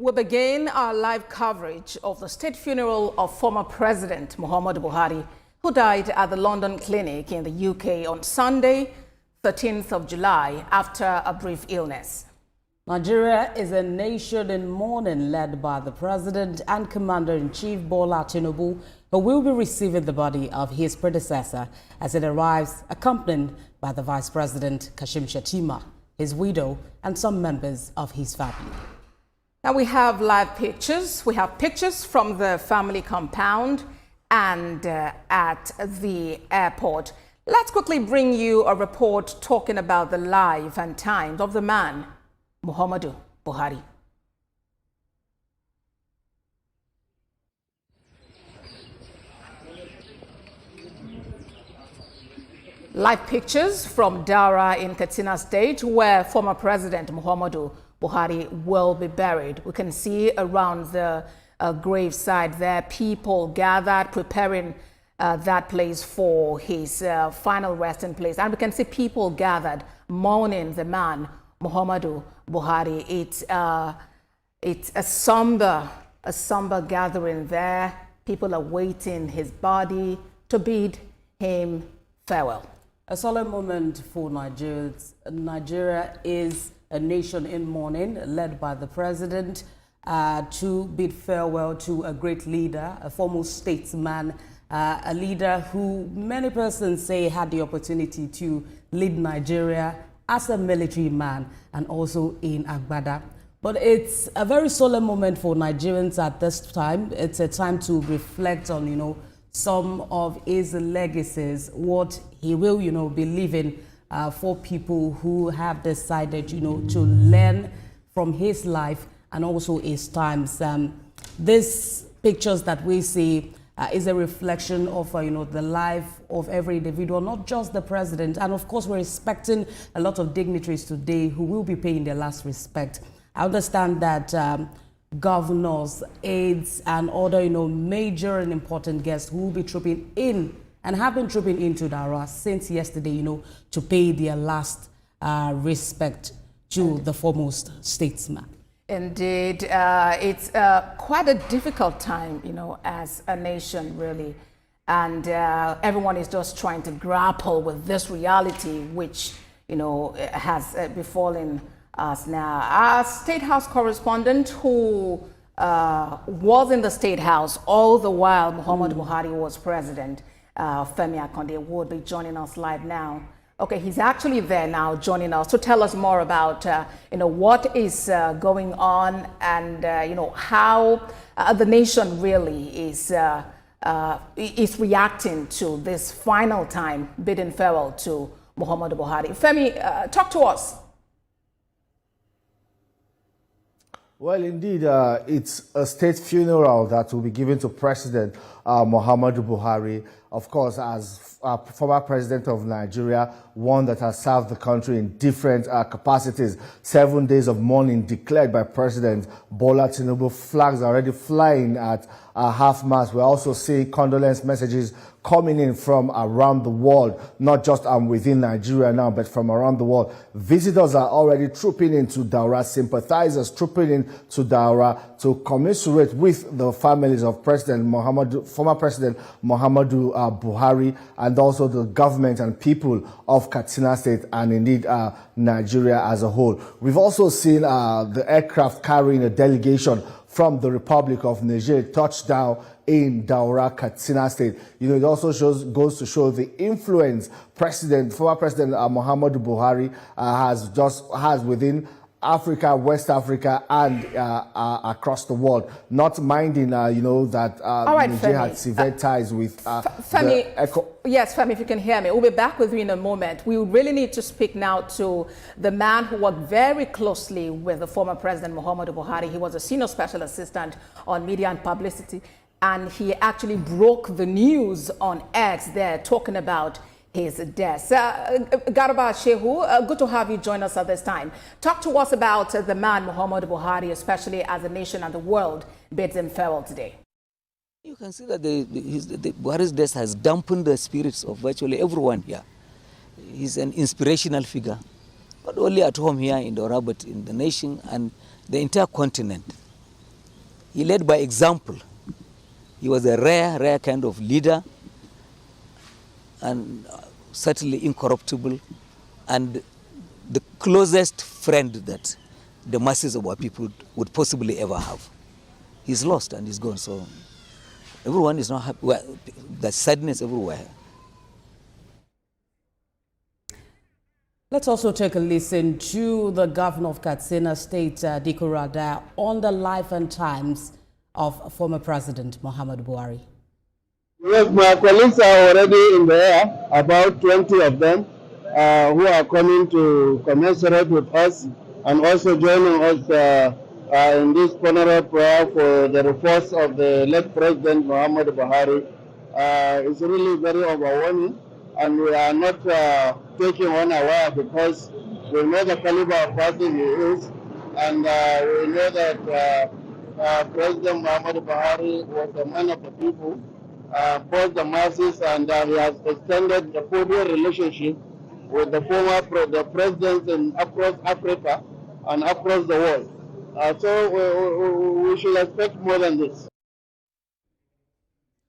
We begin our live coverage of the state funeral of former President Muhammadu Buhari, who died at the London clinic in the UK on Sunday, 13th of July, after a brief illness. Nigeria is a nation in mourning led by the President and Commander-in-Chief Bola Tinubu, who will be receiving the body of his predecessor as it arrives, accompanied by the Vice President Kashim Shettima, his widow, and some members of his family. Now we have live pictures. We have pictures from the family compound and at the airport. Let's quickly bring you a report talking about the life and times of the man, Muhammadu Buhari. Live pictures from Daura in Katsina State, where former President Muhammadu Buhari will be buried. We can see around the graveside there, people gathered, preparing that place for his final resting place. And we can see people gathered, mourning the man, Muhammadu Buhari. It's a somber gathering there. People are waiting his body to bid him farewell. A solemn moment for Nigerians. Nigeria is a nation in mourning, led by the President, to bid farewell to a great leader, a foremost statesman, a leader who many persons say had the opportunity to lead Nigeria as a military man and also in Agbada. But it's a very solemn moment for Nigerians at this time. It's a time to reflect on, some of his legacies, what he will, be leaving for people who have decided, to learn from his life and also his times. These pictures that we see is a reflection of, the life of every individual, not just the president. And of course, we're expecting a lot of dignitaries today who will be paying their last respect. I understand that governors, aides, and other, major and important guests who will be trooping in and have been trooping into Daura since yesterday, to pay their last respect to the foremost statesman. Indeed, it's quite a difficult time, as a nation, really. And everyone is just trying to grapple with this reality, which, has befallen us now. Our State House correspondent who was in the State House all the while Muhammadu Buhari was president, Femi Akonde, would be joining us live now. Okay, he's actually there now joining us to tell us more about, what is going on and, how the nation really is reacting to this final time bidding farewell to Muhammadu Buhari. Femi, talk to us. Well, indeed, it's a state funeral that will be given to President Muhammadu Buhari, of course, as former president of Nigeria, one that has served the country in different capacities. 7 days of mourning declared by President Bola Tinubu. Flags are already flying at half-mast. We're also seeing condolence messages coming in from around the world, not just within Nigeria now, but from around the world. Visitors are already trooping into Daura, sympathizers trooping into Daura to commiserate with the families of former President Muhammadu Buhari, and also the government and people of Katsina State and indeed Nigeria as a whole. We've also seen the aircraft carrying a delegation from the Republic of Niger touchdown in Daura, Katsina State. It also goes to show the influence former President Muhammadu Buhari has within Africa, West Africa, and across the world. Not minding, that right, Niger had severe ties with Femi. Yes, Femi, if you can hear me, we'll be back with you in a moment. We really need to speak now to the man who worked very closely with the former President Muhammadu Buhari. He was a senior special assistant on media and publicity, and he actually broke the news on X there, talking about his death. Garba Shehu, good to have you join us at this time. Talk to us about the man, Muhammadu Buhari, especially as the nation and the world bids him farewell today. You can see that Buhari's death has dampened the spirits of virtually everyone here. He's an inspirational figure, not only at home here in Daura, but in the nation and the entire continent. He led by example. He was a rare kind of leader, and certainly incorruptible, and the closest friend that the masses of our people would possibly ever have. He's lost and he's gone, so everyone is not happy. Well, there's sadness everywhere. Let's also take a listen to the governor of Katsina State, Diko Rada, on the life and times of former President Muhammadu Buhari. Yes, my colleagues are already in the air, about 20 of them, who are coming to commensurate with us and also joining us in this funeral prayer for the repose of the late President Muhammadu Buhari. It's really very overwhelming, and we are not taking one away because we know the caliber of person he is, and we know that President Muhammadu Buhari was a man of the people, both the masses, and he has extended the cordial relationship with the the presidents across Africa and across the world. So we should expect more than this.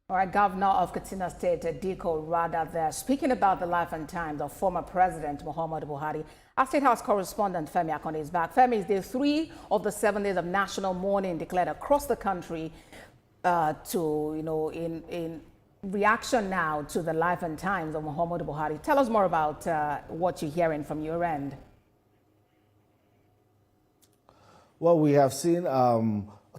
All right, Governor of Katsina State, Diko Rada there, speaking about the life and times of former President Muhammadu Buhari. Our State House correspondent Femi Akonde is back. Femi, is day 3 of the 7 days of national mourning declared across the country in reaction now to the life and times of Muhammadu Buhari. Tell us more about what you're hearing from your end. Well, we have seen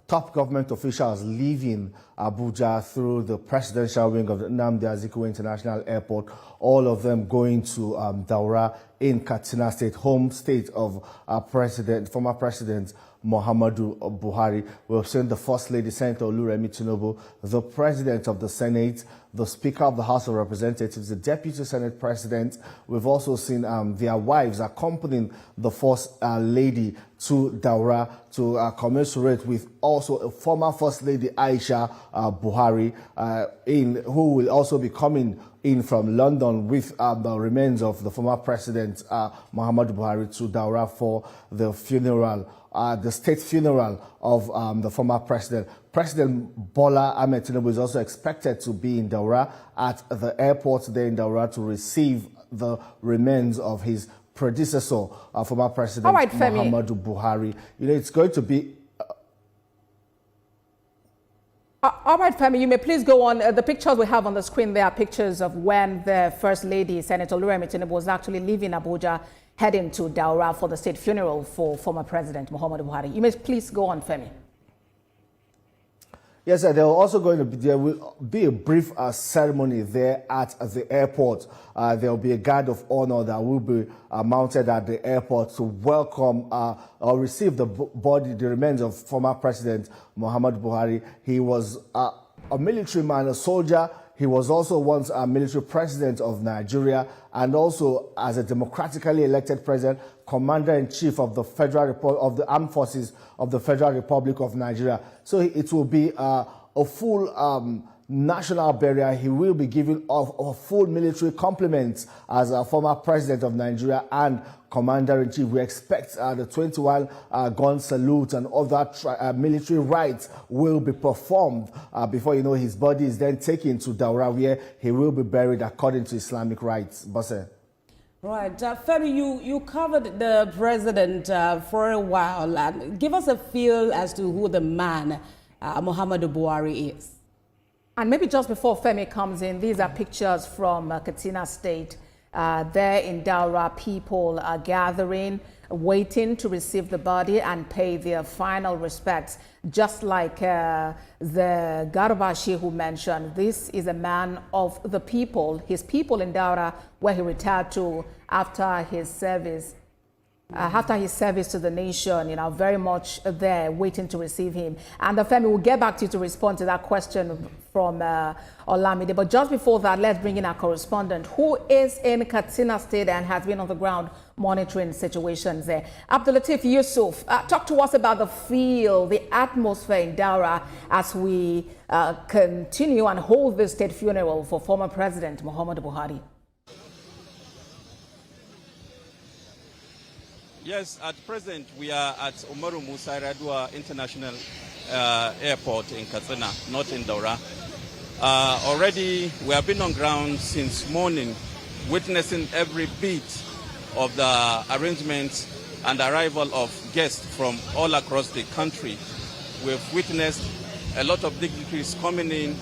top government officials leaving Abuja through the presidential wing of the Nnamdi Azikiwe International Airport, all of them going to Daura in Katsina State, home state of former President Muhammadu Buhari. We've seen the First Lady, Senator Oluremi Tinubu, the President of the Senate, the Speaker of the House of Representatives, the Deputy Senate President. We've also seen their wives accompanying the First Lady to Daura to commensurate with also a former First Lady Aisha Buhari, who will also be coming in from London with the remains of the former President Muhammadu Buhari to Daura for the funeral, the state funeral of the former president. President Bola Ahmed Tinubu is also expected to be in Daura at the airport there in Daura to receive the remains of his predecessor, former President Muhammadu Buhari. You know, it's going to be... all right, Femi, you may please go on. The pictures we have on the screen there are pictures of when the First Lady, Senator Oluremi Tinubu, was actually leaving Abuja, heading to Daura for the state funeral for former President Muhammadu Buhari. You may please go on, Femi. Yes, sir. There will be a brief ceremony there at the airport. There will be a guard of honor that will be mounted at the airport to welcome or receive the remains of former President Muhammadu Buhari. He was a military man, a soldier. He was also once a military president of Nigeria, and also as a democratically elected president, commander-in-chief of the of the armed forces of the Federal Republic of Nigeria. So it will be a full national burial. He will be given a full military compliments as a former president of Nigeria and commander-in-chief. We expect the 21 gun salute and other military rites will be performed before his body is then taken to Daura, where he will be buried according to Islamic rites. Bosse. Right, Femi, you covered the president for a while. And give us a feel as to who the man Muhammadu Buhari is. And maybe just before Femi comes in, these are pictures from Katsina State. There in Daura, people are gathering, waiting to receive the body and pay their final respects. Just like the Garba who mentioned, this is a man of the people, his people in Daura, where he retired to after his service. To the nation, very much there waiting to receive him. And the family will get back to you to respond to that question from Olamide. But just before that, let's bring in our correspondent who is in Katsina State and has been on the ground monitoring situations there. Abdulatif Yusuf, talk to us about the feel, the atmosphere in Daura as we continue and hold this state funeral for former President Muhammadu Buhari. Yes, at present we are at Umaru Musa Yar'Adua International Airport in Katsina, not in Daura. Already we have been on ground since morning, witnessing every bit of the arrangements and arrival of guests from all across the country. We've witnessed a lot of dignitaries coming in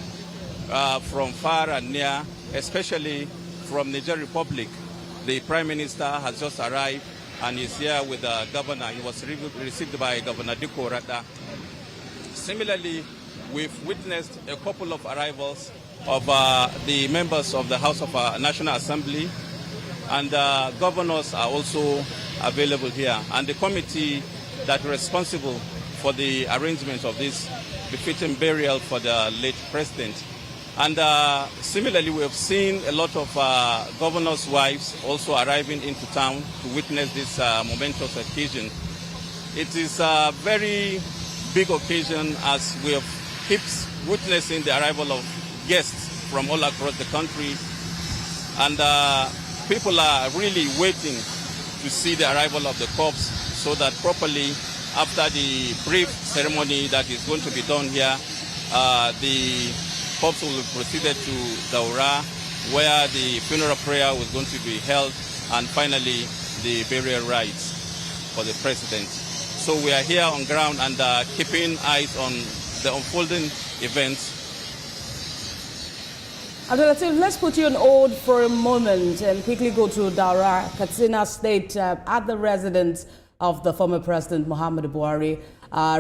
from far and near, especially from Niger Republic. The Prime Minister has just arrived and is here with the governor. He was received by Governor Diko Rada. Similarly, we've witnessed a couple of arrivals of the members of the House of National Assembly, and governors are also available here. And the committee that is responsible for the arrangement of this befitting burial for the late president. And similarly, we have seen a lot of governors' wives also arriving into town to witness this momentous occasion. It is a very big occasion, as we have kept witnessing the arrival of guests from all across the country. And people are really waiting to see the arrival of the corpse, so that properly, after the brief ceremony that is going to be done here, the corpse will be proceeded to Daura, where the funeral prayer was going to be held, and finally the burial rites for the president. So we are here on ground and keeping eyes on the unfolding events. Abdulatif, let's put you on hold for a moment and quickly go to Daura, Katsina State, at the residence of the former President Muhammadu Buhari.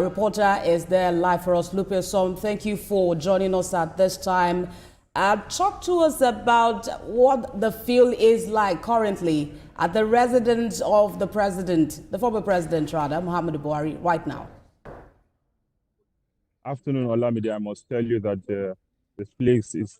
Reporter is there live for us, Lupe Som. Thank you for joining us at this time. Talk to us about what the feel is like currently at the residence of the president, the former president rather, Muhammadu Buhari, right now. Afternoon, Olamide. I must tell you that this place is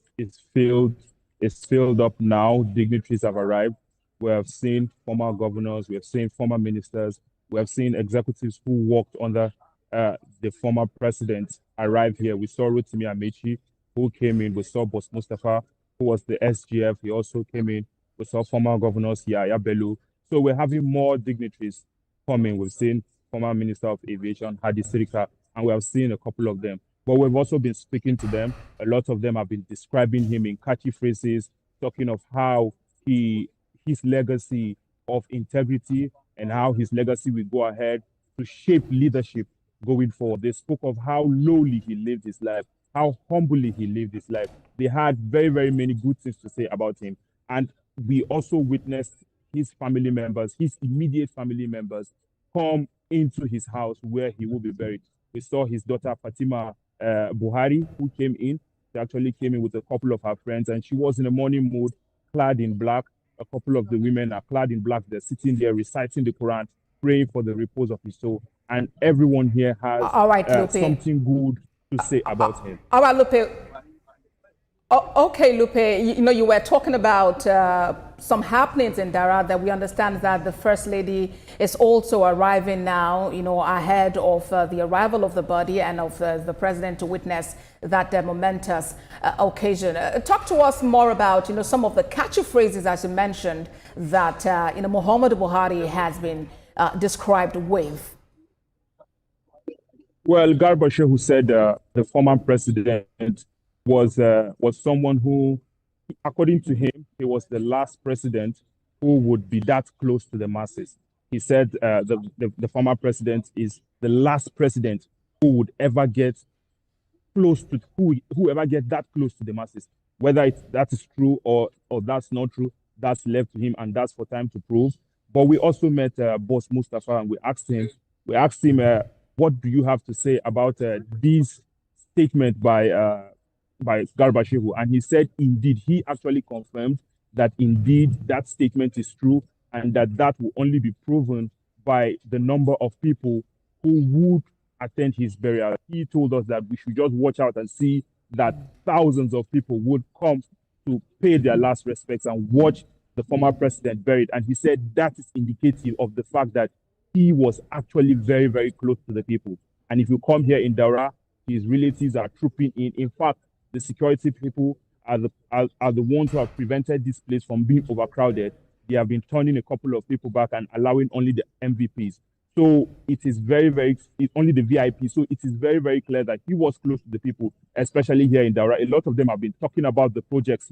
filled up now. Dignitaries have arrived. We have seen former governors, we have seen former ministers, we have seen executives who worked under the former president arrive here. We saw Rotimi Amechi, who came in. We saw Boss Mustafa, who was the SGF. He also came in. We saw former governors, Yaya Bello. So we're having more dignitaries coming. We've seen former Minister of Aviation, Hadi Sirika, and we have seen a couple of them. But we've also been speaking to them. A lot of them have been describing him in catchy phrases, talking of how his legacy of integrity and how his legacy will go ahead to shape leadership going forward. They spoke of how lowly he lived his life, how humbly he lived his life. They had very, very many good things to say about him. And we also witnessed his family members, his immediate family members, come into his house where he will be buried. We saw his daughter, Fatima Buhari, who came in. She actually came in with a couple of her friends, and she was in a mourning mood, clad in black. A couple of the women are clad in black. They're sitting there reciting the Quran, praying for the repose of his soul. And everyone here has something good to say about him. All right, Lupe. Okay, Lupe, you were talking about some happenings in Daura that we understand that the First Lady is also arriving now, ahead of the arrival of the body and of the President to witness that momentous occasion. Talk to us more about, some of the catchy phrases, as you mentioned, that, Muhammadu Buhari has been described with. Well, Garba Shehu said the former president was someone who, according to him, he was the last president who would be that close to the masses. He said the former president is the last president who would ever get close to whoever get that close to the masses. Whether that is true or that's not true, that's left to him, and that's for time to prove. But we also met Boss Mustafa, and we asked him, what do you have to say about this statement by Garba Shehu? And he said, indeed, he actually confirmed that indeed that statement is true, and that will only be proven by the number of people who would attend his burial. He told us that we should just watch out and see that thousands of people would come to pay their last respects and watch the former president buried. And he said that is indicative of the fact that he was actually very, very close to the people. And if you come here in Daura, his relatives are trooping in. In fact, the security people are the ones who have prevented this place from being overcrowded they have been turning a couple of people back and allowing only the MVPs. So it is it's only the VIP. So it is very, very clear that he was close to the people, especially here in Daura. A lot of them have been talking about the projects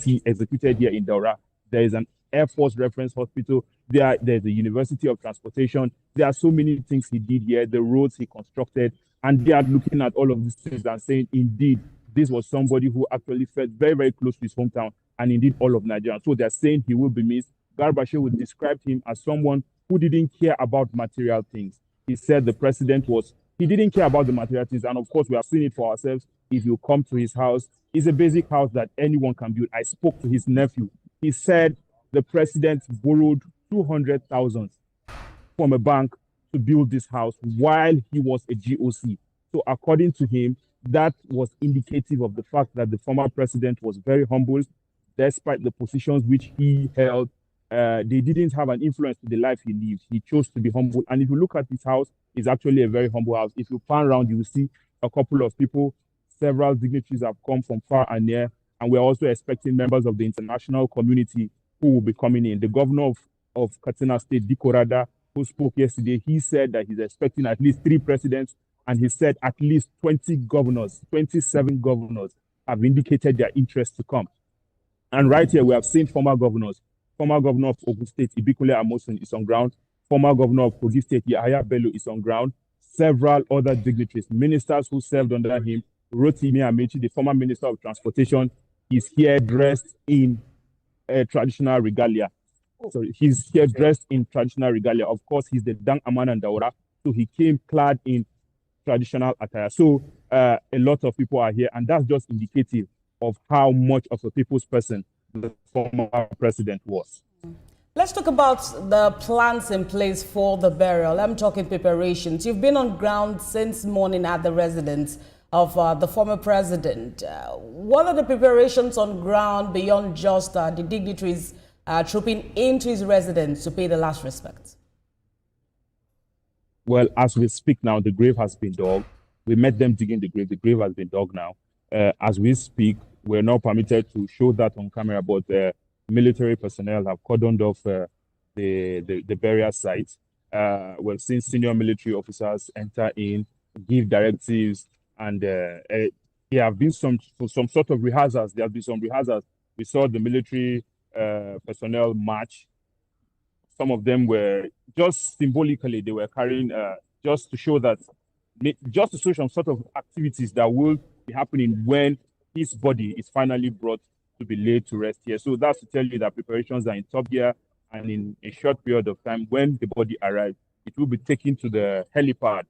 he executed here in Daura. There is an Air Force Reference Hospital. There's the University of Transportation. There are so many things he did here, the roads he constructed, and they are looking at all of these things and saying, indeed, this was somebody who actually felt very, very close to his hometown and indeed all of Nigeria. So they're saying he will be missed. Garba would describe him as someone who didn't care about material things. He said the president he didn't care about the material things. And of course, we have seen it for ourselves. If you come to his house, it's a basic house that anyone can build. I spoke to his nephew. He said the president borrowed 200,000 from a bank to build this house while he was a GOC. So according to him, that was indicative of the fact that the former president was very humble, despite the positions which he held. They didn't have an influence to the life he lived. He chose to be humble. And if you look at his house, it's actually a very humble house. If you pan around, you will see a couple of people. Several dignitaries have come from far and near. And we're also expecting members of the international community who will be coming in. The governor of Katsina State, Dikorada, who spoke yesterday, he said that he's expecting at least 3 presidents. And he said at least 27 governors have indicated their interest to come. And right here, we have seen former governors. Former governor of Ogun State, Ibikule Amosun, is on ground. Former governor of Kogi State, Yahaya Bello, is on ground. Several other dignitaries, ministers who served under him, Rotimi Amechi, the former minister of transportation, is here dressed in traditional regalia. So he's here dressed in traditional regalia. Of course, he's the Dang Aman Daura, so he came clad in traditional attire. So a lot of people are here, and that's just indicative of how much of a people's person the former president was. Let's talk about the plans in place for the burial. I'm talking preparations. You've been on ground since morning at the residence of the former president. What are the preparations on ground beyond just the dignitaries trooping into his residence to pay the last respects? Well, as we speak now, the grave has been dug. We met them digging the grave. The grave has been dug now. As we speak, we're not permitted to show that on camera, but military personnel have cordoned off the burial site. We've seen senior military officers enter in, give directives, and there have been some sort of rehearsals. There have been some rehearsals. We saw the military personnel march. Some of them were just symbolically, they were carrying just to show some sort of activities that will be happening when his body is finally brought to be laid to rest here. So that's to tell you that preparations are in top gear, and in a short period of time, when the body arrives, it will be taken to the helipad.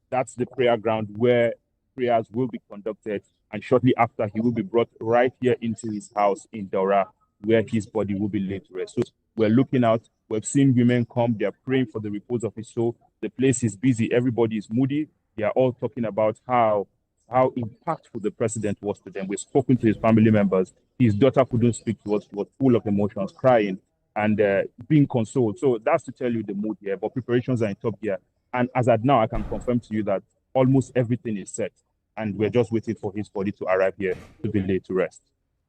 That's the prayer ground where prayers will be conducted, and shortly after, he will be brought right here into his house in Daura, where his body will be laid to rest. So we're looking out. We've seen women come. They're praying for the repose of his soul. The place is busy. Everybody is moody. They are all talking about how impactful the president was to them. We've spoken to his family members. His daughter couldn't speak to us. She was full of emotions, crying and being consoled. So that's to tell you the mood here. But preparations are in top gear. And as at now, I can confirm to you that almost everything is set. And we're just waiting for his body to arrive here to be laid to rest.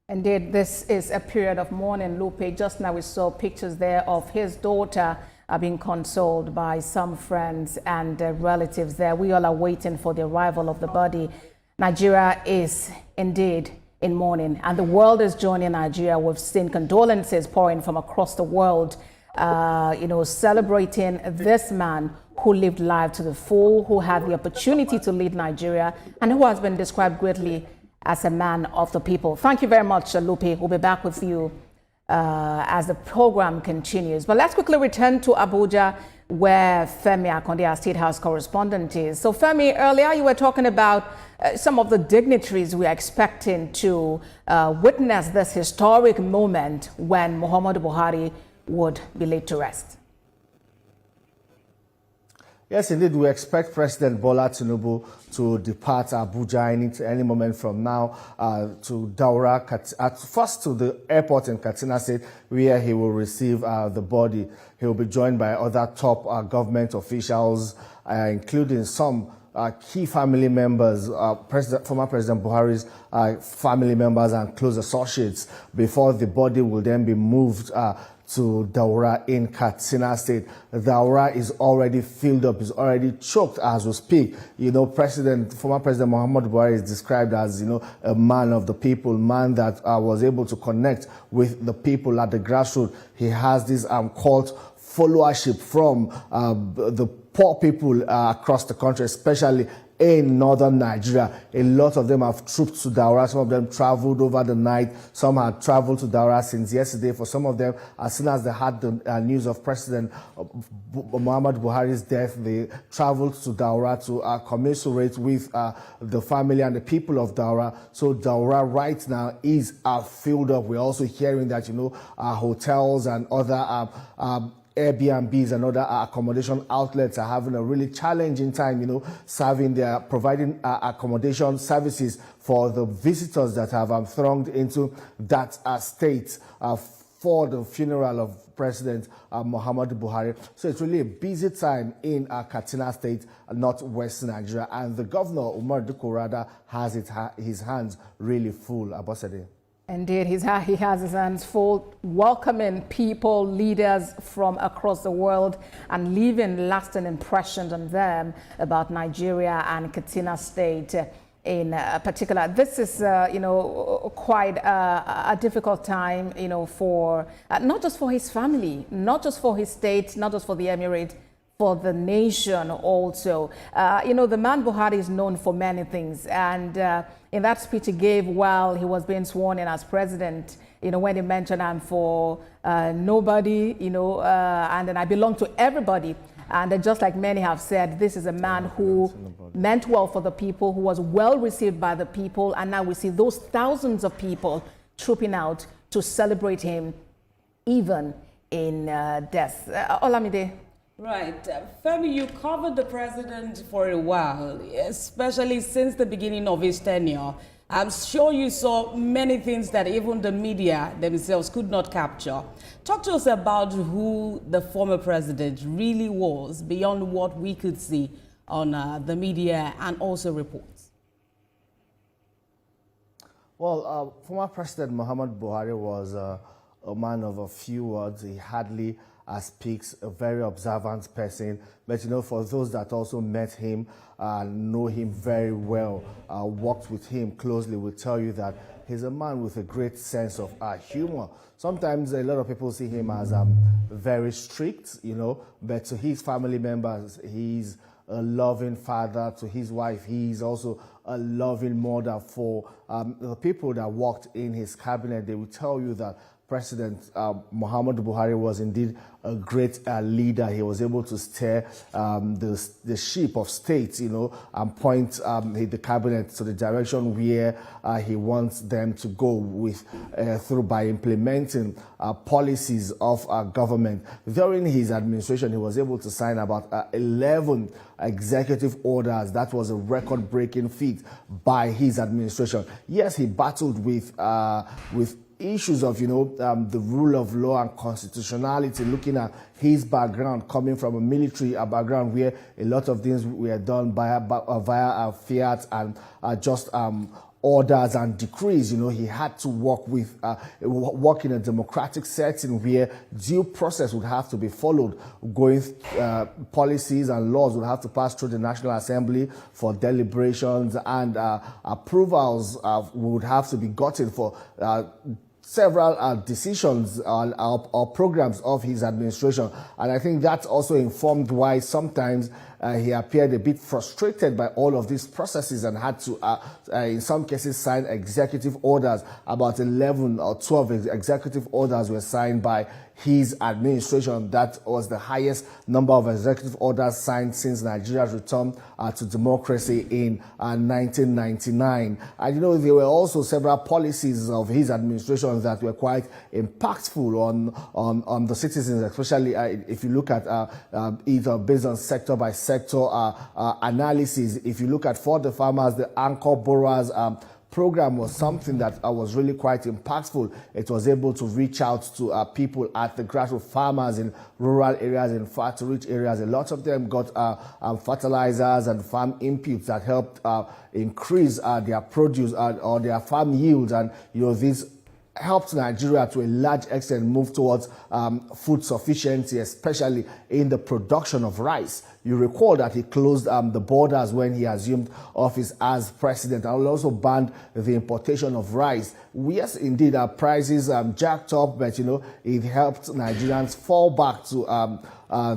Indeed, this is a period of mourning, Lupe. Just now we saw pictures there of his daughter being consoled by some friends and relatives there. We all are waiting for the arrival of the body. Nigeria is indeed in mourning, and the world is joining Nigeria. We've seen condolences pouring from across the world, celebrating this man who lived life to the full, who had the opportunity to lead Nigeria, and who has been described greatly as a man of the people. Thank you very much, Lupe. We'll be back with you as the program continues. But let's quickly return to Abuja, where Femi Akonde, our State House correspondent, is. So Femi, earlier you were talking about some of the dignitaries we are expecting to witness this historic moment when Muhammadu Buhari would be laid to rest. Yes, indeed, we expect President Bola Tinubu to depart Abuja any moment from now to Daura, first to the airport in Katsina State, where he will receive the body. He will be joined by other top government officials, including some key family members, former President Buhari's family members and close associates, before the body will then be moved to Daura in Katsina State. Daura is already filled up, is already choked as we speak. You know, former President Muhammadu Buhari is described as, you know, a man of the people, man that was able to connect with the people at the grassroots. He has this cult followership from the poor people across the country, especially in northern Nigeria. A lot of them have trooped to Daura. Some of them traveled over the night. Some had traveled to Daura since yesterday. For some of them, as soon as they had the news of President Muhammadu Buhari's death, they traveled to Daura to commiserate with the family and the people of Daura. So Daura right now is filled up. We're also hearing that, you know, hotels and other Airbnbs and other accommodation outlets are having a really challenging time, you know, providing accommodation services for the visitors that have thronged into that state for the funeral of President Muhammadu Buhari. So it's really a busy time in Katsina State, northwest Nigeria, and the governor, Muhammadu, has his hands really full. Abosede. Indeed, he has his hands full, welcoming people, leaders from across the world, and leaving lasting impressions on them about Nigeria and Katsina State in particular. This is, you know, quite a difficult time, you know, for not just for his family, not just for his state, not just for the emirate, for the nation also. You know, the man Buhari is known for many things, and in that speech he gave while he was being sworn in as president, you know, when he mentioned I'm for nobody, you know, and then I belong to everybody. And just like many have said, this is a man who meant well for the people, who was well received by the people, and now we see those thousands of people trooping out to celebrate him, even in death. Olamide. Right. Femi, you covered the president for a while, especially since the beginning of his tenure. I'm sure you saw many things that even the media themselves could not capture. Talk to us about who the former president really was beyond what we could see on the media and also reports. Well, former President Muhammadu Buhari was a man of a few words. He hardly speaks, a very observant person. But, you know, for those that also met him, know him very well, worked with him closely, will tell you that he's a man with a great sense of humor. Sometimes a lot of people see him as very strict, you know, but to his family members, he's a loving father. To his wife, he's also a loving mother. For the people that worked in his cabinet, they will tell you that President Muhammadu Buhari was indeed a great leader. He was able to steer the ship of state, you know, and point the cabinet to the direction where he wants them to go with by implementing policies of government. During his administration, he was able to sign about 11 executive orders. That was a record-breaking feat by his administration. Yes, he battled with issues of, you know, the rule of law and constitutionality, looking at his background, coming from a military background where a lot of things were done via fiat and just orders and decrees. You know, he had to work in a democratic setting where due process would have to be followed. Policies and laws would have to pass through the National Assembly for deliberations, and approvals would have to be gotten for several decisions or programs of his administration. And I think that also informed why sometimes he appeared a bit frustrated by all of these processes and had to, in some cases, sign executive orders. About 11 or 12 executive orders were signed by his administration. That was the highest number of executive orders signed since Nigeria's return to democracy in 1999. And, you know, there were also several policies of his administration that were quite impactful on the citizens, especially if you look at either based on sector by sector analysis. If you look at for the farmers, the anchor borrowers program was something that was really quite impactful. It was able to reach out to people at the grassroots, farmers in rural areas, in far-to-reach areas. A lot of them got fertilizers and farm inputs that helped increase their produce or their farm yields. And, you know, these helped Nigeria to a large extent move towards food sufficiency, especially in the production of rice. You recall that he closed the borders when he assumed office as president, and also banned the importation of rice. Yes, indeed, our prices jacked up, but it helped Nigerians fall back to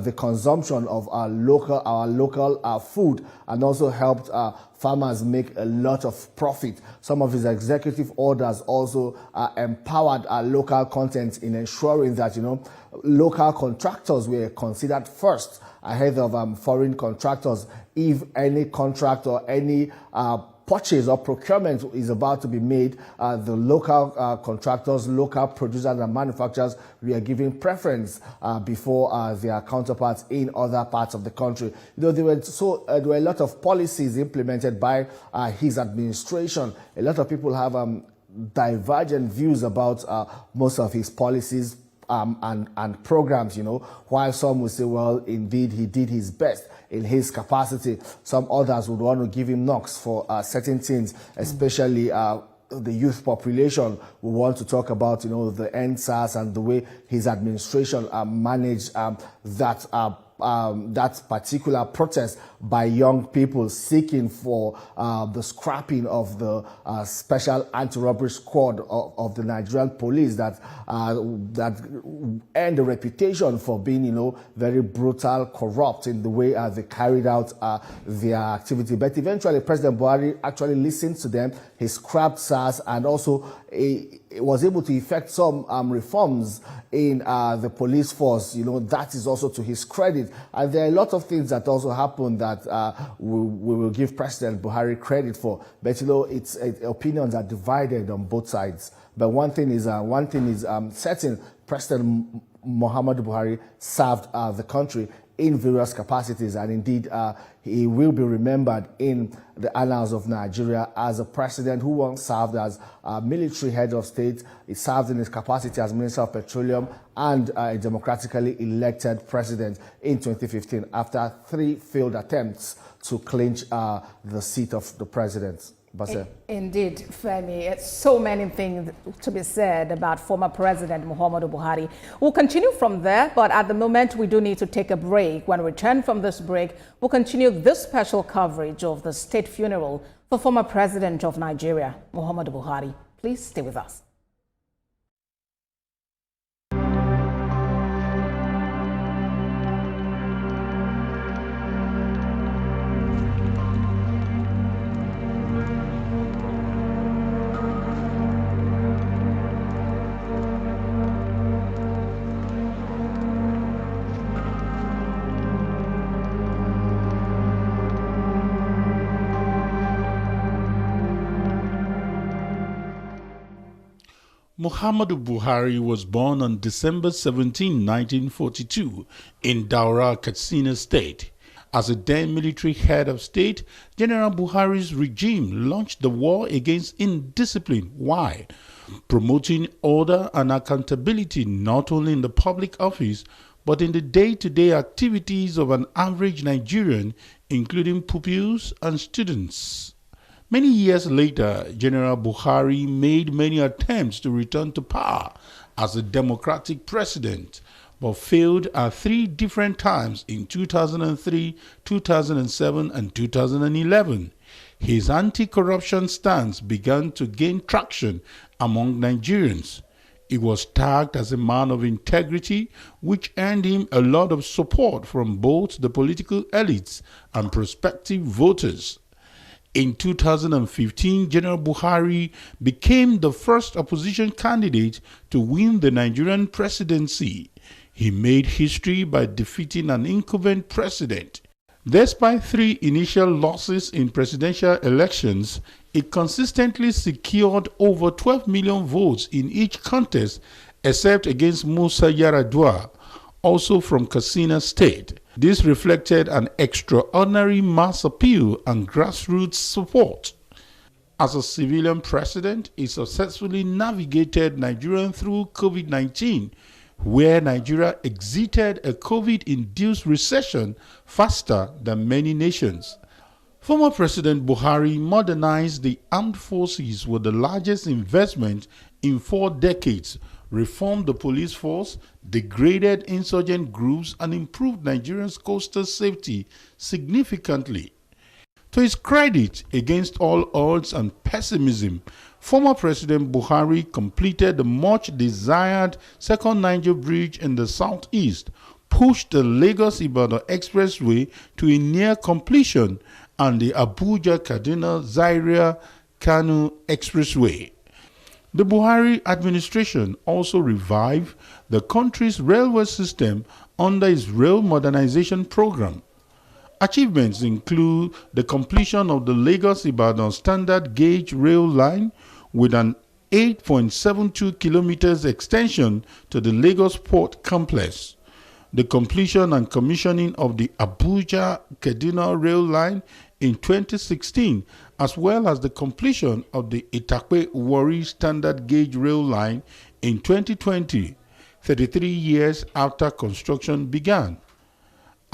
the consumption of our local food, and also helped farmers make a lot of profit. Some of his executive orders also empowered our local content in ensuring that local contractors were considered first ahead of foreign contractors. If any contract or any purchase or procurement is about to be made, the local contractors, local producers and manufacturers, we are giving preference before their counterparts in other parts of the country. There were a lot of policies implemented by his administration. A lot of people have divergent views about most of his policies and programs, while some will say, well, indeed, he did his best in his capacity. Some others would want to give him knocks for certain things, especially the youth population. We want to talk about, the NSAS and the way his administration managed that particular protest by young people seeking for the scrapping of the special anti-robbery squad of the Nigerian police that earned a reputation for being, very brutal, corrupt in the way they carried out their activity. But eventually, President Buhari actually listened to them. He scrapped SARS, and also was able to effect some reforms in the police force. That is also to his credit. And there are a lot of things that also happened that we will give President Buhari credit for. But opinions are divided on both sides. But one thing is certain: President Muhammadu Buhari served the country in various capacities, and indeed he will be remembered in the annals of Nigeria as a president who once served as military head of state. He served in his capacity as Minister of Petroleum and a democratically elected president in 2015 after 3 failed attempts to clinch the seat of the president. Indeed, Femi, it's so many things to be said about former President Muhammadu Buhari. We'll continue from there, but at the moment we do need to take a break. When we return from this break, we'll continue this special coverage of the state funeral for former President of Nigeria, Muhammadu Buhari. Please stay with us. Muhammadu Buhari was born on December 17, 1942 in Daura, Katsina State. As a then military head of state, General Buhari's regime launched the war against indiscipline. Why? Promoting order and accountability not only in the public office, but in the day-to-day activities of an average Nigerian, including pupils and students. Many years later, General Buhari made many attempts to return to power as a democratic president, but failed at 3 different times in 2003, 2007, and 2011. His anti-corruption stance began to gain traction among Nigerians. He was tagged as a man of integrity, which earned him a lot of support from both the political elites and prospective voters. In 2015, General Buhari became the first opposition candidate to win the Nigerian presidency. He made history by defeating an incumbent president. Despite 3 initial losses in presidential elections, it consistently secured over 12 million votes in each contest, except against Musa Yar'Adua, also from Katsina State. This reflected an extraordinary mass appeal and grassroots support. As a civilian president, he successfully navigated Nigeria through COVID-19, where Nigeria exited a COVID-induced recession faster than many nations. Former President Buhari modernized the armed forces with the largest investment in 4 decades, reformed the police force, degraded insurgent groups, and improved Nigerians' coastal safety significantly. To his credit, against all odds and pessimism, former President Buhari completed the much-desired Second Niger Bridge in the southeast, pushed the Lagos-Ibadan Expressway to a near completion, and the Abuja-Kaduna-Zaria-Kano Expressway. The Buhari administration also revived the country's railway system under its rail modernization program. Achievements include the completion of the Lagos-Ibadan standard gauge rail line with an 8.72 kilometers extension to the Lagos Port Complex, the completion and commissioning of the Abuja-Kaduna rail line in 2016, as well as the completion of the Itakpe-Warri standard gauge rail line in 2020, 33 years after construction began.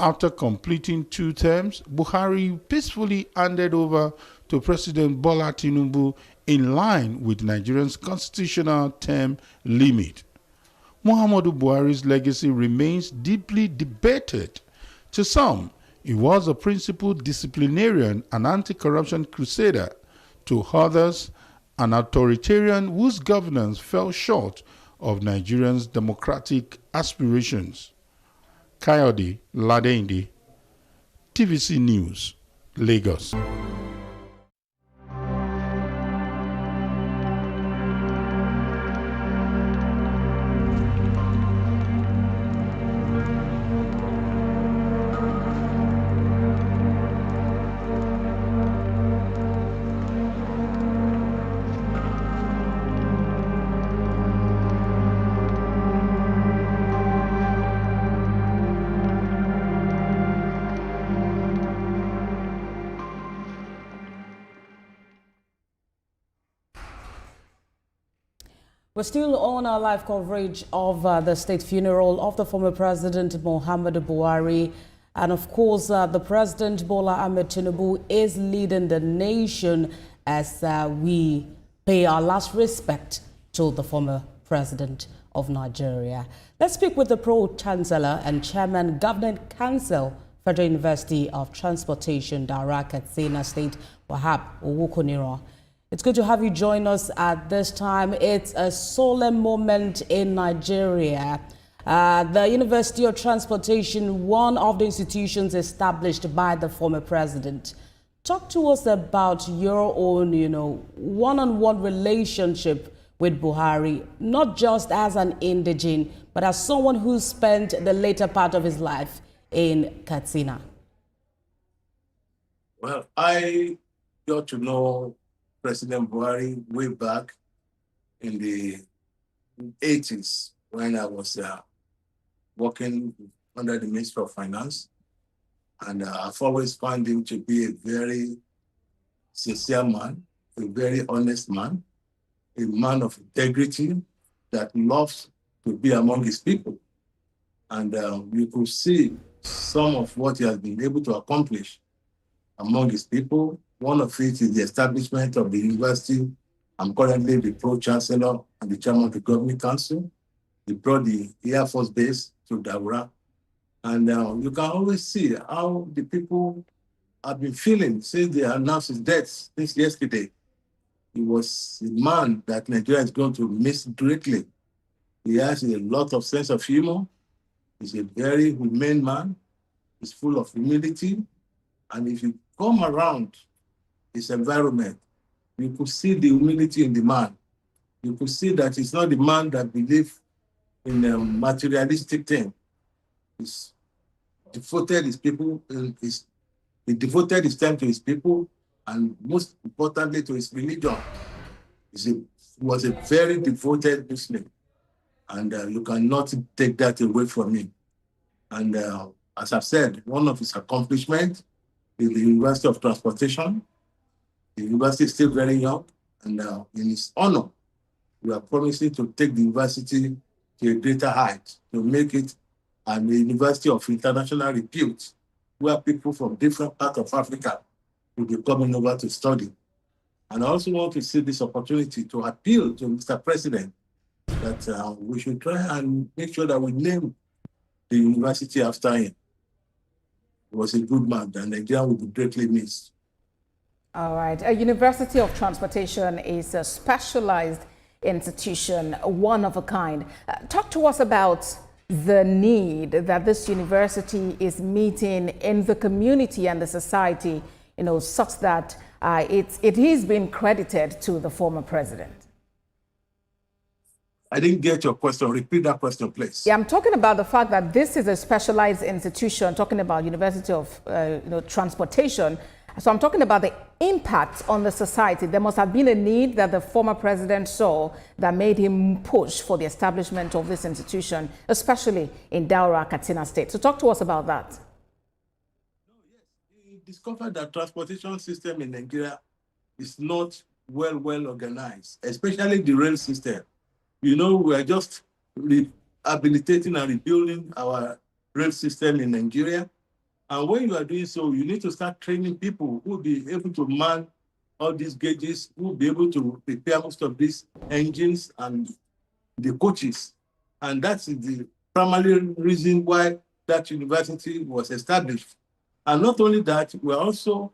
After completing 2 terms, Buhari peacefully handed over to President Bola Tinubu in line with Nigeria's constitutional term limit. Muhammadu Buhari's legacy remains deeply debated. To some, he was a principled disciplinarian and anti-corruption crusader. To others, an authoritarian whose governance fell short of Nigerians' democratic aspirations. Kayode Ladende, TVC News, Lagos. We're still on our live coverage of the state funeral of the former President Muhammadu Buhari. And of course, the President Bola Ahmed Tinubu is leading the nation as we pay our last respect to the former President of Nigeria. Let's speak with the Pro-Chancellor and Chairman Governing Council, Federal University of Transportation, Daura, Katsina State, Wahab Owukoniro. It's good to have you join us at this time. It's a solemn moment in Nigeria. The University of Transportation, one of the institutions established by the former president. Talk to us about your own, one-on-one relationship with Buhari, not just as an indigene, but as someone who spent the later part of his life in Katsina. Well, I got to know President Buhari way back in the 80s when I was working under the Ministry of Finance. And I've always found him to be a very sincere man, a very honest man, a man of integrity that loves to be among his people. And you could see some of what he has been able to accomplish among his people. One of it is the establishment of the university. I'm currently the Pro-Chancellor and the Chairman of the Governing Council. He brought the Air Force Base to Daura. And you can always see how the people have been feeling since they announced his death since yesterday. He was a man that Nigeria is going to miss greatly. He has a lot of sense of humor. He's a very humane man. He's full of humility. And if you come around his environment, you could see the humility in the man. You could see that he's not the man that believes in a materialistic thing. He's devoted his people, he devoted his time to his people, and most importantly to his religion. He was a very devoted Muslim, and you cannot take that away from him. And as I've said, one of his accomplishments is the University of Transportation. The university is still very young, and in his honor, we are promising to take the university to a greater height, to make it a university of international repute, where people from different parts of Africa will be coming over to study. And I also want to see this opportunity to appeal to Mr. President that we should try and make sure that we name the university after him. He was a good man, and Nigeria will be greatly missed. All right. A University of Transportation is a specialized institution, one of a kind. Talk to us about the need that this university is meeting in the community and the society, such that it is being credited to the former president. I didn't get your question. Repeat that question, please. Yeah, I'm talking about the fact that this is a specialized institution, talking about University of Transportation. So I'm talking about the impact on the society. There must have been a need that the former president saw that made him push for the establishment of this institution, especially in Daura, Katsina State. So talk to us about that. He discovered that transportation system in Nigeria is not well organized, especially the rail system. We are just rehabilitating and rebuilding our rail system in Nigeria. And when you are doing so, you need to start training people who will be able to man all these gauges, who will be able to prepare most of these engines and the coaches. And that's the primary reason why that university was established. And not only that, we're also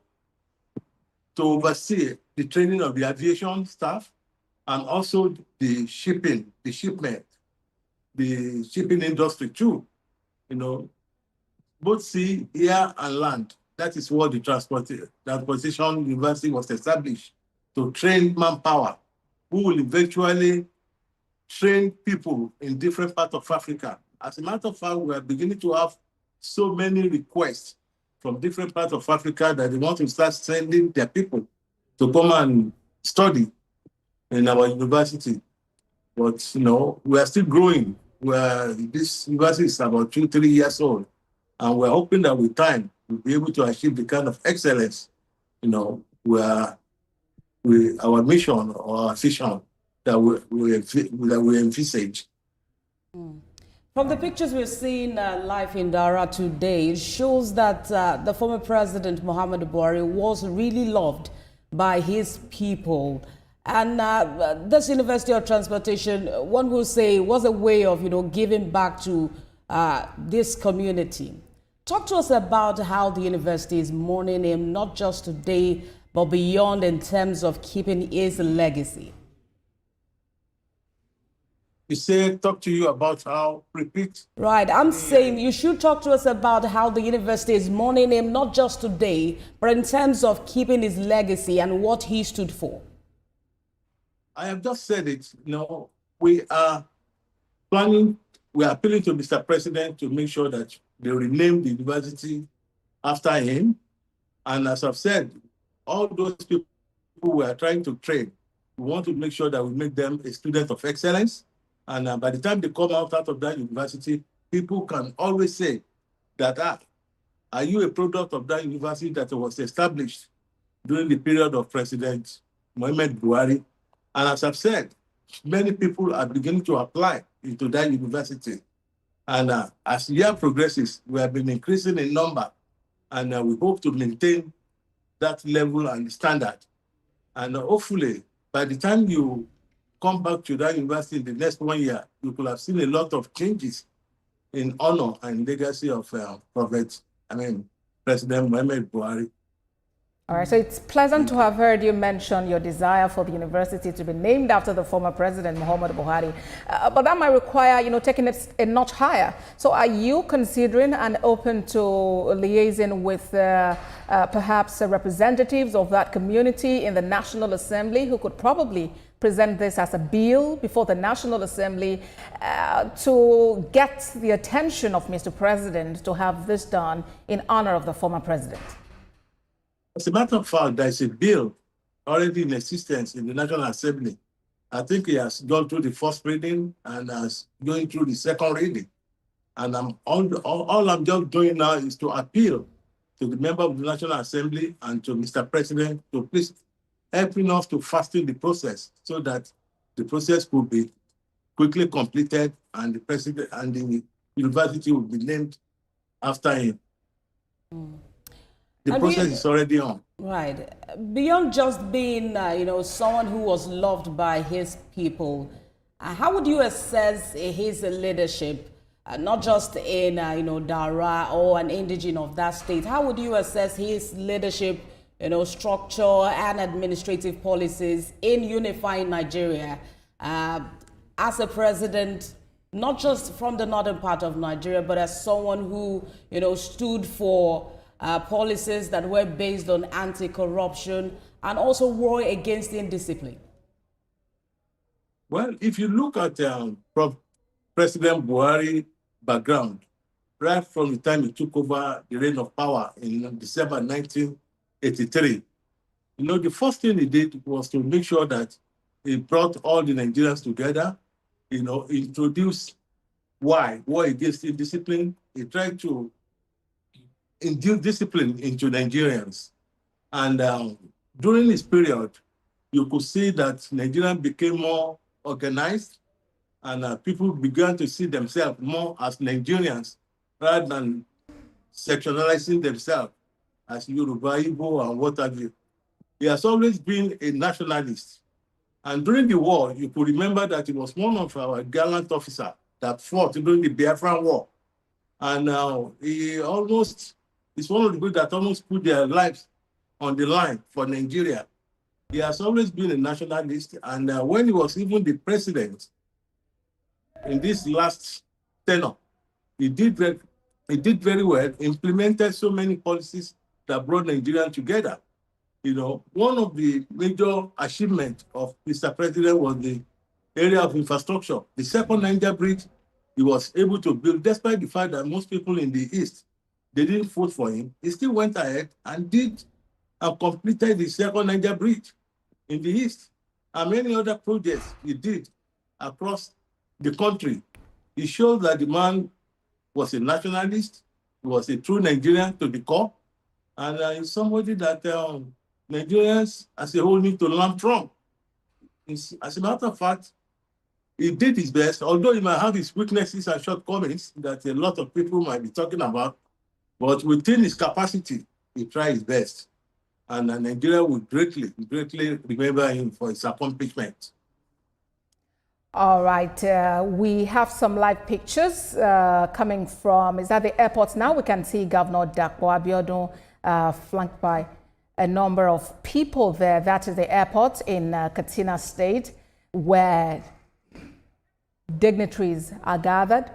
to oversee the training of the aviation staff and also the shipment, the shipping industry too. Both sea, air, and land. That is what the Transportation University was established to train manpower who will eventually train people in different parts of Africa. As a matter of fact, we are beginning to have so many requests from different parts of Africa that they want to start sending their people to come and study in our university. But, we are still growing. This university is about 2-3 years old. And we're hoping that with time, we'll be able to achieve the kind of excellence, our mission or our vision that we envisage. From the pictures we're seeing live in Daura today, it shows that the former president, Muhammadu Buhari, was really loved by his people. And this University of Transportation, one will say, was a way of, giving back to this community. Talk to us about how the university is mourning him, not just today, but beyond in terms of keeping his legacy. You said, talk to you about how, repeat. Right, I'm saying you should talk to us about how the university is mourning him, not just today, but in terms of keeping his legacy and what he stood for. I have just said it. We are planning, we are appealing to Mr. President to make sure that they rename the university after him. And as I've said, all those people we are trying to train, we want to make sure that we make them a student of excellence. And by the time they come out of that university, people can always say that, are you a product of that university that was established during the period of President Muhammadu Buhari? And as I've said, many people are beginning to apply into that university. And as the year progresses, we have been increasing in number. And we hope to maintain that level and standard. And hopefully, by the time you come back to that university in the next 1 year, you could have seen a lot of changes in honor and legacy of President Muhammadu Buhari. All right, so it's pleasant to have heard you mention your desire for the university to be named after the former president, Muhammadu Buhari. But that might require, taking it a notch higher. So are you considering and open to liaising with perhaps representatives of that community in the National Assembly who could probably present this as a bill before the National Assembly to get the attention of Mr. President to have this done in honor of the former president? As a matter of fact, there is a bill already in existence in the National Assembly. I think it has gone through the first reading and is going through the second reading. And all I'm just doing now is to appeal to the member of the National Assembly and to Mr. President to please helping us to fasten the process so that the process could be quickly completed and the president and the university will be named after him. The process is already on. Right. Beyond just being, someone who was loved by his people, how would you assess his leadership, not just in, Daura or an indigene of that state? How would you assess his leadership, structure and administrative policies in unifying Nigeria as a president, not just from the northern part of Nigeria, but as someone who, stood for policies that were based on anti-corruption and also war against indiscipline? Well, if you look at President Buhari background, right from the time he took over the reign of power in December 1983, the first thing he did was to make sure that he brought all the Nigerians together, introduced war against indiscipline. He tried to instill discipline into Nigerians. And during this period, you could see that Nigerians became more organized, and people began to see themselves more as Nigerians rather than sectionalizing themselves as Yoruba, Igbo, and what have you. He has always been a nationalist. And during the war, you could remember that he was one of our gallant officers that fought during the Biafran War. And he's one of the people that almost put their lives on the line for Nigeria. He has always been a nationalist, and when he was even the president in this last tenure, he did very well, implemented so many policies that brought Nigeria together. One of the major achievements of Mr. President was the area of infrastructure. The second Niger Bridge, he was able to build, despite the fact that most people in the East, they didn't vote for him. He still went ahead and completed the second Niger Bridge in the East, and many other projects he did across the country. He showed that the man was a nationalist, he was a true Nigerian to the core, and he's somebody that Nigerians as a whole need to learn from. As a matter of fact, he did his best, although he might have his weaknesses and shortcomings that a lot of people might be talking about, but within his capacity, he tried his best. And Nigeria will greatly remember him for his accomplishments. All right, we have some live pictures coming from, is that the airport now? We can see Governor Dapo Abiodun flanked by a number of people there. That is the airport in Katsina State, where dignitaries are gathered.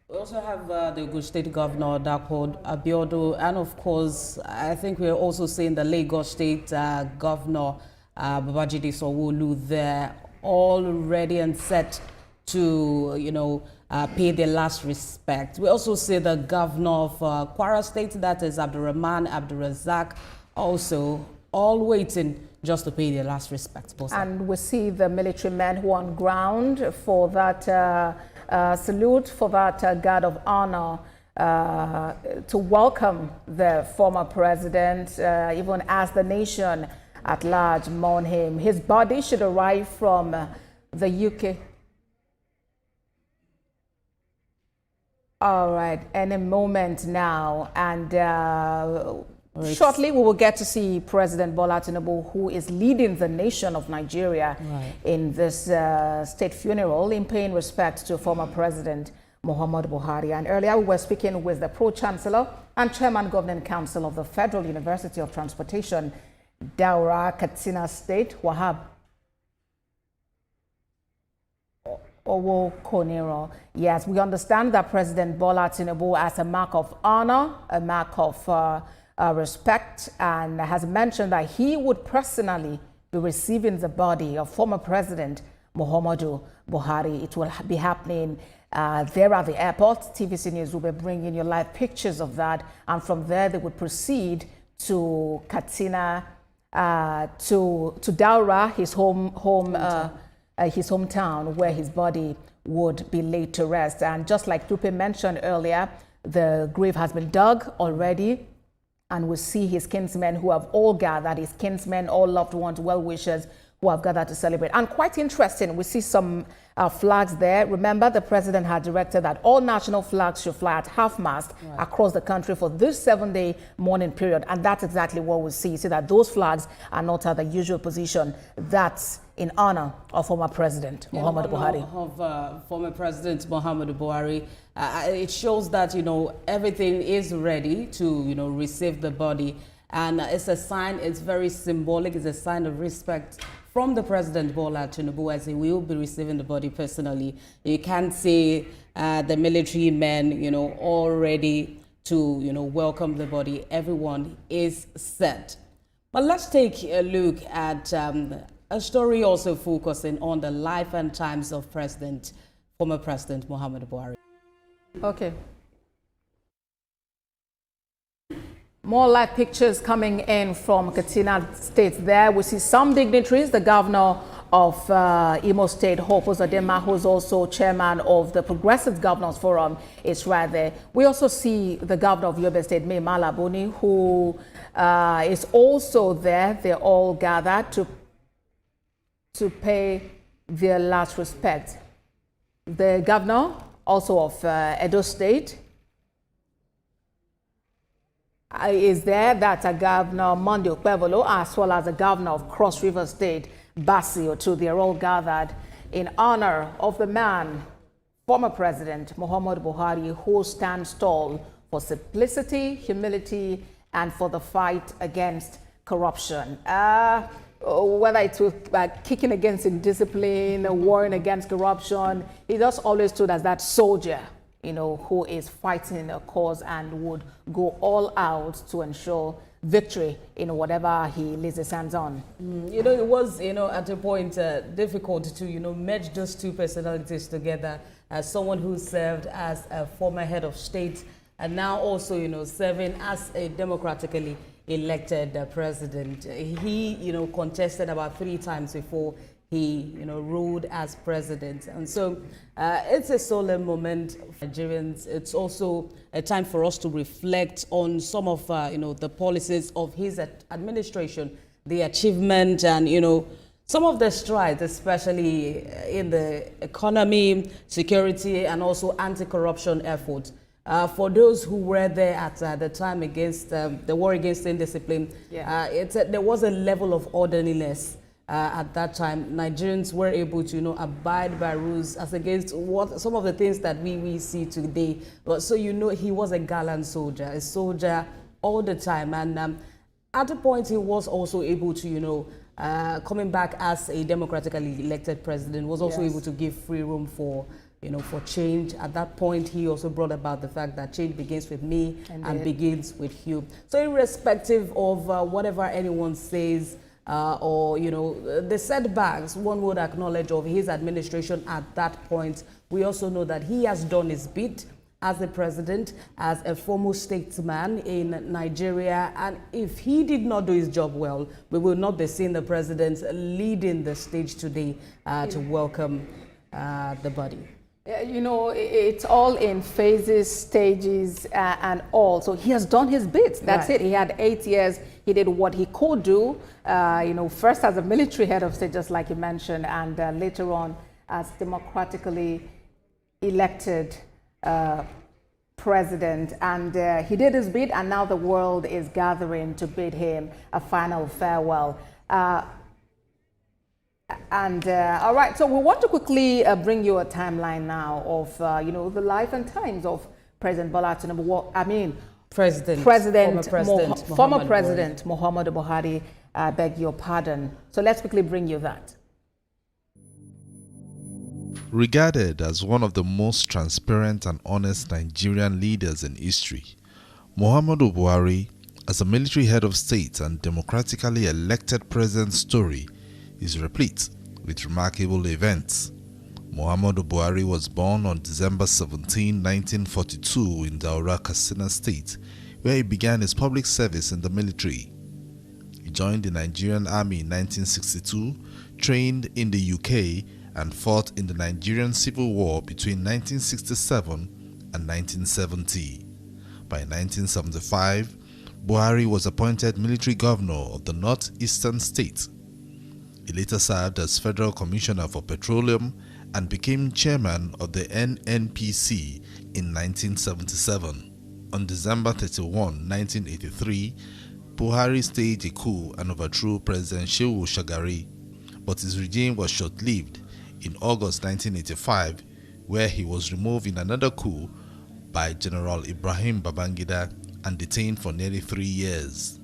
We also have the Ogun State Governor, Dapo Abiodun, and of course, I think we're also seeing the Lagos State Governor, Babajide Sanwo-Olu there, all ready and set to, pay their last respect. We also see the Governor of Kwara State, that is Abdurrahman Abdurrazak, also all waiting just to pay their last respect. And we see the military men who are on ground for that salute, for that guard of honor, to welcome the former president, even as the nation at large mourn him. His body should arrive from the UK. All right, any moment now, and shortly we will get to see President Bola Tinubu, who is leading the nation of Nigeria in this state funeral, in paying respect to former President Muhammadu Buhari. And earlier we were speaking with the Pro-Chancellor and Chairman Governing Council of the Federal University of Transportation, Daura, Katsina State, Wahab Owo Koniro. Yes, we understand that President Bola Tinubu, as a mark of honor, a mark of respect, and has mentioned that he would personally be receiving the body of former President Muhammadu Buhari. It will be happening there at the airport. TVC News will be bringing you live pictures of that, and from there they would proceed to Katsina, to Daura, his his hometown, where his body would be laid to rest. And just like Tupe mentioned earlier, the grave has been dug already, and we'll see his kinsmen who have all gathered, his kinsmen, all loved ones, well-wishers, who have gathered to celebrate. And quite interesting, we see some flags there. Remember, the president had directed that all national flags should fly at half-mast across the country for this 7-day mourning period. And that's exactly what we see. You see that those flags are not at the usual position. That's in honor of former President Muhammadu Buhari. Of former President Muhammadu Buhari. It shows that, everything is ready to, receive the body. And it's a sign, it's very symbolic, it's a sign of respect from the President Bola Tinubu, as he will be receiving the body personally. You can't see the military men, all ready to, welcome the body. Everyone is set. But let's take a look at a story also focusing on the life and times of former President Muhammadu Buhari. Okay. More live pictures coming in from Katsina State there. We see some dignitaries. The governor of Imo State, Hope Uzodinma, who's also chairman of the Progressive Governors Forum, is right there. We also see the governor of Yobe State, Mai Mala Buni, who is also there. They're all gathered to pay their last respect. The governor also of Edo State is there. That's a Governor Monday Okpebolo, as well as the governor of Cross River State, Basi Otu. They're all gathered in honor of the man, former President Muhammadu Buhari, who stands tall for simplicity, humility, and for the fight against corruption. Whether it's kicking against indiscipline, warring against corruption, he just always stood as that soldier, who is fighting a cause and would go all out to ensure victory in whatever he lays his hands on. It was, at a point difficult to, merge those two personalities together. As someone who served as a former head of state and now also, serving as a democratically elected president. He, contested about 3 times before he, ruled as president. And so it's a solemn moment for Nigerians. It's also a time for us to reflect on some of, the policies of his administration, the achievement and, some of the strides, especially in the economy, security, and also anti-corruption efforts. For those who were there at the time against the war against indiscipline, there was a level of orderliness at that time. Nigerians were able to, abide by rules as against some of the things that we see today. But so he was a gallant soldier, a soldier all the time, and at a point he was also able to, coming back as a democratically elected president, was also able to give free room for change. At that point, he also brought about the fact that change begins with me and begins with you. So irrespective of whatever anyone says or, the setbacks one would acknowledge of his administration at that point, we also know that he has done his bit as a president, as a foremost statesman in Nigeria. And if he did not do his job well, we will not be seeing the president leading the stage today to welcome the body. It's all in phases, stages, and all. So he has done his bit. That's it. He had 8 years. He did what he could do, first as a military head of state, just like you mentioned, and later on as democratically elected president. And he did his bit, and now the world is gathering to bid him a final farewell. All right, so we want to quickly bring you a timeline now of, the life and times of President Bola Tinubu. Former President Muhammadu Buhari, I beg your pardon. So let's quickly bring you that. Regarded as one of the most transparent and honest Nigerian leaders in history, Muhammadu Buhari, as a military head of state and democratically elected president's story, is replete with remarkable events. Muhammadu Buhari was born on December 17, 1942 in Daura, Katsina State, where he began his public service in the military. He joined the Nigerian Army in 1962, trained in the UK, and fought in the Nigerian Civil War between 1967 and 1970. By 1975, Buhari was appointed military governor of the northeastern state. He later served as Federal Commissioner for Petroleum and became chairman of the NNPC in 1977. On December 31, 1983, Buhari staged a coup and overthrew President Shehu Shagari, but his regime was short-lived in August 1985, where he was removed in another coup by General Ibrahim Babangida and detained for nearly 3 years.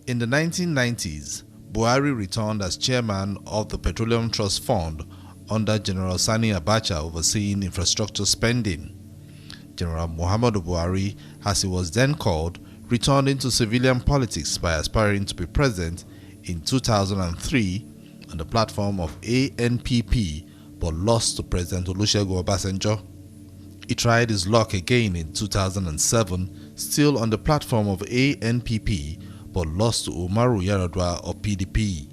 In the 1990s, Buhari returned as chairman of the Petroleum Trust Fund under General Sani Abacha overseeing infrastructure spending. General Muhammadu Buhari, as he was then called, returned into civilian politics by aspiring to be president in 2003 on the platform of ANPP, but lost to President Olusegun Obasanjo. He tried his luck again in 2007, still on the platform of ANPP, but lost to Umaru Yar'Adua of PDP.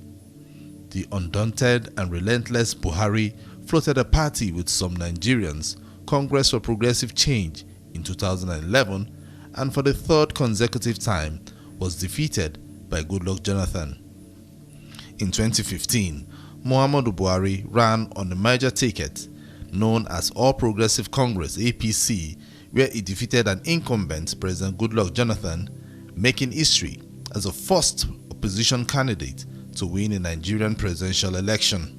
The undaunted and relentless Buhari floated a party with some Nigerians, Congress for Progressive Change, in 2011, and for the third consecutive time was defeated by Goodluck Jonathan. In 2015, Muhammadu Buhari ran on the major ticket known as All Progressive Congress APC, where he defeated an incumbent President Goodluck Jonathan, making history as the first opposition candidate to win a Nigerian presidential election.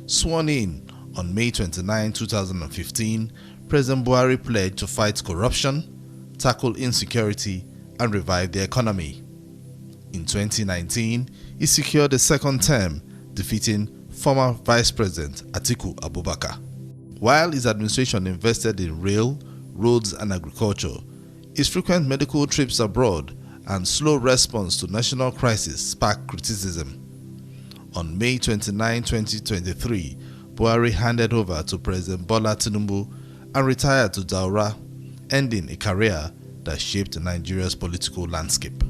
Sworn in on May 29, 2015, President Buhari pledged to fight corruption, tackle insecurity, and revive the economy. In 2019, he secured a second term, defeating former Vice President Atiku Abubakar. While his administration invested in rail, roads, and agriculture, his frequent medical trips abroad and slow response to national crisis sparked criticism. On May 29, 2023, Buhari handed over to President Bola Tinubu and retired to Daura, ending a career that shaped Nigeria's political landscape.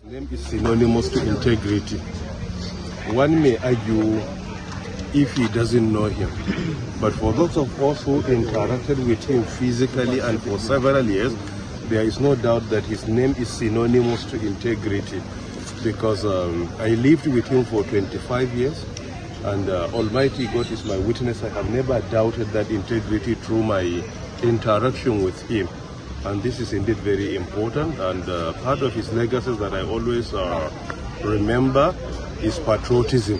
His name is synonymous to integrity. One may argue if he doesn't know him, but for those of us who interacted with him physically and for several years, there is no doubt that his name is synonymous to integrity, because I lived with him for 25 years, and Almighty God is my witness. I have never doubted that integrity through my interaction with him, and this is indeed very important. And part of his legacy that I always remember is patriotism.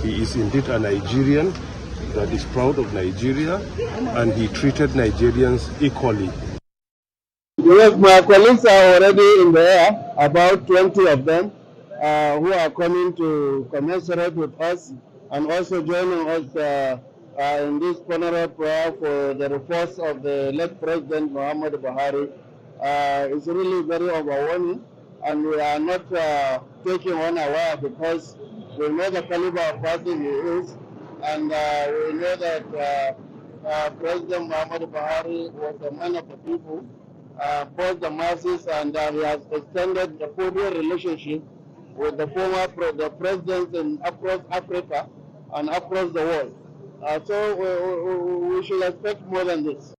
He is indeed a Nigerian that is proud of Nigeria, and he treated Nigerians equally. Yes, my colleagues are already in the air, about 20 of them, who are coming to commensurate with us and also joining us in this funeral prayer for the repose of the late President Muhammadu Buhari. It's really very overwhelming, and we are not taking one away because we know the caliber of person he is, and we know that President Muhammadu Buhari was a man of the people, both the masses, and he has extended the cordial relationship with the former presidents across Africa and across the world. So we should expect more than this.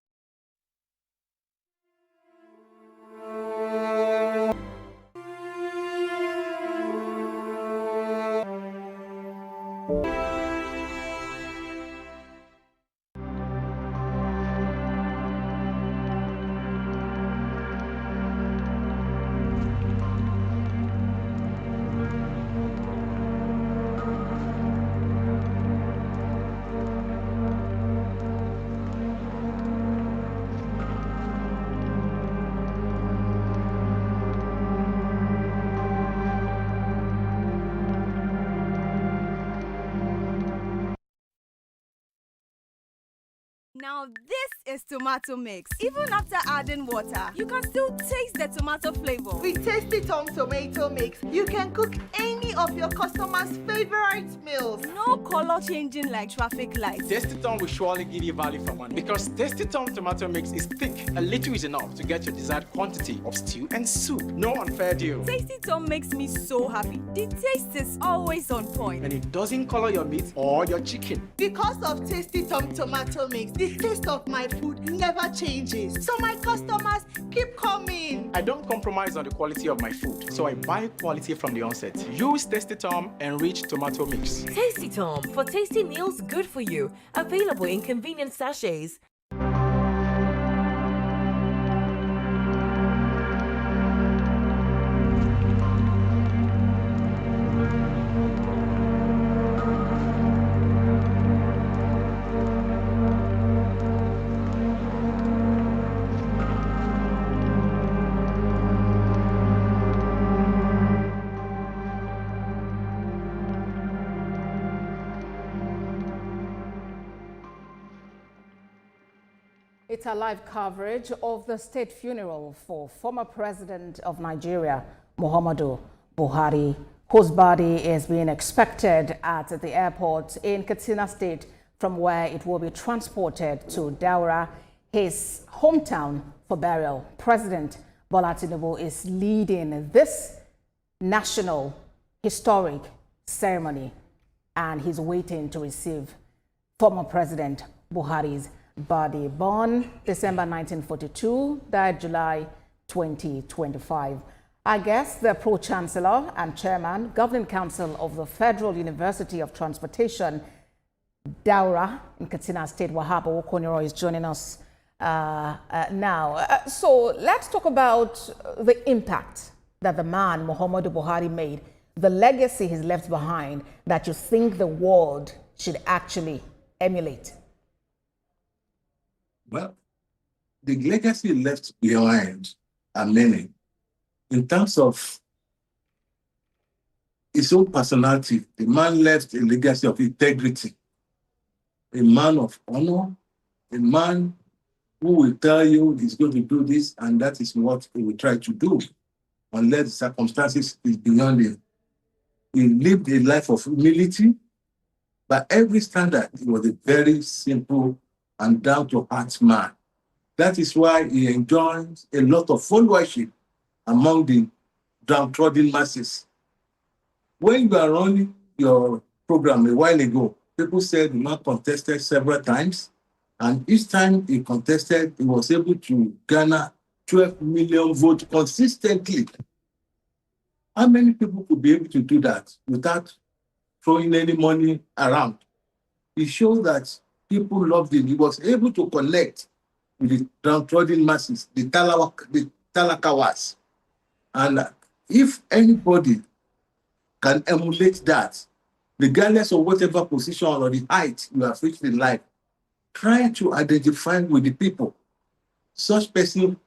Now this is tomato mix. Even after adding water, you can still taste the tomato flavor. With Tasty Tom Tomato Mix, you can cook any of your customers' favorite meals. No color changing like traffic lights. Tasty Tom will surely give you value for money, because Tasty Tom Tomato Mix is thick. A little is enough to get your desired quantity of stew and soup. No unfair deal. Tasty Tom makes me so happy. The taste is always on point. And it doesn't color your meat or your chicken. Because of Tasty Tom Tomato Mix, the taste of my food never changes. So my customers keep coming. I don't compromise on the quality of my food, so I buy quality from the onset. Use Tasty Tom Enriched Tomato Mix. Tasty Tom for tasty meals good for you. Available in convenient sachets. It's a live coverage of the state funeral for former president of Nigeria, Muhammadu Buhari, whose body is being expected at the airport in Katsina State, from where it will be transported to Daura, his hometown, for burial. President Bola Tinubu is leading this national historic ceremony, and he's waiting to receive former President Buhari's body. Born December 1942, died July 2025. Our guest, the Pro-Chancellor and Chairman, Governing Council of the Federal University of Transportation, Daura in Katsina State, Wahaba Okoniro, is joining us now. So let's talk about the impact that the man, Muhammadu Buhari, made, the legacy he's left behind that you think the world should actually emulate. Well, the legacy left behind are many. In terms of his own personality, the man left a legacy of integrity, a man of honor, a man who will tell you he's going to do this, and that is what he will try to do, unless the circumstances is beyond him. He lived a life of humility. By every standard, he was a very simple and down-to-earth man. That is why he enjoys a lot of followership among the downtrodden masses. When you are running your program a while ago, people said the man contested several times, and each time he contested, he was able to garner 12 million votes consistently. How many people could be able to do that without throwing any money around? It shows that people loved him. He was able to connect with the downtrodden masses, the talakawas. And if anybody can emulate that, regardless of whatever position or the height you have reached in life, try to identify with the people. Such person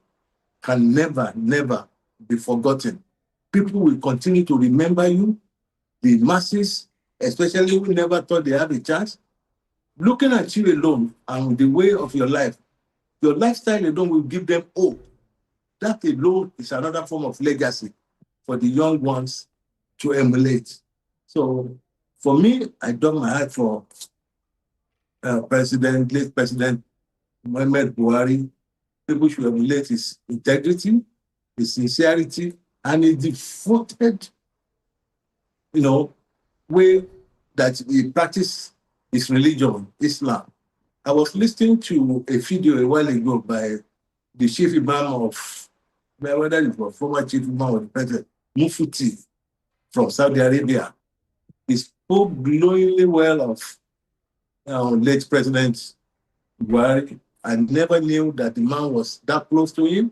can never, never be forgotten. People will continue to remember you. The masses, especially who never thought they had a chance, looking at you alone and the way of your life, your lifestyle alone will give them hope. That alone is another form of legacy for the young ones to emulate. So for me, I dug my heart for late President Muhammadu Buhari. People should emulate his integrity, his sincerity, and his devoted, way that he practiced his religion, Islam. I was listening to a video a while ago by the chief imam of, whether it was former chief imam of the president, Mufti from Saudi Arabia. He spoke glowingly well of late President Buhari. I never knew that the man was that close to him.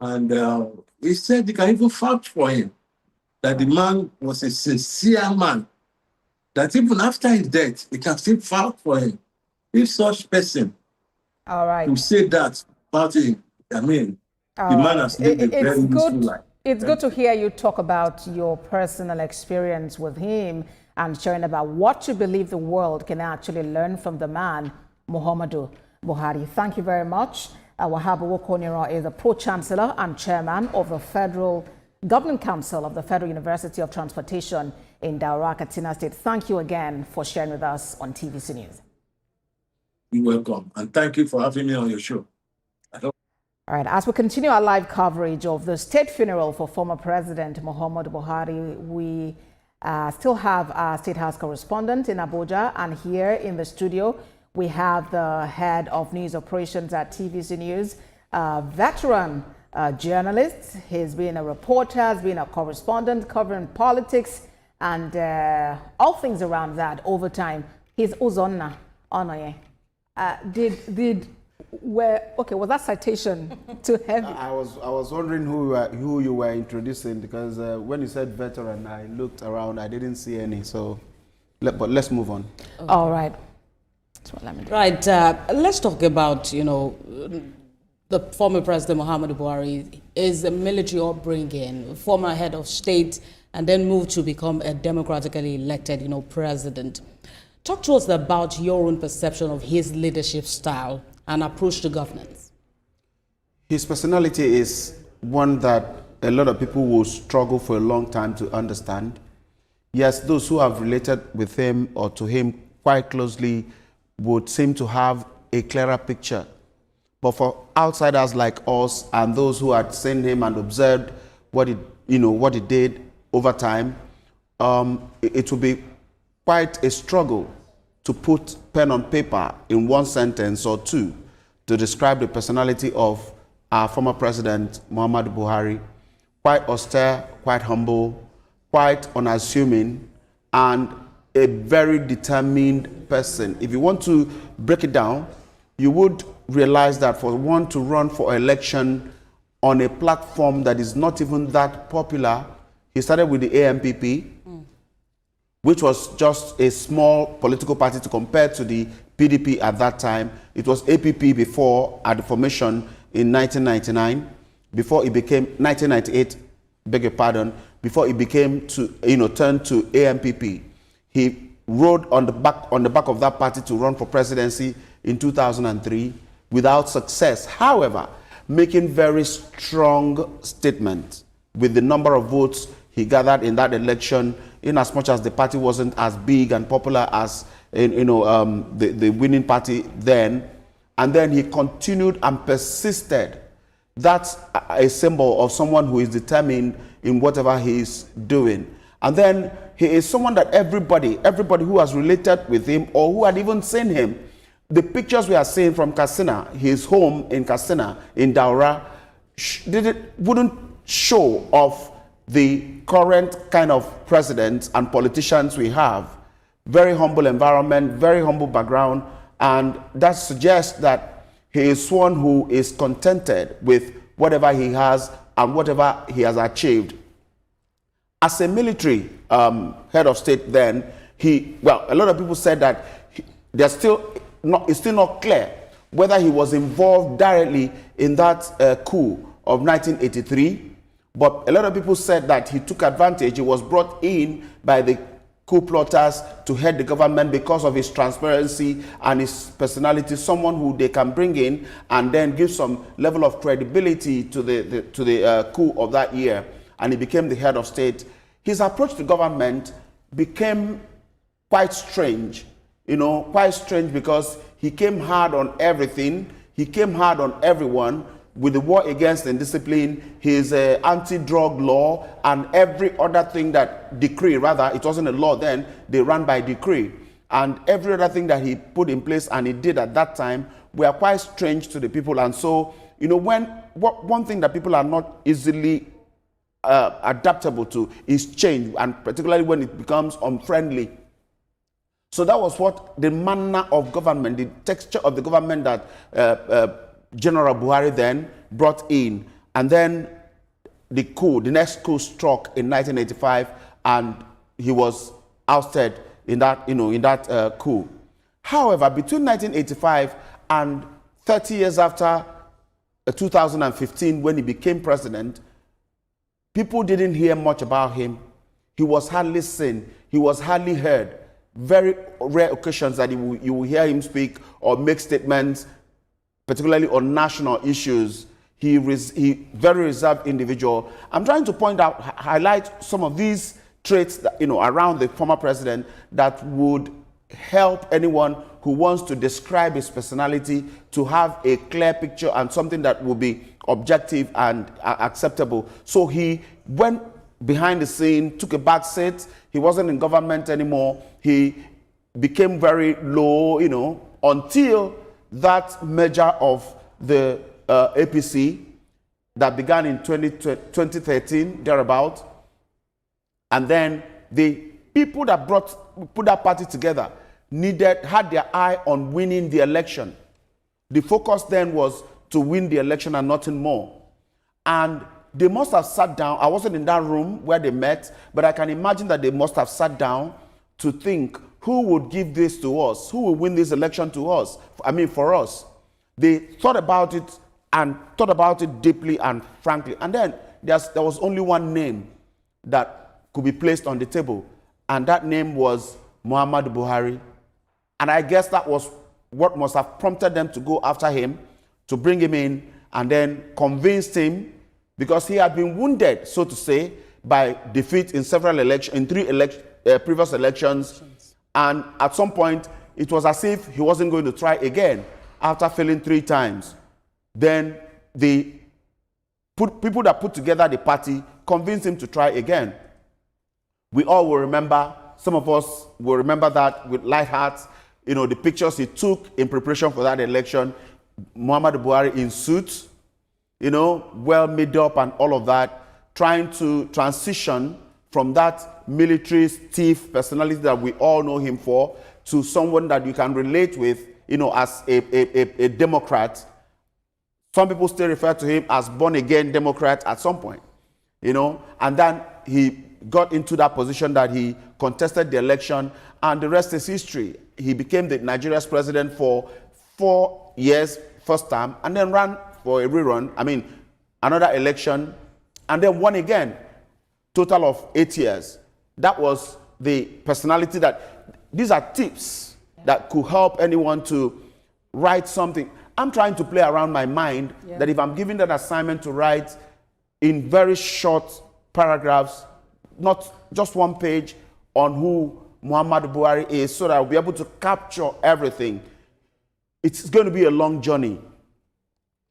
And he said he can even vouch for him, that the man was a sincere man, that even after his death, he can still vouch for him. If such person to say that about him, I mean, the man has lived a very useful life. It's good to hear you talk about your personal experience with him and sharing about what you believe the world can actually learn from the man, Muhammadu Buhari. Thank you very much. Wahaba Okoniro is the Pro-Chancellor and Chairman of the Federal Governing Council of the Federal University of Transportation in Daura, Katsina State. Thank you again for sharing with us on TVC News. You're welcome. And thank you for having me on your show. All right, as we continue our live coverage of the state funeral for former President Muhammadu Buhari, we still have our State House correspondent in Abuja, and here in the studio, we have the head of news operations at TVC News, veteran journalist. He's been a reporter, has been a correspondent covering politics and all things around that over time. He's Uzonna Onoye. Was that citation too heavy? I was wondering who you were introducing, because when you said veteran, I looked around, I didn't see any. So, but let's move on. Okay. All right. That's what let me do. Right. Let's talk about the former President Muhammadu Buhari. Is a military upbringing, former head of state, and then moved to become a democratically elected, president. Talk to us about your own perception of his leadership style and approach to governance. His personality is one that a lot of people will struggle for a long time to understand. Yes, those who have related with him or to him quite closely would seem to have a clearer picture. But for outsiders like us and those who had seen him and observed what he did over time, it will be quite a struggle to put pen on paper in one sentence or two to describe the personality of our former president, Muhammadu Buhari. Quite austere, quite humble, quite unassuming, and a very determined person. If you want to break it down, you would realize that for one to run for election on a platform that is not even that popular, he started with the AMPP, which was just a small political party to compare to the PDP at that time. It was APP before, at the formation in 1999, before it became 1998, beg your pardon, before it became turned to AMPP. He rode on the back of that party to run for presidency in 2003 without success. However, making very strong statements with the number of votes he gathered in that election, in as much as the party wasn't as big and popular as the winning party then. And then he continued and persisted. That's a symbol of someone who is determined in whatever he is doing. And then he is someone that everybody who has related with him or who had even seen him, the pictures we are seeing from Katsina, his home in Katsina, in Daura, wouldn't show off the current kind of presidents and politicians we have. Very humble environment, very humble background, and that suggests that he is one who is contented with whatever he has and whatever he has achieved. As a military head of state then, a lot of people said that it's still not clear whether he was involved directly in that coup of 1983. But a lot of people said that he took advantage. He was brought in by the coup plotters to head the government because of his transparency and his personality, someone who they can bring in and then give some level of credibility to the coup of that year. And he became the head of state. His approach to government became quite strange, quite strange because he came hard on everything. He came hard on everyone. With the war against indiscipline, his anti-drug law, and every other thing it wasn't a law then, they ran by decree. And every other thing that he put in place and he did at that time were quite strange to the people. And so, one thing that people are not easily adaptable to is change, and particularly when it becomes unfriendly. So that was what the manner of government, the texture of the government that General Buhari then brought in, and then the next coup struck in 1985, and he was ousted in that coup. However, between 1985 and 30 years after 2015, when he became president, people didn't hear much about him. He was hardly seen. He was hardly heard. Very rare occasions that you will hear him speak or make statements, particularly on national issues. He very reserved individual. I'm trying to highlight some of these traits that, around the former president that would help anyone who wants to describe his personality to have a clear picture and something that will be objective and acceptable. So he went behind the scene, took a back seat. He wasn't in government anymore. He became very low, until that merger of the APC, that began in 2013, thereabout. And then the people that put that party together had their eye on winning the election. The focus then was to win the election and nothing more. And they must have sat down. I wasn't in that room where they met, but I can imagine that they must have sat down to think, who would give this to us? Who will win this election to us? I mean, for us. They thought about it and thought about it deeply and frankly. And then there was only one name that could be placed on the table, and that name was Muhammadu Buhari. And I guess that was what must have prompted them to go after him, to bring him in, and then convinced him, because he had been wounded, so to say, by defeat in several elections, in three previous elections. And at some point, it was as if he wasn't going to try again after failing 3 times. Then the people that put together the party convinced him to try again. We all will remember, some of us will remember that with light hearts, you know, the pictures he took in preparation for that election, Muhammadu Buhari in suit, you know, well made up and all of that, trying to transition from that military stiff personality that we all know him for to someone that you can relate with, you know, as a Democrat. Some people still refer to him as born-again Democrat at some point, you know, and then he got into that position that he contested the election, and the rest is history. He became the Nigeria's president for 4 years, first term, and then ran for a rerun, another election, and then won again, total of 8 years. That was the personality that, these are tips that could help anyone to write something. I'm trying to play around my mind that if I'm given that assignment to write in very short paragraphs, not just 1 page, on who Muhammadu Buhari is, so that I'll be able to capture everything. It's going to be a long journey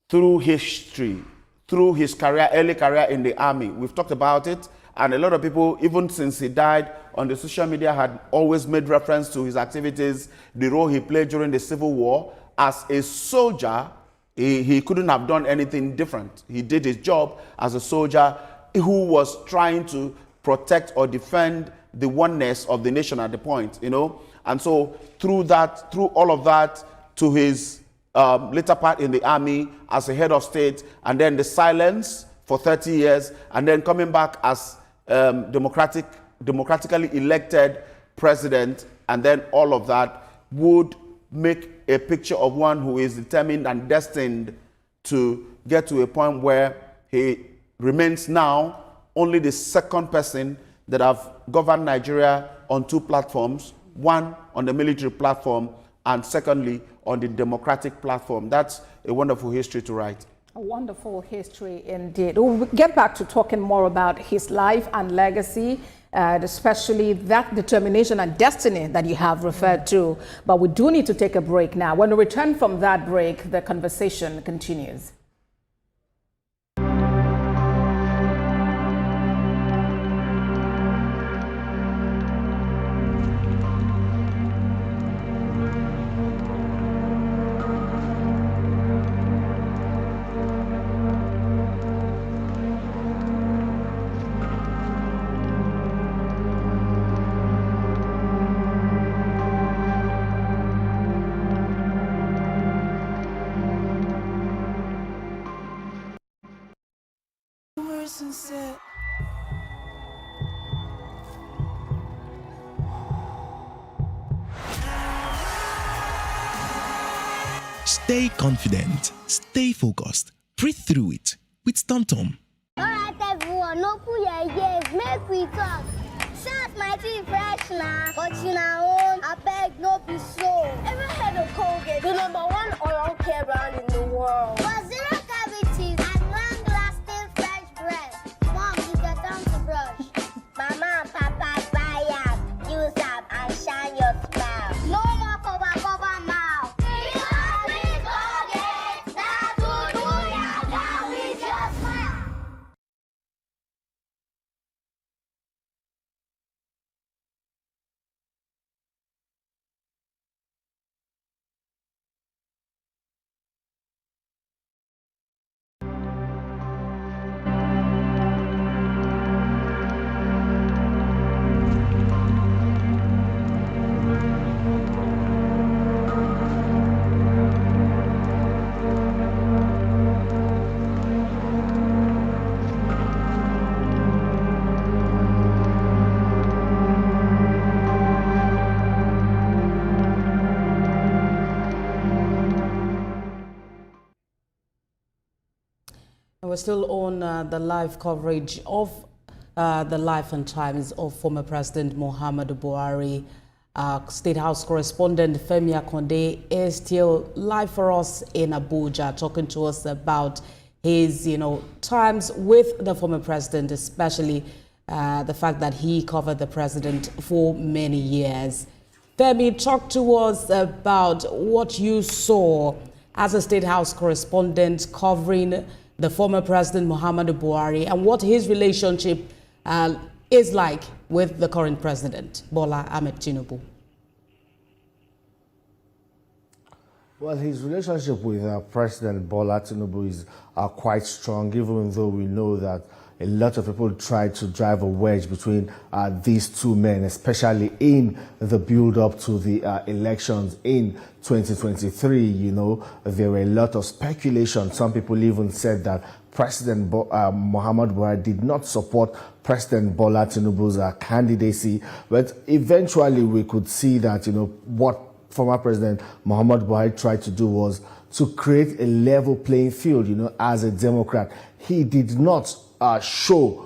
through history, through his career, early career in the army. We've talked about it, and a lot of people, even since he died, on the social media had always made reference to his activities, the role he played during the Civil War. As a soldier, he couldn't have done anything different. He did his job as a soldier who was trying to protect or defend the oneness of the nation at the point, you know. And so through all of that, to his later part in the army as a head of state, and then the silence for 30 years, and then coming back as democratically elected president, and then all of that would make a picture of one who is determined and destined to get to a point where he remains now only the second person that have governed Nigeria on 2 platforms, one on the military platform, and secondly on the democratic platform. That's a wonderful history to write. A wonderful history indeed. We'll get back to talking more about his life and legacy, especially that determination and destiny that you have referred to. But we do need to take a break now. When we return from that break, the conversation continues. Stay confident, stay focused, breathe through it with TomTom. Alright everyone, no put your ears, make we talk. Shout my teeth fresh now, but you know, I beg no be so. Ever heard of Colgate, the #1 oral care brand in the world? For zero cavities and long-lasting fresh breath. Mom, it's your time to brush. Mama and Papa buy up, use up and shine your smile. No more cover mouth. We're still on the live coverage of the life and times of former President Muhammadu Buhari. State House correspondent Femi Akonde is still live for us in Abuja, talking to us about his, times with the former president, especially the fact that he covered the president for many years. Femi, talk to us about what you saw as a State House correspondent covering the former President Muhammadu Buhari and what his relationship is like with the current president, Bola Ahmed Tinubu. Well, his relationship with President Bola Tinubu is quite strong, even though we know that a lot of people try to drive a wedge between these two men, especially in the build-up to the elections in 2023. There were a lot of speculation. Some people even said that President Muhammadu Buhari did not support President Bola Tinubu's candidacy. But eventually we could see that, what former President Muhammadu Buhari tried to do was to create a level playing field, as a Democrat. He did not show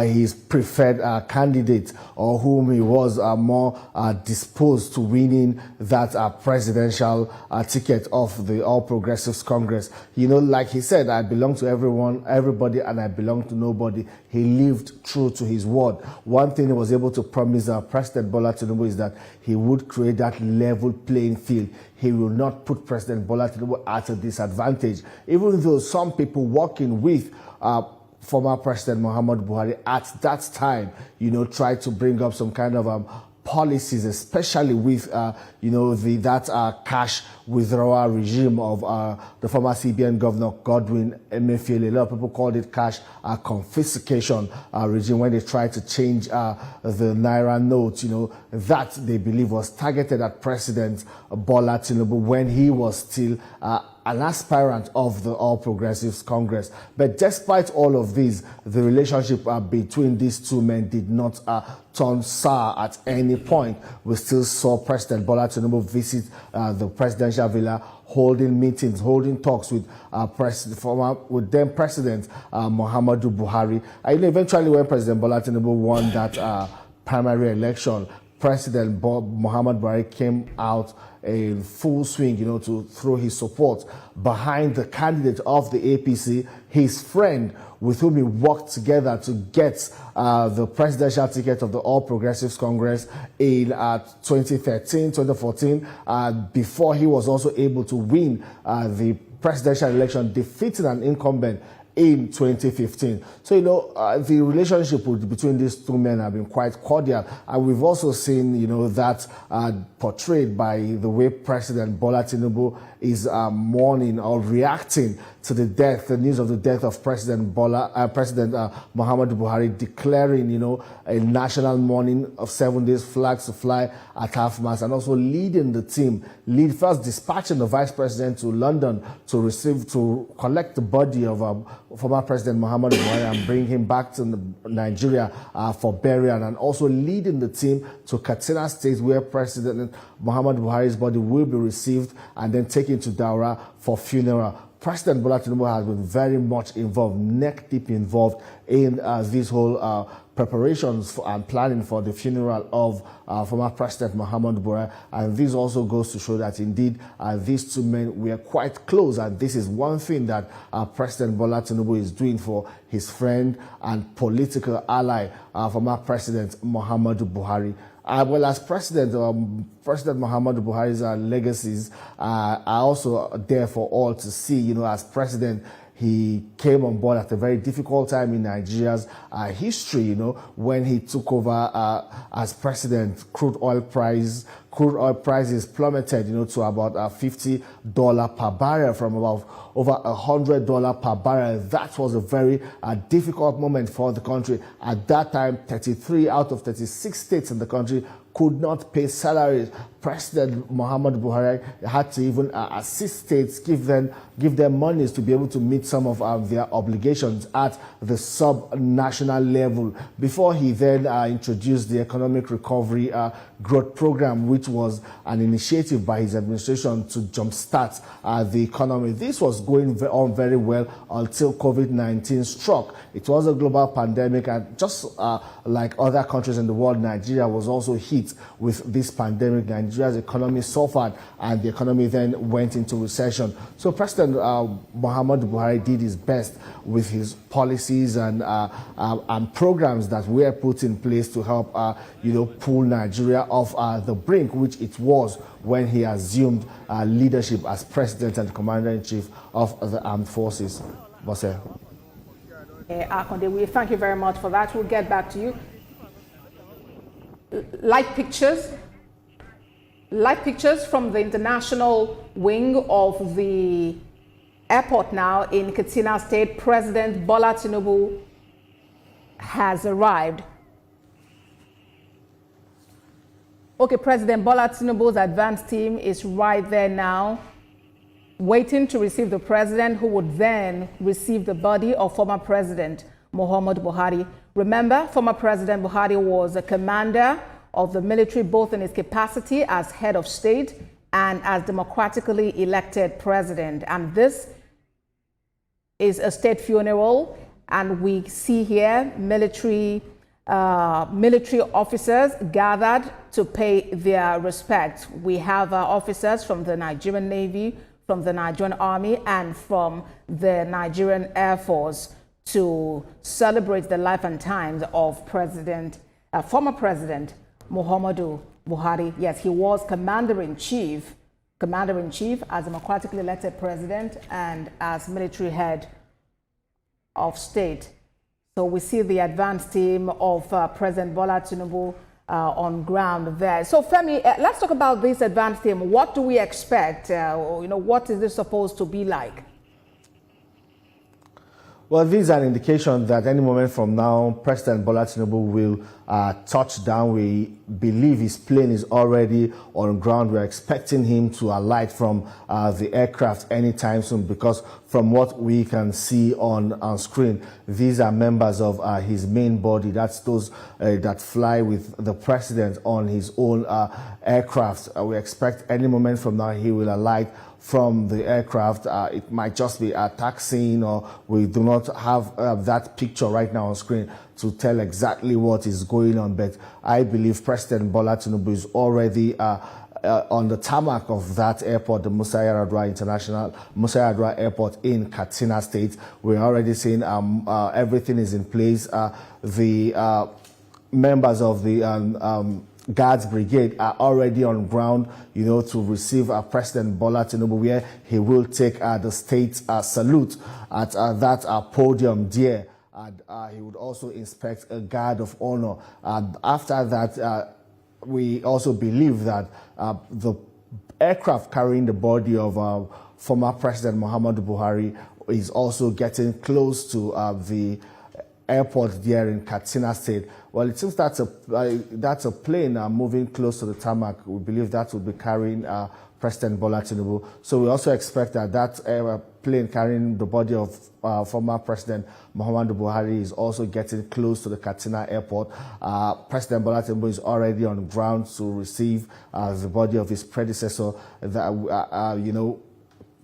his preferred candidate or whom he was more disposed to winning that presidential ticket of the All Progressives Congress. Like he said, I belong to everybody, and I belong to nobody. He lived true to his word. One thing he was able to promise President Bola Tinubu is that he would create that level playing field. He will not put President Bola Tinubu at a disadvantage, even though some people working with former President Muhammadu Buhari at that time, tried to bring up some kind of policies, especially with, that cash withdrawal regime of the former CBN Governor Godwin Emefiele. A lot of people called it cash confiscation regime when they tried to change the Naira note, that they believe was targeted at President Bola Tinubu when he was still an aspirant of the All Progressives Congress. But despite all of this, the relationship between these two men did not turn sour at any point. We still saw President Bola Tinubu visit the presidential villa, holding meetings, holding talks with then President Muhammadu Buhari. Eventually, when President Bola Tinubu won that primary election, President Muhammadu Buhari came out in full swing, to throw his support behind the candidate of the APC, his friend with whom he worked together to get the presidential ticket of the All Progressives Congress in 2013, 2014, before he was also able to win the presidential election, defeating an incumbent in 2015. So, the relationship between these two men have been quite cordial. And we've also seen, that portrayed by the way President Bola Tinubu is mourning or reacting to the news of the death of President Muhammadu Buhari, declaring, a national mourning of 7 days, flags to fly at half-mast, and also leading the team, first dispatching the Vice President to London to collect the body of former President Muhammadu Buhari and bring him back to Nigeria for burial, and also leading the team to Katsina State, where President Muhammadu Buhari's body will be received and then taken to Daura for funeral. President Bola Tinubu has been very much involved, neck deep involved in this whole preparations and planning for the funeral of former President Muhammadu Buhari. And this also goes to show that indeed these two men were quite close. And this is one thing that President Bola Tinubu is doing for his friend and political ally, former President Muhammadu Buhari. Well, as President Muhammadu Buhari's legacies are also there for all to see. As President, he came on board at a very difficult time in Nigeria's history, when he took over as president. Crude oil prices plummeted, to about $50 per barrel from about over $100 per barrel. That was a very difficult moment for the country. At that time, 33 out of 36 states in the country could not pay salaries. President Muhammadu Buhari had to even assist states, give them monies to be able to meet some of their obligations at the sub-national level before he then introduced the Economic Recovery Growth Program, which was an initiative by his administration to jumpstart the economy. This was going on very well until COVID-19 struck. It was a global pandemic, and just like other countries in the world, Nigeria was also hit with this pandemic. Nigeria's economy suffered, and the economy then went into recession. So President Muhammadu Buhari did his best with his policies and programs that were put in place to help, pull Nigeria off the brink, which it was when he assumed leadership as president and commander-in-chief of the armed forces. Bosse. Akonde, we thank you very much for that. We'll get back to you. Live pictures from the international wing of the airport now in Katsina State. President Bola Tinubu has arrived. Okay, President Bola Tinubu's advance team is right there now, waiting to receive the president, who would then receive the body of former President Muhammadu Buhari. Remember, former President Buhari was a commander of the military, both in his capacity as head of state and as democratically elected president. And this is a state funeral, and we see here military officers gathered to pay their respects. We have officers from the Nigerian Navy, from the Nigerian Army, and from the Nigerian Air Force to celebrate the life and times of former President Muhammadu Buhari. Yes, he was commander-in-chief as democratically elected president and as military head of state. So we see the advance team of President Bola Tinubu on ground there. So Femi, let's talk about this advance team. What do we expect? What is this supposed to be like? Well, this is an indication that any moment from now, President Bola Tinubu will touch down. We believe his plane is already on ground. We're expecting him to alight from the aircraft anytime soon, because from what we can see on screen, these are members of his main body. That's those that fly with the president on his own aircraft. We expect any moment from now he will alight from the aircraft. It might just be a taxiing, or we do not have that picture right now on screen to tell exactly what is going on. But I believe President Bola Tinubu is already on the tarmac of that airport, the Musa Yar'Adua Airport in Katsina State. We're already seeing everything is in place. The members of the Guards Brigade are already on ground, to receive President Bola Tinubu, where he will take the state salute at that podium there. And he would also inspect a guard of honor. After that, we also believe that the aircraft carrying the body of former President Muhammadu Buhari is also getting close to the airport there in Katsina State. Well, it seems that's a plane moving close to the tarmac. We believe that will be carrying President Bola Tinubu. So we also expect that plane carrying the body of former President Muhammadu Buhari is also getting close to the Katsina airport. President Bola Tinubu is already on ground to receive the body of his predecessor.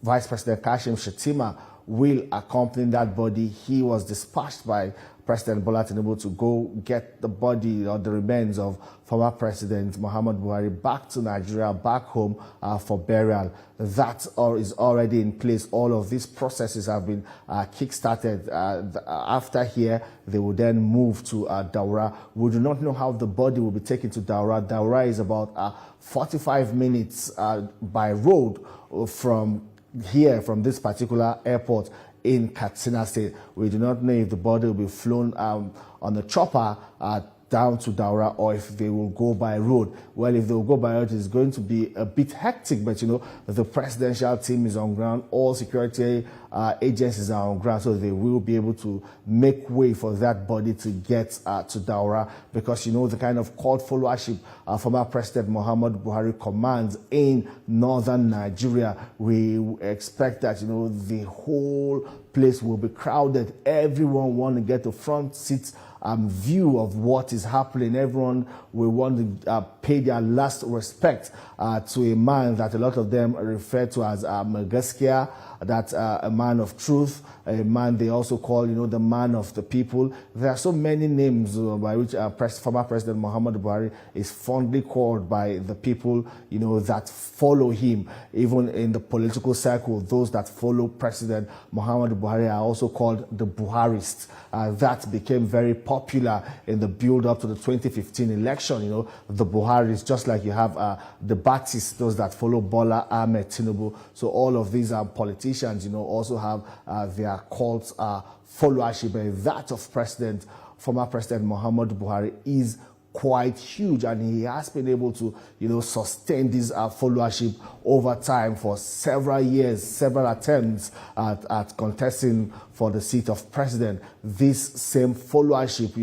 Vice President Kashim Shettima will accompany that body. He was dispatched by President Bola Tinubu to go get the body or the remains of former President Muhammadu Buhari back to Nigeria, back home for burial. That is already in place. All of these processes have been kick-started. After here, they will then move to Daura. We do not know how the body will be taken to Daura. Daura is about 45 minutes by road from here, from this particular airport in Katsina State. We do not know if the body will be flown on the chopper down to Daura or if they will go by road. Well, if they will go by road, it's going to be a bit hectic, but the presidential team is on ground, all security agencies are on ground, so they will be able to make way for that body to get to Daura, because the kind of cult followership former President Muhammadu Buhari commands in northern Nigeria. We expect that the whole place will be crowded. Everyone want to get a front seat view of what is happening. Everyone will want to pay their last respect to a man that a lot of them refer to as Magaskia, that a man of truth, a man they also call, the man of the people. There are so many names by which former President Muhammadu Buhari is fondly called by the people, that follow him. Even in the political circle, those that follow President Muhammadu Buhari are also called the Buharists. That became very popular in the build-up to the 2015 election. The Buharists, just like you have the Baptists, those that follow Bola Ahmed Tinubu. So all of these politicians, also have their cult followership, and that of former President Muhammadu Buhari is quite huge, and he has been able to sustain this followership over time for several years, several attempts at contesting for the seat of president. This same followership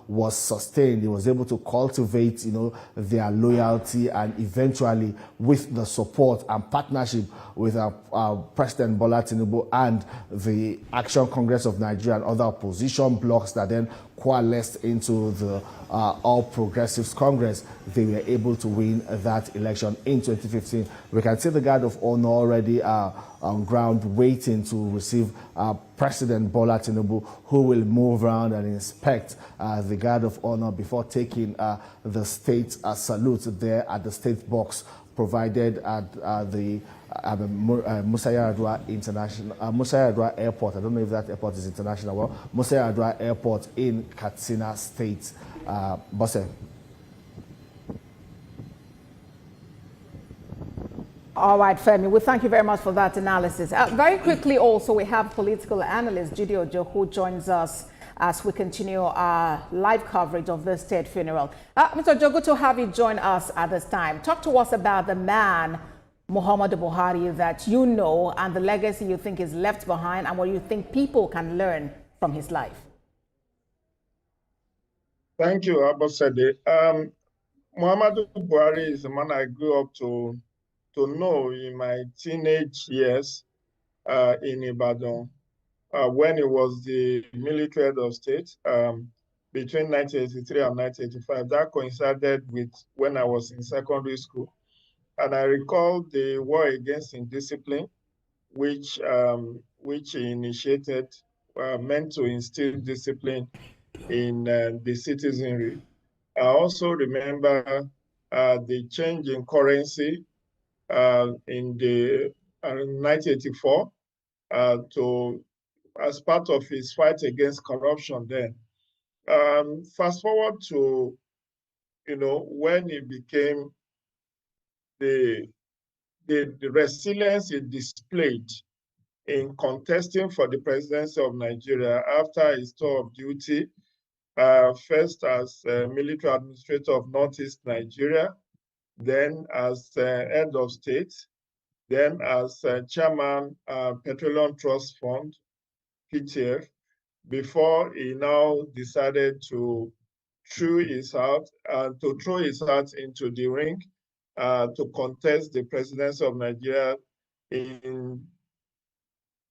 was sustained. He was able to cultivate their loyalty, and eventually with the support and partnership with President Bola Tinubu and the Action Congress of Nigeria and other opposition blocs that then coalesced into the All Progressives Congress, they were able to win that election in 2015. We can see the Guard of Honor already on ground waiting to receive President Bola Tinubu, who will move around and inspect the Guard of Honor before taking the state salute there at the state box provided at the Musa Yar'Adua Airport. I don't know if that airport is international. Well, Musa Yar'Adua Airport in Katsina State. Bosse. All right, Femi, we thank you very much for that analysis. Very quickly also, we have political analyst Judy Ojo, who joins us as we continue our live coverage of the state funeral. Mr. Ojo, good to have you join us at this time. Talk to us about the man, Muhammadu Buhari, that you know, and the legacy you think is left behind, and what you think people can learn from his life. Thank you, Abosede. Muhammadu Buhari is a man I grew up to know in my teenage years in Ibadan, when he was the military head of state between 1983 and 1985. That coincided with when I was in secondary school. And I recall the war against indiscipline, which he initiated, meant to instill discipline in the citizenry. I also remember the change in currency in 1984 as part of his fight against corruption then. Fast forward to, when he became the resilience he displayed in contesting for the presidency of Nigeria after his tour of duty, first as military administrator of Northeast Nigeria, then as head of state, then as chairman Petroleum Trust Fund, PTF, before he now decided to throw his heart into the ring to contest the presidency of Nigeria in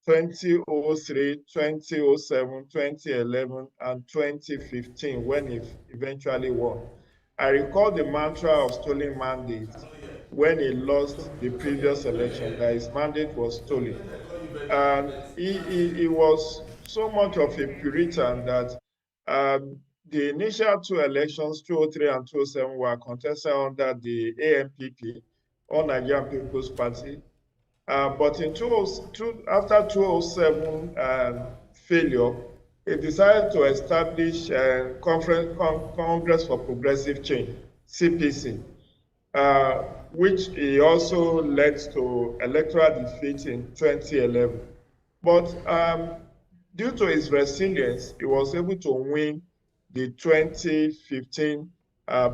2003, 2007, 2011, and 2015, when he eventually won. I recall the mantra of stolen mandates when he lost the previous election, that his mandate was stolen. And he was so much of a Puritan that the initial two elections, 2003 and 2007, were contested under the ANPP, All Nigerian People's Party. But in after 2007 failure, he decided to establish Congress for Progressive Change, CPC, which he also led to electoral defeat in 2011. But due to his resilience, he was able to win the 2015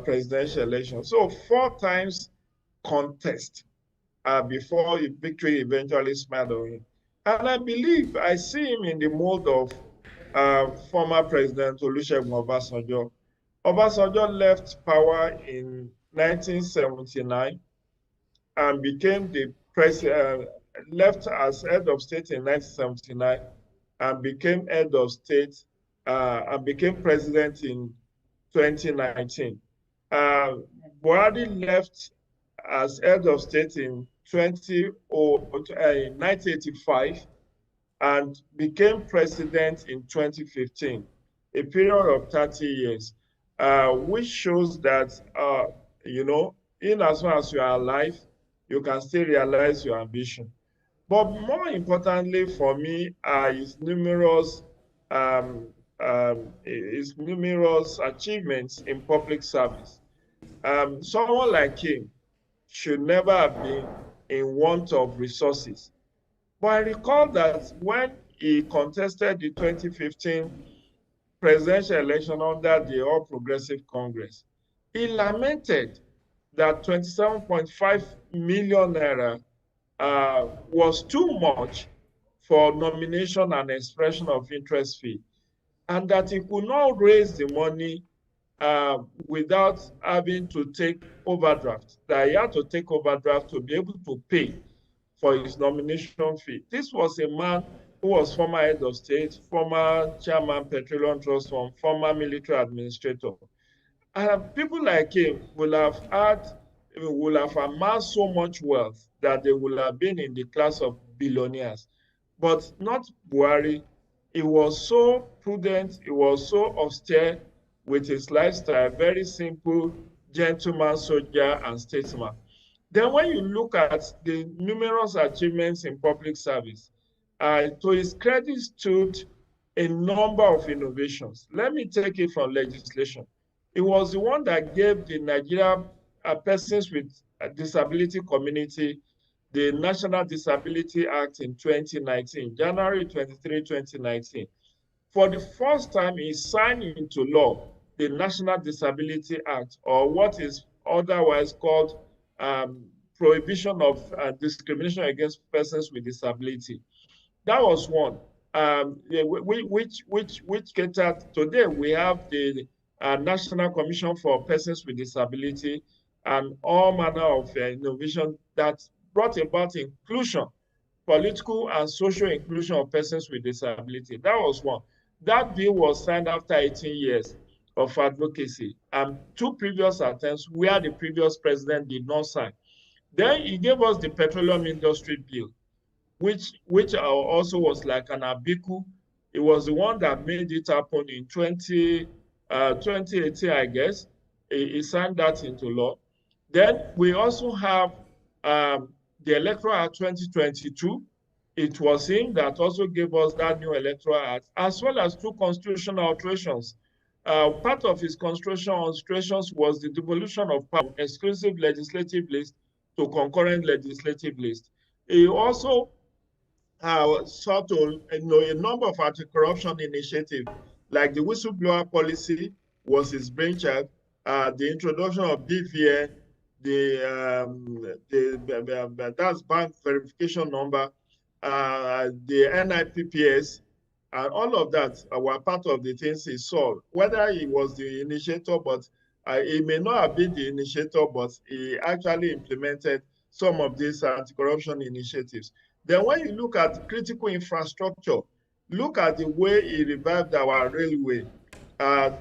presidential election. So 4 times contest before victory eventually smiled on him. And I believe I see him in the mold of former President Olusegun Obasanjo. Obasanjo left power in 1979 and became the left as head of state in 1979 and became head of state and became president in 2019. Buhari left as head of state in 1985 and became president in 2015, a period of 30 years, which shows that, you know, in as long as you are alive, you can still realize your ambition. But more importantly for me are his numerous achievements in public service. Someone like him should never have been in want of resources. But I recall that when he contested the 2015 presidential election under the All Progressive Congress, he lamented that 27.5 million naira was too much for nomination and expression of interest fee, and that he could not raise the money without having to take overdraft, that he had to take overdraft to be able to pay for his nomination fee. This was a man who was former head of state, former chairman Petroleum Trust Fund, former military administrator. And people like him will have amassed so much wealth that they will have been in the class of billionaires. But not Buhari. He was so prudent, he was so austere with his lifestyle, very simple, gentleman, soldier, and statesman. Then when you look at the numerous achievements in public service, to his credit stood a number of innovations. Let me take it from legislation. He was the one that gave the Nigeria persons with disability community the National Disability Act in 2019, January 23, 2019. For the first time, he signed into law the National Disability Act, or what is otherwise called Prohibition of Discrimination Against Persons with Disability. That was one, which catered. Today we have the National Commission for Persons with Disability and all manner of innovation that brought about inclusion, political and social inclusion of persons with disability. That was one. That bill was signed after 18 years of advocacy and 2 previous attempts where the previous president did not sign. Then he gave us the petroleum industry bill, which also was like an abiku. It was the one that made it happen in 2018, I guess. He signed that into law. Then we also have the Electoral Act 2022. It was him that also gave us that new Electoral Act, as well as 2 constitutional alterations. Part of his constitutional alterations was the devolution of power from exclusive legislative list to concurrent legislative list. He also sought to, a number of anti-corruption initiatives, like the whistleblower policy was his brainchild, the introduction of BVN, that's bank verification number, the NIPPS, and all of that were part of the things he saw. Whether he was the initiator, but he may not have been the initiator, but he actually implemented some of these anti-corruption initiatives. Then when you look at critical infrastructure, look at the way he revived our railway.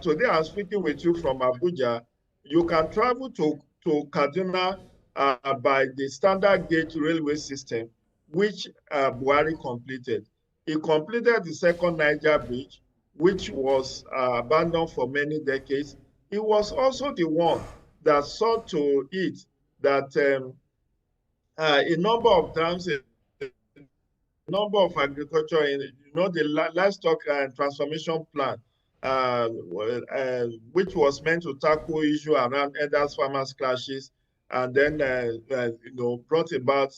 Today I'm speaking with you from Abuja. You can travel to Katsina by the standard gauge railway system, which Buhari completed. He completed the second Niger Bridge, which was abandoned for many decades. He was also the one that sought to it that a number of times, a number of agriculture, the livestock transformation plan, which was meant to tackle issue around elders farmers clashes, and then brought about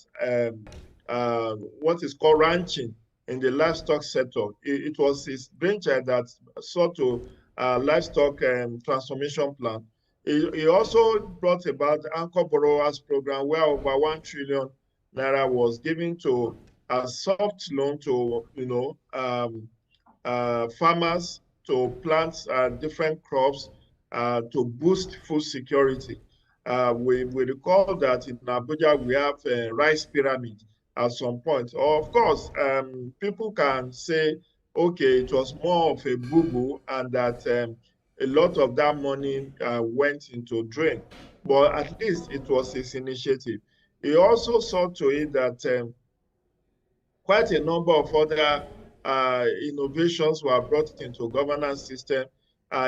what is called ranching in the livestock sector. It was his brainchild that sought to livestock transformation plan. He also brought about the Anchor Borrowers Program, where over 1 trillion naira was given to a soft loan to farmers to plant different crops to boost food security. We recall that in Abuja we have a rice pyramid at some point. Of course, people can say, okay, it was more of a boo-boo and that a lot of that money went into drain, but at least it was his initiative. He also saw to it that quite a number of other innovations were brought into governance system.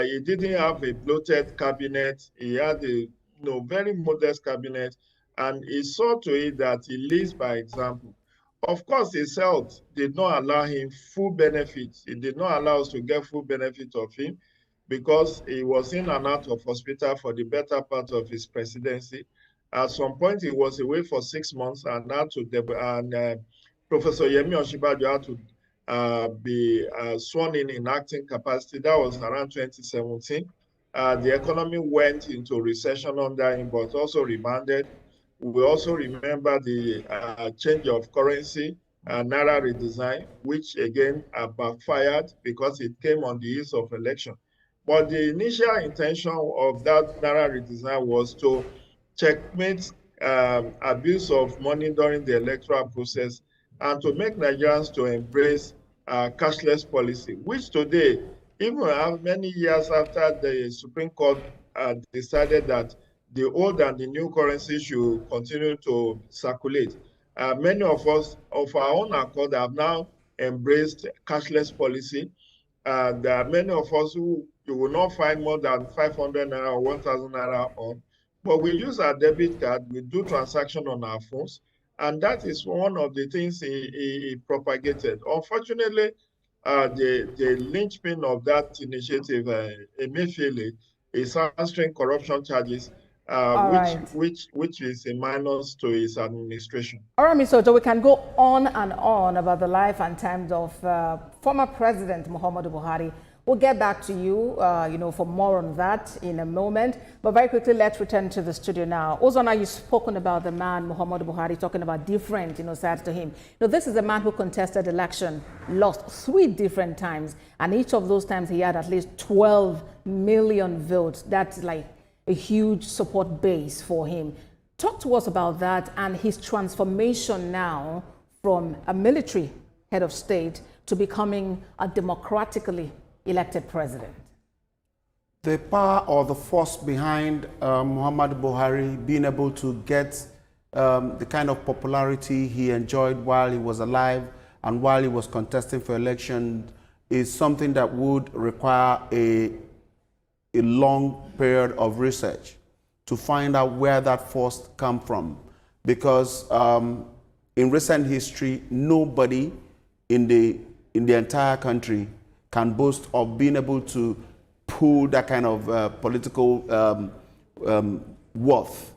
He didn't have a bloated cabinet. He had a very modest cabinet, and he saw to it that he leads by example. Of course, his health did not allow him full benefits. It did not allow us to get full benefit of him because he was in and out of hospital for the better part of his presidency. At some point, he was away for 6 months and had to Professor Yemi Osinbajo had to be sworn in acting capacity. That was around 2017. The economy went into recession under him, but also rebounded. We also remember the change of currency, Naira redesign, which again backfired because it came on the eve of election. But the initial intention of that Naira redesign was to checkmate abuse of money during the electoral process and to make Nigerians to embrace cashless policy, which today, even many years after the Supreme Court decided that the old and the new currency should continue to circulate, many of us, of our own accord, have now embraced cashless policy. And there are many of us who you will not find more than 500 naira or 1,000 naira on, but we use our debit card, we do transaction on our phones, and that is one of the things he propagated. Unfortunately, the linchpin of that initiative, Emefiele, is answering corruption charges, which is a minus to his administration. All right, Mr. Ojo, we can go on and on about the life and times of former President Muhammadu Buhari. We'll get back to you, for more on that in a moment. But very quickly, let's return to the studio now. Ozona, you've spoken about the man, Muhammadu Buhari, talking about different, sides to him. This is a man who contested election, lost 3 different times, and each of those times he had at least 12 million votes. That's like a huge support base for him. Talk to us about that and his transformation now from a military head of state to becoming a democratically elected president. The power or the force behind Muhammadu Buhari being able to get the kind of popularity he enjoyed while he was alive and while he was contesting for election is something that would require a long period of research to find out where that force come from. Because in recent history, nobody in the entire country can boast of being able to pull that kind of political worth,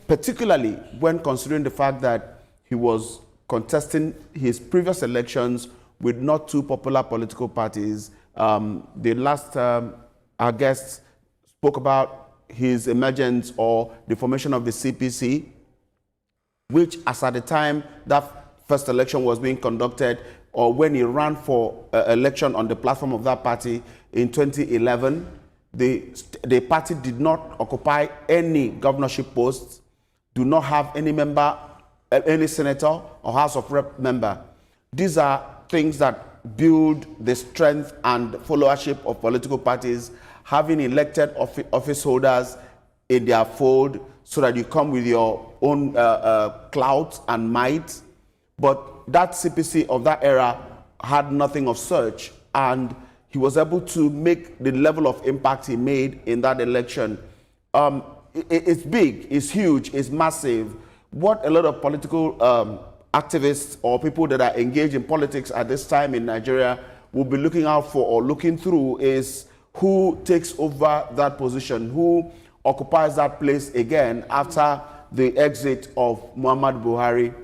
particularly when considering the fact that he was contesting his previous elections with not 2 popular political parties. The last, our guest spoke about his emergence or the formation of the CPC, which as at the time that first election was being conducted, or when he ran for election on the platform of that party in 2011, the party did not occupy any governorship posts, do not have any member, any senator or House of Rep member. These are things that build the strength and followership of political parties, having elected office holders in their fold so that you come with your own clout and might. But that CPC of that era had nothing of such, and he was able to make the level of impact he made in that election. It's big, it's huge, it's massive. What a lot of political activists or people that are engaged in politics at this time in Nigeria will be looking out for or looking through is who takes over that position, who occupies that place again after the exit of Muhammadu Buhari,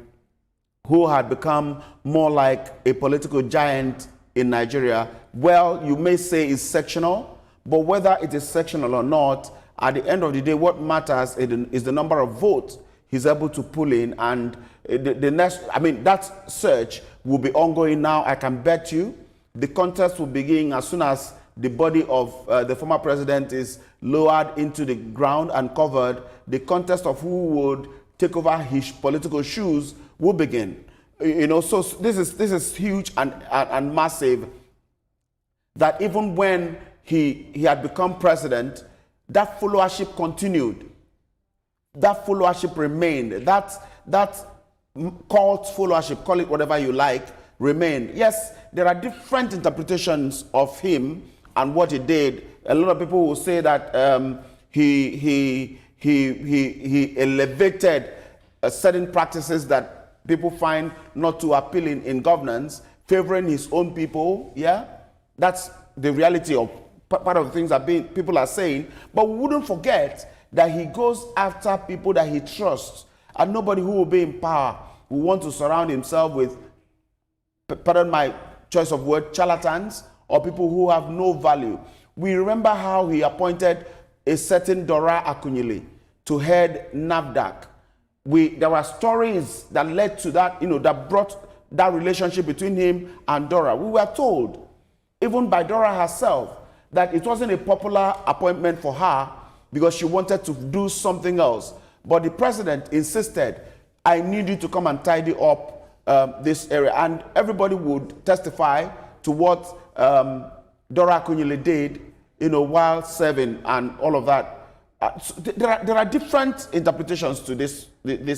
who had become more like a political giant in Nigeria, well, you may say is sectional, but whether it is sectional or not, at the end of the day, what matters is the number of votes he's able to pull in. And the next, I mean, that search will be ongoing now. I can bet you the contest will begin as soon as the body of the former president is lowered into the ground and covered. The contest of who would take over his political shoes will begin. You know, so this is huge and massive, that even when he had become president, that followership continued. That followership remained. That cult followership, call it whatever you like, remained. Yes, there are different interpretations of him and what he did. A lot of people will say that he elevated certain practices that people find not too appealing in governance, favoring his own people. Yeah, that's the reality of part of the things that people are saying. But we wouldn't forget that he goes after people that he trusts, and nobody who will be in power will want to surround himself with, pardon my choice of word, charlatans or people who have no value. We remember how he appointed a certain Dora Akunyili to head NAFDAC. There were stories that led to that, that brought that relationship between him and Dora. We were told, even by Dora herself, that it wasn't a popular appointment for her because she wanted to do something else. But the president insisted, I need you to come and tidy up this area. And everybody would testify to what Dora Akunyili did, while serving and all of that. So there are different interpretations to this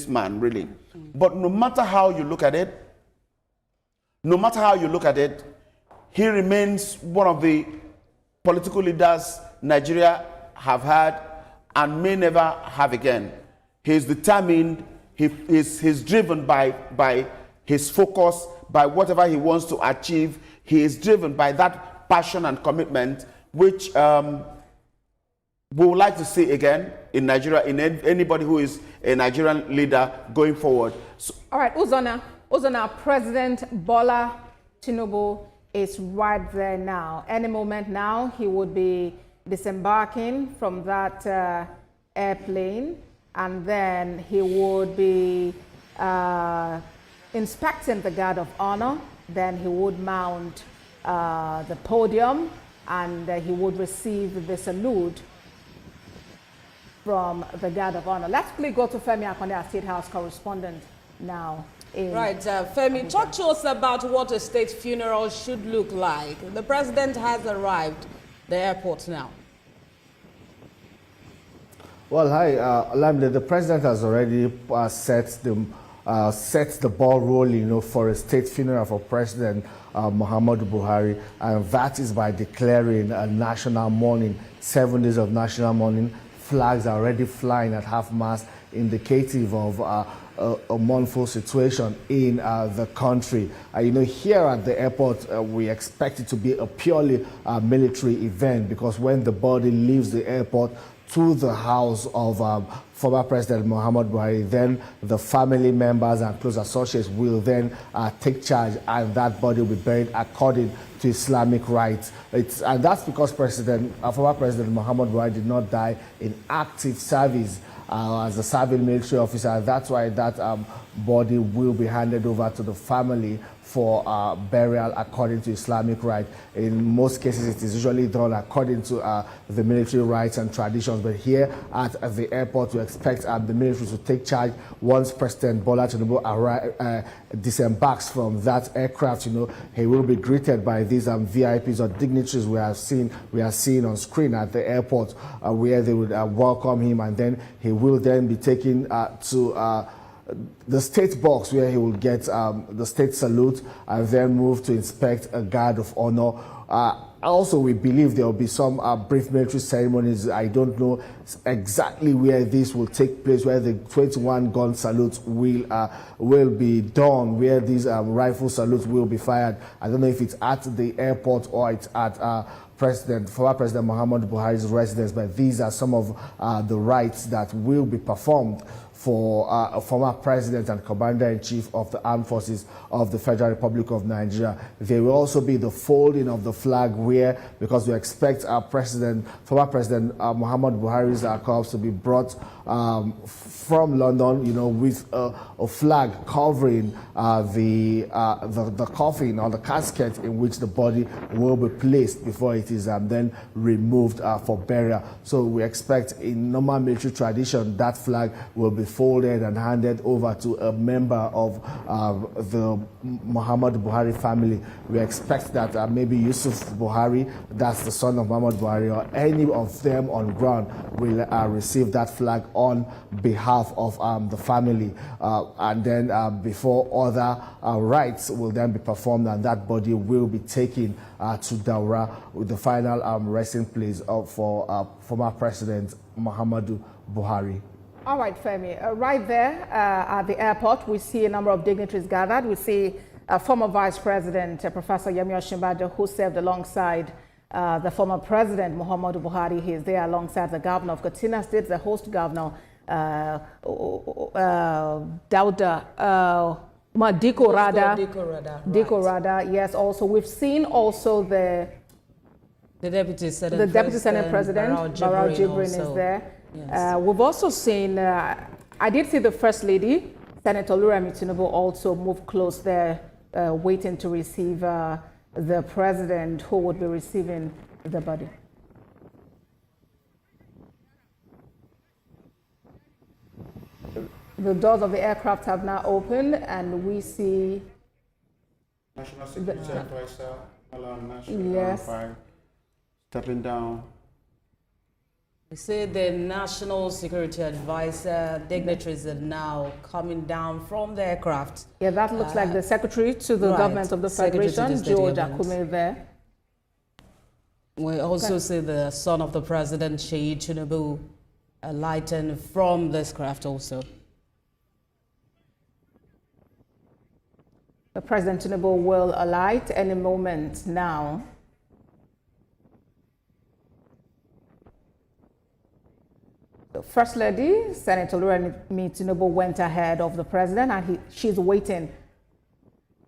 man, really. But no matter how you look at it, he remains one of the political leaders Nigeria have had and may never have again. He's determined, he's driven by his focus, by whatever he wants to achieve. He is driven by that passion and commitment, which we would like to see again in Nigeria, in anybody who is a Nigerian leader going forward. So, all right, Uzona, President Bola Tinubu is right there now. Any moment now, he would be disembarking from that airplane, and then he would be inspecting the guard of honor. Then he would mount the podium, and he would receive the salute from the guard of honor. Let's quickly go to Femi Akonde, our State House correspondent now. Right, Femi, talk to us about what a state funeral should look like. The president has arrived the airport now. Well, hi, Lamde, the president has already set the ball rolling, for a state funeral for President Muhammadu Buhari, and that is by declaring a national mourning, 7 days of national mourning. Flags are already flying at half-mast, indicative of a mournful situation in the country. Here at the airport, we expect it to be a purely military event, because when the body leaves the airport to the house of former President Muhammadu Buhari, then the family members and close associates will then take charge, and that body will be buried according to Islamic rites. And that's because former President Muhammadu Buhari did not die in active service as a serving military officer. That's why that body will be handed over to the family for burial according to Islamic rite. In most cases, it is usually done according to the military rites and traditions. But here at the airport, we expect the military to take charge once President Bola Tinubu disembarks from that aircraft. He will be greeted by these VIPs or dignitaries we are seeing on screen at the airport, where they would welcome him, and then he will then be taken to the state box, where he will get the state salute and then move to inspect a guard of honor. Also, we believe there will be some brief military ceremonies. I don't know exactly where this will take place, where the 21-gun salute will be done, where these rifle salutes will be fired. I don't know if it's at the airport or it's at former President Muhammadu Buhari's residence, but these are some of the rites that will be performed for a former president and commander-in-chief of the armed forces of the Federal Republic of Nigeria. There will also be the folding of the flag where, because we expect our former President Muhammadu Buhari's corpse to be brought from London, with a flag covering the coffin or the casket in which the body will be placed before it is then removed for burial. So we expect, in normal military tradition, that flag will be folded and handed over to a member of the Muhammadu Buhari family. We expect that maybe Yusuf Buhari, that's the son of Muhammadu Buhari, or any of them on ground will receive that flag on behalf of the family. And then before other rites will then be performed, and that body will be taken to Daura, with the final resting place for former President Muhammadu Buhari. All right, Femi. Right there at the airport, we see a number of dignitaries gathered. We see former Vice President Professor Yemi Osinbajo, who served alongside the former President Muhammadu Buhari. He is there alongside the governor of Katsina State, the host governor, Dauda Diko Rada. Yes, also we've seen also the Deputy Senate President Barao Jibrin is there. Yes. We've also seen, I did see the First Lady, Senator Oluremi Tinubu, also move close there, waiting to receive the President, who would be receiving the body. The doors of the aircraft have now opened, and we see National Security Advisor, yes, stepping down. We say the National Security Advisor, dignitaries are now coming down from the aircraft. Yeah, that looks like the Secretary to the government of the Federation, George Akume there. We also see the son of the President, Sheyi Tinubu, alighting from this craft also. The President Tinubu will alight any moment now. The First Lady, Senator Oluremi Tinubu, went ahead of the President, and she's waiting.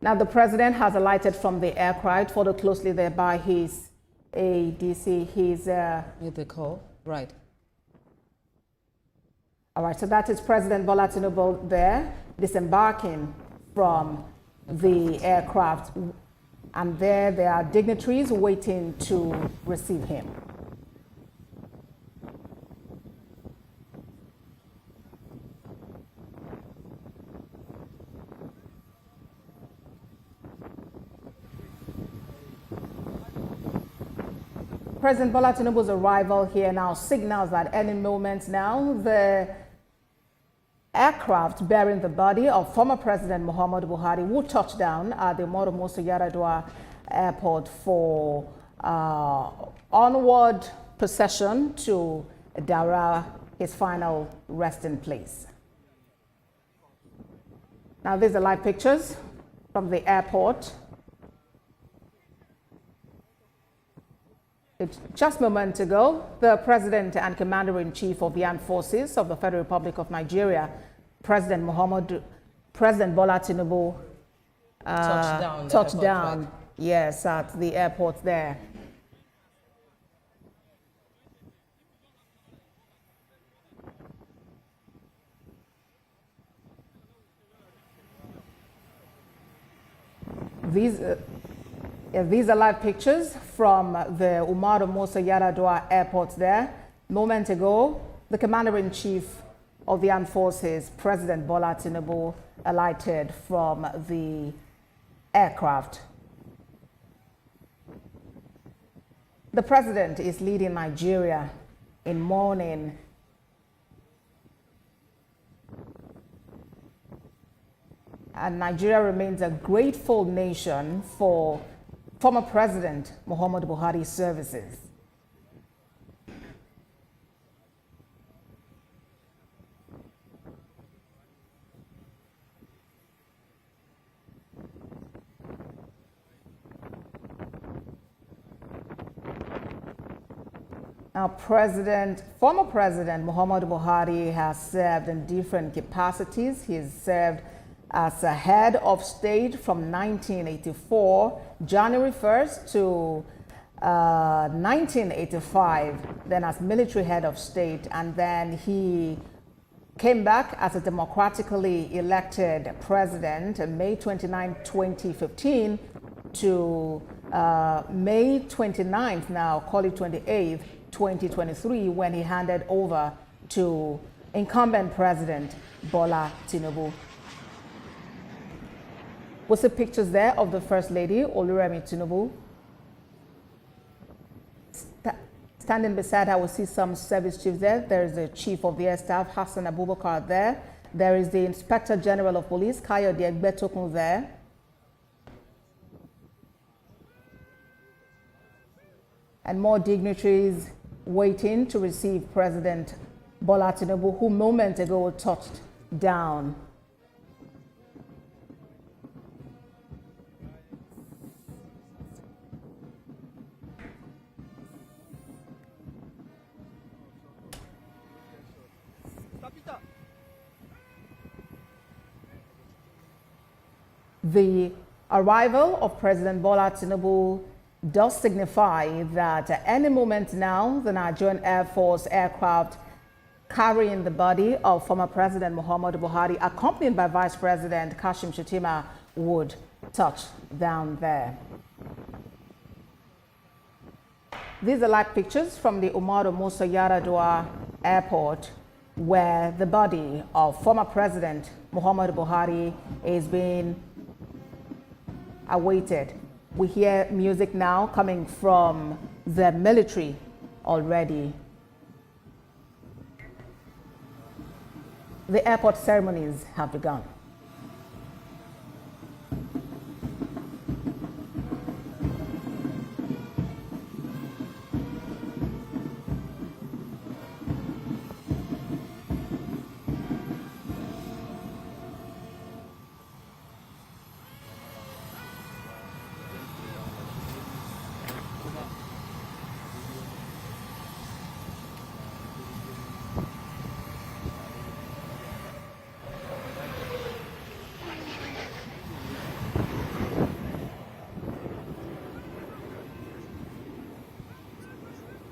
Now, the President has alighted from the aircraft, followed closely there by his ADC, his... the call, right. All right, so that is President Bola Tinubu there, disembarking from the aircraft. And there are dignitaries waiting to receive him. President Bola Tinubu's arrival here now signals that any moment now, the aircraft bearing the body of former President Muhammadu Buhari will touch down at the Umaru Musa Yar'Adua Airport for onward procession to Daura, his final resting place. Now, these are live pictures from the airport. Just moments ago, the President and Commander-in-Chief of the Armed Forces of the Federal Republic of Nigeria, President Bola Tinubu, touched down, yes, at the airport there. These are live pictures from the Umaru Musa Yar'Adua airport there. Moment ago, the Commander-in-Chief of the Armed Forces, President Bola Tinubu, alighted from the aircraft. The President is leading Nigeria in mourning. And Nigeria remains a grateful nation for former President Muhammadu Buhari's services. Now, former President Muhammadu Buhari has served in different capacities. He has served as a head of state from 1984, January 1st to 1985, then as military head of state, and then he came back as a democratically elected president on May 29, 2015 to May 29th, now call it 28th, 2023, when he handed over to incumbent President Bola Tinubu. We see pictures there of the First Lady, Oluremi Tinubu. Standing beside her, we see some service chiefs there. There is the Chief of the Air Staff, Hassan Abubakar, there. There is the Inspector General of Police, Kayode Egbetokun, there. And more dignitaries waiting to receive President Bola Tinubu, who moments ago touched down. The arrival of President Bola Tinubu does signify that at any moment now, the Nigerian Air Force aircraft carrying the body of former President Muhammadu Buhari, accompanied by Vice President Kashim Shettima, would touch down there. These are live pictures from the Umaru Musa Yar'Adua Airport, where the body of former President Muhammadu Buhari is being awaited. We hear music now coming from the military already. The airport ceremonies have begun.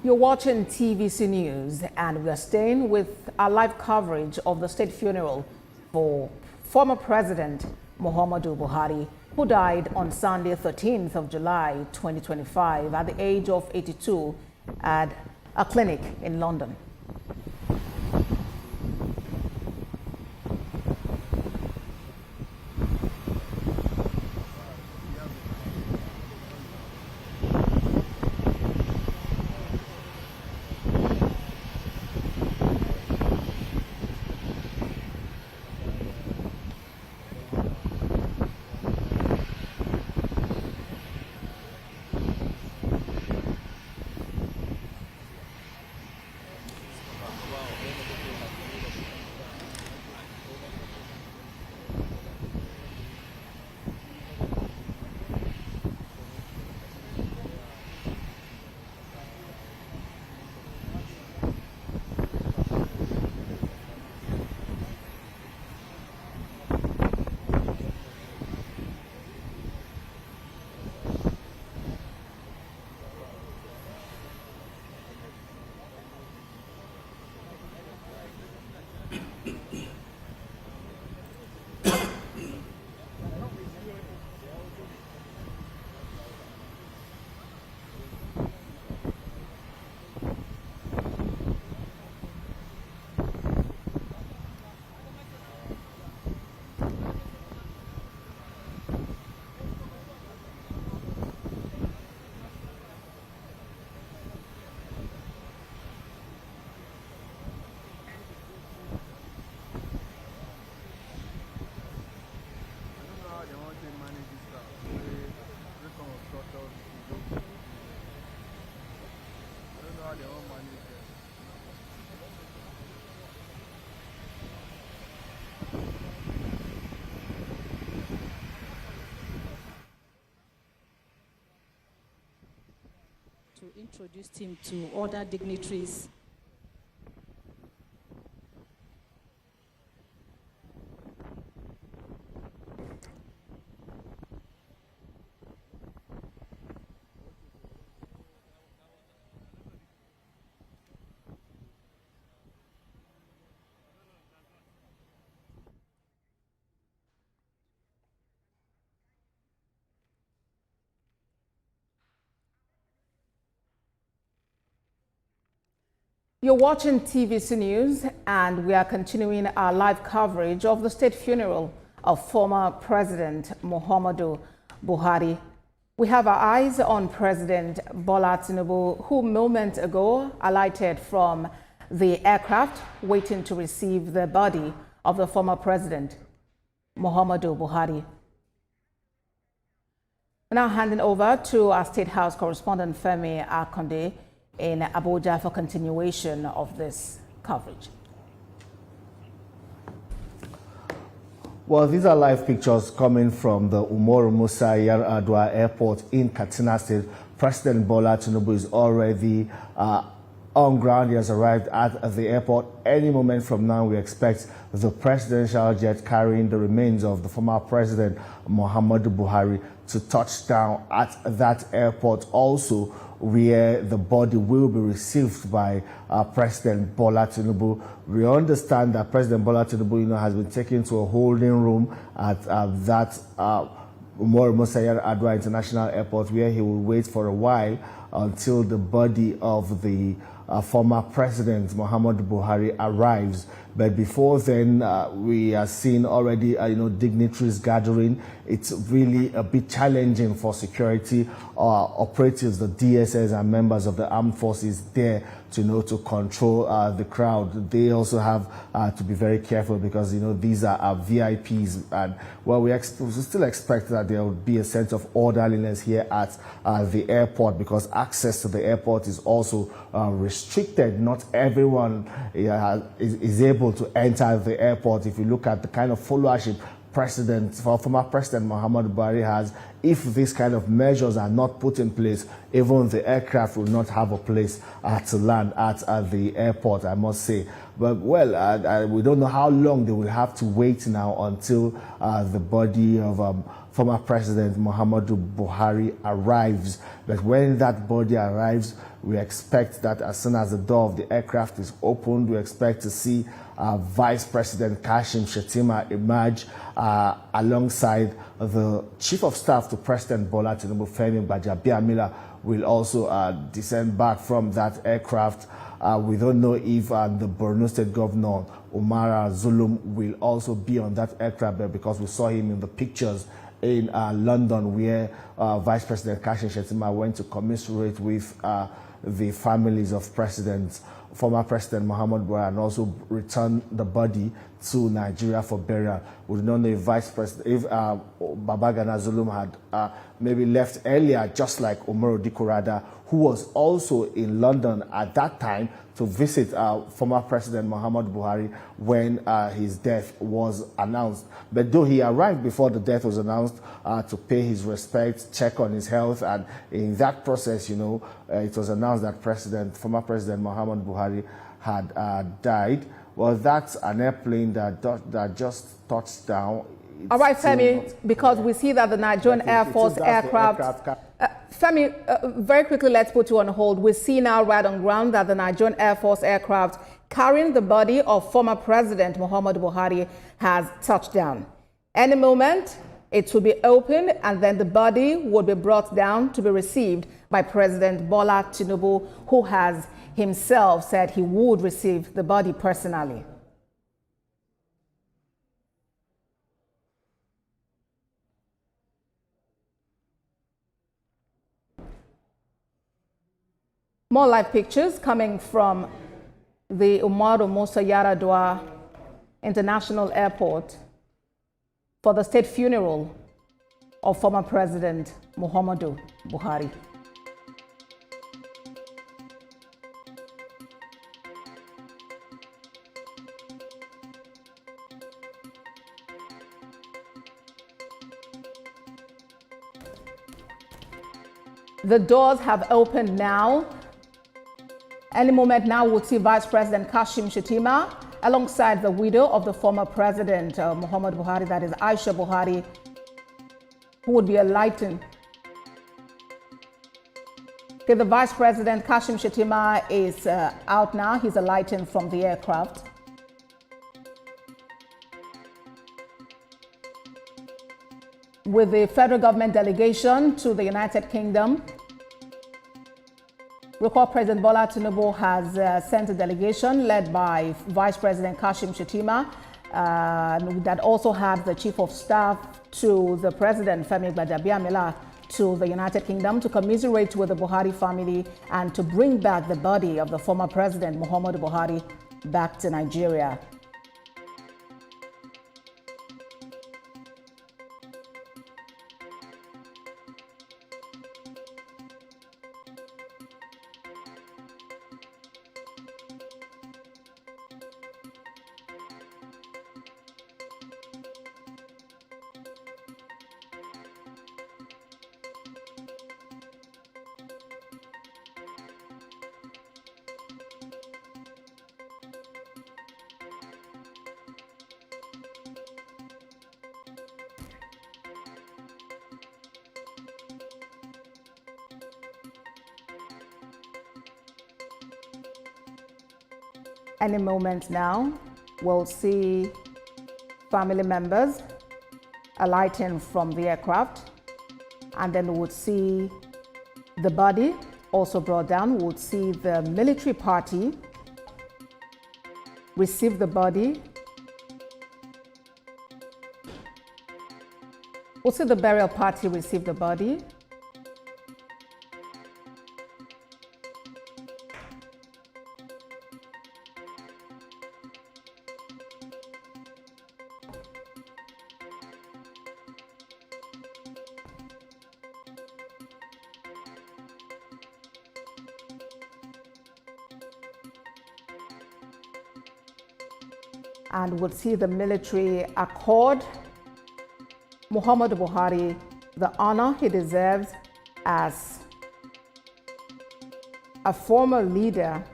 You're watching TVC News, and we are staying with our live coverage of the state funeral for former President Muhammadu Buhari, who died on Sunday, 13th of July, 2025, at the age of 82 at a clinic in London. to introduce him to other dignitaries. You're watching TVC News, and we are continuing our live coverage of the state funeral of former President Muhammadu Buhari. We have our eyes on President Bola Tinubu, who moments ago alighted from the aircraft waiting to receive the body of the former President Muhammadu Buhari. Now handing over to our State House correspondent Femi Akonde in Abuja for continuation of this coverage. Well, these are live pictures coming from the Umaru Musa Yar'Adua Airport in Katsina State. President Bola Tinubu is already on ground. He has arrived at the airport. Any moment from now, we expect the presidential jet carrying the remains of the former president Muhammadu Buhari to touch down at that airport, also where the body will be received by President Bola Tinubu. We understand that President Bola Tinubu, has been taken to a holding room at that Umaru Musa Yar'Adua International Airport, where he will wait for a while until the body of the former President Muhammadu Buhari arrives. But before then, we are seeing already, dignitaries gathering. It's really a bit challenging for security operatives, the DSS and members of the armed forces there to control the crowd. They also have to be very careful because, these are VIPs. And, well, we still expect that there will be a sense of orderliness here at the airport, because access to the airport is also restricted. Not everyone is able to enter the airport. If you look at the kind of followership former President Muhammadu Buhari has, if these kind of measures are not put in place, even the aircraft will not have a place to land at the airport, I must say. But, well, we don't know how long they will have to wait now until the body of former President Muhammadu Buhari arrives. But when that body arrives, we expect that as soon as the door of the aircraft is opened, we expect to see Vice President Kashim Shettima emerge alongside the Chief of Staff to President Bola Tinubu, Femi Gbajabiamila, will also descend back from that aircraft. We don't know if the Borno State Governor, Umar Zulum, will also be on that aircraft, because we saw him in the pictures in London, where Vice President Kashim Shettima went to commiserate with the families of former President Muhammadu Buhari, and also return the body to Nigeria for burial. We don't know if Babagana Zulum had maybe left earlier, just like Umaru Dikurada, who was also in London at that time to visit former President Muhammadu Buhari when his death was announced. But though he arrived before the death was announced to pay his respects, check on his health, and in that process, it was announced that former President Muhammadu Buhari had died. Well, that's an airplane that just touched down. All right, Femi, because we see that the Nigerian Air Force aircraft. Femi, very quickly, let's put you on hold. We see now right on ground that the Nigerian Air Force aircraft carrying the body of former President Muhammadu Buhari has touched down. Any moment, it will be opened, and then the body will be brought down to be received by President Bola Tinubu, who has himself said he would receive the body personally. More live pictures coming from the Umaru Musa Yar'Adua International Airport for the state funeral of former President Muhammadu Buhari. The doors have opened now. Any moment now, we'll see Vice President Kashim Shettima alongside the widow of the former president, Muhammadu Buhari, that is Aisha Buhari, who would be alighting. Okay, the Vice President Kashim Shettima is out now. He's alighting from the aircraft. With the federal government delegation to the United Kingdom, recall President Bola Tinubu has sent a delegation led by Vice President Kashim Shettima that also had the Chief of Staff to the President, Femi Gbajabiamila, to the United Kingdom to commiserate with the Buhari family and to bring back the body of the former President, Muhammadu Buhari, back to Nigeria. Any moment now, we'll see family members alighting from the aircraft, and then we'll see the body also brought down. We'll see the military party receive the body. We'll see the burial party receive the body. And we'll see the military accord Muhammadu Buhari the honor he deserves as a former leader,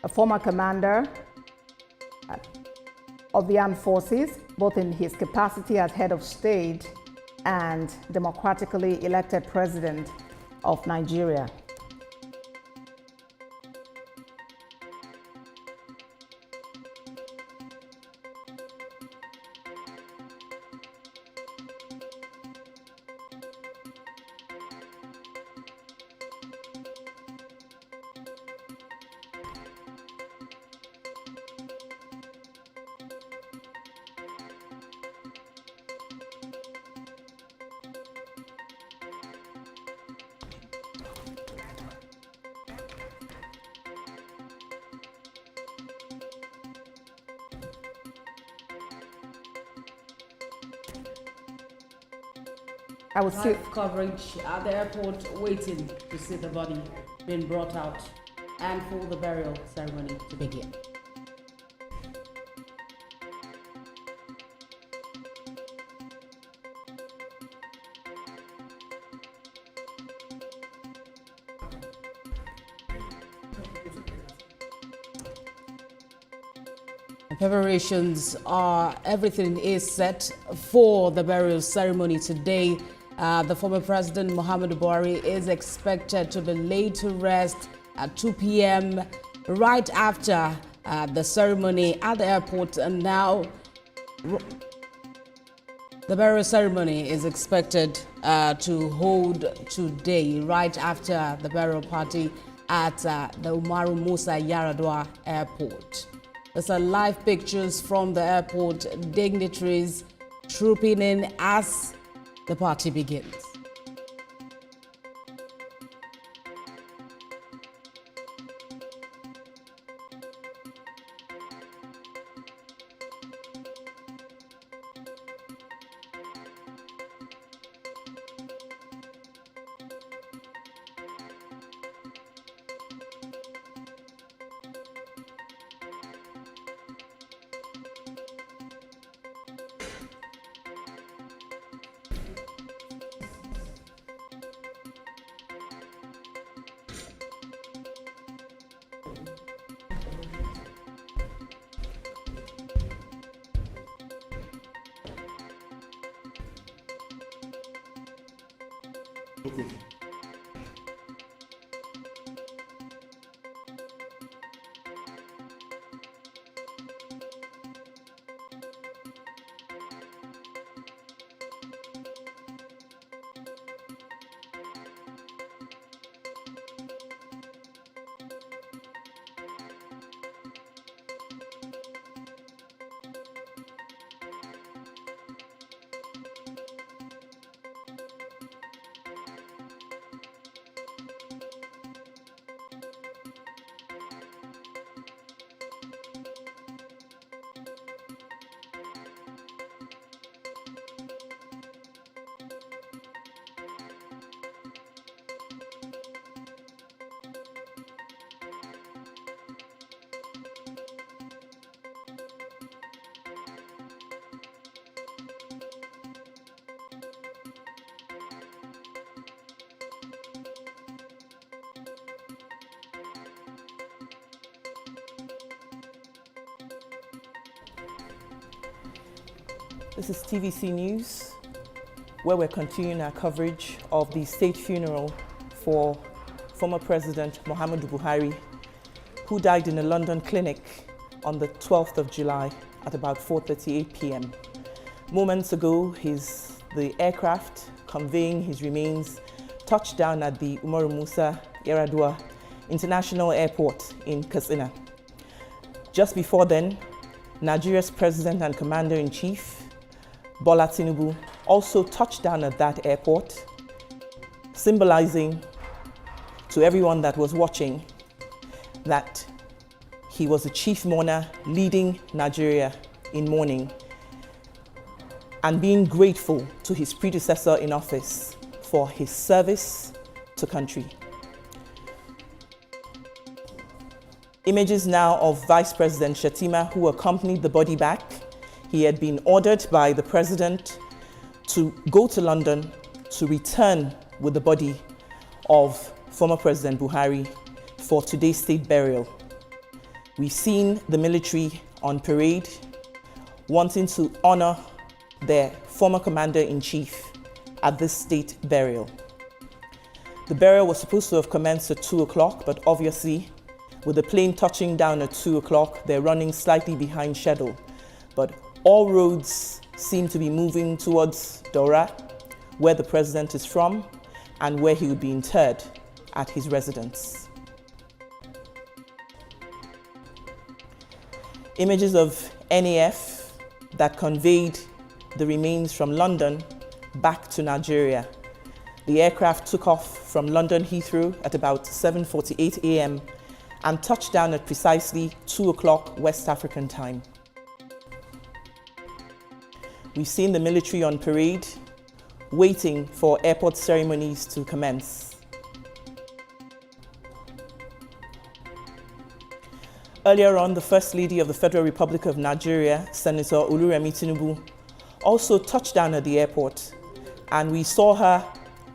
a former commander of the armed forces, both in his capacity as head of state and democratically elected president of Nigeria. I will see coverage at the airport, waiting to see the body being brought out and for the burial ceremony to begin. Preparations are, everything is set for the burial ceremony today. The former president, Muhammadu Buhari, is expected to be laid to rest at 2 p.m. right after the ceremony at the airport. And now the burial ceremony is expected to hold today, right after the burial party at the Umaru Musa Yaradua Airport. These are live pictures from the airport, dignitaries trooping in as the party begins. This is TVC News, where we're continuing our coverage of the state funeral for former President Muhammadu Buhari, who died in a London clinic on the 12th of July at about 4:38 p.m. Moments ago, the aircraft conveying his remains touched down at the Umaru Musa Yar'Adua International Airport in Katsina. Just before then, Nigeria's President and Commander-in-Chief, Bola Tinubu, also touched down at that airport, symbolizing to everyone that was watching that he was the chief mourner leading Nigeria in mourning and being grateful to his predecessor in office for his service to country. Images now of Vice President Shettima, who accompanied the body back. He had been ordered by the president to go to London to return with the body of former President Buhari for today's state burial. We've seen the military on parade wanting to honor their former commander-in-chief at this state burial. The burial was supposed to have commenced at 2 o'clock, but obviously, with the plane touching down at 2 o'clock, they're running slightly behind schedule. But all roads seem to be moving towards Daura, where the president is from, and where he would be interred at his residence. Images of NAF that conveyed the remains from London back to Nigeria. The aircraft took off from London Heathrow at about 7:48 a.m. and touched down at precisely 2 o'clock West African time. We've seen the military on parade, waiting for airport ceremonies to commence. Earlier on, the First Lady of the Federal Republic of Nigeria, Senator Oluremi Tinubu, also touched down at the airport, and we saw her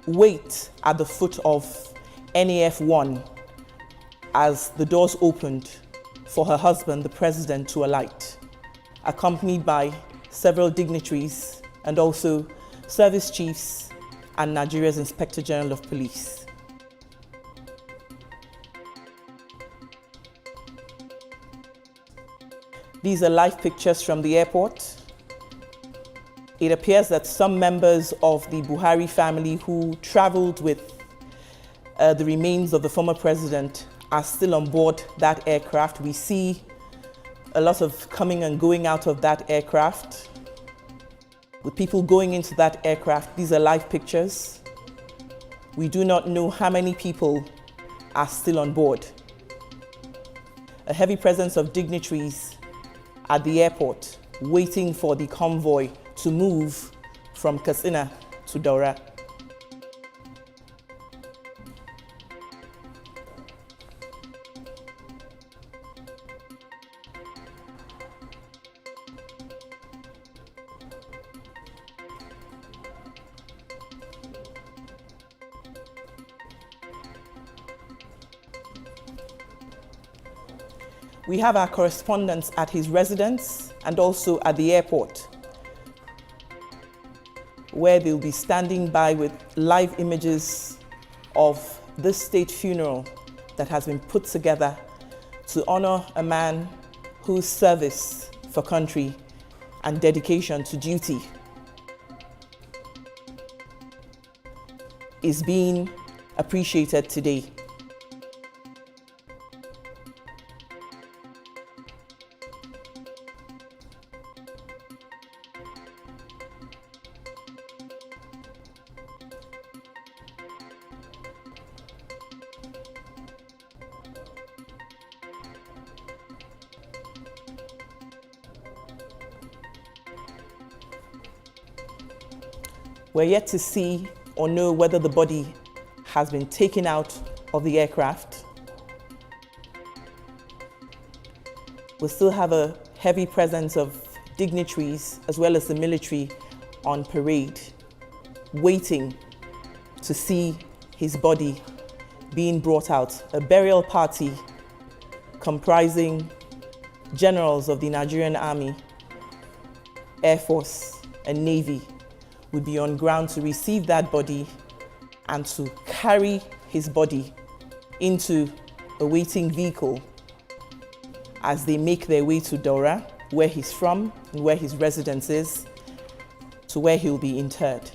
wait at the foot of NAF 1 as the doors opened for her husband, the president, to alight, accompanied by several dignitaries and also service chiefs and Nigeria's Inspector General of Police. These are live pictures from the airport. It appears that some members of the Buhari family who traveled with the remains of the former president are still on board that aircraft. We see a lot of coming and going out of that aircraft, with people going into that aircraft. These are live pictures. We do not know how many people are still on board. A heavy presence of dignitaries at the airport, waiting for the convoy to move from Katsina to Daura. We have our correspondents at his residence and also at the airport. where they'll be standing by with live images of this state funeral that has been put together to honor a man whose service for country and dedication to duty is being appreciated today. We're yet to see or know whether the body has been taken out of the aircraft. We still have a heavy presence of dignitaries as well as the military on parade, waiting to see his body being brought out. A burial party comprising generals of the Nigerian Army, Air Force, and Navy would be on ground to receive that body and to carry his body into a waiting vehicle as they make their way to Daura, where he's from and where his residence is, to where he'll be interred.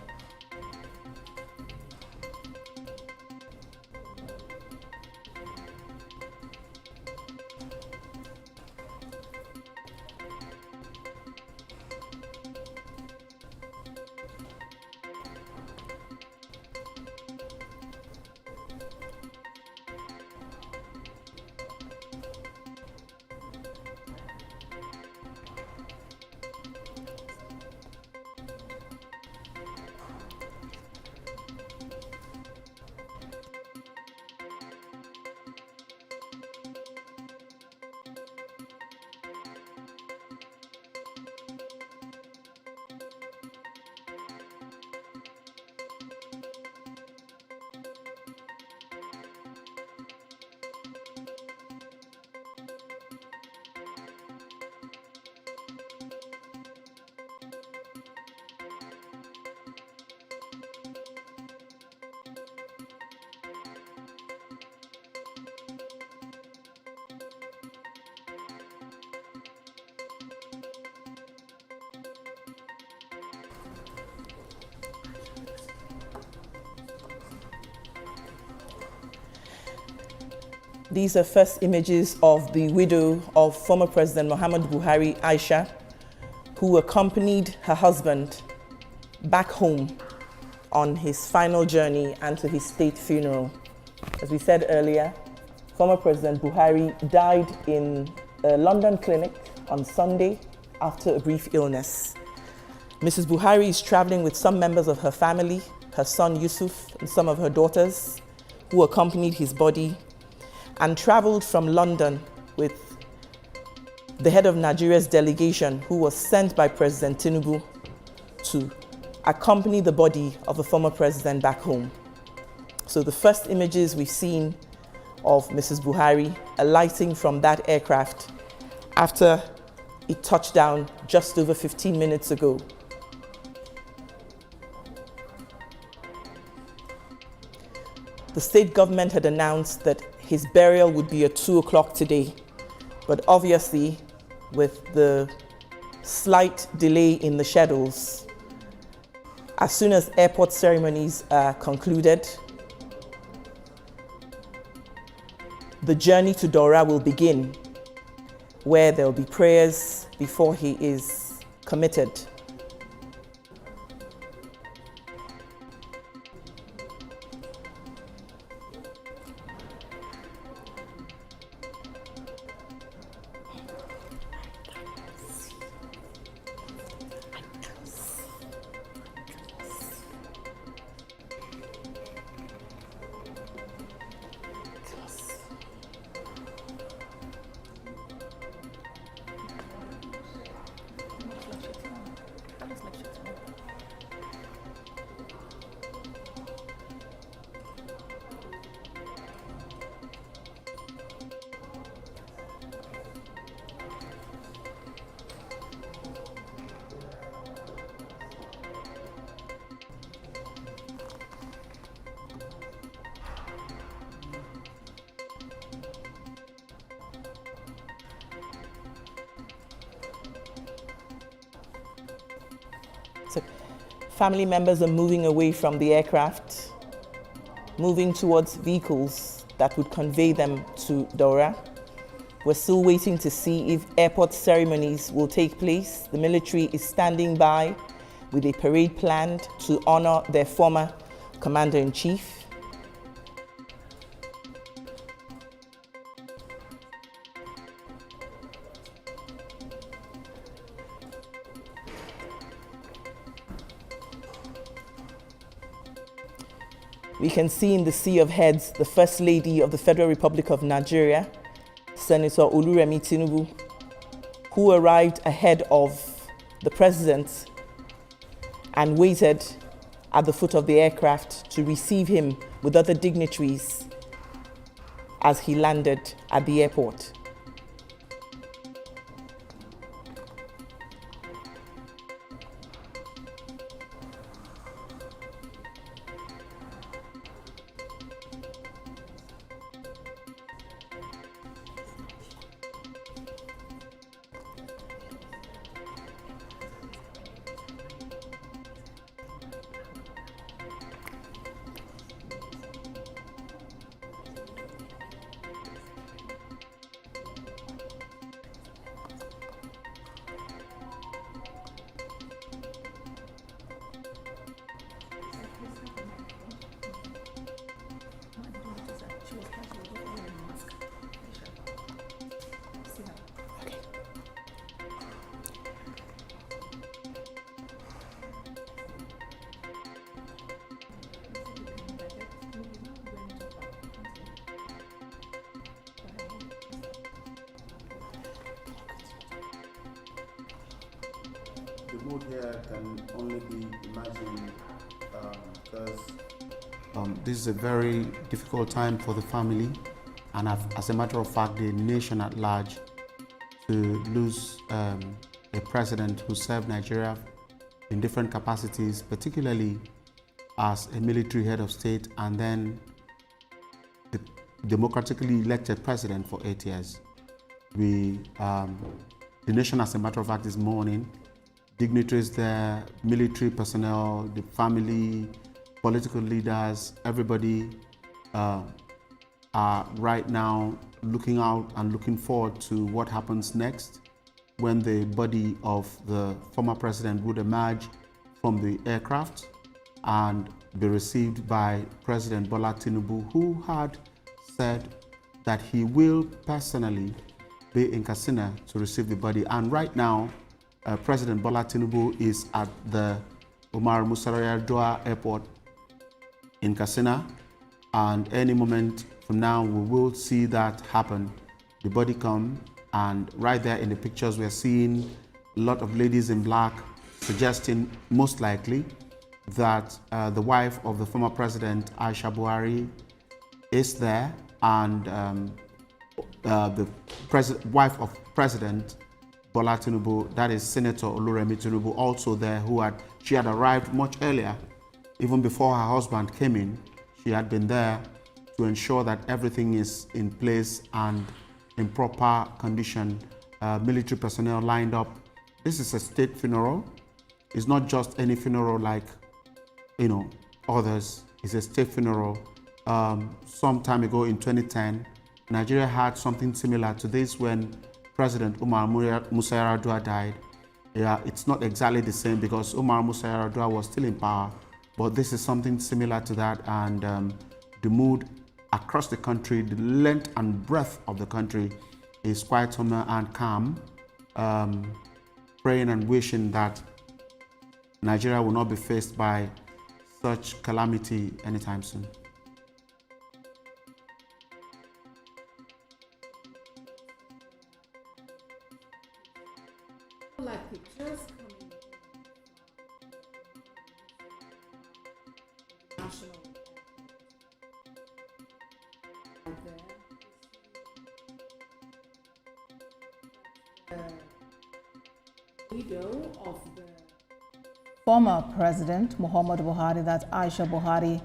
These are first images of the widow of former President Muhammadu Buhari, Aisha, who accompanied her husband back home on his final journey and to his state funeral. As we said earlier, former President Buhari died in a London clinic on Sunday after a brief illness. Mrs. Buhari is traveling with some members of her family, her son Yusuf and some of her daughters, who accompanied his body, and traveled from London with the head of Nigeria's delegation, who was sent by President Tinubu to accompany the body of the former president back home. So the first images we've seen of Mrs. Buhari alighting from that aircraft after it touched down just over 15 minutes ago. The state government had announced that his burial would be at 2 o'clock today, but obviously, with the slight delay in the schedules, as soon as airport ceremonies are concluded, the journey to Daura will begin, where there will be prayers before he is committed. So family members are moving away from the aircraft, moving towards vehicles that would convey them to Daura. We're still waiting to see if airport ceremonies will take place. The military is standing by with a parade planned to honor their former commander-in-chief. We can see in the sea of heads the First Lady of the Federal Republic of Nigeria, Senator Oluremi Tinubu, who arrived ahead of the president and waited at the foot of the aircraft to receive him with other dignitaries as he landed at the airport. The mood here can only be imagined because this is a very difficult time for the family and as a matter of fact the nation at large to lose a president who served Nigeria in different capacities, particularly as a military head of state and then the democratically elected president for 8 years. The nation, as a matter of fact, is mourning. Dignitaries there, military personnel, the family, political leaders, everybody are right now looking out and looking forward to what happens next when the body of the former president would emerge from the aircraft and be received by President Bola Tinubu, who had said that he will personally be in Katsina to receive the body. And right now, President Bola Tinubu is at the Muhammadu Musa Yar'Adua Airport in Katsina, and any moment from now we will see that happen. The body come, and right there in the pictures we're seeing a lot of ladies in black, suggesting most likely that the wife of the former president, Aisha Buhari, is there, and the wife of President Bola Tinubu, that is Senator Oluremi Tinubu, also there, she had arrived much earlier, even before her husband came in. She had been there to ensure that everything is in place and in proper condition. Military personnel lined up. This is a state funeral. It's not just any funeral like, others. It's a state funeral. Some time ago in 2010, Nigeria had something similar to this when President Muhammadu Musa Yar'Adua died. Yeah, it's not exactly the same because Muhammadu Musa Yar'Adua was still in power, but this is something similar to that, and the mood across the country, the length and breadth of the country is quite somber and calm, praying and wishing that Nigeria will not be faced by such calamity anytime soon. Like pictures coming from national the widow of the former president Muhammadu Buhari, that's Aisha Buhari,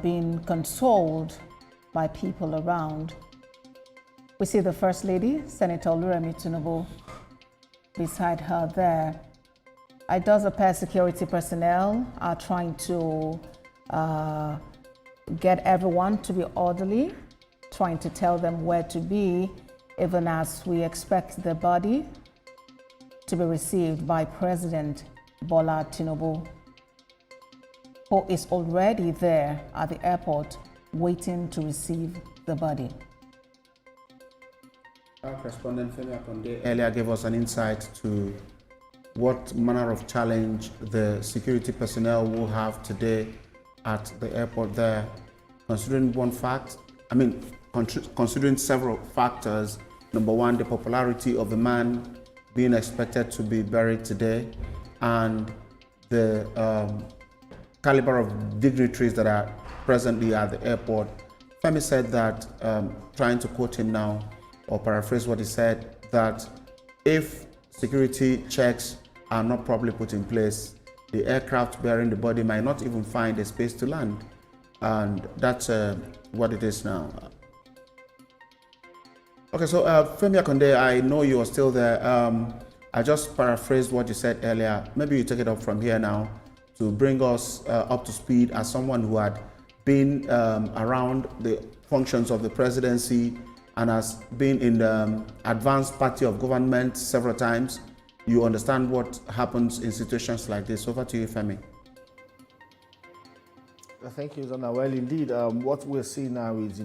being consoled by people around. We see the First Lady, Senator Oluremi Tinubu, beside her there. It does appear security personnel are trying to get everyone to be orderly, trying to tell them where to be, even as we expect the body to be received by President Bola Tinubu, who is already there at the airport waiting to receive the body. Our correspondent Femi Akonde earlier gave us an insight to what manner of challenge the security personnel will have today at the airport there, considering considering several factors. Number one, the popularity of the man being expected to be buried today, and the caliber of dignitaries that are presently at the airport. Femi said that, trying to quote him now, or paraphrase what he said, that if security checks are not properly put in place, the aircraft bearing the body might not even find a space to land. And that's what it is now. Okay, so Femi Akonde, I know you are still there. I just paraphrased what you said earlier. Maybe you take it up from here now to bring us up to speed as someone who had been around the functions of the presidency and has been in the advanced party of government several times. You understand what happens in situations like this. Over to you, Femi. Thank you, Zona. Well, indeed, what we're seeing now is,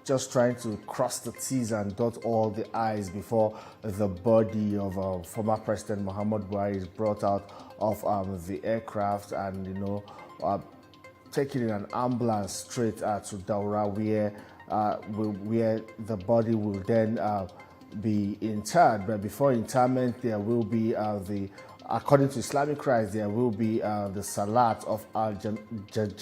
just trying to cross the T's and dot all the I's before the body of former President Muhammadu Buhari is brought out of the aircraft and, taken in an ambulance straight to Daura, where the body will then be interred. But before interment, there will be according to Islamic rites, there will be the Salat of Al-Janaza.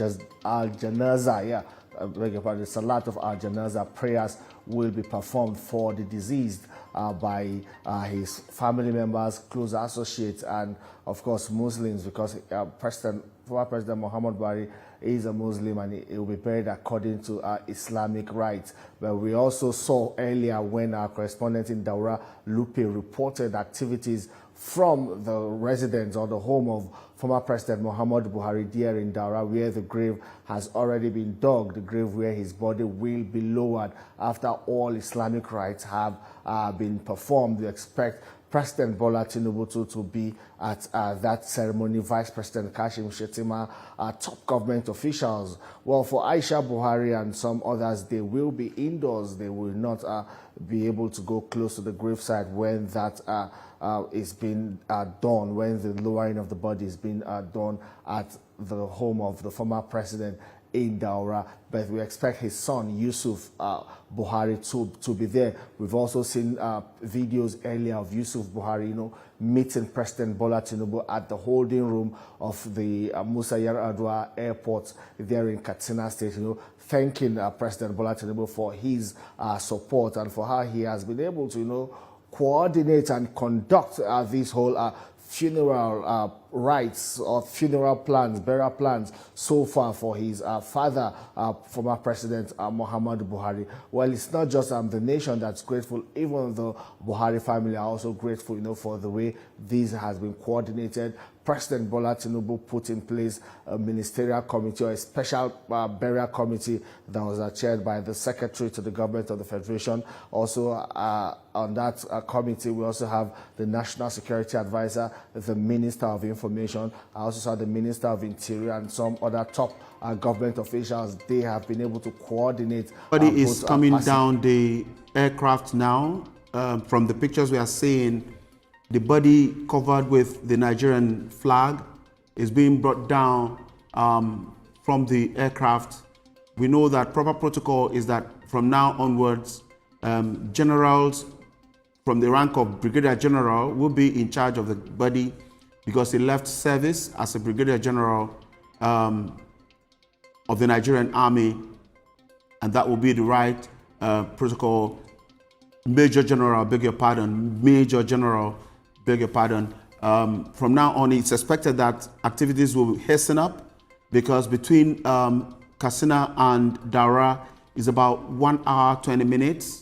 The Salat of Al-Janaza prayers will be performed for the deceased by his family members, close associates, and of course Muslims, because former President Muhammadu Buhari is a Muslim and he will be buried according to Islamic rites. But we also saw earlier when our correspondent in Daura, Lupe, reported activities from the residence or the home of former President Muhammadu Buhari there in Daura, where the grave has already been dug, the grave where his body will be lowered after all Islamic rites have been performed. We expect President Bola Tinubu to be at that ceremony, Vice President Kashim Shettima, top government officials. Well, for Aisha Buhari and some others, they will be indoors. They will not be able to go close to the gravesite when that is being done, when the lowering of the body is being done at the home of the former president in Daura. But we expect his son, Yusuf Buhari, to be there. We've also seen videos earlier of Yusuf Buhari, meeting President Bola Tinubu at the holding room of the Musa Yar'Adua airport there in Katsina State, thanking President Bola Tinubu for his support and for how he has been able to, coordinate and conduct this whole funeral rites or funeral plans, burial plans so far for his father, former President Muhammadu Buhari. Well, it's not just the nation that's grateful, even the Buhari family are also grateful, for the way this has been coordinated. President Bola Tinubu put in place a ministerial committee or a special burial committee that was chaired by the Secretary to the Government of the Federation. Also, on that committee, we also have the National Security Advisor, the Minister of Information. I also saw the Minister of Interior and some other top government officials. They have been able to coordinate. Body is coming down the aircraft now. From the pictures we are seeing, the body covered with the Nigerian flag is being brought down from the aircraft. We know that proper protocol is that from now onwards, generals from the rank of Brigadier General will be in charge of the body because he left service as a Brigadier General of the Nigerian Army, and that will be the right protocol. Major General, beg your pardon, Major General, beg your pardon. From now on, it's expected that activities will hasten up because between Katsina and Daura is about 1 hour, 20 minutes.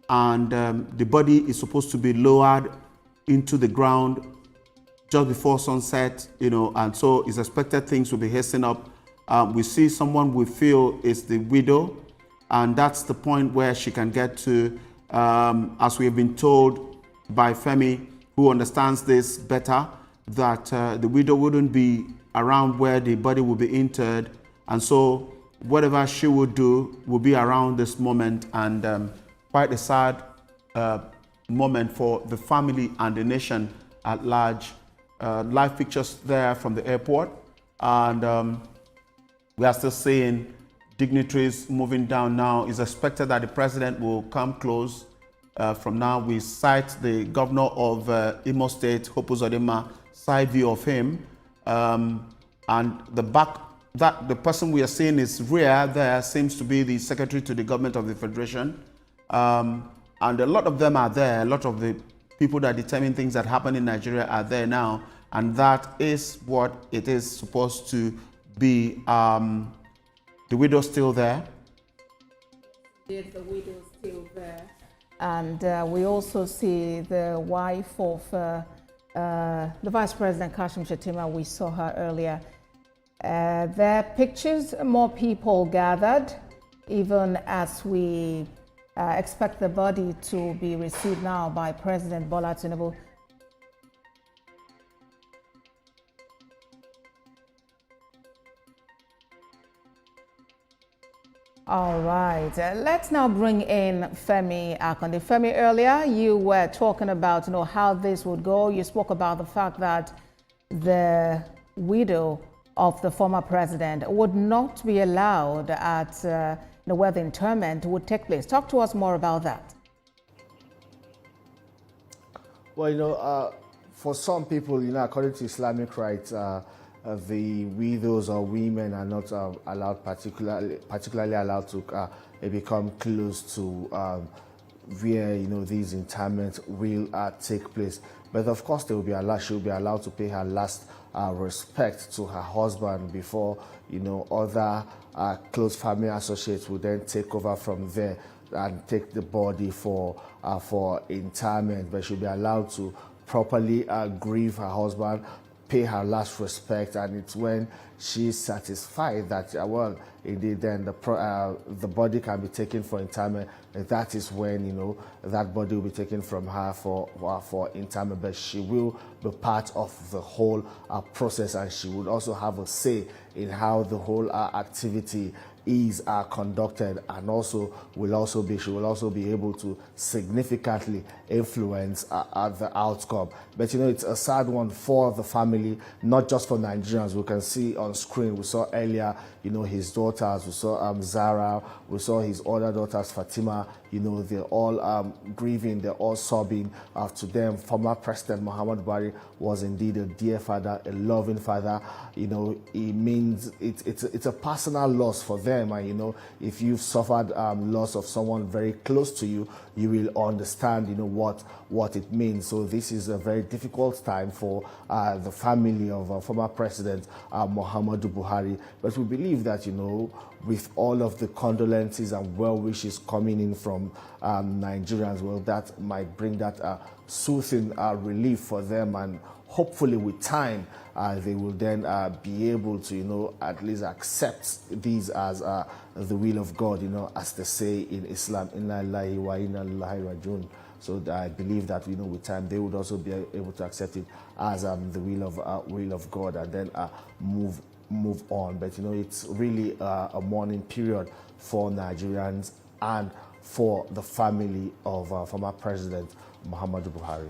And the body is supposed to be lowered into the ground just before sunset, and so it's expected things will be hastening up. We see someone we feel is the widow, and that's the point where she can get to, as we have been told by Femi, who understands this better, that the widow wouldn't be around where the body will be interred, and so whatever she would do will be around this moment, and quite a sad moment for the family and the nation at large. Live pictures there from the airport, and we are still seeing dignitaries moving down now. It's expected that the president will come close. From now, we sight the governor of Imo State, Hope Uzodinma, side view of him, and the person we are seeing is rear there seems to be the secretary to the government of the federation, and a lot of them are there. A lot of the people that determine things that happen in Nigeria are there now, and that is what it is supposed to be. The widow still there? Yes, the widow still there. And we also see the wife of the Vice President Kashim Shettima. We saw her earlier. There are pictures, more people gathered, even as we expect the body to be received now by President Bola Tinubu. All right, let's now bring in Femi Akonde. Femi, earlier you were talking about how this would go. You spoke about the fact that the widow of the former president would not be allowed at where the interment would take place. Talk to us more about that. Well, for some people, according to Islamic rites, the widows or women are not allowed, particularly allowed to become close to where these interments will take place. But of course, they will be allowed. She will be allowed to pay her last respect to her husband before other close family associates will then take over from there and take the body for interment. But she'll be allowed to properly grieve her husband, pay her last respect, and it's when she's satisfied that indeed then the body can be taken for interment. That is when that body will be taken from her for interment. But she will be part of the whole process, and she would also have a say in how the whole activity is conducted, and she will also be able to significantly influence the outcome. But it's a sad one for the family, not just for Nigerians. We can see on screen, we saw earlier, his daughters, we saw Zara, we saw his other daughters, Fatima. They're all grieving, they're all sobbing. To them, former President Muhammadu Buhari was indeed a dear father, a loving father. It means it's a personal loss for them. And if you've suffered loss of someone very close to you, you will understand what it means. So this is a very difficult time for the family of former President Muhammadu Buhari. But we believe that with all of the condolences and well wishes coming in from Nigerians, well, that might bring that soothing relief for them, and hopefully with time they will then be able to at least accept these as the will of God, as they say in Islam, inna lillahi wa inna ilaihi rajiun. So I believe that with time they would also be able to accept it as the will of God, and then move on. But it's really a mourning period for Nigerians and for the family of former President Muhammadu Buhari.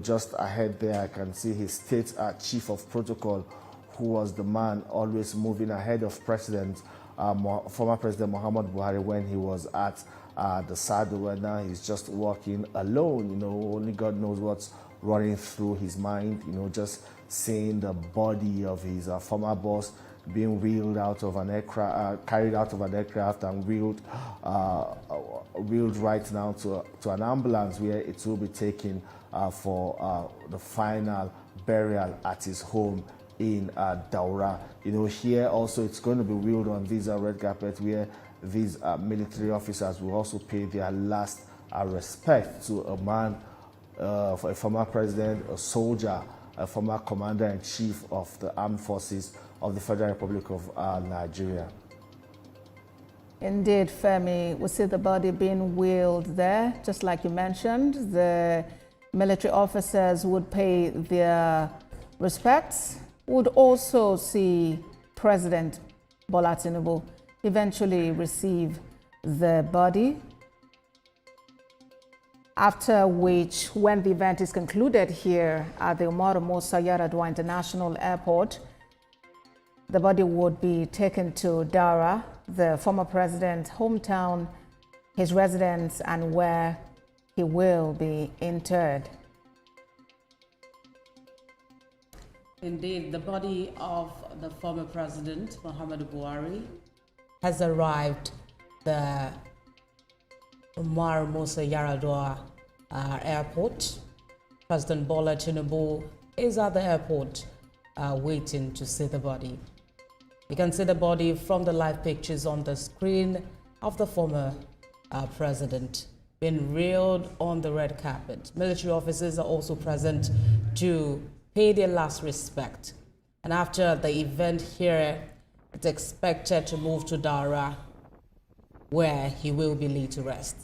Just ahead there, I can see his state chief of protocol, who was the man always moving ahead of former President Muhammadu Buhari when he was at the saddle. And now he's just walking alone. Only God knows what's running through his mind. Just seeing the body of his former boss being wheeled out of an aircraft, carried out of an aircraft, and wheeled right now to an ambulance where it will be taken for the final burial at his home in Daura. You know, here also it's going to be wheeled on this red carpet where these military officers will also pay their last respect to a man, for a former president, a soldier, a former commander-in-chief of the armed forces of the Federal Republic of Nigeria. Indeed, Femi, we see the body being wheeled there, just like you mentioned. The military officers would pay their respects. Would also see President Bola Tinubu eventually receive the body. After which, when the event is concluded here at the Muhammadu Musa Yar'Adua International Airport, the body would be taken to Daura, the former president's hometown, his residence, and where he will be interred. Indeed, the body of the former president, Muhammadu Buhari, has arrived the Muhammadu Musa Yar'Adua airport. President Bola Tinubu is at the airport waiting to see the body. You can see the body from the live pictures on the screen of the former president being reeled on the red carpet. Military officers are also present to pay their last respect. And after the event here, it's expected to move to Daura, where he will be laid to rest.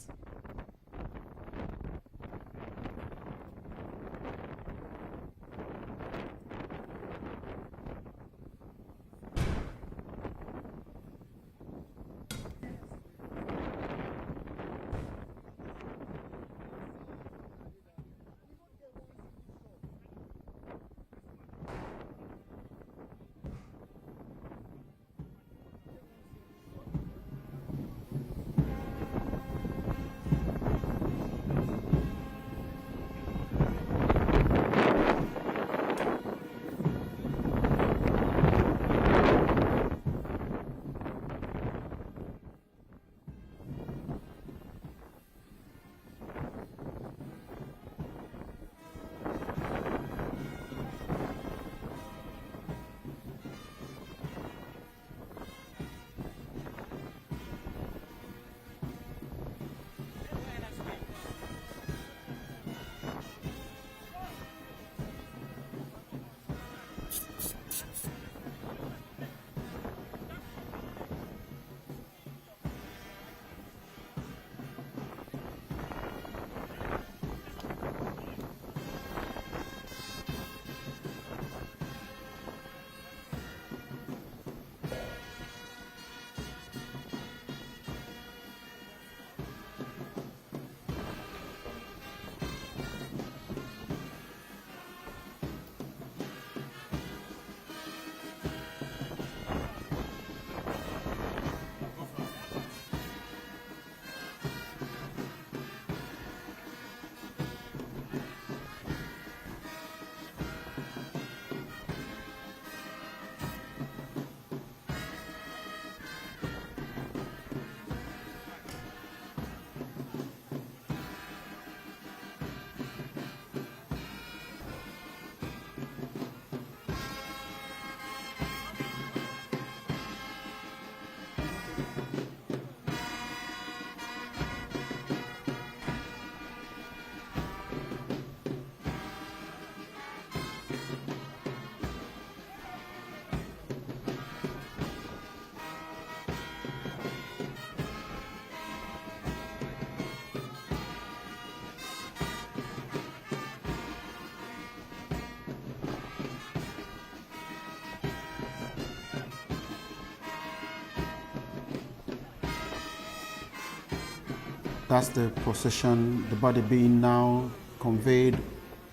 That's the procession, the body being now conveyed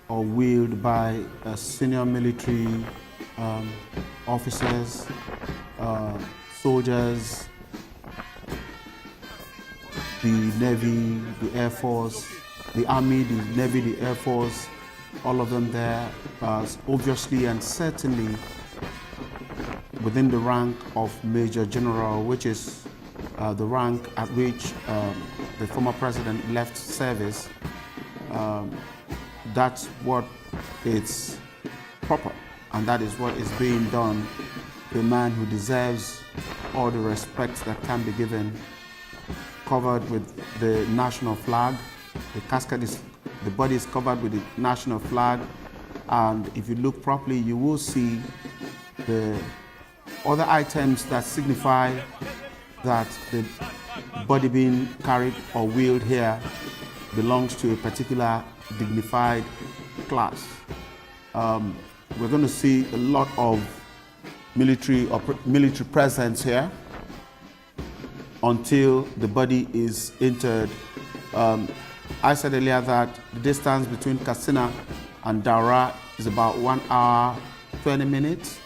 or wheeled by senior military officers, soldiers, the Navy, the Air Force, the Army, the Navy, the Air Force, all of them there, obviously and certainly within the rank of Major General, which is the rank at which the former president left service. That's what it's proper And that is what is being done to a man who deserves all the respect that can be given. Covered with the national flag. The casket is, the body is covered with the national flag. And if you look properly, you will see the other items that signify that the body being carried or wheeled here belongs to a particular dignified class. We're going to see a lot of military presence here until the body is interred. I said earlier that the distance between Katsina and Daura is about 1 hour, 20 minutes.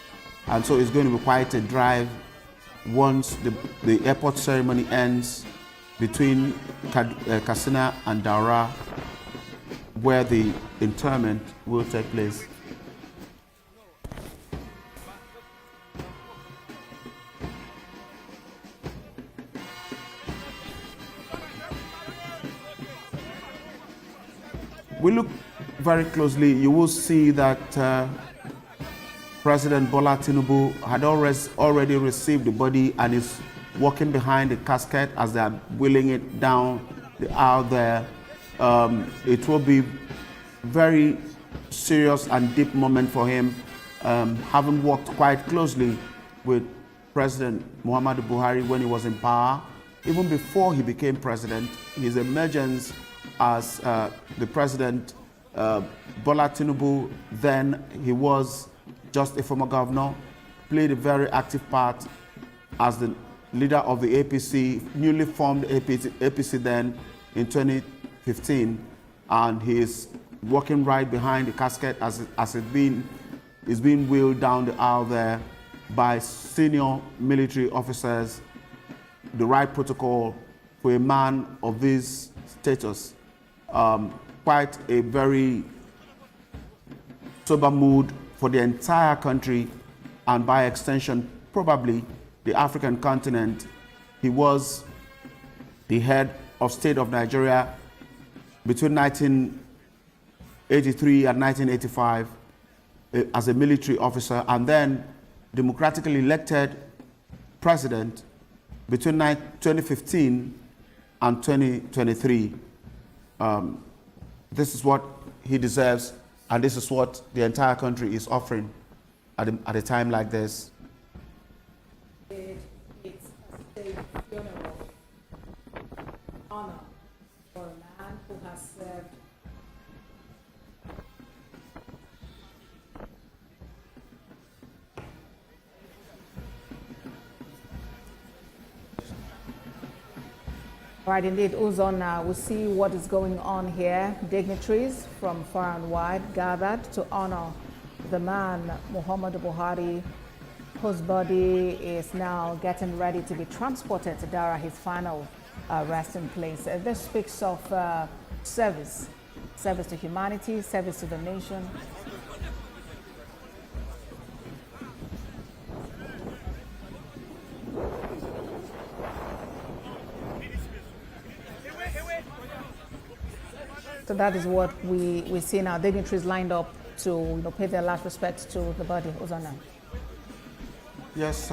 And so it's going to be quite a drive once the airport ceremony ends between Katsina and Daura, where the interment will take place. We look very closely, you will see that President Bola Tinubu had already received the body and is walking behind the casket as they are wheeling it down the aisle there. It will be very serious and deep moment for him, having worked quite closely with President Muhammadu Buhari when he was in power. Even before he became president, his emergence as the president, Bola Tinubu, then he was just a former governor, played a very active part as the leader of the APC, newly formed APC then in 2015, and he is walking right behind the casket as it's being wheeled down the aisle there by senior military officers. The right protocol for a man of this status. Quite a very sober mood for the entire country and by extension probably the African continent. He was the head of state of Nigeria between 1983 and 1985 as a military officer, and then democratically elected president between 2015 and 2023. This is what he deserves, and this is what the entire country is offering at a time like this. It's a state funeral honor for a man who has served Right, indeed, Uzon, we'll see what is going on here. Dignitaries from far and wide gathered to honor the man, Muhammadu Buhari, whose body is now getting ready to be transported to Daura, his final resting place. This speaks of service to humanity, service to the nation. So that is what we see now. Dignitaries lined up to pay their last respects to the body. Uzana. Yes,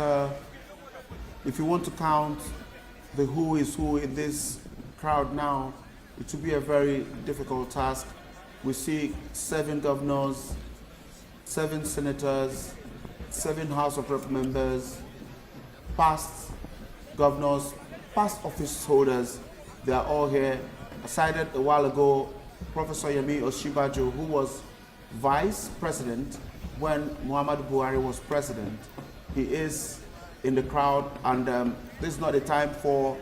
if you want to count the who is who in this crowd now, it will be a very difficult task. We see 7 governors, 7 senators, 7 House of Rep members, past governors, past office holders. They are all here. I cited a while ago Professor Yemi Osinbajo, who was vice president when Muhammadu Buhari was president. He is in the crowd, and this is not a time for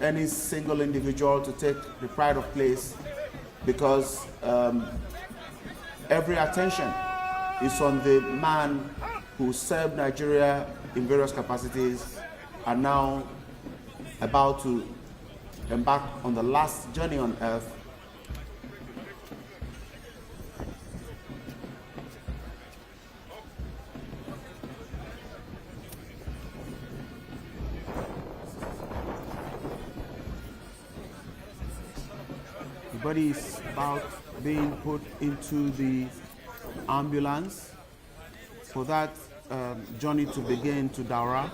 any single individual to take the pride of place, because every attention is on the man who served Nigeria in various capacities and now about to embark on the last journey on earth. The body is about being put into the ambulance. for that journey to begin to Daura,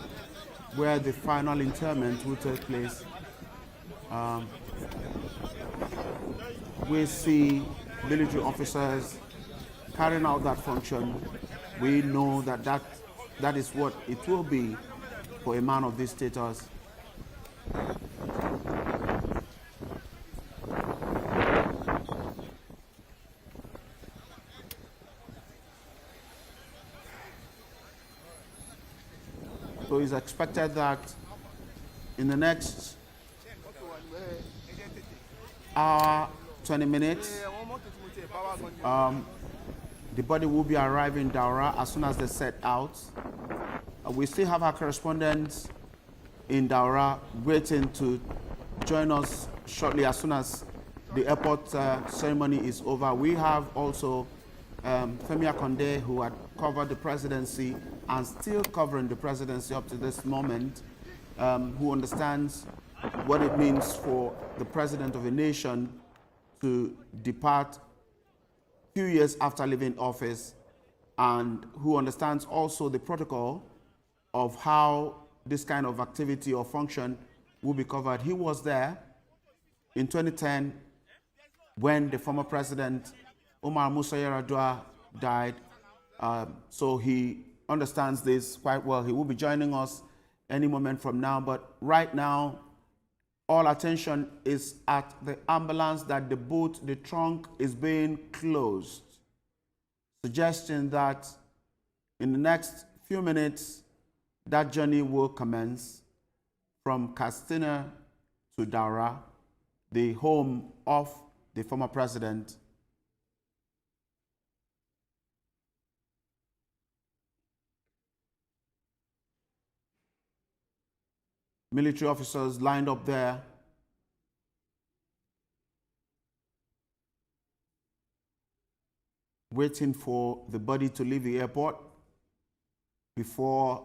where the final interment will take place. We see military officers carrying out that function. We know that is what it will be for a man of this status. So it's expected that in the next hour, 20 minutes, the body will be arriving in Daura as soon as they set out. We still have our correspondents in Daura waiting to join us shortly as soon as the airport ceremony is over. We have also Femi Akonde, who had covered the presidency and still covering the presidency up to this moment, who understands what it means for the president of a nation to depart a few years after leaving office, and who understands also the protocol of how this kind of activity or function will be covered. He was there in 2010 when the former president, Umar Musa Yar'Adua, died. So he understands this quite well. He will be joining us any moment from now, but right now, all attention is at the ambulance that the boot, the trunk, is being closed, suggesting that in the next few minutes, that journey will commence from Katsina to Daura, the home of the former president. Military officers lined up there. Waiting for the body to leave the airport before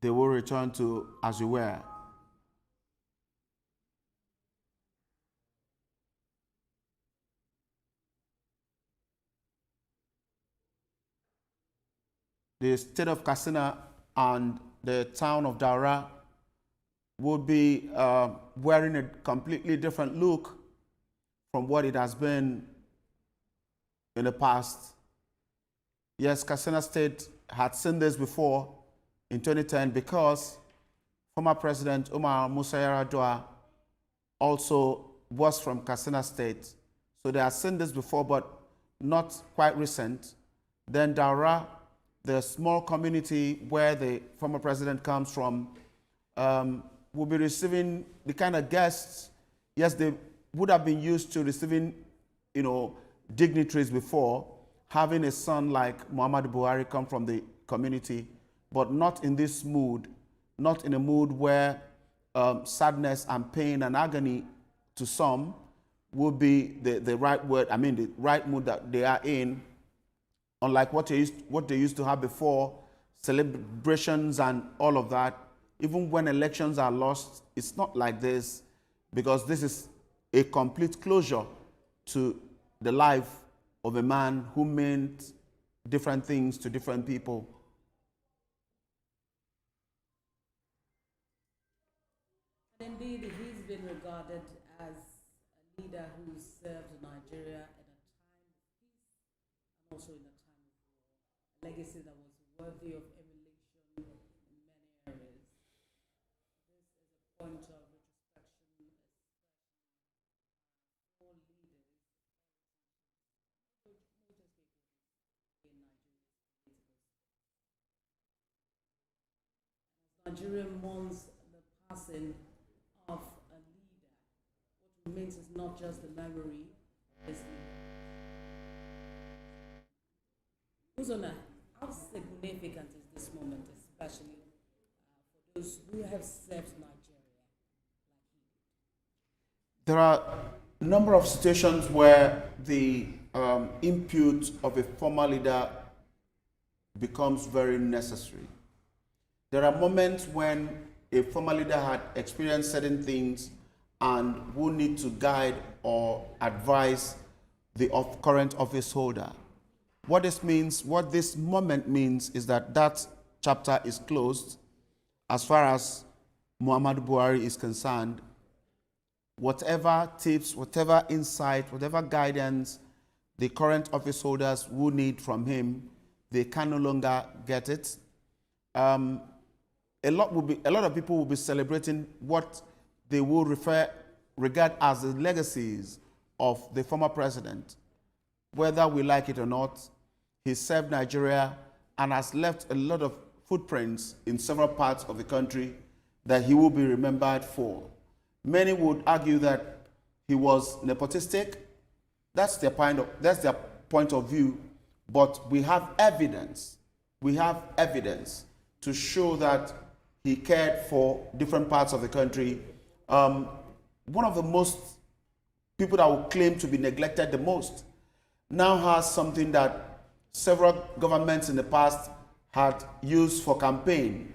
they will return to as we were. The state of Katsina and the town of Daura would be wearing a completely different look from what it has been in the past. Yes, Katsina State had seen this before in 2010 because former President Umar Musa Yar'Adua also was from Katsina State. So they had seen this before, but not quite recent. Then Daura, the small community where the former president comes from, will be receiving the kind of guests. Yes, they would have been used to receiving, dignitaries before, having a son like Muhammadu Buhari come from the community, but not in this mood, not in a mood where sadness and pain and agony to some will be the right word, the right mood that they are in. Unlike what they used to have before, celebrations and all of that. Even when elections are lost, it's not like this, because this is a complete closure to the life of a man who meant different things to different people. Indeed, he's been regarded as a leader who served Nigeria at a time of peace and also in a time of war. A legacy that was worthy of emulation in many areas. This is a point of retrospection, especially for leaders in Nigeria's political space. As Nigeria mourns the passing of a leader, what remains is not just the memory of this leader. Uzona, how significant is this moment, especially for those who have served Nigeria? There are a number of situations where the input of a former leader becomes very necessary. There are moments when a former leader had experienced certain things and will need to guide or advise the current office holder. What this means, what this moment means, is that that chapter is closed. As far as Muhammadu Buhari is concerned, whatever tips, whatever insight, whatever guidance the current office holders will need from him, they can no longer get it. A lot of people will be celebrating what they will regard as the legacies of the former president. Whether we like it or not, he served Nigeria and has left a lot of footprints in several parts of the country that he will be remembered for. Many would argue that he was nepotistic. That's their point of view. But we have evidence. We have evidence to show that he cared for different parts of the country. One of the most people that would claim to be neglected the most now has something that several governments in the past had used for campaign,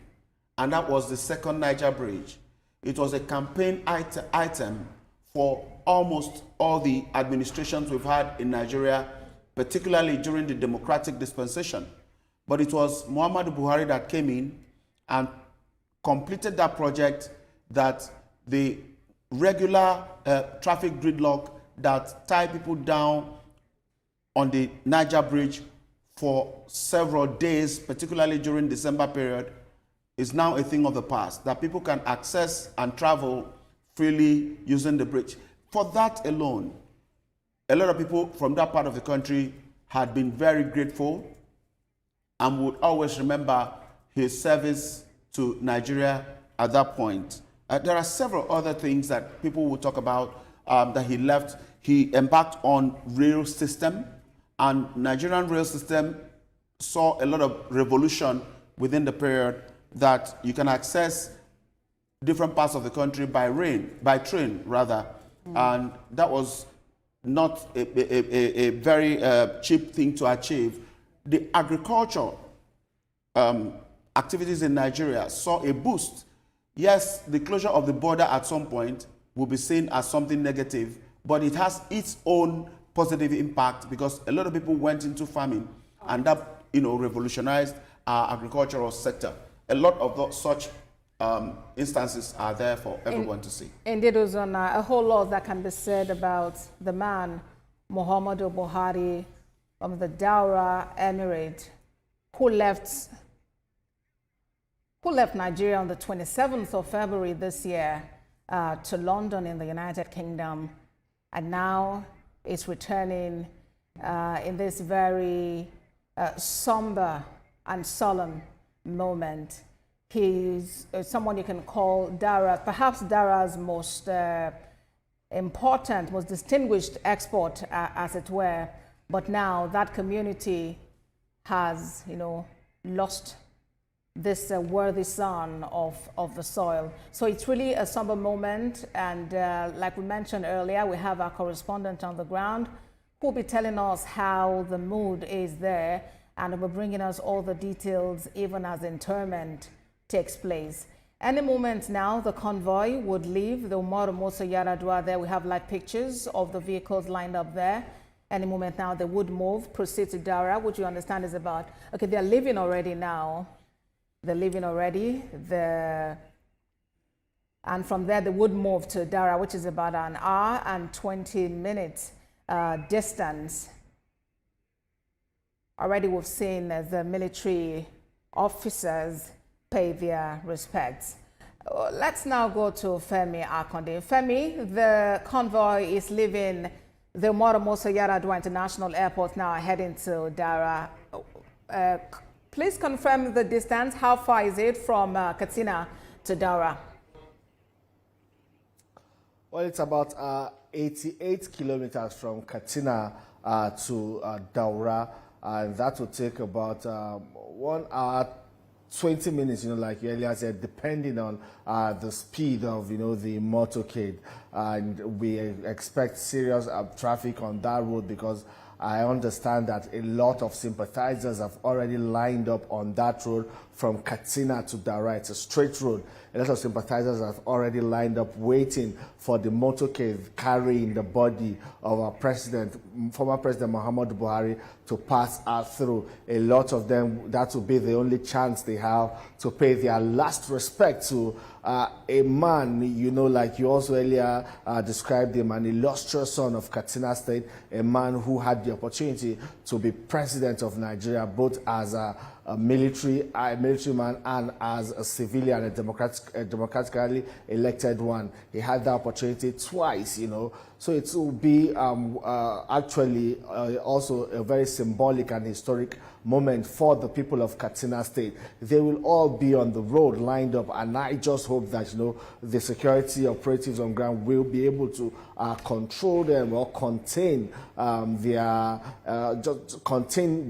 and that was the second Niger Bridge. It was a campaign item for almost all the administrations we've had in Nigeria, particularly during the democratic dispensation. But it was Muhammadu Buhari that came in and completed that project, that the regular traffic gridlock that tied people down on the Niger Bridge for several days, particularly during December period, is now a thing of the past, that people can access and travel freely using the bridge. For that alone, a lot of people from that part of the country had been very grateful and would always remember his service to Nigeria at that point. There are several other things that people will talk about that he left. He embarked on rail system, and Nigerian rail system saw a lot of revolution within the period, that you can access different parts of the country by train rather. And that was not a very cheap thing to achieve. The agriculture activities in Nigeria saw a boost. Yes, the closure of the border at some point will be seen as something negative, but it has its own positive impact, because a lot of people went into farming, and that revolutionized our agricultural sector. A lot of such instances are there for everyone to see. Indeed, a whole lot that can be said about the man, Muhammadu Buhari, from the Daura Emirate, who left Nigeria on the 27th of February this year to London in the United Kingdom, and now is returning in this very somber and solemn moment. He's someone you can call Daura, perhaps Daura's most important, most distinguished export, as it were. But now that community has, lost this worthy son of the soil. So it's really a somber moment. And like we mentioned earlier, we have our correspondent on the ground who will be telling us how the mood is there, and will bringing us all the details, even as interment takes place. Any moment now, the convoy would leave the Umaru Musa Yar'Adua. There we have live pictures of the vehicles lined up there. Any moment now, they would move, proceed to Daura, which you understand is about, okay, they're leaving already now. They're leaving already. And from there, they would move to Daura, which is about an hour and 20 minutes distance. Already we've seen the military officers pay their respects. Let's now go to Femi Akonde. Femi, the convoy is leaving the Umaru Musa Yar'Adua International Airport now, heading to Daura. Please confirm the distance. How far is it from Katsina to Daura? Well, it's about 88 kilometers from Katsina to Daura, and that will take about 1 hour, 20 minutes, like you earlier said, depending on the speed of, the motorcade. And we expect serious traffic on that road, because I understand that a lot of sympathizers have already lined up on that road from Katsina to Daura. It's a straight road. A lot of sympathizers have already lined up waiting for the motorcade carrying the body of our president, former President Muhammadu Buhari, to pass through. A lot of them, that will be the only chance they have to pay their last respect to a man, you know, like you also earlier described him, an illustrious son of Katsina State, a man who had the opportunity to be president of Nigeria, both as a military man and as a civilian, a democratically elected one. He had the opportunity twice, you know. So it will be actually also a very symbolic and historic moment for the people of Katsina State. They will all be on the road lined up, and I just hope that, you know, the security operatives on ground will be able to control them or contain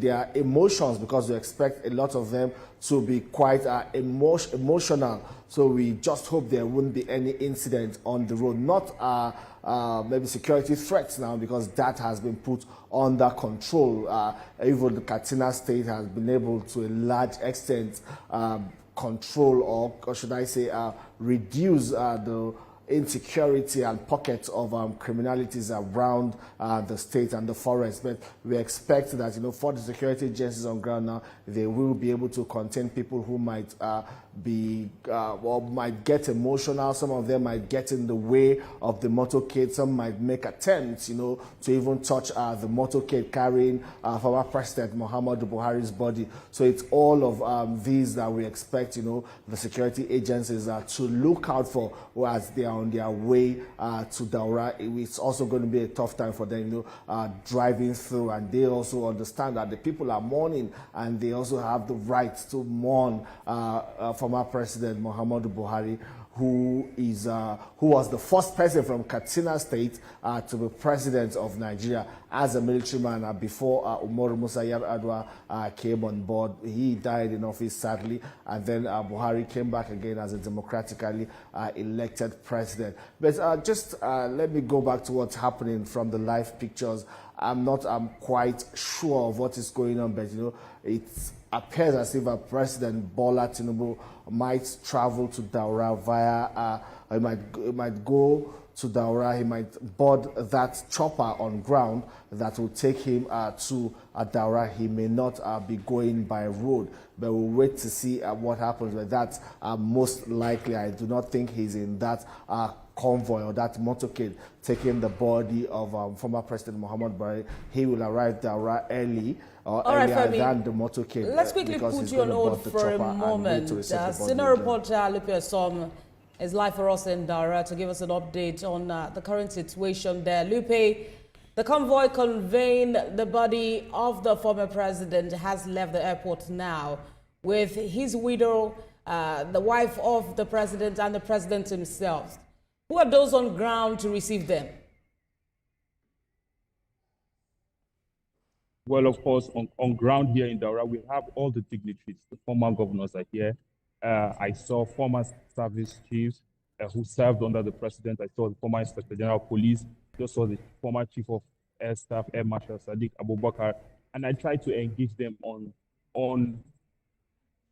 their emotions, because we expect a lot of them to be quite emotional. So we just hope there wouldn't be any incident on the road, not maybe security threats now, because that has been put under control. Even the Katsina State has been able to a large extent control, or should I say reduce the insecurity and pockets of criminalities around the state and the forest. But we expect that, you know, for the security agencies on ground now, they will be able to contain people who might be or might get emotional. Some of them might get in the way of the motorcade. Some might make attempts, you know, to even touch the motorcade carrying former President Muhammadu Buhari's body. So it's all of these that we expect, you know, the security agencies to look out for as they are on their way to Daura. It's also going to be a tough time for them, you know, driving through, and they also understand that the people are mourning, and they also have the right to mourn former President Muhammadu Buhari, who was the first person from Katsina State to be president of Nigeria as a military man before Umaru Musa Yar'Adua came on board. He died in office, sadly, and then Buhari came back again as a democratically elected president. But just let me go back to what's happening from the live pictures. I'm quite sure of what is going on, but, you know, it appears as if President Bola Tinubu might travel to Daura via, he might go to Daura, he might board that chopper on ground that will take him to Daura. He may not be going by road, but we'll wait to see what happens. But that's most likely. I do not think he's in that convoy or that motorcade taking the body of former President Muhammadu Buhari. He will arrive Daura early, or earlier than the motorcade. Let's quickly put you on hold for a moment. Senior reporter Lupe Som is live for us in Daura to give us an update on the current situation there. Lupe, the convoy conveying the body of the former president has left the airport now, with his widow, the wife of the president, and the president himself. Who are those on ground to receive them? Well, of course, on ground here in Daura, we have all the dignitaries. The former governors are here. I saw former service chiefs who served under the president. I saw the former Inspector General of Police. Just saw the former Chief of Air Staff, Air Marshal Sadiq Abubakar. And I tried to engage them on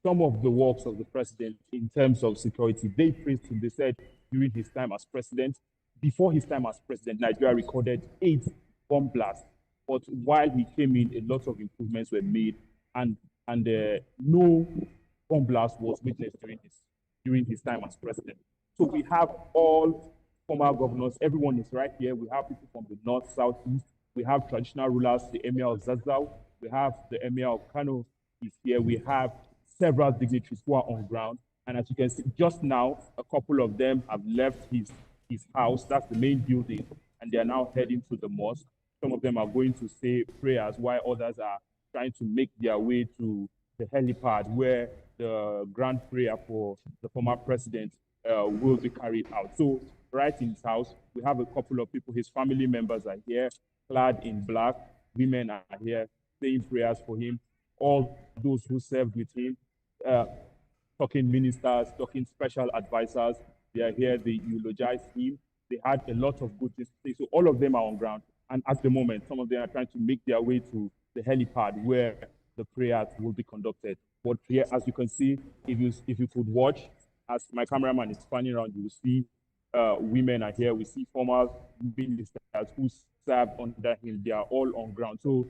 some of the works of the president in terms of security. They praised him. They said during his time as president, before his time as president, Nigeria recorded 8 bomb blasts. But while he came in, a lot of improvements were made, and no bomb blast was witnessed during his time as president. So we have all former governors. Everyone is right here. We have people from the north, south, east. We have traditional rulers, the Emir of Zazzau. We have the Emir of Kano is here. We have several dignitaries who are on ground. And as you can see, just now, a couple of them have left his house. That's the main building. And they are now heading to the mosque. Some of them are going to say prayers, while others are trying to make their way to the helipad, where the grand prayer for the former president will be carried out. So right in his house, we have a couple of people. His family members are here, clad in black. Women are here saying prayers for him. All those who served with him, talking ministers, talking special advisors, they are here. They eulogize him. They had a lot of good things to say. So all of them are on ground. And at the moment, some of them are trying to make their way to the helipad where the prayers will be conducted. But here, as you can see, if you could watch, as my cameraman is panning around, you will see women are here. We see former ministers who serve under him. They are all on ground. So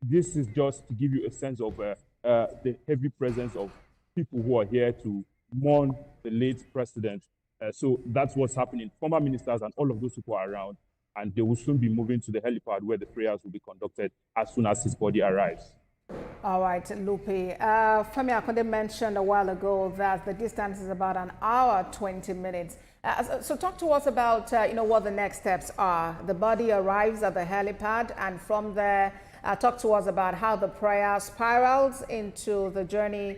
this is just to give you a sense of the heavy presence of people who are here to mourn the late president. So that's what's happening. Former ministers and all of those people are around, and they will soon be moving to the helipad where the prayers will be conducted as soon as his body arrives. All right, Lupe. Femi Akonde mentioned a while ago that the distance is about an hour, 20 minutes. So talk to us about, what the next steps are. The body arrives at the helipad, and from there, talk to us about how the prayer spirals into the journey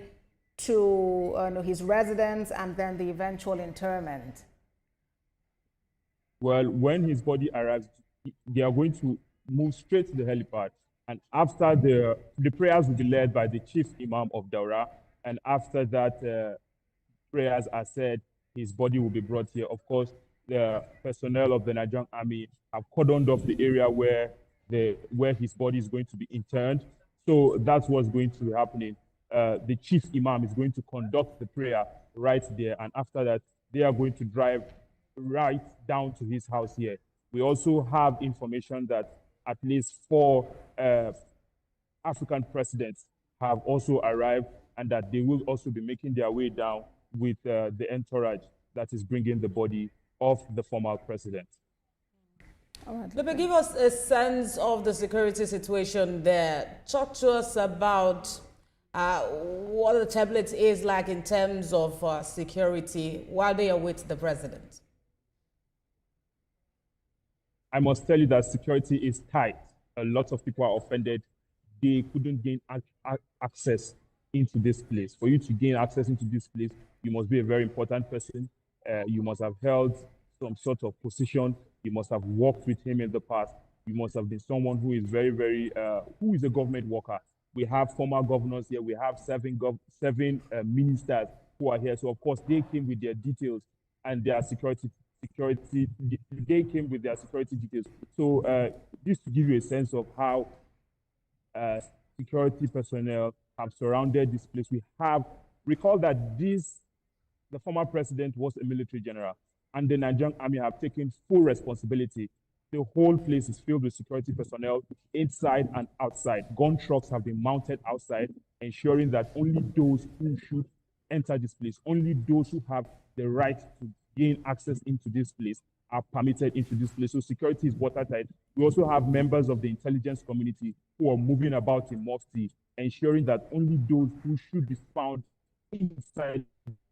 to his residence and then the eventual interment. Well, when his body arrives, they are going to move straight to the helipad. And after the prayers will be led by the chief imam of Daura. And after that, prayers are said, his body will be brought here. Of course, the personnel of the Nigerian army have cordoned off the area where his body is going to be interned. So that's what's going to be happening. The chief imam is going to conduct the prayer right there. And after that, they are going to drive right down to his house here. We also have information that at least 4 African presidents have also arrived, and that they will also be making their way down with the entourage that is bringing the body of the former president. All right. Let me give us a sense of the security situation there. Talk to us about what the tablet is like in terms of security while they await the president. I must tell you that security is tight. A lot of people are offended. They couldn't gain access into this place. For you to gain access into this place, you must be a very important person. You must have held some sort of position. You must have worked with him in the past. You must have been someone who is who is a government worker. We have former governors here. We have 7 ministers who are here. So of course they came with their details and their security. They came with their security details. So just to give you a sense of how security personnel have surrounded this place, recall that the former president was a military general, and the Nigerian army have taken full responsibility. The whole place is filled with security personnel inside and outside. Gun trucks have been mounted outside, ensuring that only those who should enter this place, only those who have the right to gain access into this place are permitted into this place. So security is watertight. We also have members of the intelligence community who are moving about in mufti, ensuring that only those who should be found inside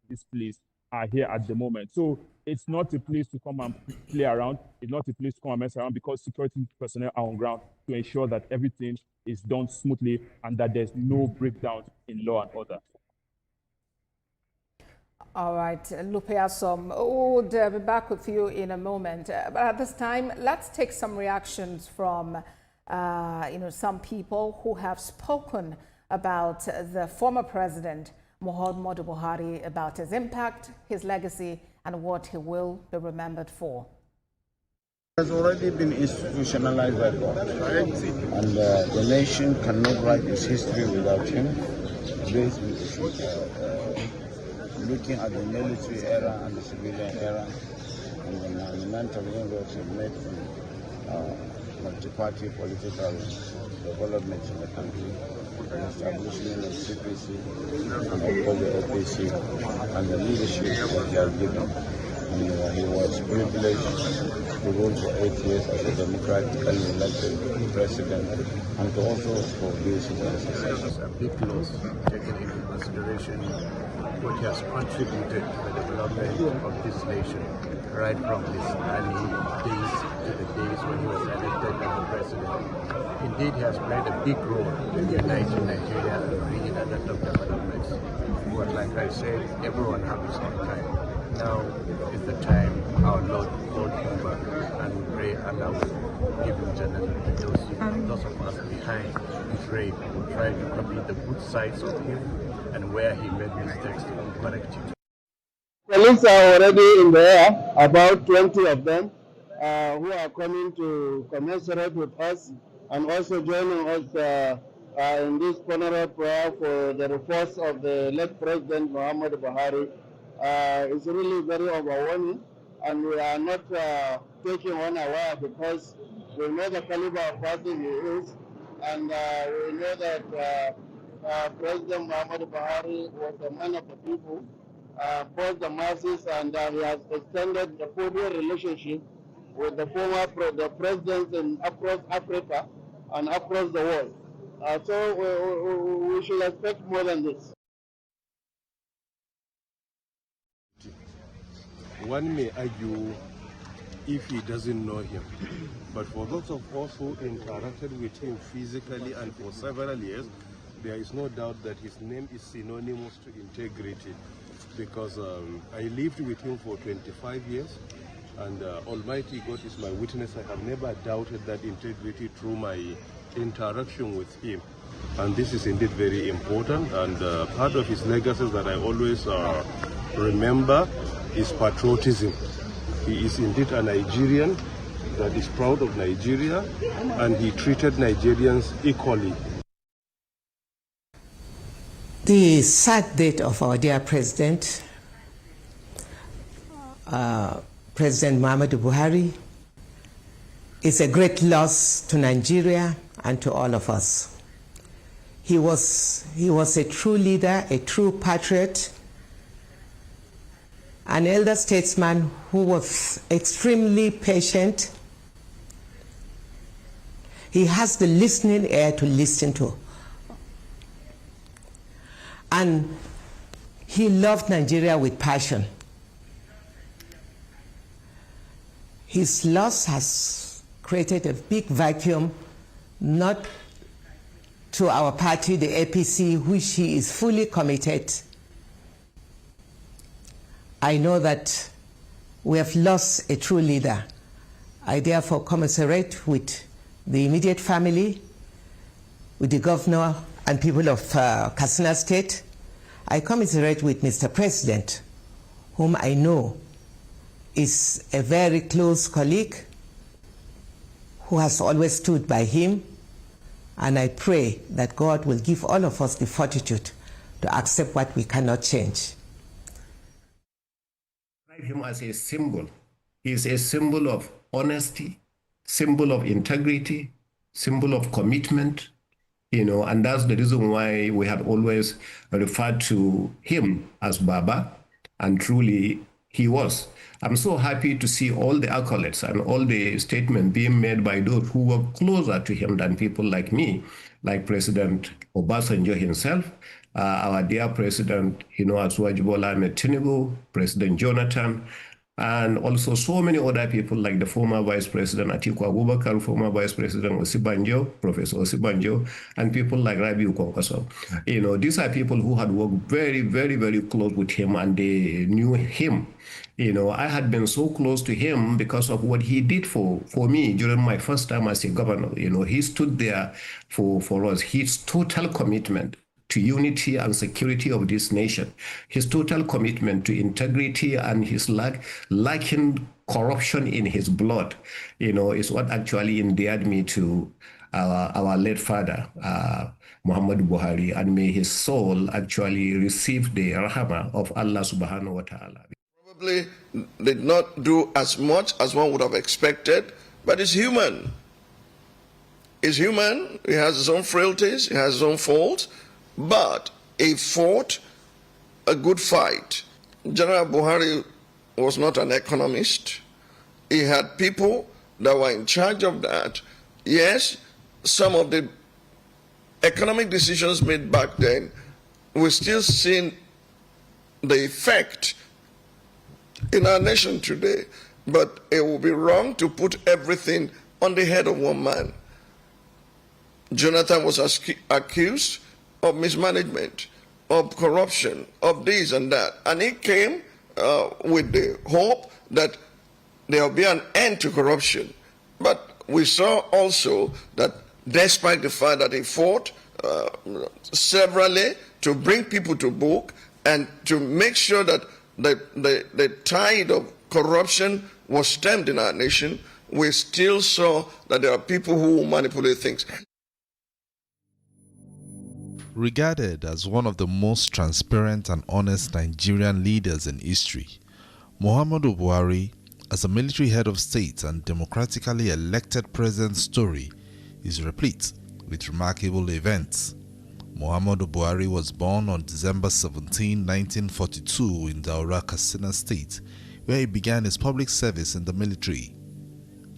this place are here at the moment. So it's not a place to come and play around. It's not a place to come and mess around, because security personnel are on ground to ensure that everything is done smoothly and that there's no breakdown in law and order. All right, Lupe Asom, we'll be back with you in a moment. But at this time, let's take some reactions from, some people who have spoken about the former president, Muhammadu Buhari, about his impact, his legacy, and what he will be remembered for. Has already been institutionalized by God, and the nation cannot write its history without him. Looking at the military era and the civilian era, and the monumental inroads he made from multi-party political development in the country, the establishment of TVC, and of the OPC, and the leadership that he has given. And he was privileged to rule for 8 years as a democratically elected president, and to also produce his successors. A big loss taken into consideration what he has contributed to the development of this nation, right from his early days to the days when he was elected as the president. Indeed, he has played a big role in uniting Nigeria and bringing a lot of developments. But like I said, everyone has his own time. Now is the time our Lord hold him back, and we pray Allah will give him Jannah. Those of us behind his grave will try to copy the good sides of him, and where he made mistakes to correct it. Colleagues are already in the air, about 20 of them. who are coming to commiserate with us and also joining us in this funeral prayer for the repose of the late President Muhammadu Buhari. It's really very overwhelming, and we are not taking one away because we know the caliber of person he is, and we know that President Muhammadu Buhari was a man of the people, for the masses, and he has extended the cordial relationship with the the presidents across Africa and across the world. So we should expect more than this. One may argue if he doesn't know him, but for those of us who interacted with him physically and for several years, there is no doubt that his name is synonymous to integrity, because I lived with him for 25 years, and Almighty God is my witness. I have never doubted that integrity through my interaction with him, and this is indeed very important. And part of his legacy that I always remember is patriotism. He is indeed a Nigerian that is proud of Nigeria, and he treated Nigerians equally. The sad date of our dear President, President Muhammadu Buhari, is a great loss to Nigeria and to all of us. He was a true leader, a true patriot, an elder statesman who was extremely patient. He has the listening ear to listen to. And he loved Nigeria with passion. His loss has created a big vacuum, not to our party, the APC, which he is fully committed. I know that we have lost a true leader. I therefore commiserate with the immediate family, with the governor and people of Katsina State. I commiserate with Mr. President, whom I know is a very close colleague who has always stood by him, and I pray that God will give all of us the fortitude to accept what we cannot change. Him as a symbol. He is a symbol of honesty, symbol of integrity, symbol of commitment, and that's the reason why we have always referred to him as Baba, and truly he was. I'm so happy to see all the accolades and all the statements being made by those who were closer to him than people like me, like President Obasanjo himself, our dear President, Asuwaji Bola Ahmed Tinubu, President Jonathan, and also so many other people like the former Vice President Atiku Abubakar, former Vice President Osibanjo, Professor Osibanjo, and people like Rabiu Kwankwaso. These are people who had worked very, very, very close with him, and they knew him. I had been so close to him because of what he did for me during my first time as a governor. He stood there for us. His total commitment to unity and security of this nation, his total commitment to integrity, and his lacking corruption in his blood, is what actually endeared me to our late father, Muhammadu Buhari, and may his soul actually receive the rahmah of Allah subhanahu wa ta'ala. Probably did not do as much as one would have expected, but he's human. He's human, he has his own frailties, he has his own faults, but he fought a good fight. General Buhari was not an economist. He had people that were in charge of that. Yes, some of the economic decisions made back then, we're still seeing the effect in our nation today. But it would be wrong to put everything on the head of one man. Jonathan was accused of mismanagement, of corruption, of this and that. And he came with the hope that there will be an end to corruption. But we saw also that despite the fact that he fought severally to bring people to book and to make sure that the tide of corruption was stemmed in our nation, we still saw that there are people who manipulate things. Regarded as one of the most transparent and honest Nigerian leaders in history, Muhammadu Buhari, as a military head of state and democratically elected president's story, is replete with remarkable events. Muhammadu Buhari was born on December 17, 1942 in Daura, Katsina State, where he began his public service in the military.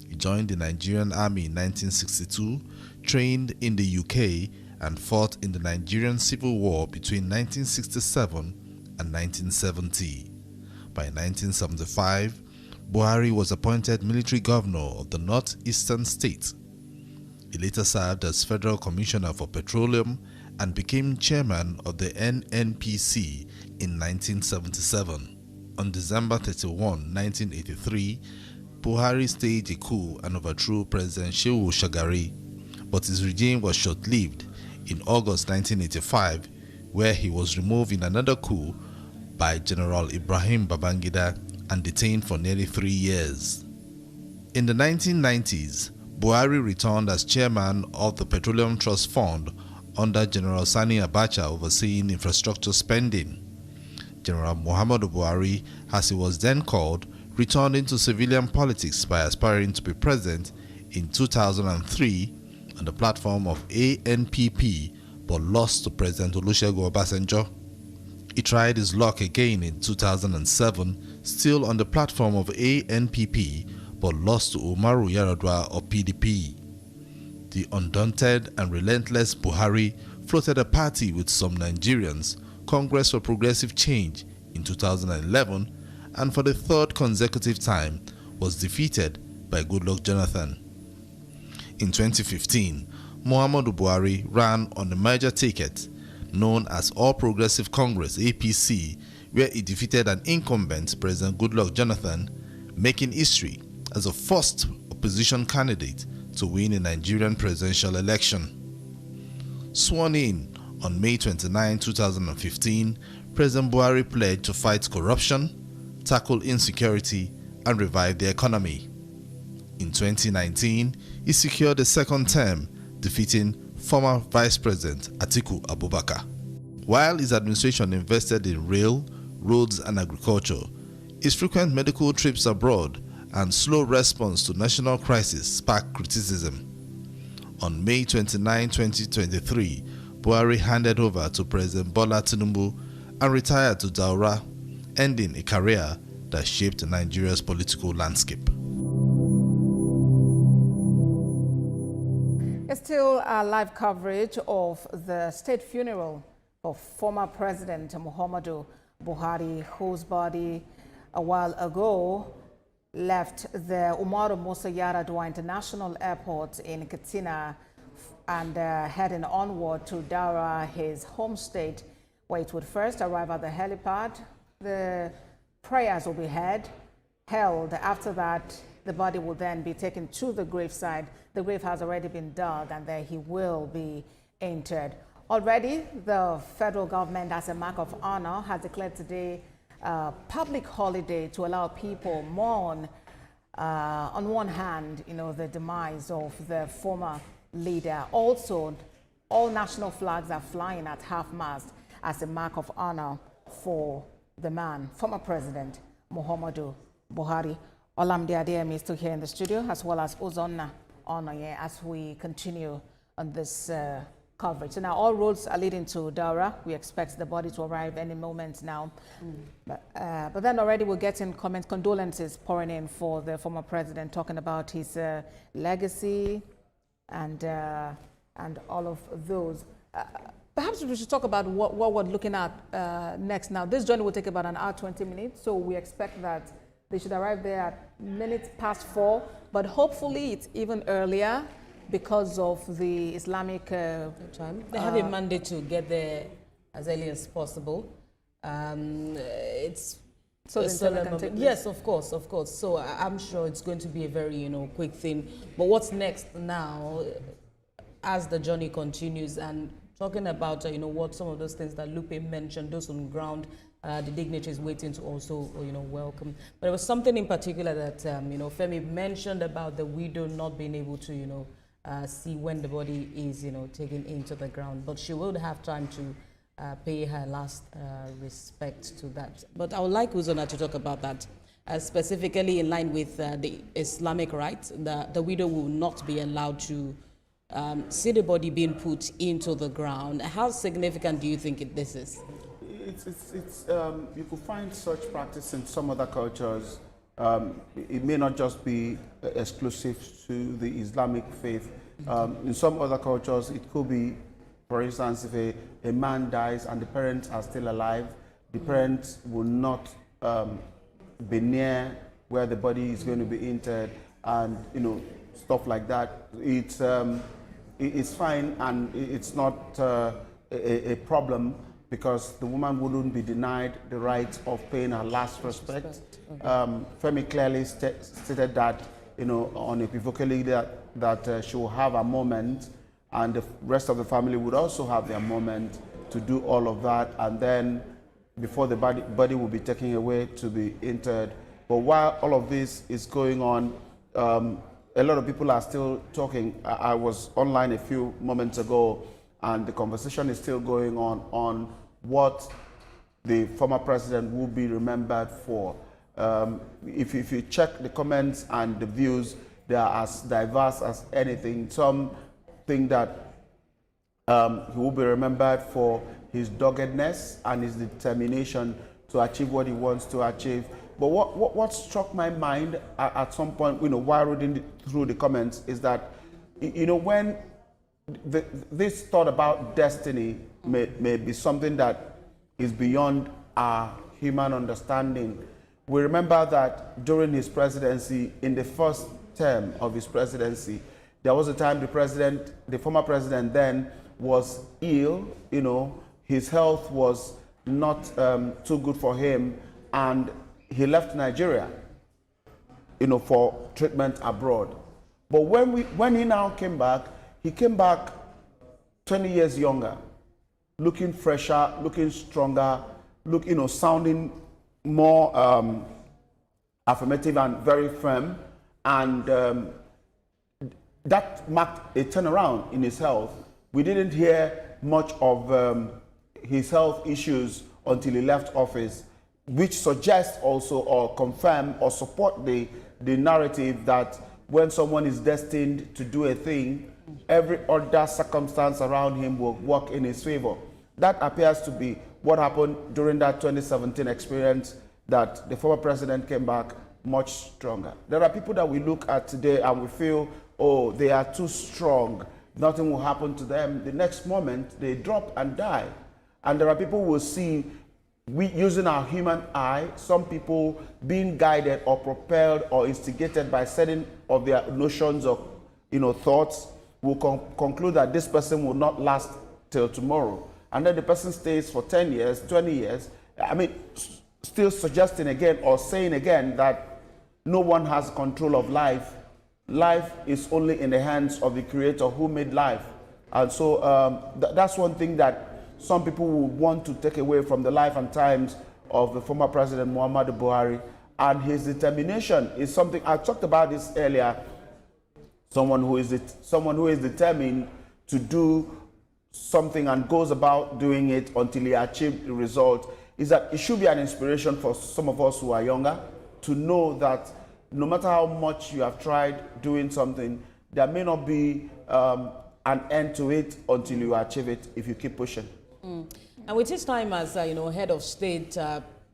He joined the Nigerian Army in 1962, trained in the UK, and fought in the Nigerian Civil War between 1967 and 1970. By 1975, Buhari was appointed military governor of the northeastern state. He later served as Federal Commissioner for Petroleum and became chairman of the NNPC in 1977. On December 31, 1983, Buhari staged a coup and overthrew President Shehu Shagari, but his regime was short-lived in August 1985, where he was removed in another coup by General Ibrahim Babangida and detained for nearly 3 years. In the 1990s, Buhari returned as chairman of the Petroleum Trust Fund under General Sani Abacha overseeing infrastructure spending. General Muhammadu Buhari, as he was then called, returned into civilian politics by aspiring to be president in 2003 on the platform of ANPP, but lost to President Olusegun Obasanjo. He tried his luck again in 2007, still on the platform of ANPP, but lost to Umaru Yar'Adua of PDP. The undaunted and relentless Buhari floated a party with some Nigerians, Congress for Progressive Change, in 2011, and for the third consecutive time was defeated by Goodluck Jonathan. In 2015, Muhammadu Buhari ran on the major ticket known as All Progressive Congress APC, where he defeated an incumbent President Goodluck Jonathan, making history as the first opposition candidate to win a Nigerian presidential election. Sworn in on May 29, 2015, President Buhari pledged to fight corruption, tackle insecurity, and revive the economy. In 2019, he secured a second term, defeating former Vice President Atiku Abubakar. While his administration invested in rail, roads, and agriculture, his frequent medical trips abroad and slow response to national crisis sparked criticism. On May 29, 2023, Buhari handed over to President Bola Tinubu and retired to Daura, ending a career that shaped Nigeria's political landscape. It's still a live coverage of the state funeral of former President Muhammadu Buhari, whose body a while ago left the Umaru Musa Yar'Adua International Airport in Katsina and heading onward to Daura, his home state, where it would first arrive at the helipad. The prayers will be held. After that, the body will then be taken to the graveside. The grave has already been dug, and there he will be interred. Already, the federal government, as a mark of honor, has declared today a public holiday to allow people mourn, on one hand, the demise of the former leader. Also, all national flags are flying at half-mast as a mark of honor for the man, former President Muhammadu Buhari. Olamide Adeyemi is still here in the studio, as well as Uzonna Onoye, as we continue on this coverage. So now all roads are leading to Daura. We expect the body to arrive any moment now. But then already we're getting condolences pouring in for the former president, talking about his legacy and all of those. Perhaps we should talk about what we're looking at next. Now, this journey will take about an hour, 20 minutes, so we expect that they should arrive there at 4:04, but hopefully it's even earlier because of the Islamic time. They have a mandate to get there as early as possible. It's so yes, of course. So I'm sure it's going to be a very quick thing. But what's next now, as the journey continues and talking about, what some of those things that Lupe mentioned, those on ground, the dignitaries waiting to also, welcome. But there was something in particular that, Femi mentioned about the widow not being able to, see when the body is, taken into the ground. But she will have time to pay her last respect to that. But I would like Uzona to talk about that, specifically in line with the Islamic rites. The widow will not be allowed to see the body being put into the ground. How significant do you think this is? You could find such practice in some other cultures. It may not just be exclusive to the Islamic faith. In some other cultures, it could be, for instance, if a man dies and the parents are still alive, the parents will not be near where the body is going to be interred, and stuff like that. It's fine, and it's not a problem, because the woman wouldn't be denied the right of paying her last respect. Femi clearly stated that, unequivocally, that she will have a moment, and the rest of the family would also have their moment to do all of that, and then before the body will be taken away to be interred. But while all of this is going on, a lot of people are still talking. I was online a few moments ago, and the conversation is still going on what the former president will be remembered for. If you check the comments and the views, they are as diverse as anything. Some think that he will be remembered for his doggedness and his determination to achieve what he wants to achieve. But what struck my mind at some point, while reading through the comments, is that, when this thought about destiny may be something that is beyond our human understanding. We remember that during his presidency, in the first term of his presidency, there was a time the former president then was ill. His health was not too good for him, and he left Nigeria, for treatment abroad. But when he now came back, he came back 20 years younger, looking fresher, looking stronger, sounding more affirmative and very firm, and that marked a turnaround in his health. We didn't hear much of his health issues until he left office, which suggests also, or confirm or support the narrative that when someone is destined to do a thing, every other circumstance around him will work in his favor. That appears to be what happened during that 2017 experience, that the former president came back much stronger. There are people that we look at today and we feel, oh, they are too strong, nothing will happen to them. The next moment, they drop and die. And there are people who will see, using our human eye, some people being guided or propelled or instigated by certain of their notions of, thoughts, will conclude that this person will not last till tomorrow. And then the person stays for 10 years, 20 years, still suggesting again or saying again that no one has control of life. Life is only in the hands of the Creator who made life. And so that's one thing that some people will want to take away from the life and times of the former president, Muhammadu Buhari. And his determination is something, I talked about this earlier, someone who is determined to do something and goes about doing it until he achieves the result, is that it should be an inspiration for some of us who are younger to know that no matter how much you have tried doing something, there may not be an end to it until you achieve it if you keep pushing. And with his time as head of state,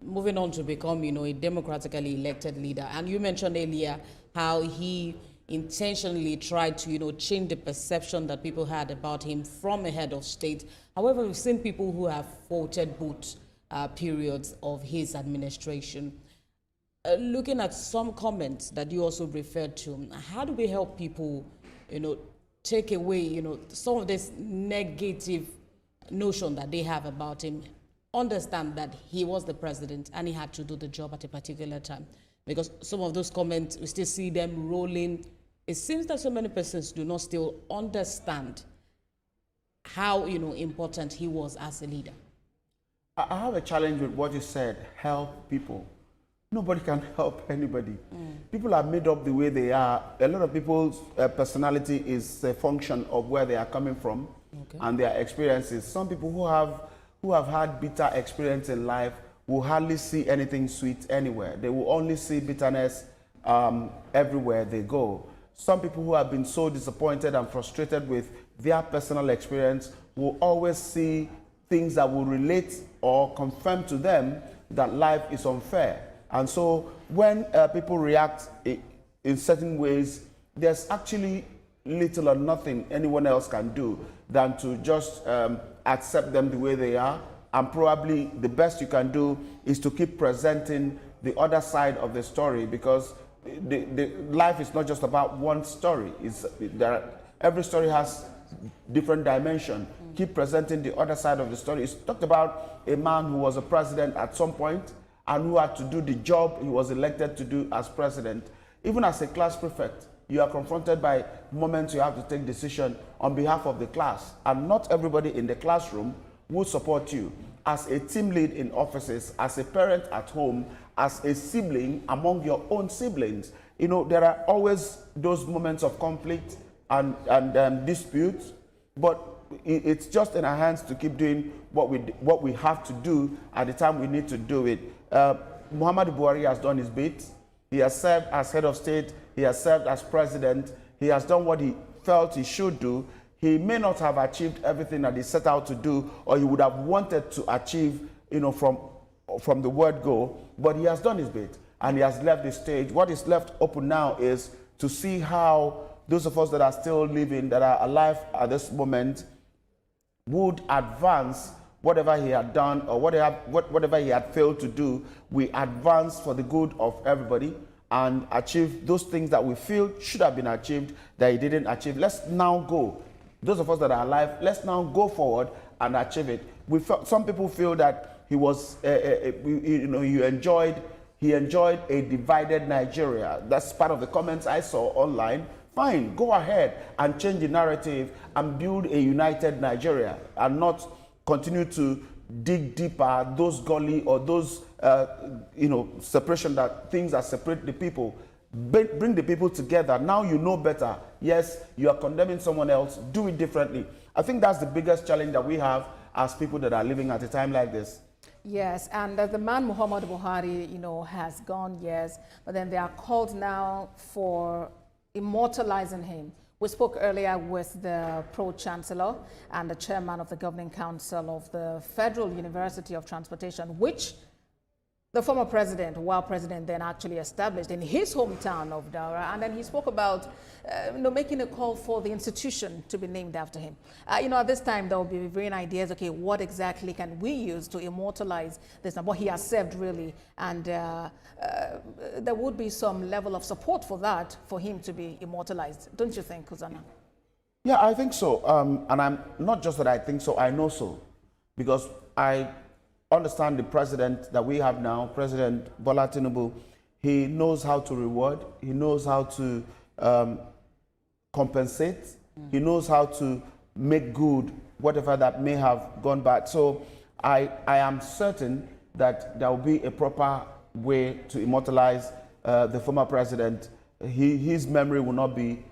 moving on to become a democratically elected leader, and you mentioned earlier how he intentionally tried to change the perception that people had about him from a head of state. However, we've seen people who have faulted both periods of his administration. Looking at some comments that you also referred to, how do we help people take away some of this negative notion that they have about him, understand that he was the president and he had to do the job at a particular time? Because some of those comments, we still see them rolling. It seems that so many persons do not still understand how, important he was as a leader. I have a challenge with what you said, help people. Nobody can help anybody. People are made up the way they are. A lot of people's personality is a function of where they are coming from and their experiences. Some people who have had bitter experience in life will hardly see anything sweet anywhere. They will only see bitterness everywhere they go. Some people who have been so disappointed and frustrated with their personal experience will always see things that will relate or confirm to them that life is unfair. And so when people react in certain ways, there's actually little or nothing anyone else can do than to just accept them the way they are. And probably the best you can do is to keep presenting the other side of the story, because life is not just about one story. Every story has different dimension. Keep presenting the other side of the story. It's talked about a man who was a president at some point and who had to do the job he was elected to do as president. Even as a class prefect, you are confronted by moments you have to take decision on behalf of the class, and not everybody in the classroom will support you. As a team lead in offices, as a parent at home, as a sibling among your own siblings, there are always those moments of conflict and disputes, but it's just in our hands to keep doing what we have to do at the time we need to do it. Muhammadu Buhari has done his bit. He has served as head of state. He has served as president. He has done what he felt he should do. He may not have achieved everything that he set out to do, or he would have wanted to achieve, from the word go, but he has done his bit and he has left the stage. What is left open now is to see how those of us that are still living, that are alive at this moment, would advance whatever he had done or whatever he had failed to do. We advance for the good of everybody and achieve those things that we feel should have been achieved that he didn't achieve. Let's now go. Those of us that are alive, let's now go forward and achieve it. Some people feel that he was, he enjoyed a divided Nigeria. That's part of the comments I saw online. Fine, go ahead and change the narrative and build a united Nigeria, and not continue to dig deeper those gully or those separation, that things that separate the people. Bring the people together. Now you know better. Yes, you are condemning someone else. Do it differently. I think that's the biggest challenge that we have as people that are living at a time like this. Yes, and the man Muhammadu Buhari, has gone, yes, but then they are called now for immortalizing him. We spoke earlier with the Pro-Chancellor and the Chairman of the Governing Council of the Federal University of Transportation, which the former president, while president, then actually established in his hometown of Daura. And then he spoke about making a call for the institution to be named after him. At this time, there will be varying ideas, okay, what exactly can we use to immortalize this, what he has served really, and there would be some level of support for that, for him to be immortalized. Don't you think, Kuzana? Yeah, I think so. And I'm not just that I think so, I know so. Because I understand the president that we have now, President Bola Tinubu. He knows how to reward. He knows how to compensate. He knows how to make good whatever that may have gone bad. So I am certain that there will be a proper way to immortalize the former president. His memory will not be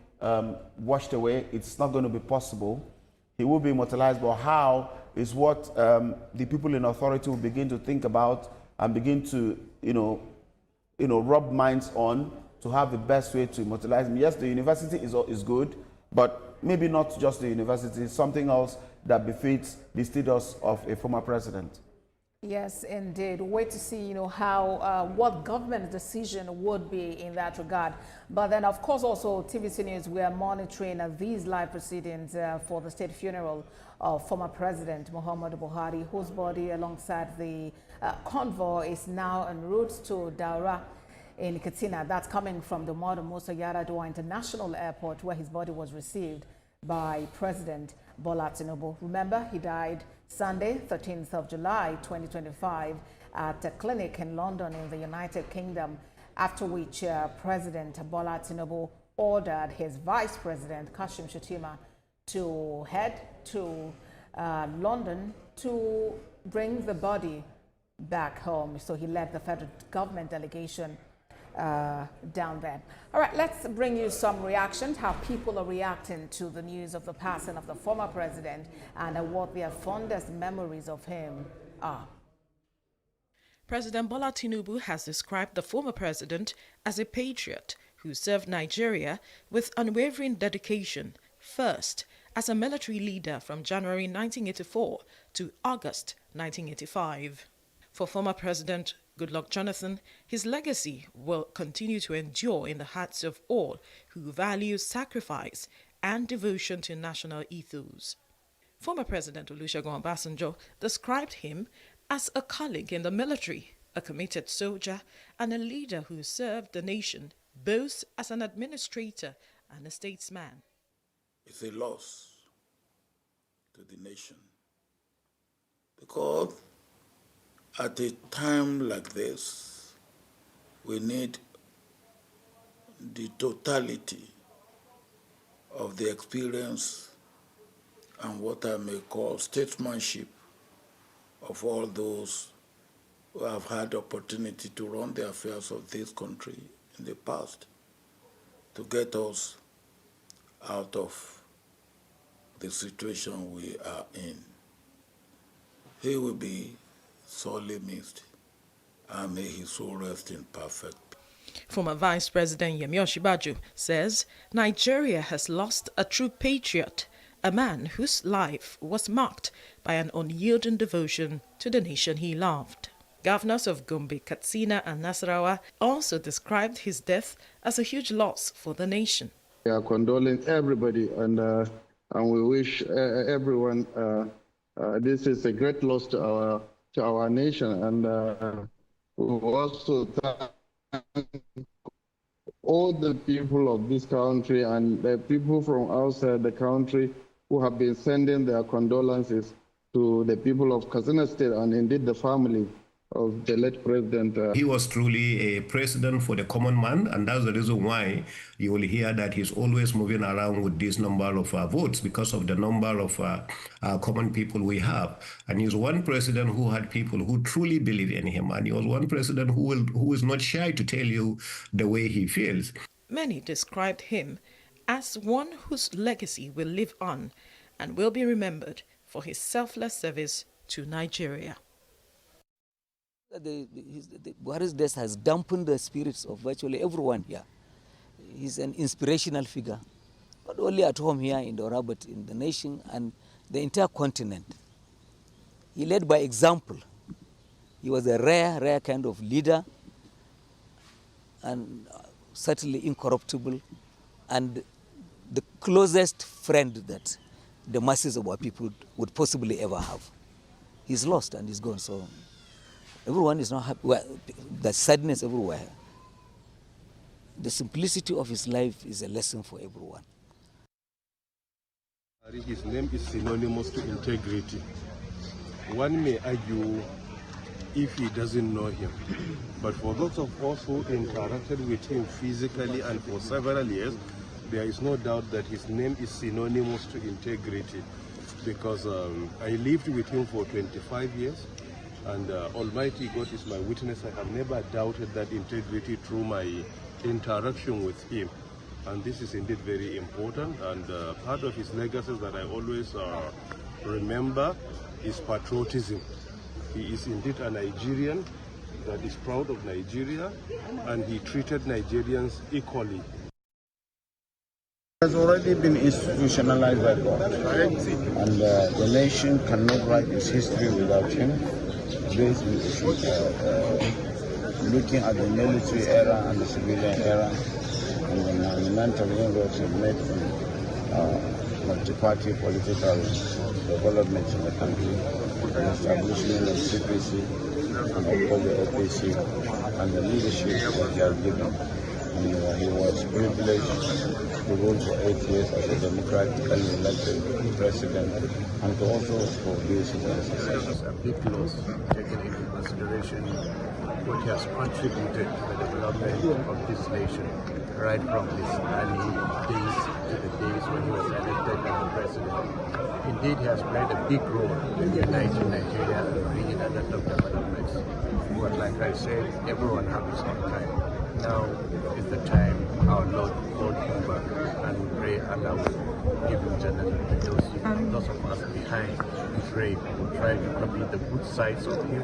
washed away. It's not going to be possible. He will be immortalized, but how is what the people in authority will begin to think about and begin to, rub minds on to have the best way to immortalize him. Yes, the university is good, but maybe not just the university, something else that befits the status of a former president. Yes, indeed. Wait to see, how what government decision would be in that regard. But then, of course, also TVC News, we are monitoring these live proceedings for the state funeral of former President Muhammadu Buhari, whose body, alongside the convoy, is now en route to Daura in Katsina. That's coming from the Muhammadu Musa Yar'Adua International Airport, where his body was received by President Bola Tinubu. Remember, he died Sunday, 13th of July, 2025, at a clinic in London in the United Kingdom, after which President Bola Tinubu ordered his Vice President, Kashim Shettima, to head to London to bring the body back home. So he led the federal government delegation down there. All right, let's bring you some reactions, how people are reacting to the news of the passing of the former president and what their fondest memories of him are. President Bola Tinubu has described the former president as a patriot who served Nigeria with unwavering dedication, first as a military leader from January 1984 to August 1985. For former President Goodluck Jonathan, his legacy will continue to endure in the hearts of all who value sacrifice and devotion to national ethos. Former President Olusegun Obasanjo described him as a colleague in the military, a committed soldier, and a leader who served the nation both as an administrator and a statesman. It's a loss to the nation because at a time like this, we need the totality of the experience and what I may call statesmanship of all those who have had the opportunity to run the affairs of this country in the past to get us out of the situation we are in. He will be sorely missed, and may his soul rest in perfect. Former Vice President Yemi Osinbajo says Nigeria has lost a true patriot, a man whose life was marked by an unyielding devotion to the nation he loved. Governors of Gombe, Katsina and Nasarawa also described his death as a huge loss for the nation. We are condoling everybody, and we wish everyone this is a great loss to our nation, and we also thank all the people of this country and the people from outside the country who have been sending their condolences to the people of Katsina State and indeed the family of the late president. He was truly a president for the common man, and that's the reason why you will hear that he's always moving around with this number of votes, because of the number of common people we have. And he's one president who had people who truly believe in him, and he was one president who is not shy to tell you the way he feels. Many described him as one whose legacy will live on and will be remembered for his selfless service to Nigeria. Buhari's death has dampened the spirits of virtually everyone here. He's an inspirational figure, not only at home here in Dora, but in the nation and the entire continent. He led by example. He was a rare kind of leader, and certainly incorruptible, and the closest friend that the masses of our people would possibly ever have. He's lost and he's gone, so everyone is not happy. Well, there's sadness everywhere. The simplicity of his life is a lesson for everyone. His name is synonymous to integrity. One may argue if he doesn't know him, but for those of us who interacted with him physically and for several years, there is no doubt that his name is synonymous to integrity, because I lived with him for 25 years. And Almighty God is my witness. I have never doubted that integrity through my interaction with him. And this is indeed very important. And part of his legacy that I always remember is patriotism. He is indeed a Nigerian that is proud of Nigeria, and he treated Nigerians equally. Has already been institutionalized by God, and the nation cannot write its history without him. Based on looking at the military era and the civilian era, and the monumental inroads he made in multi-party political development in the country, the establishment of secrecy and of course the OPC, and the leadership that he has given. And he was privileged to rule for 8 years as a democratically elected president and to also produce his successor. It's a big loss taken into consideration what he has contributed to the development of this nation, right from his early days to the days when he was elected as the president. Indeed, he has played a big role in uniting Nigeria and bringing a lot of developments. But like I said, everyone has his own time. Now is the time our Lord called him back, and we pray Allah will give him Jannah. Those of us behind his reign will try to copy the good sides of him,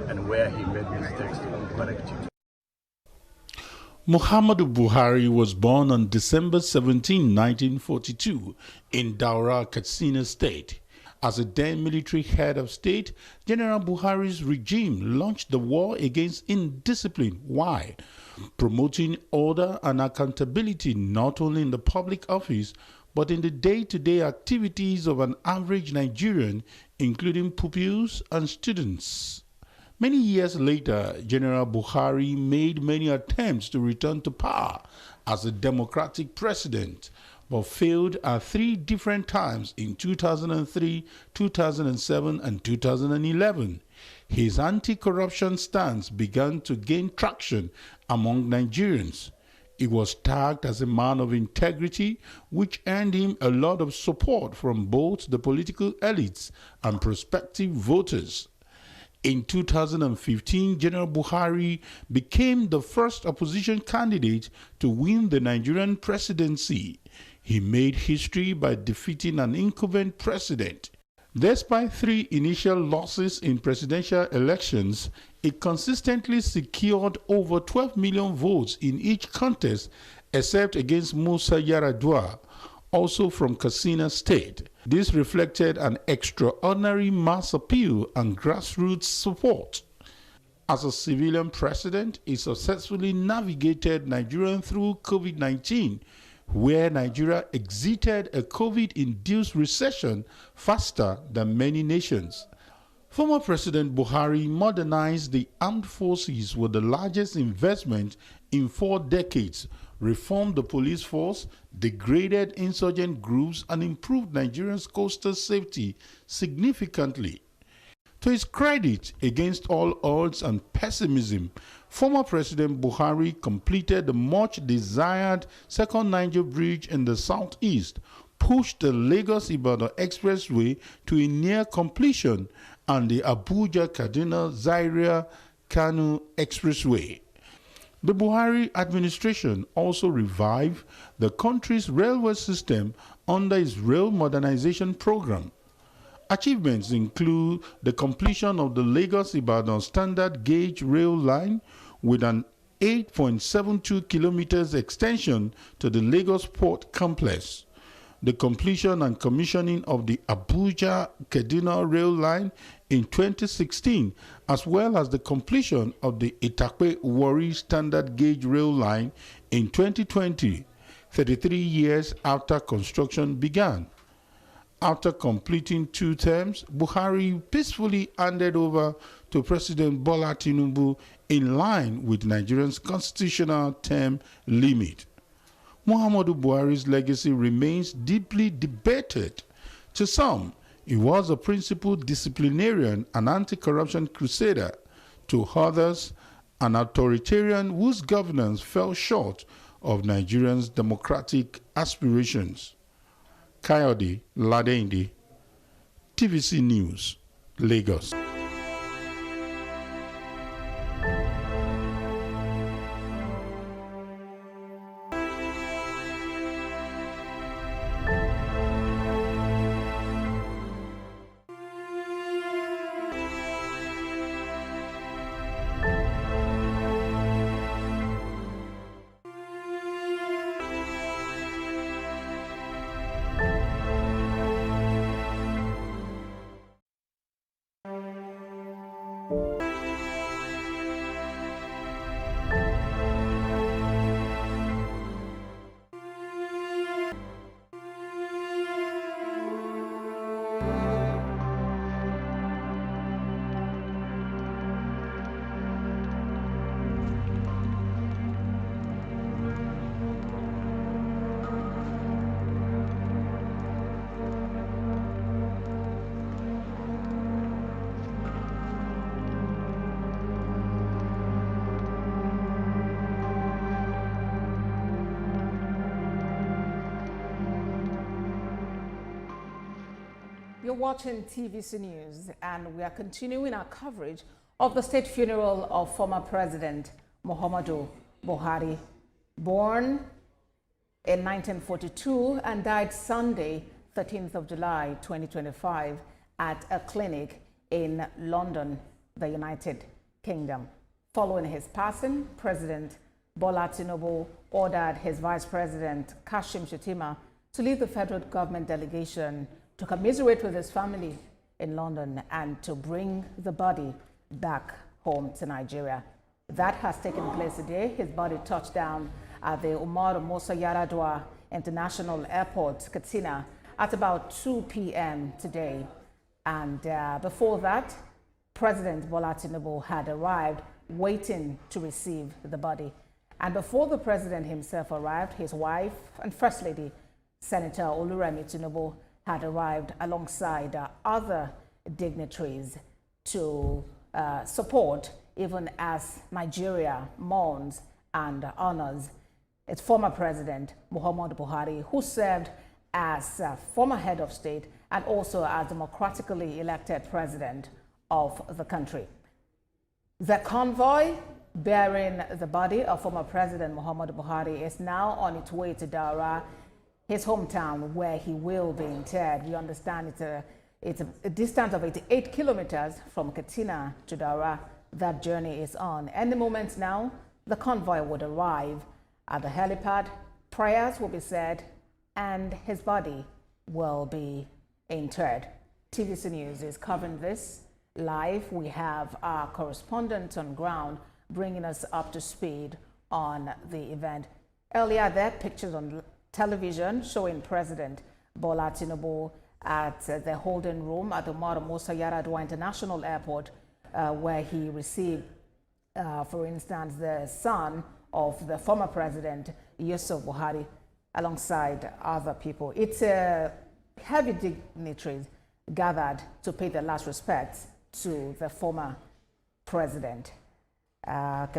and where he made mistakes to correct it. Muhammadu Buhari was born on December 17, 1942 in Daura, Katsina State. As a then military head of state, General Buhari's regime launched the war against indiscipline. Why? Promoting order and accountability not only in the public office, but in the day-to-day activities of an average Nigerian, including pupils and students. Many years later, General Buhari made many attempts to return to power as a democratic president, but failed at 3 different times in 2003, 2007, and 2011. His anti-corruption stance began to gain traction among Nigerians. He was tagged as a man of integrity, which earned him a lot of support from both the political elites and prospective voters. In 2015, General Buhari became the first opposition candidate to win the Nigerian presidency. He made history by defeating an incumbent president. Despite 3 initial losses in presidential elections, it consistently secured over 12 million votes in each contest, except against Musa Yaradua, also from Katsina State. This reflected an extraordinary mass appeal and grassroots support. As a civilian president, he successfully navigated Nigeria through COVID-19, where Nigeria exited a COVID-induced recession faster than many nations. Former President Buhari modernized the armed forces with the largest investment in 4 decades, reformed the police force, degraded insurgent groups, and improved Nigerians' coastal safety significantly. To his credit, against all odds and pessimism, former President Buhari completed the much-desired Second Niger Bridge in the southeast, pushed the Lagos-Ibadan Expressway to a near completion, and the Abuja-Kaduna-Zaria-Kano Expressway. The Buhari administration also revived the country's railway system under its rail modernization program. Achievements include the completion of the Lagos-Ibadan standard gauge rail line with an 8.72 kilometers extension to the Lagos Port Complex, the completion and commissioning of the Abuja-Kaduna rail line in 2016, as well as the completion of the Itakpe-Warri standard gauge rail line in 2020, 33 years after construction began. After completing 2 terms, Buhari peacefully handed over to President Bola Tinubu in line with Nigeria's constitutional term limit. Muhammadu Buhari's legacy remains deeply debated. To some, he was a principled disciplinarian and anti-corruption crusader. To others, an authoritarian whose governance fell short of Nigerians' democratic aspirations. Kayode Ladende, TVC News, Lagos. You're watching TVC News, and we are continuing our coverage of the state funeral of former President Muhammadu Buhari, born in 1942 and died Sunday, 13th of July, 2025, at a clinic in London, the United Kingdom. Following his passing, President Bola Tinubu ordered his Vice President Kashim Shettima to lead the federal government delegation to commiserate with his family in London and to bring the body back home to Nigeria. That has taken place today. His body touched down at the Muhammadu Musa Yaradua International Airport, Katsina, at about 2 p.m. today. And before that, President Bola Tinubu had arrived waiting to receive the body. And before the president himself arrived, his wife and First Lady, Senator Oluremi Tinubu, had arrived alongside other dignitaries to support, even as Nigeria mourns and honors its former president, Muhammadu Buhari, who served as former head of state and also as democratically elected president of the country. The convoy bearing the body of former President Muhammadu Buhari is now on its way to Daura, his hometown, where he will be interred. We understand it's a distance of 88 kilometers from Katsina to Daura. That journey is on. Any moment now, the convoy would arrive at the helipad, prayers will be said, and his body will be interred. TVC News is covering this live. We have our correspondent on ground bringing us up to speed on the event. Earlier there, pictures on television showing President Bola Tinubu at the holding room at the Muhammadu Musa Yaradua International Airport, where he received, for instance, the son of the former president, Yusuf Buhari, alongside other people. It's heavy dignitaries gathered to pay their last respects to the former president.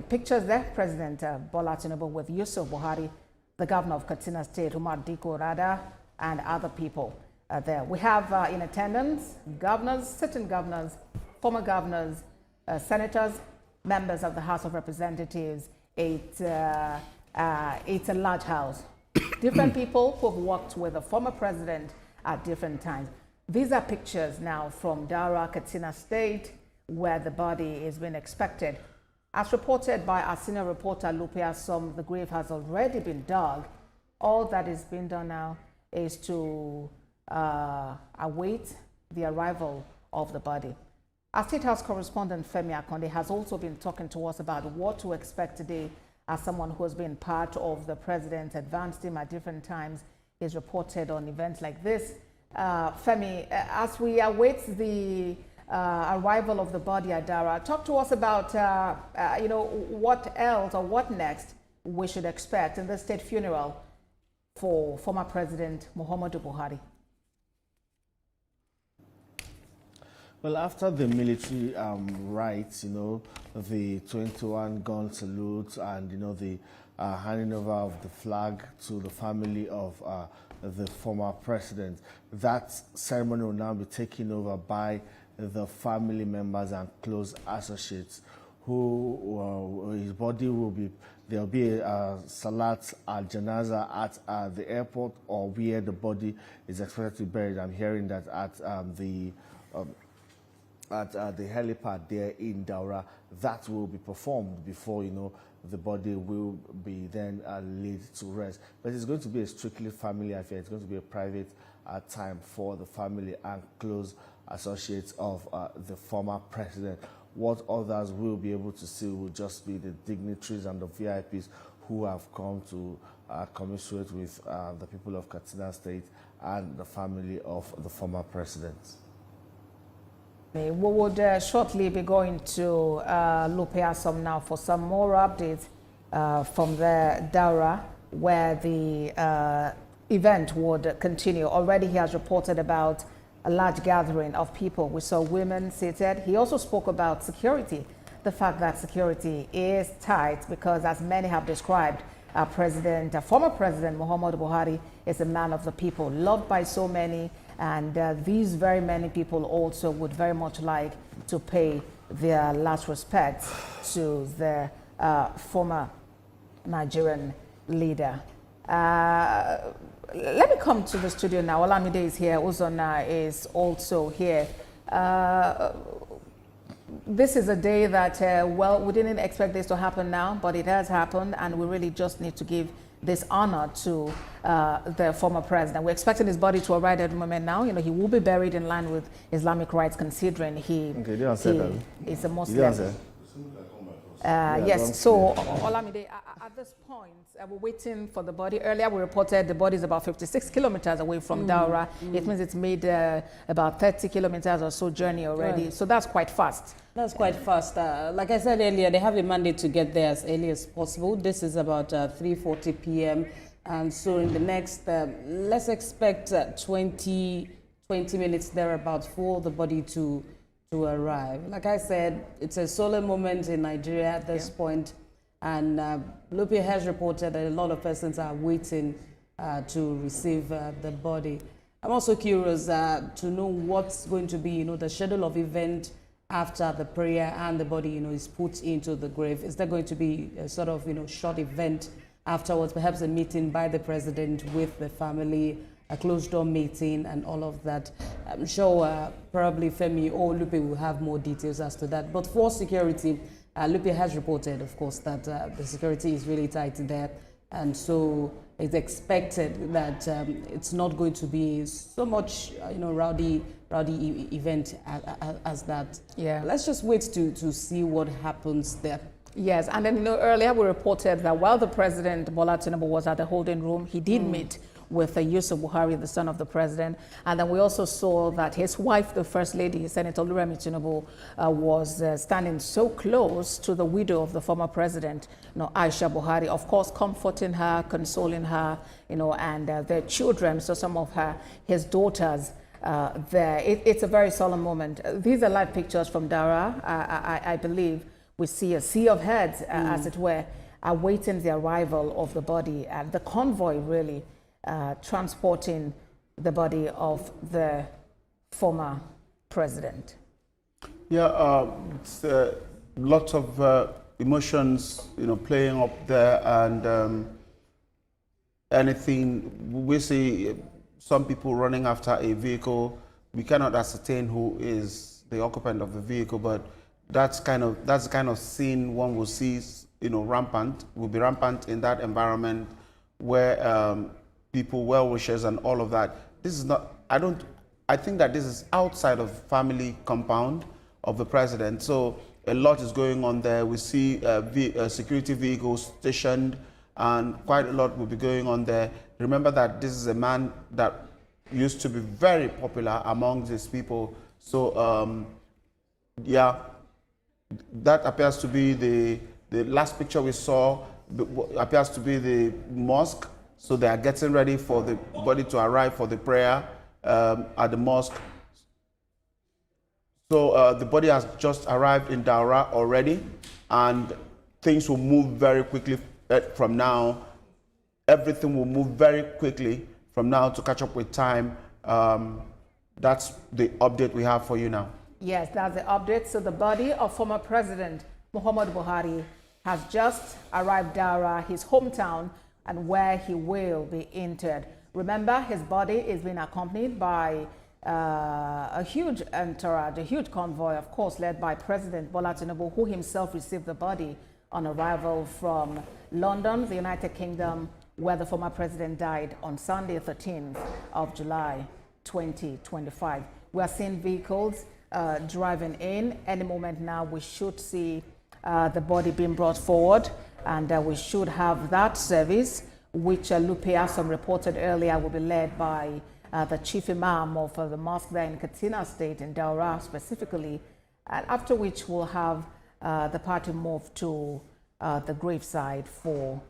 Pictures there, President Bola Tinubu with Yusuf Buhari, the governor of Katsina State, Umar Diko Rada, and other people there. We have in attendance governors, sitting governors, former governors, senators, members of the House of Representatives. It's a large house. Different people who have worked with the former president at different times. These are pictures now from Daura, Katsina State, where the body is being expected. As reported by our senior reporter, Lupia Som, the grave has already been dug. All that is being done now is to await the arrival of the body. Our State House correspondent, Femi Akonde, has also been talking to us about what to expect today as someone who has been part of the president's advance team at different times is reported on events like this. Femi, as we await the arrival of the body at Dara, talk to us about, what else or what next we should expect in the state funeral for former President Muhammadu Buhari. Well, after the military rites, the 21 gun salute and, the handing over of the flag to the family of the former president, that ceremony will now be taken over by the family members and close associates who his body will be, there'll be a salat al-janaza at the airport or where the body is expected to be buried. I'm hearing that at the helipad there in Daura, that will be performed before, the body will be then laid to rest. But it's going to be a strictly family affair. It's going to be a private time for the family and close associates of the former president. What others will be able to see will just be the dignitaries and the VIPs who have come to commiserate with the people of Katsina State and the family of the former president. We would shortly be going to Lupia Som now for some more updates from the Daura, where the event would continue. Already he has reported about a large gathering of people. We saw women seated. He also spoke about security, the fact that security is tight because, as many have described, former President Muhammadu Buhari is a man of the people, loved by so many, And these very many people also would very much like to pay their last respects to the former Nigerian leader. Let me come to the studio now. Olamide is here. Uzona is also here. This is a day that, well, we didn't expect this to happen now, but it has happened, and we really just need to give this honor to the former president. We're expecting his body to arrive at the moment now. You know, he will be buried in line with Islamic rites, considering he is a Muslim. Yes, so Olamide, at this point, we're waiting for the body. Earlier we reported the body is about 56 kilometers away from Daura. It means it's made about 30 kilometers or so journey already. Right. So that's quite fast. That's quite fast. Like I said earlier, they have a mandate to get there as early as possible. This is about 3:40 p.m. And so in the next, let's expect 20 minutes thereabouts for the body to arrive. Like I said, it's a solemn moment in Nigeria at this point, and Lupe has reported that a lot of persons are waiting to receive the body. I'm also curious to know what's going to be, you know, the schedule of event after the prayer and the body, you know, is put into the grave. Is there going to be a sort of, you know, short event afterwards, perhaps a meeting by the president with the family, a closed-door meeting and all of that? I'm sure probably Femi or Lupe will have more details as to that. But for security, Lupe has reported, of course, that the security is really tight there. And so it's expected that it's not going to be so much, you know, rowdy event as that. Yeah. Let's just wait to see what happens there. Yes, and then, you know, earlier we reported that while the president, Bola Tinubu, was at the holding room, he did meet with Yusuf Buhari, the son of the president. And then we also saw that his wife, the first lady, Senator Oluremi Tinubu, was standing so close to the widow of the former president, you know, Aisha Buhari, of course, comforting her, consoling her, you know, and their children, so some of his daughters there. It's a very solemn moment. These are live pictures from Dara. I believe we see a sea of heads, as it were, awaiting the arrival of the body. The convoy, really, transporting the body of the former president. Yeah, it's lots of emotions, you know, playing up there, and anything. We see some people running after a vehicle. We cannot ascertain who is the occupant of the vehicle, but that's the kind of scene one will see, you know, will be rampant in that environment where people, well-wishers and all of that. This is not, I think that this is outside of family compound of the president. So a lot is going on there. We see security vehicles stationed, and quite a lot will be going on there. Remember that this is a man that used to be very popular among these people. So yeah, that appears to be the last picture we saw, appears to be the mosque. So they are getting ready for the body to arrive for the prayer at the mosque. So the body has just arrived in Daura already, and things will move very quickly from now. Everything will move very quickly from now to catch up with time. That's the update we have for you now. Yes, that's the update. So the body of former President Muhammadu Buhari has just arrived Daura, his hometown, and where he will be interred. Remember, his body is being accompanied by a huge entourage, a huge convoy, of course, led by President Bola Tinubu, who himself received the body on arrival from London, the United Kingdom, where the former president died on Sunday, 13th of July, 2025. We are seeing vehicles driving in. Any moment now, we should see the body being brought forward, and we should have that service, which Lupe Asom reported earlier will be led by the chief imam of the mosque there in Katsina State, in Daura specifically, and after which we'll have the party move to the graveside for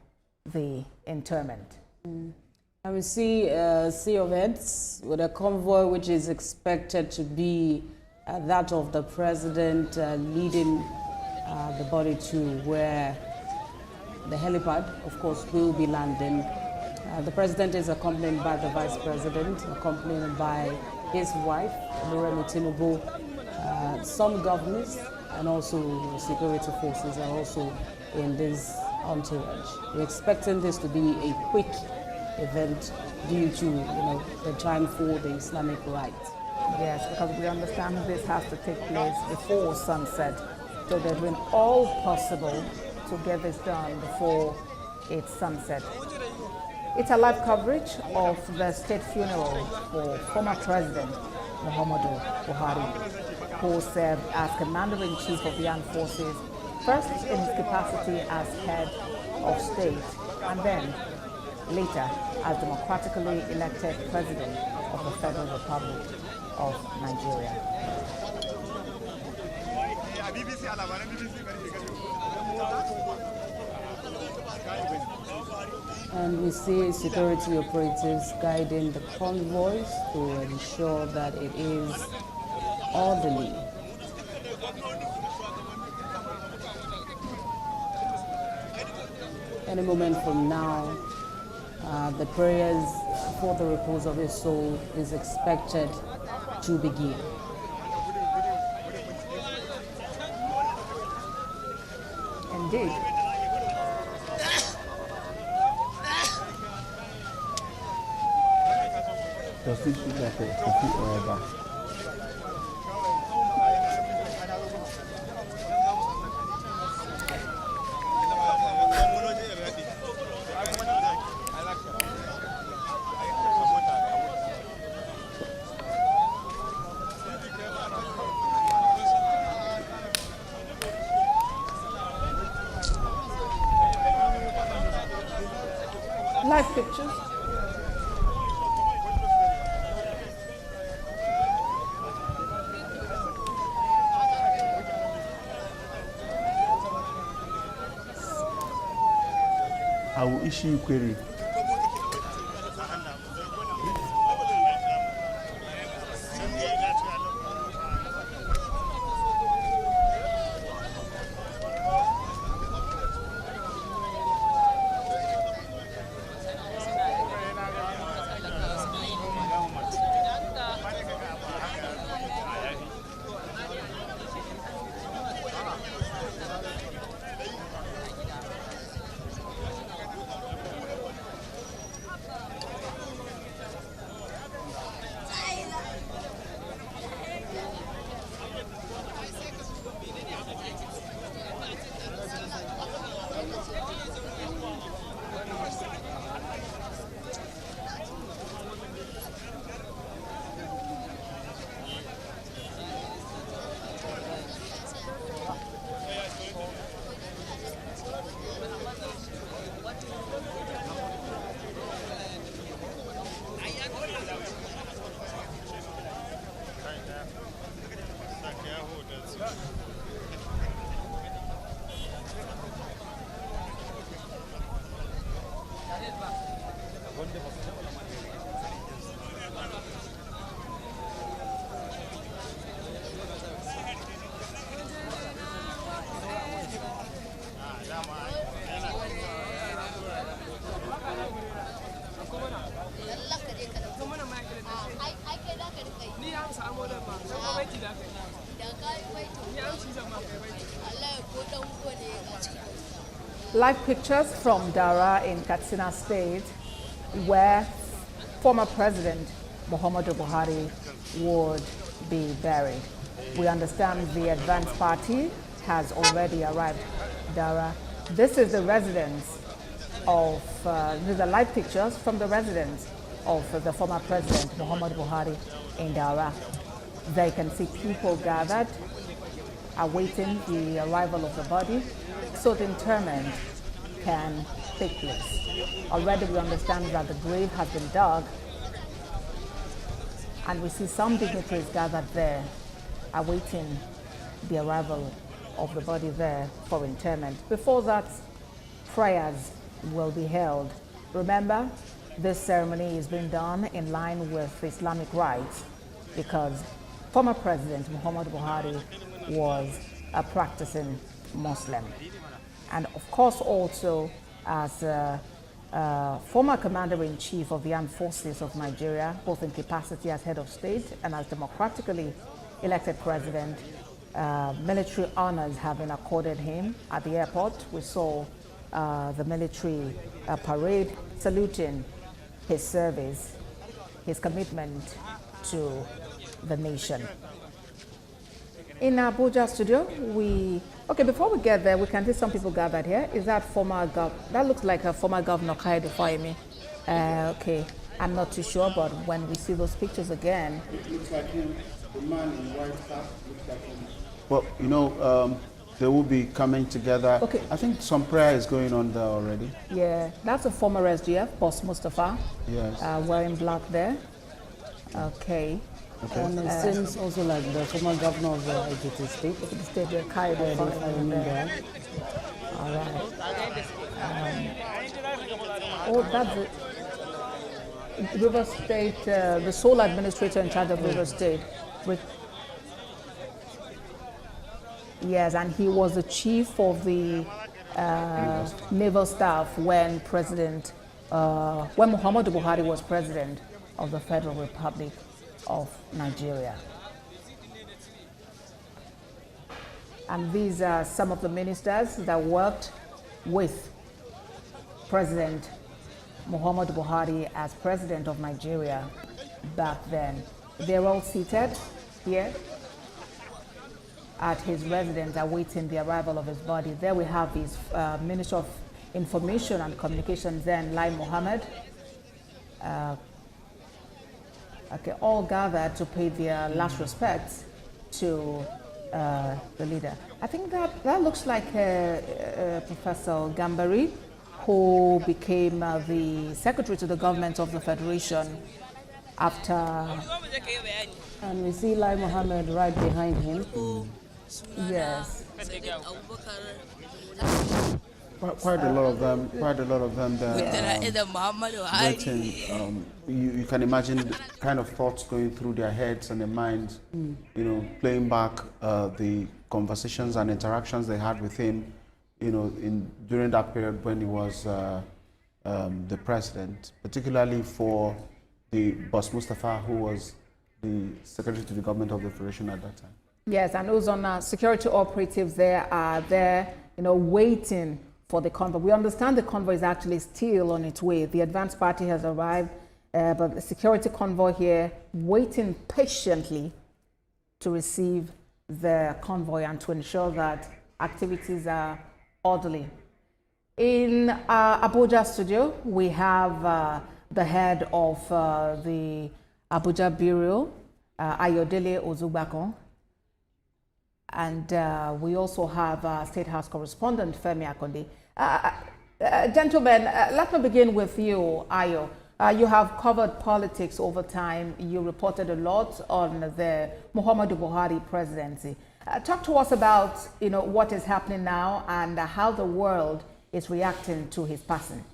the interment. And we see a sea of heads with a convoy which is expected to be that of the president leading the body to where the helipad, of course, will be landing. The president is accompanied by the vice president, accompanied by his wife, Muhammadu Tinubu, some governors and also security forces are also in this entourage. We're expecting this to be a quick event due to the time for the Islamic rite. Yes, because we understand this has to take place before sunset. So they're doing all possible to get this done before it's sunset. It's a live coverage of the state funeral for former President Muhammadu Buhari, who served as Commander-in-Chief of the Armed Forces, first in his capacity as head of state, and then later as democratically elected President of the Federal Republic of Nigeria. And we see security operatives guiding the convoys to ensure that it is orderly. Any moment from now, the prayers for the repose of his soul is expected to begin. Indeed. Does this look like a coffee or a bath? Live pictures. I will issue you query. Live pictures from Dara in Katsina State, where former President Muhammadu Buhari would be buried. We understand the advance party has already arrived. Dara, this is the residence of, these are live pictures from the residence of the former President Muhammadu Buhari in Dara. There you can see people gathered, awaiting the arrival of the body, so the interment can take place. Already we understand that the grave has been dug, and we see some dignitaries gathered there, awaiting the arrival of the body there for interment. Before that, prayers will be held. Remember, this ceremony is being done in line with Islamic rites because former President Muhammadu Buhari was a practicing Muslim. And of course also as former Commander-in-Chief of the Armed Forces of Nigeria, both in capacity as head of state and as democratically elected president. Military honors have been accorded him at the airport. We saw the military parade saluting his service, his commitment to the nation. In Abuja studio, before we get there, we can see some people gathered here. Is that that looks like a former Governor Kayode Fayemi. Okay, I'm not too sure, but when we see those pictures again. It looks like him, the man in white hat looks like him. Well, you know, they will be coming together. Okay. I think some prayer is going on there already. Yeah, that's a former SGF, Boss Mustafa. Yes. Wearing black there. Okay. Okay. And it seems also like the former governor of the Ekiti State. The state, the Kayode Fayemi there. All right. That's it. River State, the sole administrator in charge of River State. Yes, and he was the chief of the naval staff when Muhammadu Buhari was president of the Federal Republic of Nigeria. And these are some of the ministers that worked with President Muhammadu Buhari as president of Nigeria back then. They're all seated here at his residence awaiting the arrival of his body. There we have his Minister of Information and Communications then, Lai Mohammed. All gathered to pay their last respects to the leader. I think that looks like Professor Gambari, who became the secretary to the government of the Federation after. And we see Lai Mohammed right behind him. Yes. Quite a lot of them there waiting. You can imagine the kind of thoughts going through their heads and their minds, you know, playing back the conversations and interactions they had with him, you know, during that period when he was the president, particularly for the Boss Mustafa, who was the secretary to the government of the Federation at that time. Yes, and those on security operatives there are there, you know, waiting for the convoy. We understand the convoy is actually still on its way. The advance party has arrived, but the security convoy here waiting patiently to receive the convoy and to ensure that activities are orderly. In Abuja studio, we have the head of the Abuja Bureau, Ayodele Ozugbakon. And we also have State House correspondent Femi Akonde. Gentlemen, let me begin with you, Ayo. You have covered politics over time. You reported a lot on the Muhammadu Buhari presidency. Talk to us about, you know, what is happening now and how the world is reacting to his passing.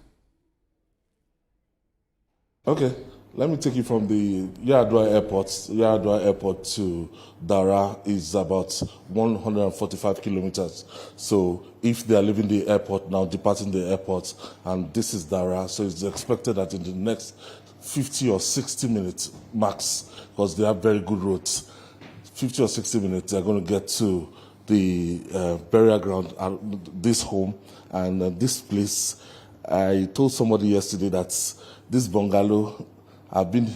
Okay. Let me take you from the Yaradua Airport to Dara is about 145 kilometers. So if they are leaving the airport now, departing the airport, and this is Dara, so it's expected that in the next 50 or 60 minutes max, because they have very good roads, 50 or 60 minutes, they're going to get to the burial ground, this home, and this place. I told somebody yesterday that this bungalow, I've been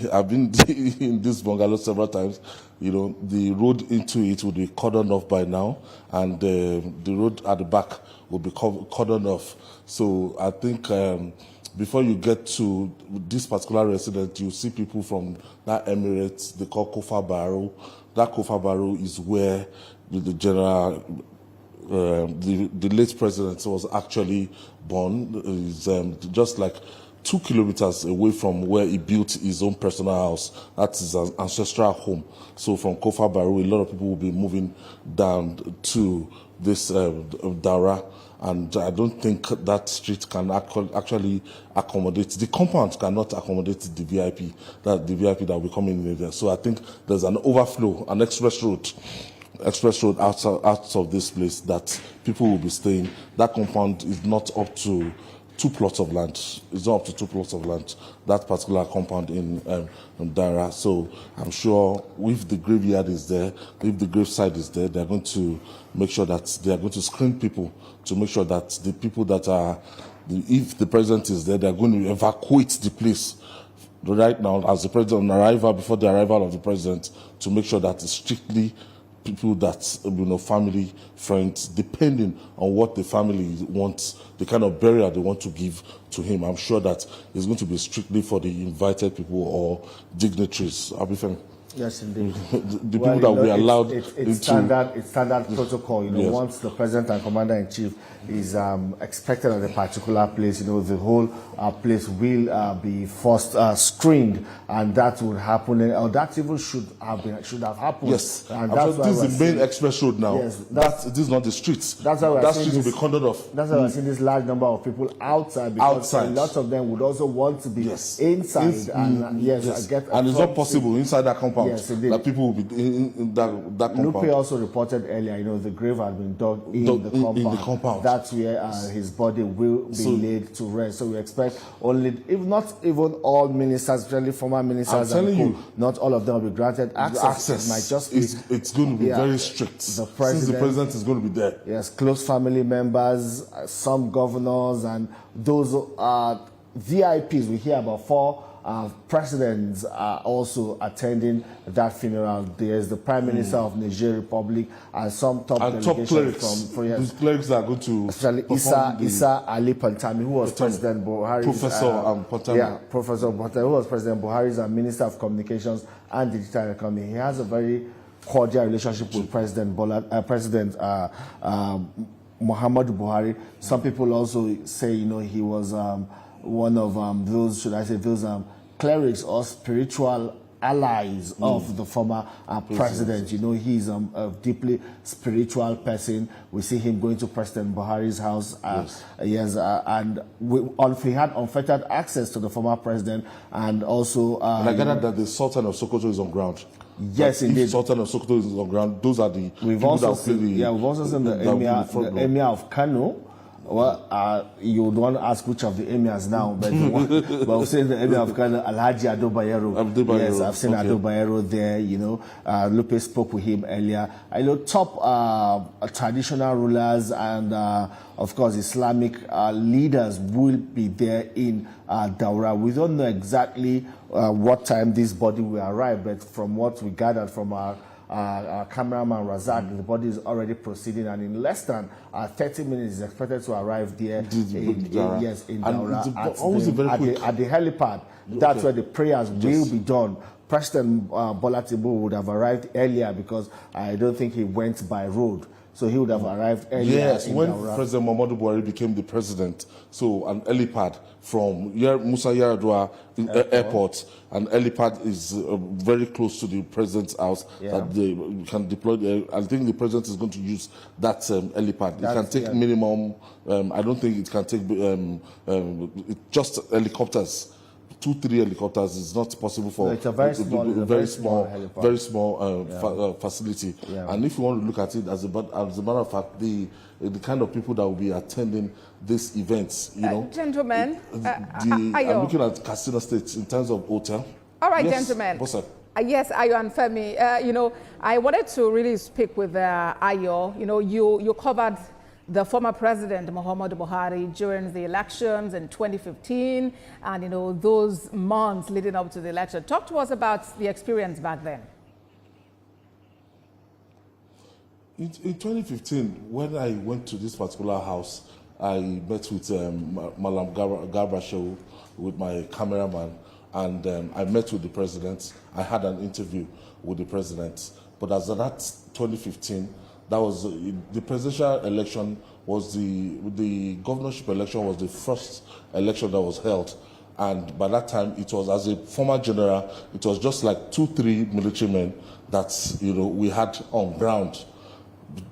in this bungalow several times. You know, the road into it would be cordoned off by now, and the road at the back will be cordoned off. So I think before you get to this particular residence, you see people from that Emirates they call Kofa Barrow. That Kofa Barrow is where the general, the late president was actually born. Is just like 2 kilometers away from where he built his own personal house. That's his ancestral home. So from Kofa Barrow, a lot of people will be moving down to this Dara, and I don't think that street can actually accommodate, the compound cannot accommodate the VIP that will be coming in there. So I think there's an overflow, an express road out of this place that people will be staying. That compound is not up to 2 plots of land. It's not up to 2 plots of land, that particular compound in Dara. So I'm sure if the graveyard is there, if the graveside is there, they're going to make sure that they are going to screen people to make sure that the people that are, if the president is there, they're going to evacuate the place right now as the president arrival, before the arrival of the president, to make sure that it's strictly people that, family, friends, depending on what the family wants, the kind of burial they want to give to him. I'm sure that it's going to be strictly for the invited people or dignitaries. Abifem. Yes, indeed. the people that we allowed it's standard protocol. Yes. Once the president and commander-in-chief is expected at a particular place, the whole place will be first screened, and that would happen, or that even should have happened. Yes, and that's why this is the main express road now. Yes, this is not the streets. That's why that street will be cordoned off. That's why we're seeing this large number of people outside, because a lot of them would also want to be inside and get. And it's not possible inside that compound. Yes, indeed. That people will be in that compound. Lupe also reported earlier, the grave had been dug in the compound. In the compound. That's where his body will be laid to rest. So we expect only, if not even all ministers, especially former ministers, not all of them will be granted access. It might just be, it's going to be very strict. Since the president is going to be there. Yes, close family members, some governors, and those VIPs. We hear about 4 presidents are also attending that funeral. There's the Prime Minister of Niger Republic and some top delegations from these clerics are going to, especially Issa Ali Pantami, who was President Buhari's Professor Pantami, who was President Buhari's Minister of Communications and Digital Economy. He has a very cordial relationship with President Muhammadu Buhari. Some people also say, he was one of those, should I say, those clerics or spiritual allies of the former president. He's a deeply spiritual person. We see him going to President Buhari's house. And he had unfettered access to the former president, and also... and I gather that the Sultan of Sokoto is on ground. Yes, indeed. If Sultan of Sokoto is on ground, those are the we've also seen the Emir of Kano. Well, you would want to ask which of the emirs now, but we've seen the emir of Kano, Alhaji Ado Bayero. Yes, I've seen Ado Bayero there. Lupe spoke with him earlier. I know top traditional rulers and, of course, Islamic leaders will be there in Daura. We don't know exactly what time this body will arrive, but from what we gathered from our cameraman Razak, the body is already proceeding, and in less than 30 minutes is expected to arrive there in Daura at the helipad. That's where the prayers will be done. President Bola Tinubu would have arrived earlier, because I don't think he went by road. So he would have arrived earlier. Yes, when President Muhammadu Buhari became the president, so an helipad from Musa Yar'Adua airport, and helipad is very close to the president's house that they can deploy. I think the president is going to use that helipad. It can take minimum. I don't think it can take just helicopters. 2-3 helicopters is not possible for it's a very small facility. And if you want to look at it as a matter of fact, the kind of people that will be attending these events, gentlemen, I'm looking at Katsina State in terms of hotel. All right, gentlemen. What's up? Yes, Ayo and Femi. I wanted to really speak with Ayo. You covered the former president, Muhammadu Buhari, during the elections in 2015, and, those months leading up to the election. Talk to us about the experience back then. In 2015, when I went to this particular house, I met with Malam Garbashew, with my cameraman, and I met with the president. I had an interview with the president. But as of that 2015, that was the presidential election, was the governorship election was the first election that was held. And by that time, it was, as a former general, it was just like 2-3 military men that we had on ground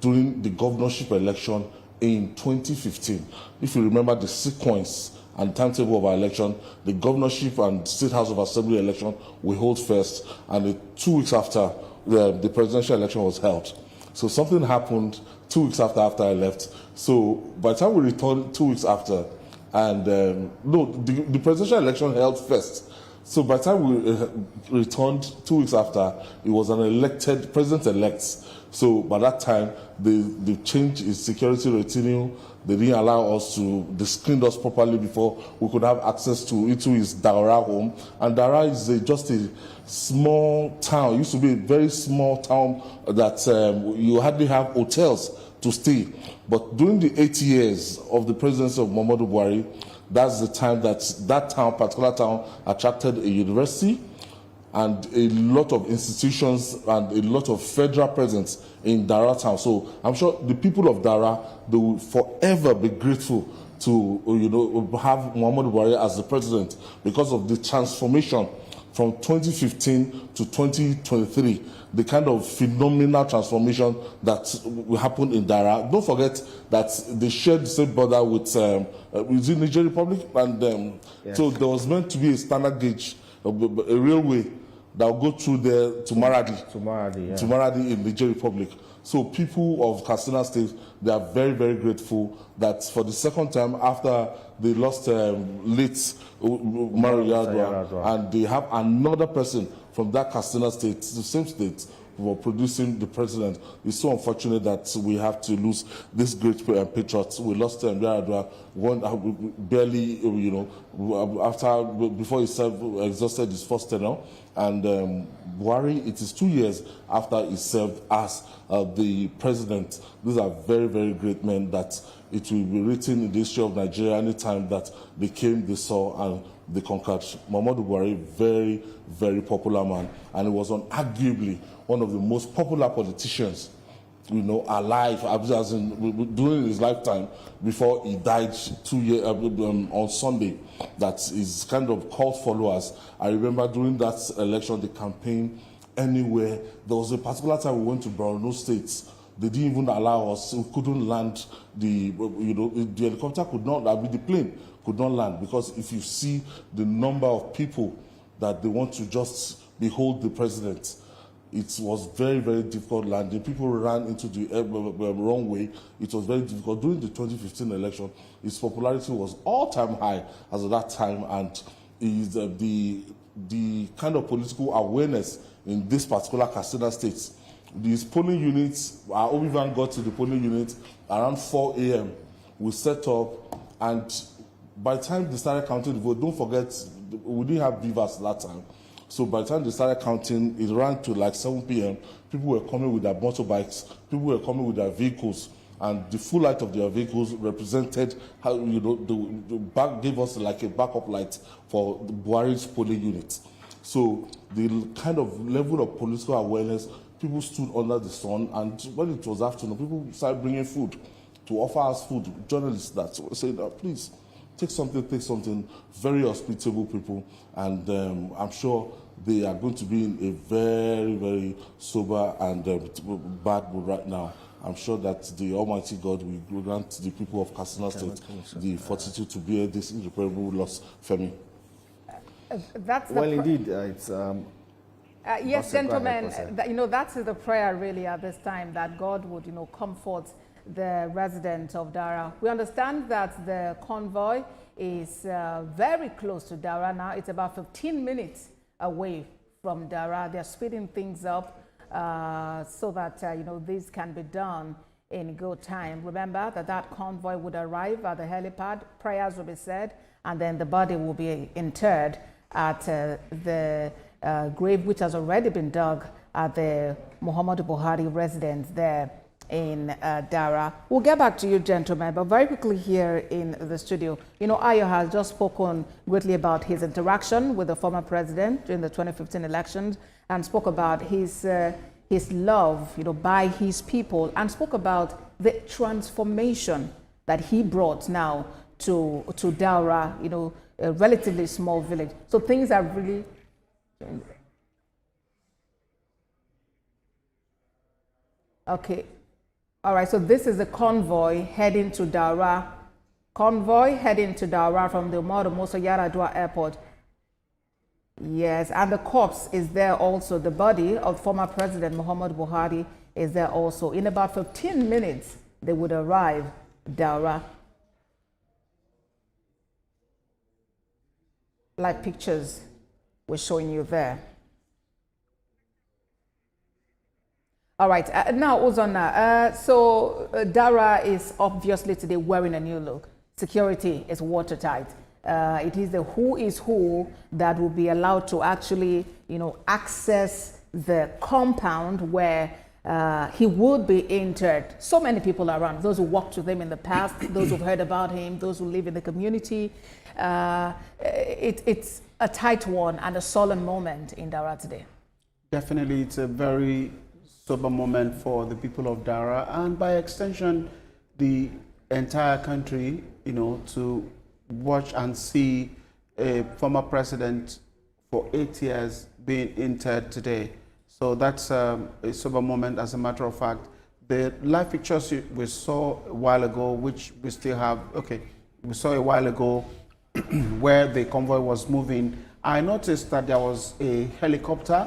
during the governorship election in 2015. If you remember the sequence and timetable of our election, the governorship and State House of Assembly election we hold first, and 2 weeks after, the presidential election was held. So something happened 2 weeks after I left. So by the time we returned 2 weeks after, And no, the presidential election held first. So by the time we returned 2 weeks after, it was an elected president-elect. So by that time, they changed its security retinue. They didn't allow us they screened us properly before we could have access into his Daura home. And Daura is just a small town. It used to be a very small town that you hardly have hotels to stay. But during the 8 years of the presidency of Muhammadu Buhari, that's the time that particular town, attracted a university and a lot of institutions and a lot of federal presence in Dara town. So I'm sure the people of Dara, they will forever be grateful to have Muhammadu Buhari as the president because of the transformation from 2015 to 2023, the kind of phenomenal transformation that happened in Dara. Don't forget that they shared the same border with the Niger Republic, and Yes. So there was meant to be a standard gauge, a railway that will go through there to Maradi. To Maradi, yeah. To Maradi in the Niger Republic. So people of Katsina State, they are very, very grateful that for the second time after they lost late Umaru, and they have another person from that Katsina State, the same state, for producing the president. It's so unfortunate that we have to lose this great patriot. We lost Yaradua barely, before he exhausted his first tenure. And Buhari, it is 2 years after he served as the president. These are very, very great men that it will be written in the history of Nigeria anytime that they came, they saw, and they conquered. Muhammadu Buhari, very, very popular man, and he was arguably one of the most popular politicians, alive, as in during his lifetime, before he died 2 years on Sunday. That is kind of cult followers. I remember during that election, the campaign anywhere. There was a particular time we went to Borno State. They didn't even allow us. We couldn't land the helicopter could not. The plane could not land because if you see the number of people that they want to just behold the president, it was very, very difficult landing. People ran into the wrong way. It was very difficult. During the 2015 election, his popularity was all-time high as of that time, and the kind of political awareness in this particular Katsina State. These polling units, our Obi-Wan got to the polling unit around 4 a.m. We set up, and by the time they started counting the vote, don't forget, we didn't have beavers at that time. So by the time they started counting, it ran to like 7 p.m. People were coming with their motorbikes, people were coming with their vehicles, and the full light of their vehicles represented how, the back gave us like a backup light for the Buhari's polling unit. So the kind of level of political awareness, people stood under the sun, and when it was afternoon, people started bringing food to offer us food. Journalists that said, please, take something, very hospitable people, and I'm sure they are going to be in a very, very sober and bad mood right now. I'm sure that the Almighty God will grant the people of Katsina State the fortitude to bear this irreparable loss. Femi. Indeed, it's... yes, gentlemen, that's the prayer really at this time, that God would, comfort the residents of Dara. We understand that the convoy is very close to Dara now. It's about 15 minutes away from Dara. They're speeding things up so that, this can be done in good time. Remember that convoy would arrive at the helipad, prayers will be said, and then the body will be interred at the grave which has already been dug at the Muhammadu Buhari residence there in Dara. We'll get back to you, gentlemen, but very quickly here in the studio, Ayo has just spoken greatly about his interaction with the former president during the 2015 elections and spoke about his love, by his people, and spoke about the transformation that he brought now to Dara, a relatively small village. So things are really changing. Okay. All right, so this is the convoy heading to Dara. Convoy heading to Dara from the Umaru Musa Yaradua Airport. Yes, and the corpse is there also. The body of former President Muhammadu Buhari is there also. In about 15 minutes, they would arrive Dara. live pictures we're showing you there. All right, now Ozona, Dara is obviously today wearing a new look. Security is watertight. It is the who is who that will be allowed to actually, access the compound where he would be interred. So many people around, those who worked with him in the past, those who've heard about him, those who live in the community. It's a tight one and a solemn moment in Dara today. Definitely, it's a very sober moment for the people of Dara and by extension, the entire country, to watch and see a former president for 8 years being interred today. So that's a sober moment. As a matter of fact, the live pictures we saw a while ago, which we still have, we saw a while ago where the convoy was moving. I noticed that there was a helicopter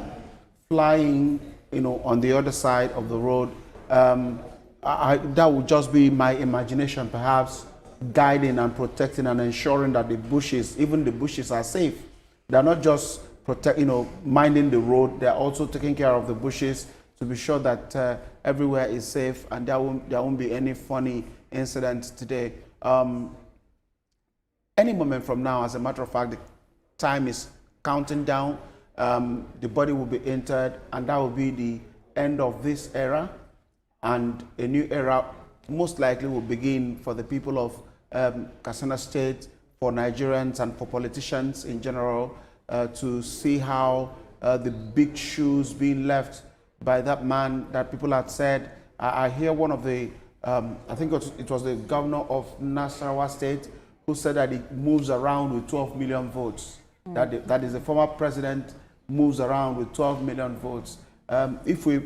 flying, on the other side of the road. That would just be my imagination, perhaps guiding and protecting and ensuring that the bushes, even the bushes, are safe. They're not just minding the road. They're also taking care of the bushes to be sure that everywhere is safe and there won't be any funny incidents today. Any moment from now, as a matter of fact, the time is counting down. The body will be interred, and that will be the end of this era, and a new era most likely will begin for the people of Katsina State, for Nigerians and for politicians in general, to see how the big shoes being left by that man that people had said. I hear one of the, I think it was the governor of Nasarawa State who said that he moves around with 12 million votes. That is the former president moves around with 12 million votes. If we,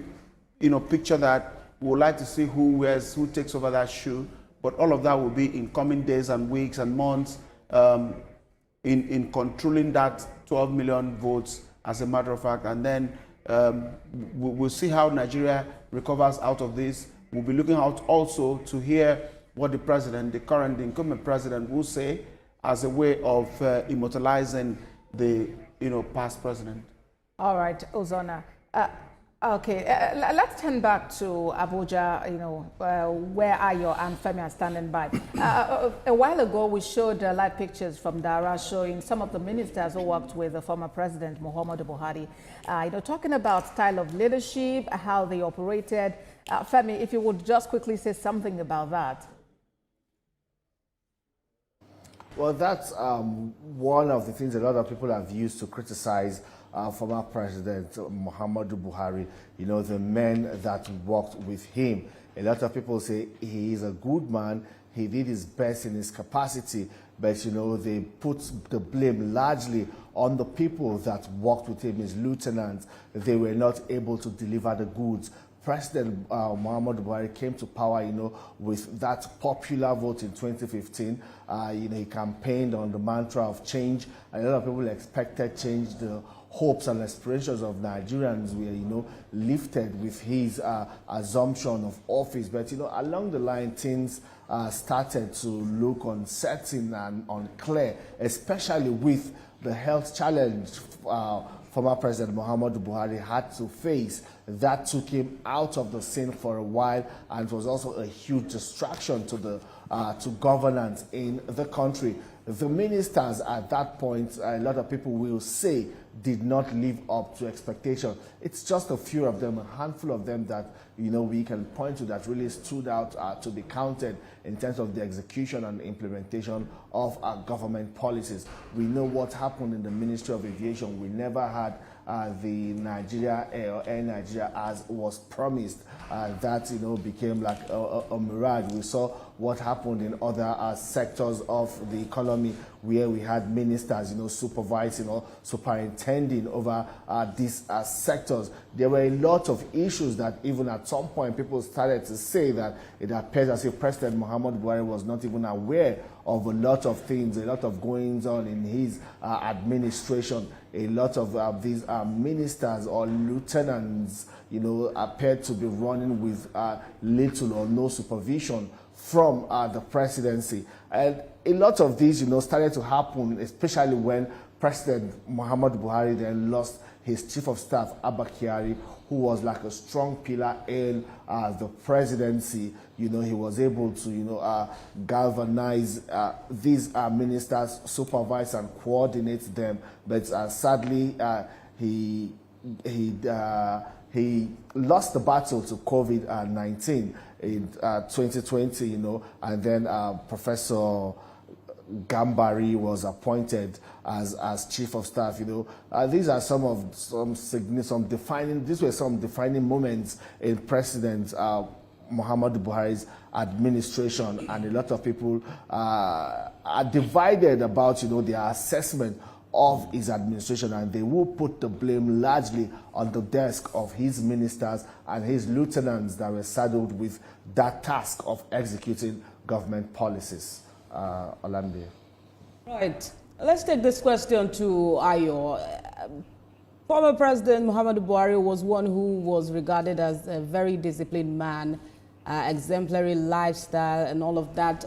picture that, we would like to see who takes over that shoe. But all of that will be in coming days and weeks and months in controlling that 12 million votes, as a matter of fact. And then we'll see how Nigeria recovers out of this. We'll be looking out also to hear what the president, the current incumbent president, will say as a way of immortalizing the past president. All right, Ozona. Let's turn back to Abuja. Where are your and Femi are standing by? A while ago, we showed live pictures from Dara showing some of the ministers who worked with the former president Muhammadu Buhari. Talking about style of leadership, how they operated. Femi, if you would just quickly say something about that. Well, that's one of the things a lot of people have used to criticize former President Muhammadu Buhari, the men that worked with him. A lot of people say he is a good man, he did his best in his capacity, but they put the blame largely on the people that worked with him, his lieutenants. They were not able to deliver the goods. President Muhammadu Buhari came to power, with that popular vote in 2015. He campaigned on the mantra of change. A lot of people expected change. The hopes and aspirations of Nigerians were, lifted with his assumption of office. But, along the line, things started to look uncertain and unclear, especially with the health challenge former President Muhammadu Buhari had to face. That took him out of the scene for a while, and was also a huge distraction to governance in the country. The ministers at that point, a lot of people will say, did not live up to expectation. It's just a few of them, a handful of them that we can point to that really stood out to be counted in terms of the execution and implementation of our government policies. We know what happened in the Ministry of Aviation. We never had the Air Nigeria as was promised. That became like a mirage. We saw what happened in other sectors of the economy where we had ministers, supervising or superintending over these sectors. There were a lot of issues that even at some point people started to say that it appears as if President Muhammadu Buhari was not even aware of a lot of things, a lot of goings on in his administration. A lot of these ministers or lieutenants, appeared to be running with little or no supervision from the presidency. And a lot of these, started to happen, especially when President Muhammadu Buhari then lost his chief of staff, Abba Kyari, who was like a strong pillar in the presidency. You know, he was able to, you know, galvanize these ministers, supervise and coordinate them. But sadly, he lost the battle to COVID-19 in 2020, you know, and then Professor Gambari was appointed as chief of staff. You know, these are some defining moments in President Muhammadu Buhari's administration, and a lot of people are divided about, you know, their assessment of his administration, and they will put the blame largely on the desk of his ministers and his lieutenants that were saddled with that task of executing government policies. Olamide. Right. Let's take this question to Ayo. Former President Muhammadu Buhari was one who was regarded as a very disciplined man, exemplary lifestyle and all of that.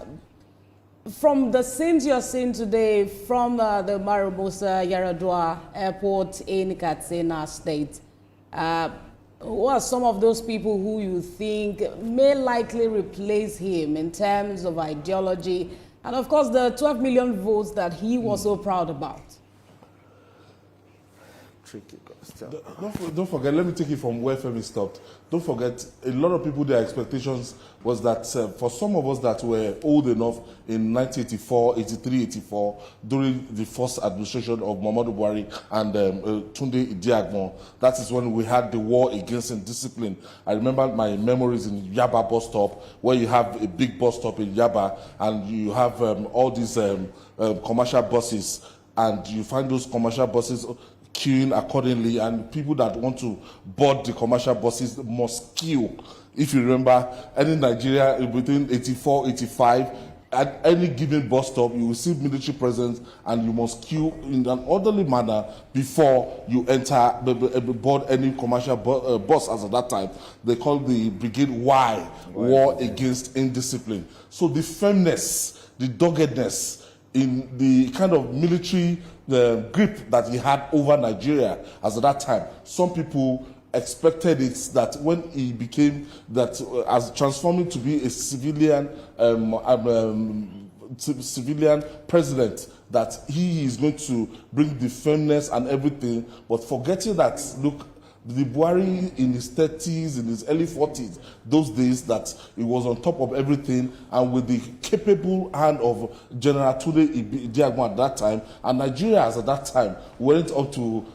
From the scenes you're seeing today from the Maribosa Yaradua Airport in Katsina State, who are some of those people who you think may likely replace him in terms of ideology and, of course, the 12 million votes that he was so proud about? Tricky question. Don't forget, let me take it from where Femi stopped. Don't forget, a lot of people, their expectations was that for some of us that were old enough in 1984, 83, 84, during the first administration of Muhammadu Buhari and Tunde Idiagbon, that is when we had the war against indiscipline. I remember my memories in Yaba bus stop, where you have a big bus stop in Yaba, and you have all these commercial buses, and you find those commercial buses queuing accordingly, and people that want to board the commercial buses must queue. If you remember, any Nigeria between 84, 85, at any given bus stop, you will see military presence, and you must queue in an orderly manner before you enter board any commercial bus. As at that time, they called the Brigade Y, War Against Indiscipline. So the firmness, the doggedness in the kind of military grip that he had over Nigeria as at that time, some people expected it that when he became that as transforming to be a civilian president, that he is going to bring the firmness and everything, but forgetting that, look, the Buhari in his 30s, in his early 40s, those days that he was on top of everything, and with the capable hand of General Tunde Idiagbon at that time, and Nigeria at that time went up to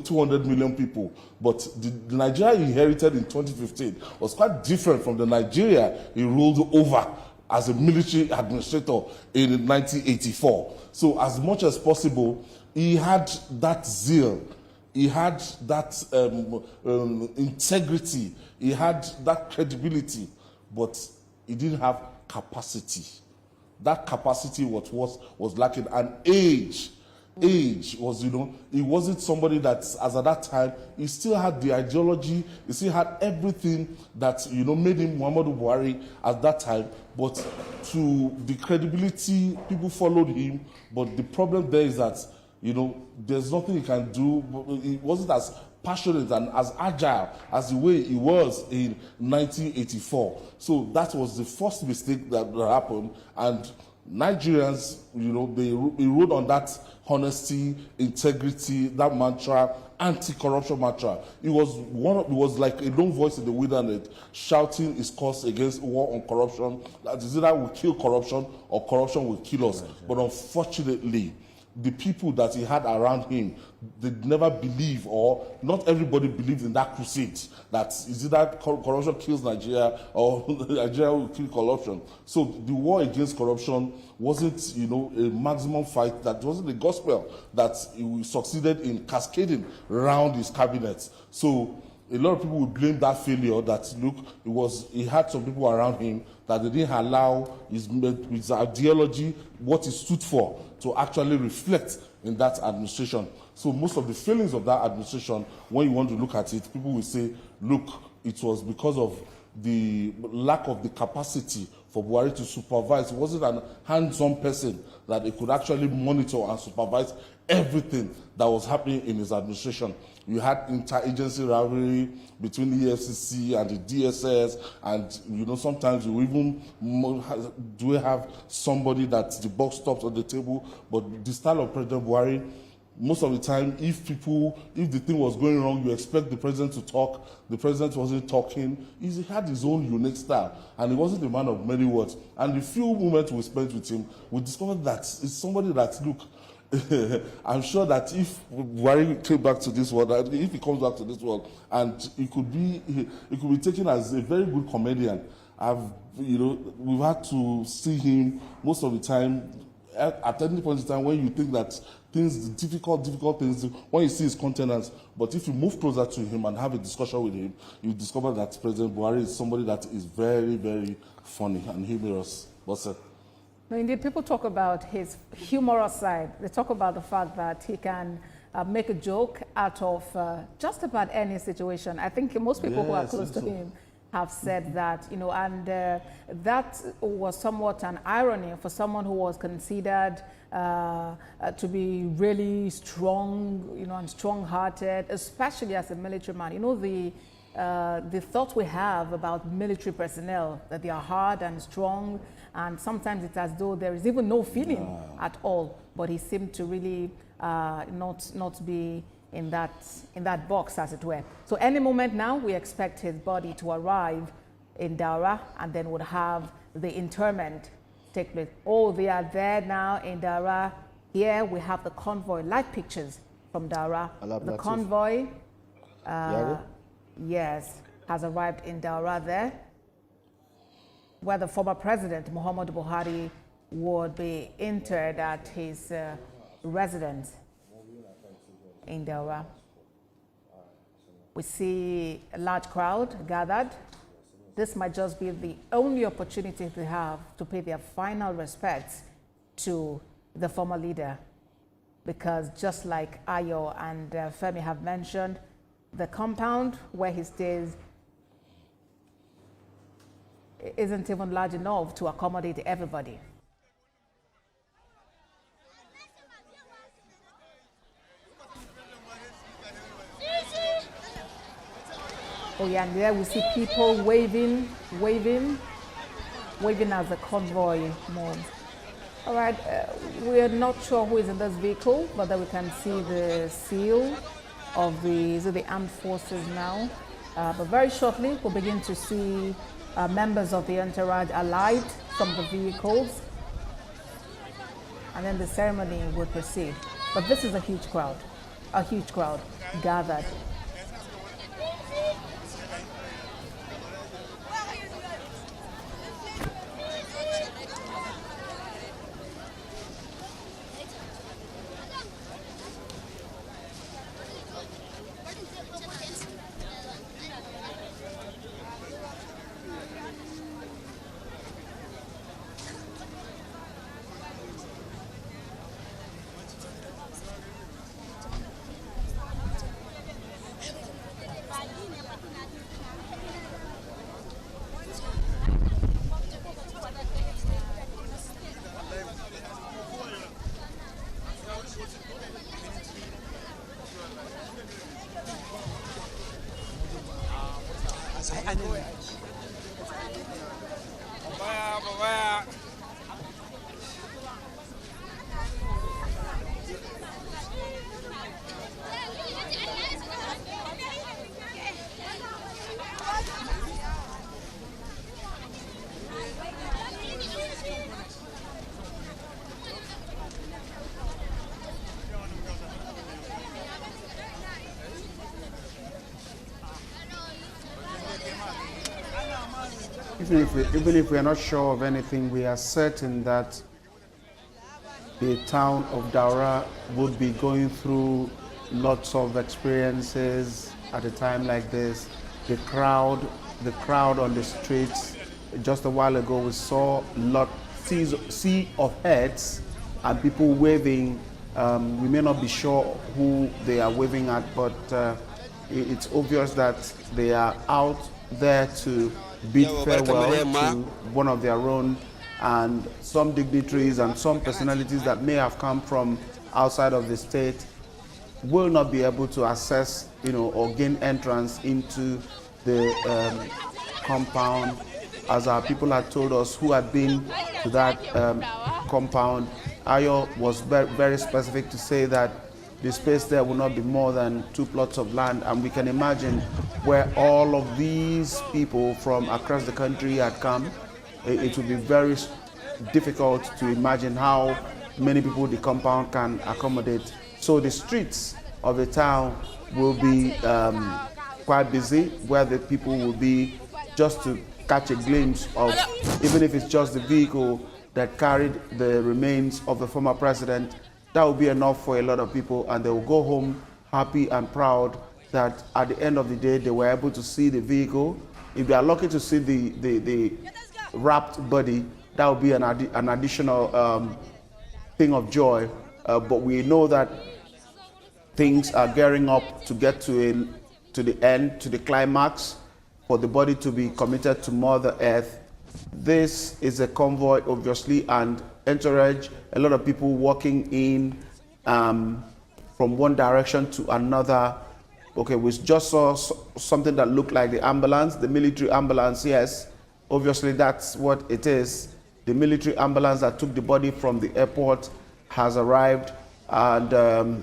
200 million people. But the Nigeria he inherited in 2015 was quite different from the Nigeria he ruled over as a military administrator in 1984. So as much as possible, he had that zeal, he had that integrity, he had that credibility, but he didn't have capacity. That capacity was lacking, and age was, you know, he wasn't somebody that, as at that time, he still had the ideology, he still had everything that, you know, made him Muhammadu Buhari at that time, but to the credibility, people followed him, but the problem there is that, you know, there's nothing he can do. He wasn't as passionate and as agile as the way he was in 1984. So that was the first mistake that happened, and Nigerians, you know, they rode on that honesty, integrity, that mantra, anti-corruption mantra. It was like a lone voice in the wilderness shouting his cause against war on corruption. That is either will kill corruption or corruption will kill us. But unfortunately, the people that he had around him, they never believe, or not everybody believed in that crusade, that is either corruption kills Nigeria or Nigeria will kill corruption. So the war against corruption wasn't, you know, a maximum fight, that wasn't the gospel that he succeeded in cascading around his cabinet. So a lot of people will blame that failure, that, look, he had some people around him that they didn't allow his ideology, what he stood for, to actually reflect in that administration. So most of the failings of that administration, when you want to look at it, people will say, look, it was because of the lack of the capacity for for Buhari to supervise. He wasn't a hands-on person that he could actually monitor and supervise everything that was happening in his administration. You had interagency rivalry between the EFCC and the DSS, and you know, sometimes you even do have somebody that the buck stops on the table. But the style of President Buhari, most of the time, if the thing was going wrong, you expect the president to talk. The president wasn't talking. He had his own unique style, and he wasn't a man of many words. And the few moments we spent with him, we discovered that it's somebody that, look, I'm sure that if Buhari came back to this world, if he comes back to this world, and he could be taken as a very good comedian. We've had to see him most of the time. At any point in time, when you think that things, difficult things, when you see his countenance, but if you move closer to him and have a discussion with him, you discover that President Buhari is somebody that is very, very funny and humorous. What's it? No, indeed, people talk about his humorous side. They talk about the fact that he can make a joke out of just about any situation. I think most people who are close to him have said that, you know, and that was somewhat an irony for someone who was considered to be really strong, you know, and strong-hearted, especially as a military man. You know, the thought we have about military personnel, that they are hard and strong, and sometimes it's as though there is even no feeling at all. But he seemed to really not be in that box, as it were. So any moment now, we expect his body to arrive in Daura, and then would have the interment take place. Oh, they are there now in Daura. Here we have the convoy. Live pictures from Daura. The convoy, yes, has arrived in Daura there, where the former president, Muhammadu Buhari, would be interred at his residence in Daura. We see a large crowd gathered. This might just be the only opportunity they have to pay their final respects to the former leader, because just like Ayo and Femi have mentioned, the compound where he stays isn't even large enough to accommodate everybody. Oh yeah, and there we see people waving as the convoy moves. All right, we're not sure who is in this vehicle, but then we can see the seal of the armed forces now. But very shortly, we'll begin to see members of the entourage alight from the vehicles, and then the ceremony will proceed. But this is a huge crowd gathered. Even if we are not sure of anything, we are certain that the town of Daura would be going through lots of experiences at a time like this. The crowd on the streets. Just a while ago, we saw sea of heads and people waving. We may not be sure who they are waving at, but it's obvious that they are out there to bid farewell to one of their own, and some dignitaries and some personalities that may have come from outside of the state will not be able to access, or gain entrance into the compound. As our people had told us who had been to that compound, Ayo was very specific to say that the space there will not be more than 2 plots of land, and we can imagine where all of these people from across the country had come. It would be very difficult to imagine how many people the compound can accommodate. So the streets of the town will be quite busy, where the people will be just to catch a glimpse of, even if it's just the vehicle that carried the remains of the former president. That will be enough for a lot of people, and they will go home happy and proud that at the end of the day they were able to see the vehicle. If they are lucky to see the wrapped body, that will be an additional thing of joy. But we know that things are gearing up to get to the end, to the climax, for the body to be committed to Mother Earth. This is a convoy, obviously, and entourage, a lot of people walking in from one direction to another. Okay, we just saw something that looked like the ambulance, the military ambulance, yes. Obviously, that's what it is. The military ambulance that took the body from the airport has arrived. And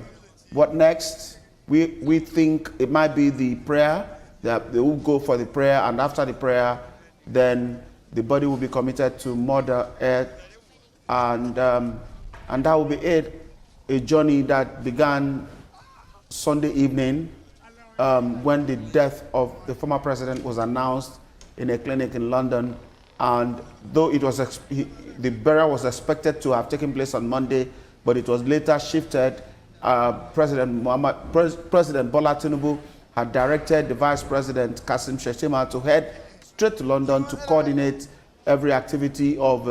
what next? We think it might be the prayer. They will go for the prayer, and after the prayer, then the body will be committed to Mother Earth, and that will be it. A journey that began Sunday evening when the death of the former president was announced in a clinic in London, and though it was the burial was expected to have taken place on Monday, but it was later shifted. President Bola Tinubu had directed the Vice President Kasim Shettima to head straight to London to coordinate every activity of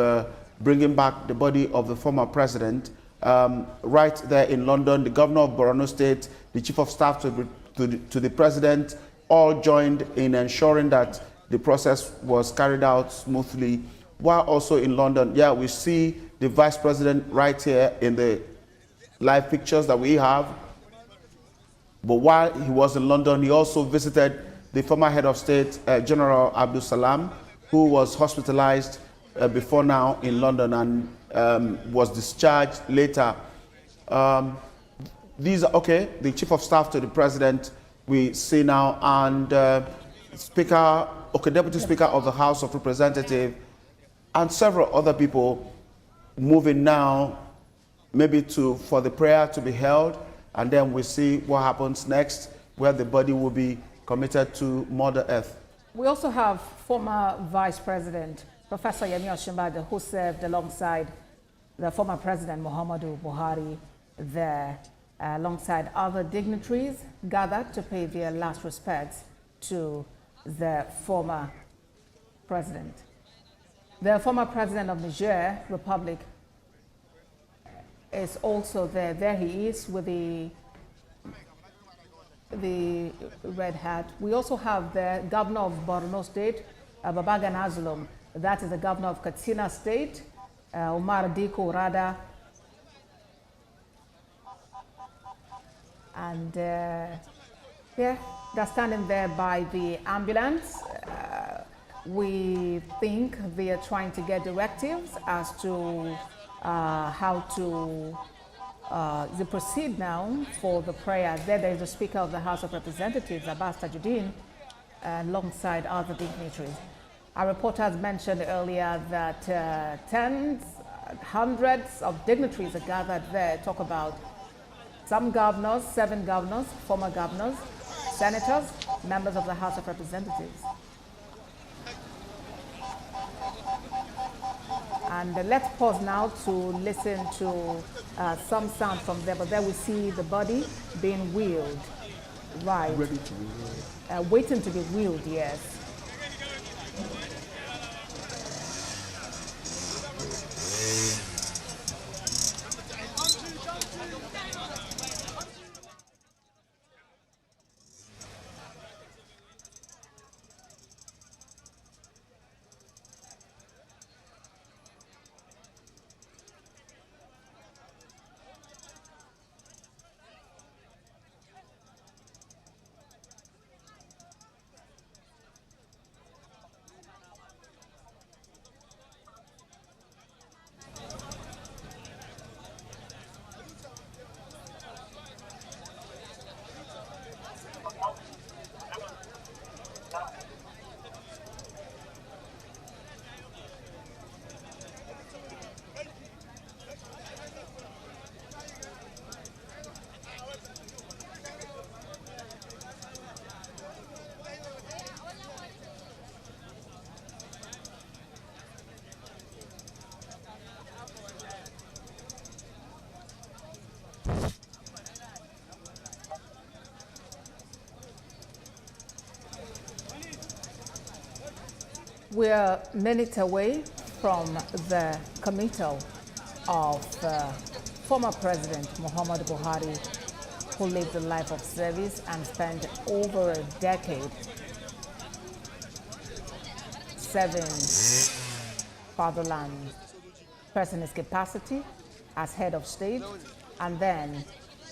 bringing back the body of the former president. Right there in London, the governor of Borno State, the chief of staff to the president, all joined in ensuring that the process was carried out smoothly. While also in London, yeah, we see the vice president right here in the live pictures that we have. But while he was in London, he also visited the former head of state, General Abdul Salam, who was hospitalized before now in London and was discharged later. These are, okay, the chief of staff to the president we see now, and Deputy Speaker of the House of Representatives, and several other people moving now, maybe for the prayer to be held, and then we see what happens next, where the body will be committed to Mother Earth. We also have former Vice President, Professor Yemi Osinbajo, who served alongside the former President Muhammadu Buhari there, alongside other dignitaries gathered to pay their last respects to the former president. The former president of Niger Republic is also there. There he is with the red hat. We also have the governor of Borno State, Babagana Zulum. That is the governor of Katsina State, Umar Diko Rada. And yeah, they're standing there by the ambulance. We think they are trying to get directives as to how to proceed now for the prayer. There is the Speaker of the House of Representatives, Abbas Tajuddin, alongside other dignitaries. Our reporters mentioned earlier that tens, hundreds of dignitaries are gathered there. Talk about some governors, 7 governors, former governors, senators, members of the House of Representatives. And let's pause now to listen to some sound from there. But there we see the body being wheeled. Right. Ready to be wheeled. Waiting to be wheeled, yes. We're minutes away from the committal of former President Muhammadu Buhari, who lived a life of service and spent over a decade serving fatherland, first in his capacity as head of state, and then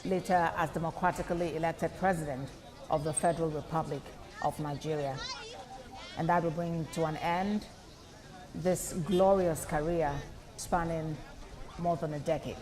later as democratically elected president of the Federal Republic of Nigeria. And that will bring to an end this glorious career spanning more than a decade.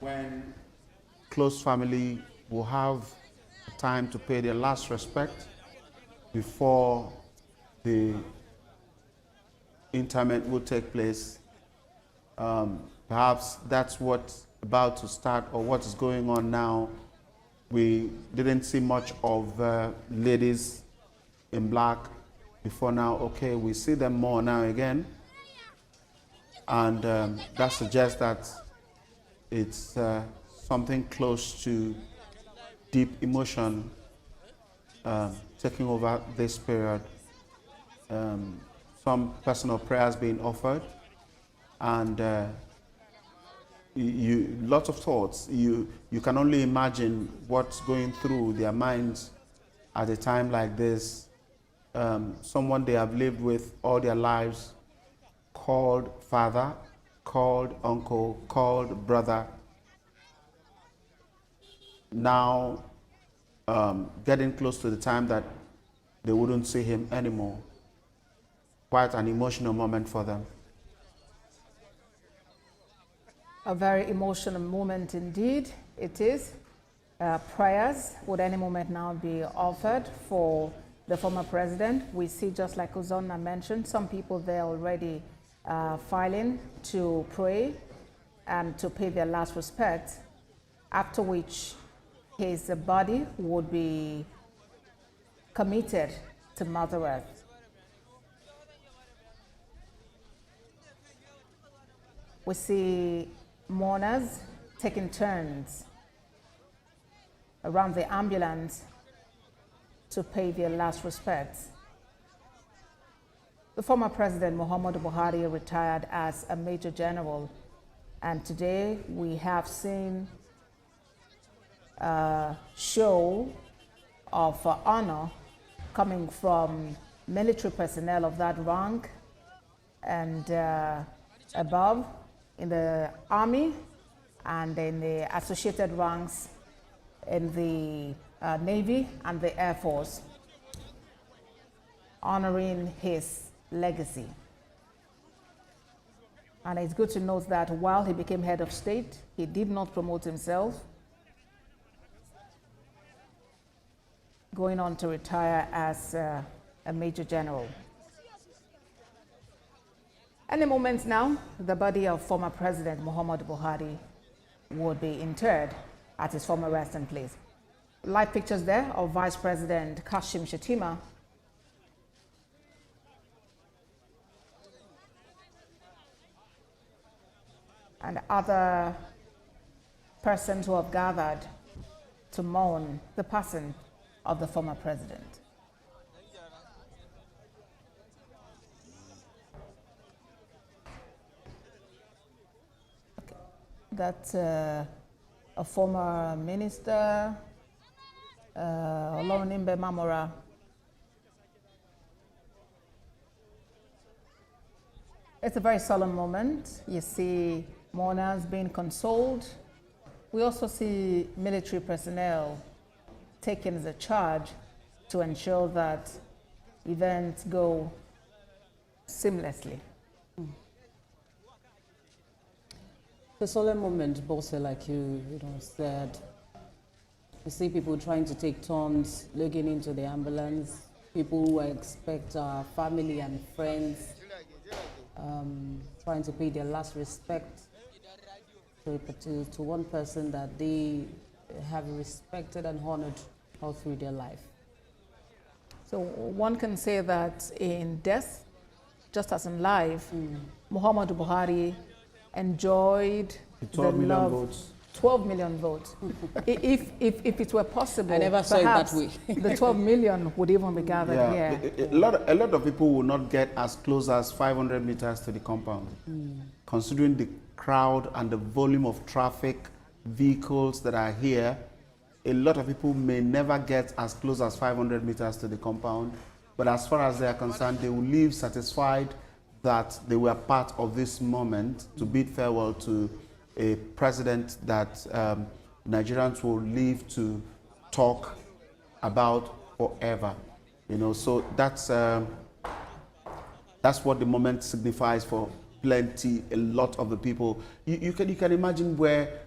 When close family will have time to pay their last respect before the interment will take place. Perhaps that's what's about to start or what is going on now. We didn't see much of ladies in black before now. Okay, we see them more now again. And that suggests that it's something close to deep emotion taking over this period. Some personal prayers being offered, and lots of thoughts. You can only imagine what's going through their minds at a time like this. Someone they have lived with all their lives, called father, called uncle, called brother, now getting close to the time that they wouldn't see him anymore. Quite an emotional moment for them. A very emotional moment indeed, it is. Prayers would any moment now be offered for the former president. We see, just like Uzonna mentioned, some people there already filing to pray and to pay their last respects, after which his body would be committed to Mother Earth. We see mourners taking turns around the ambulance to pay their last respects. The former president, Muhammadu Buhari, retired as a major general, and today we have seen a show of honor coming from military personnel of that rank and above in the army and in the associated ranks in the Navy and the Air Force, honoring his legacy. And it's good to note that while he became head of state, he did not promote himself, going on to retire as a major general. Any moment now, the body of former President Muhammadu Buhari would be interred at his former resting place. Live pictures there of Vice President Kashim Shettima and other persons who have gathered to mourn the passing of the former president. Okay. That's a former minister, Olonimbe Mamora. It's a very solemn moment. You see mourners being consoled. We also see military personnel taking the charge to ensure that events go seamlessly. The solemn moment, Bosse, like you said, you see people trying to take turns looking into the ambulance, people who expect our family and friends trying to pay their last respect to one person that they have respected and honored all through their life. So one can say that in death, just as in life, Muhammadu Buhari enjoyed the 12 million love, votes. 12 million votes. if it were possible, I never saw it that way. The 12 million would even be gathered here. A lot of people will not get as close as 500 meters to the compound. Considering the crowd and the volume of traffic, vehicles that are here, a lot of people may never get as close as 500 meters to the compound. But as far as they are concerned, they will leave satisfied that they were part of this moment to bid farewell to a president that Nigerians will live to talk about forever. So that's what the moment signifies for a lot of the people. You can imagine where,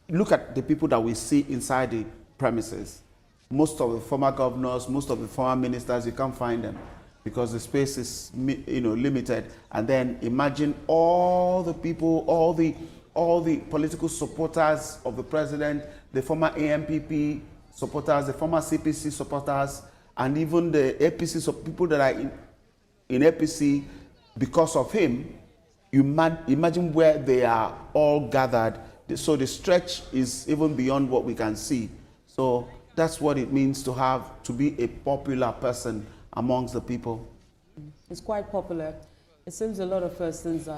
look at the people that we see inside the premises. Most of the former governors, most of the former ministers, you can't find them because the space is limited. And then imagine all the people, all the political supporters of the president, the former AMPP supporters, the former CPC supporters, and even the APC people that are in APC because of him. You imagine where they are all gathered. So the stretch is even beyond what we can see. So that's what it means to be a popular person amongst the people. It's quite popular. It seems a lot of persons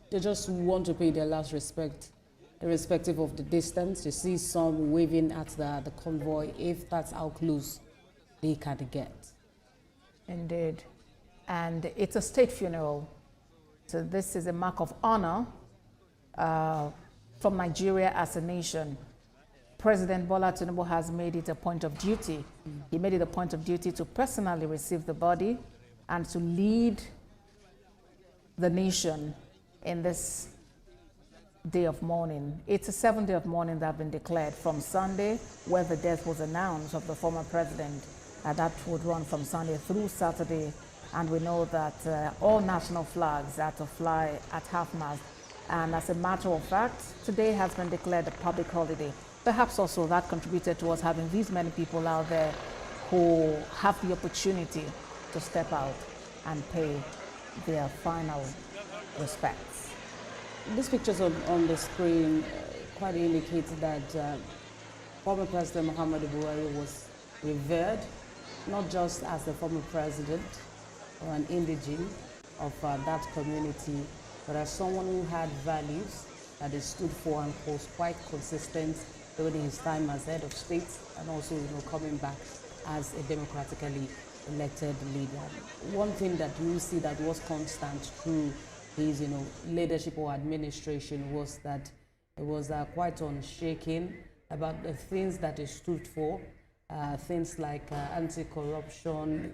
they just want to pay their last respect, irrespective of the distance. You see some waving at the convoy, if that's how close they can get. Indeed. And it's a state funeral. So this is a mark of honor from Nigeria as a nation. President Bola Tinubu has made it a point of duty. He made it a point of duty to personally receive the body and to lead the nation in this day of mourning. It's a 7th day of mourning that have been declared from Sunday, where the death was announced of the former president, and that would run from Sunday through Saturday. And we know that all national flags are to fly at half-mast. And as a matter of fact, today has been declared a public holiday. Perhaps also that contributed towards having these many people out there who have the opportunity to step out and pay their final respects. These pictures on the screen quite indicate that former President Muhammadu Buhari was revered, not just as the former president or an indigene of that community, but as someone who had values that he stood for and was quite consistent during his time as head of state, and also coming back as a democratically elected leader. One thing that you see that was constant through his leadership or administration was that it was quite unshaken about the things that he stood for, things like anti-corruption,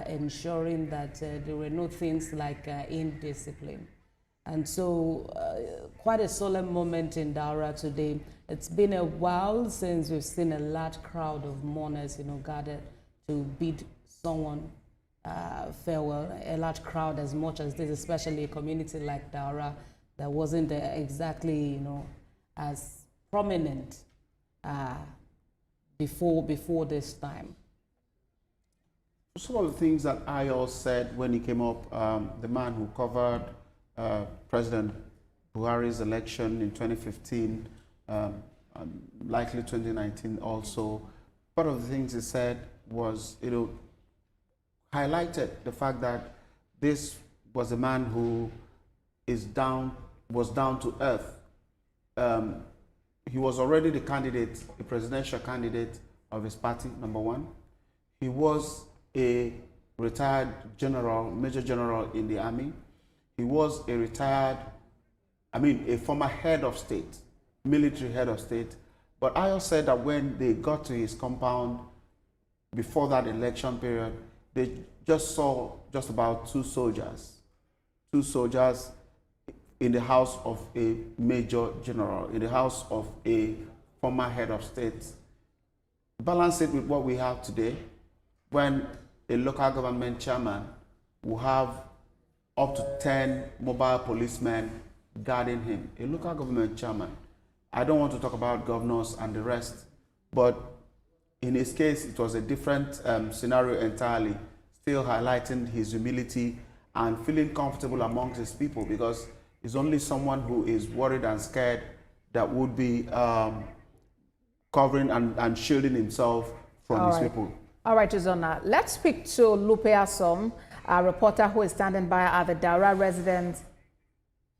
ensuring that there were no things like indiscipline. And so quite a solemn moment in Daura today. It's been a while since we've seen a large crowd of mourners gathered to bid someone farewell. A large crowd as much as this, especially a community like Daura that wasn't exactly as prominent before this time. Some of the things that Ayol said when he came up, the man who covered President Buhari's election in 2015, likely 2019 also. Part of the things he said was, highlighted the fact that this was a man who was down to earth. He was already the presidential candidate of his party, number one. He was a retired general, major general in the army. He was a former head of state, military head of state. But Ayo said that when they got to his compound before that election period, they just saw just about two soldiers in the house of a major general, in the house of a former head of state. Balance it with what we have today, when a local government chairman will have up to 10 mobile policemen guarding him. A local government chairman. I don't want to talk about governors and the rest, but in his case, it was a different scenario entirely, still highlighting his humility and feeling comfortable amongst his people, because he's only someone who is worried and scared that would be covering and shielding himself from his people. All right, Uzonna, let's speak to Lupe Asom, a reporter who is standing by at the Daura residence.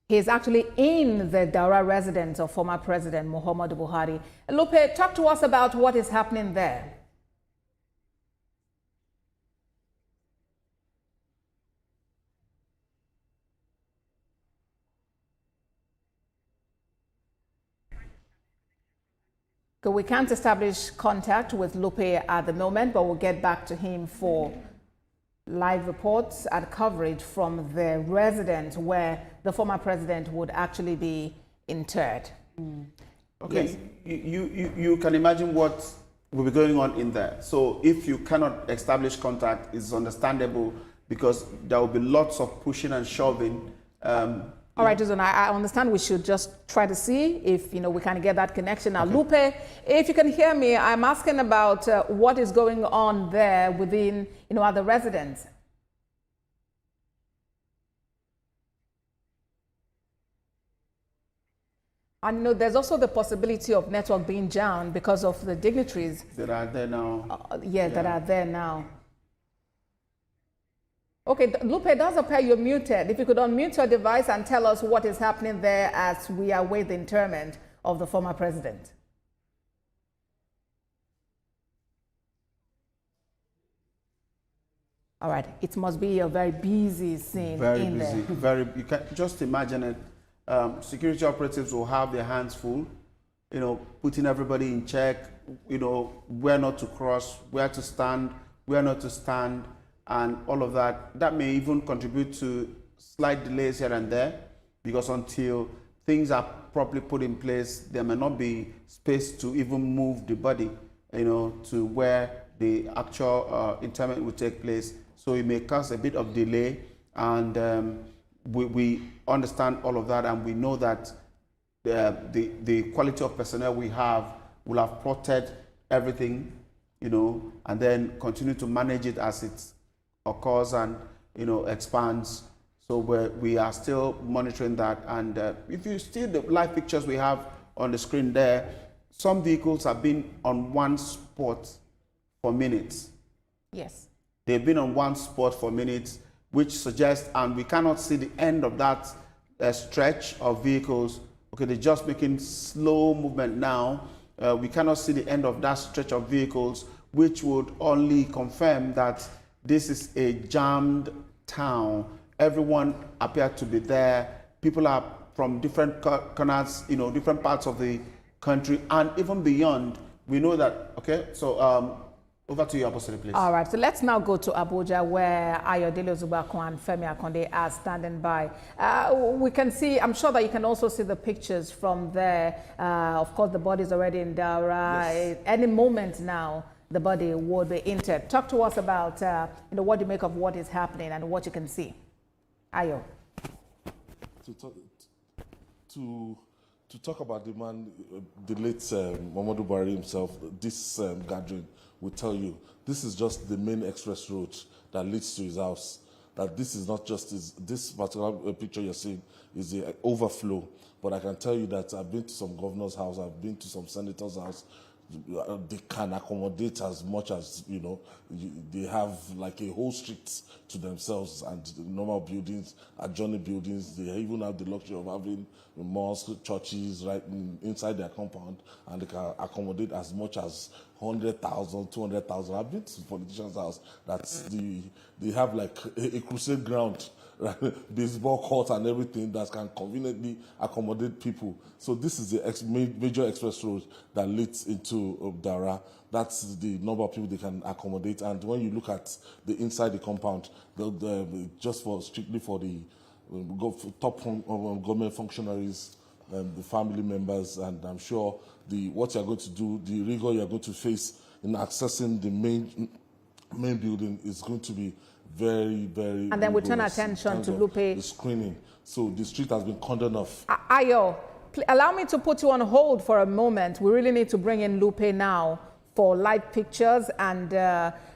He's actually in the Daura residence of former President Muhammadu Buhari. Lupe, talk to us about what is happening there. We can't establish contact with Lupe at the moment, but we'll get back to him for live reports and coverage from the residence where the former president would actually be interred. Okay, yes. You can imagine what will be going on in there. So if you cannot establish contact, it's understandable, because there will be lots of pushing and shoving. All right, Uzonna, I understand we should just try to see if we can get that connection. Now, Lupe, if you can hear me, I'm asking about what is going on there within other residents. I know there's also the possibility of network being jammed because of the dignitaries that are there now. That are there now. Okay, Lupe, it does appear you're muted. If you could unmute your device and tell us what is happening there as we await the interment of the former president. All right, it must be a very busy scene in there. Very busy. You can just imagine it. Security operatives will have their hands full, putting everybody in check, where not to cross, where to stand, where not to stand, and all of that. That may even contribute to slight delays here and there, because until things are properly put in place, there may not be space to even move the body, to where the actual interment will take place. So it may cause a bit of delay, and we understand all of that, and we know that the quality of personnel we have will have plotted everything, and then continue to manage it as it's occurs and expands. So we are still monitoring that. And if you see the live pictures we have on the screen there, some vehicles have been on one spot for minutes. Yes. They've been on one spot for minutes, which suggests, and we cannot see the end of that stretch of vehicles. Okay, they're just making slow movement now. We cannot see the end of that stretch of vehicles, which would only confirm that this is a jammed town. Everyone appeared to be there. People are from different corners, different parts of the country, and even beyond. We know that. Okay, so over to you, Apostle, please. All right, so let's now go to Abuja, where Ayodele Zubako and Femi Akonde are standing by. We can see, I'm sure that you can also see the pictures from there. Of course, the body is already in Daura. Yes. Any moment now, the body would be interred. Talk to us about what you make of what is happening and what you can see. Ayo. To talk about the man, the late Muhammadu Buhari himself, this gathering will tell you this is just the main express road that leads to his house. that this is not just this particular picture you're seeing is the overflow. But I can tell you that I've been to some governor's house, I've been to some senator's house. They can accommodate as much as, you know, they have like a whole street to themselves, and normal buildings, adjoining buildings. They even have the luxury of having mosques, churches right inside their compound, and they can accommodate as much as 100,000, 200,000. I've been to politicians' house they have like a crusade ground, right? Baseball court and everything that can conveniently accommodate people. So this is the major express road that leads into Daura. That's the number of people they can accommodate. And when you look at the inside the compound, just strictly for the top government functionaries, the family members, and I'm sure what you're going to do, the rigor you're going to face in accessing the main building is going to be very, very. And then we turn attention to Lupe. The screening. So the street has been cordoned off. Ayo, allow me to put you on hold for a moment. We really need to bring in Lupe now for live pictures and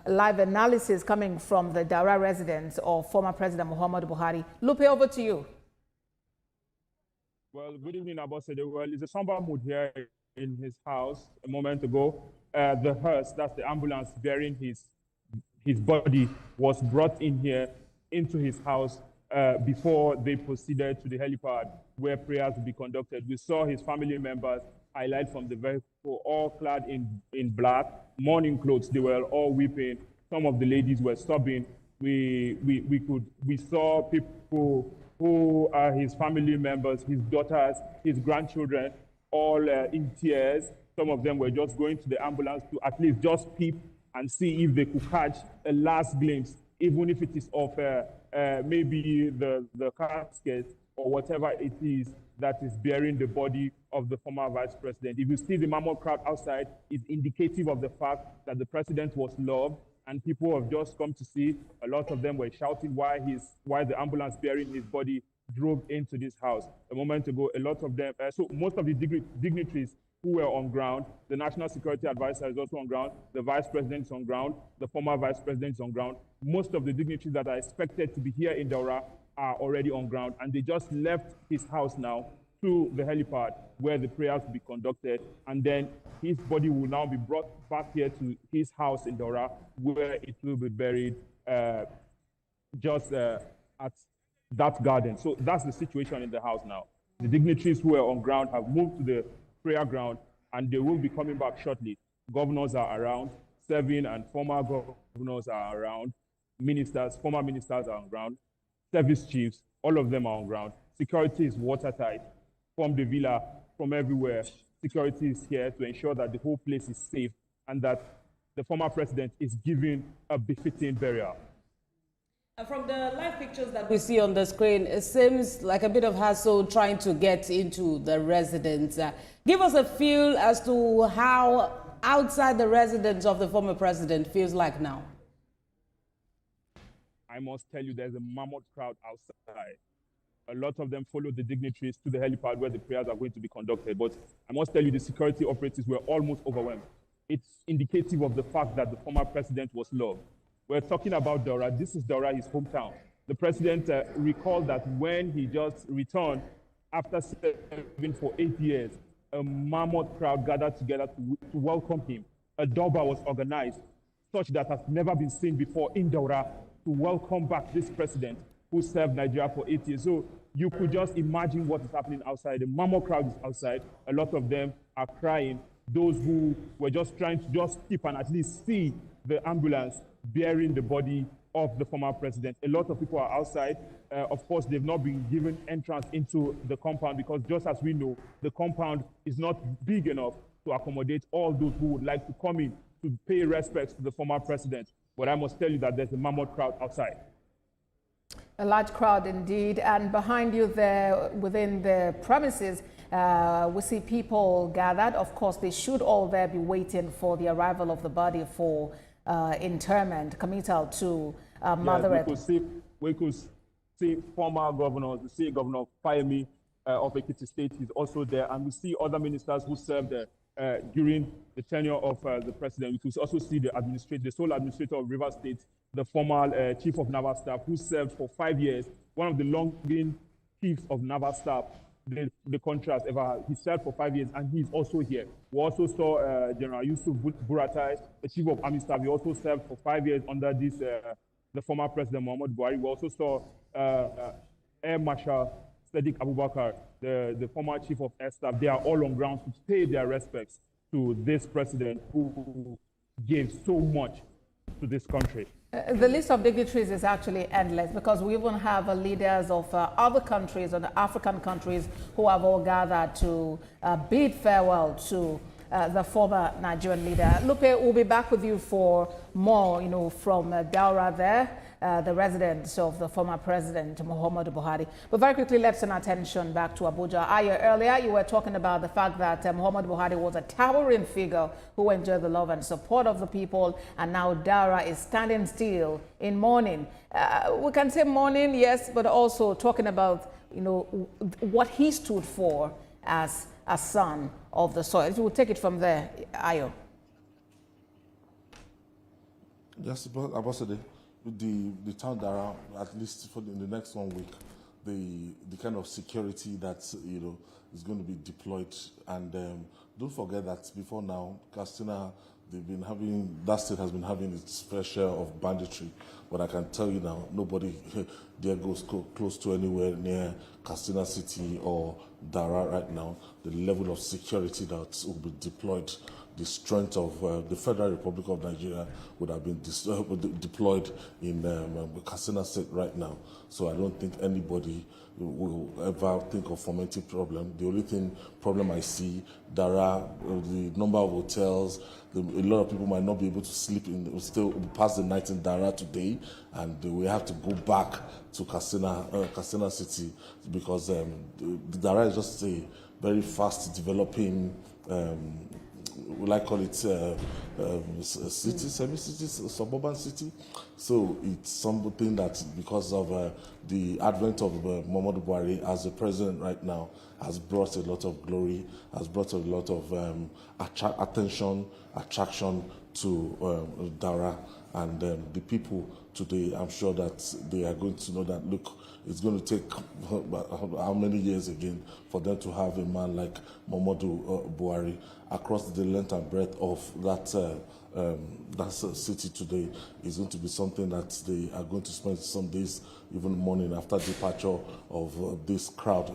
live analysis coming from the Daura residence of former President Muhammadu Buhari. Lupe, over to you. Well, good evening, Ambassador. Well, it's a somber mood here in his house a moment ago. The hearse, that's the ambulance bearing his body, was brought in here into his house before they proceeded to the helipad where prayers will be conducted. We saw his family members highlight from the vehicle, all clad in black, mourning clothes. They were all weeping. Some of the ladies were sobbing. We saw people who are his family members, his daughters, his grandchildren, all in tears. Some of them were just going to the ambulance to at least just peep and see if they could catch a last glimpse, even if it is of maybe the casket or whatever it is that is bearing the body of the former vice president. If you see the mammoth crowd outside, it's indicative of the fact that the president was loved, and people have just come to see. A lot of them were shouting why the ambulance bearing his body drove into this house. A moment ago, a lot of them, so most of the dignitaries who were on ground, the National Security Advisor is also on ground, the Vice President is on ground, the former Vice President is on ground. Most of the dignitaries that are expected to be here in Daura are already on ground, and they just left his house now to the helipad where the prayers will be conducted, and then his body will now be brought back here to his house in Daura where it will be buried just at that garden. So that's the situation in the house now. The dignitaries who are on ground have moved to the prayer ground, and they will be coming back shortly. Governors are around, serving and former governors are around, ministers, former ministers are on ground, service chiefs, all of them are on ground. Security is watertight from the villa, from everywhere. Security is here to ensure that the whole place is safe and that the former president is given a befitting burial. From the live pictures that we see on the screen, it seems like a bit of hassle trying to get into the residence. Give us a feel as to how outside the residence of the former president feels like now. I must tell you, there's a mammoth crowd outside. A lot of them follow the dignitaries to the helipad where the prayers are going to be conducted. But I must tell you, the security operatives were almost overwhelmed. It's indicative of the fact that the former president was loved. We're talking about Daura. This is Daura, his hometown. The president recalled that when he just returned after serving for 8 years, a mammoth crowd gathered together to welcome him. A durbar was organized, such that has never been seen before in Daura, to welcome back this president who served Nigeria for 8 years. So you could just imagine what is happening outside. The mammoth crowd is outside. A lot of them are crying. Those who were just trying to just keep and at least see the ambulance bearing the body of the former president. A lot of people are outside. Of course, they've not been given entrance into the compound because, just as we know, the compound is not big enough to accommodate all those who would like to come in to pay respects to the former president. But I must tell you that there's a mammoth crowd outside. A large crowd indeed. And behind you there, within the premises, we see people gathered. Of course, they should all there be waiting for the arrival of the body for interment, committal to Mother. Yes, we could see former governors. We see Governor Fayemi of Ekiti State, he's also there, and we see other ministers who served during the tenure of the president. We could also see the sole administrator of Rivers State, the former chief of naval staff, who served for 5 years, one of the longest chiefs of naval staff the country has ever had. He served for 5 years, and he's also here. We also saw General Yusuf Buratai, the chief of army staff. He also served for 5 years under the former president, Muhammadu Buhari. We also saw Air Marshal Sadiq Abubakar, the former chief of air staff. They are all on ground to pay their respects to this president who gave so much to this country. The list of dignitaries is actually endless, because we even have leaders of other countries, or the African countries, who have all gathered to bid farewell to the former Nigerian leader. Lupe, we'll be back with you for more, from Daura there, the residence of the former president, Muhammadu Buhari. But very quickly, let's turn our attention back to Abuja. Earlier, you were talking about the fact that Muhammadu Buhari was a towering figure who enjoyed the love and support of the people, and now Daura is standing still in mourning. We can say mourning, yes, but also talking about, what he stood for as a son of the soil. We'll take it from there, Ayo. Yes, Ambassador, the town Daura, at least for the next 1 week, the kind of security that is going to be deployed, and don't forget that before now, Katsina, that state has been having its fair share of banditry. But I can tell you now, nobody there goes close to anywhere near Katsina City or Daura right now. The level of security that will be deployed, the strength of the Federal Republic of Nigeria would have been deployed in Katsina State right now. So I don't think anybody will ever think of fomenting problem. The only problem I see, Daura, the number of hotels, a lot of people might not be able to sleep still pass the night in Daura today, and we have to go back to Katsina City, because Daura is just a very fast developing, will I call it city, semi-city, suburban city. So it's something that, because of the advent of Muhammadu Buhari as the president right now, has brought a lot of glory, has brought a lot of attraction to Daura, and the people today, I'm sure that they are going to know that, look, it's going to take how many years again for them to have a man like Muhammadu Buhari across the length and breadth of that city today. Is going to be something that they are going to spend some days even mourning after departure of this crowd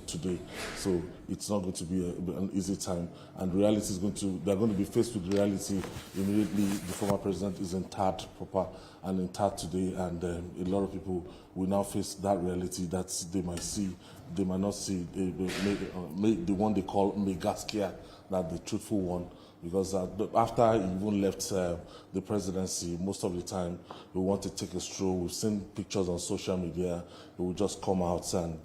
today. So it's not going to be an easy time, and reality is they're going to be faced with reality immediately. The former president is interred proper and interred today, and a lot of people will now face that reality that they might not see the one they call Megaskia, that the truthful one. Because after he even left the presidency, most of the time we want to take a stroll. We've seen pictures on social media. He will just come out, and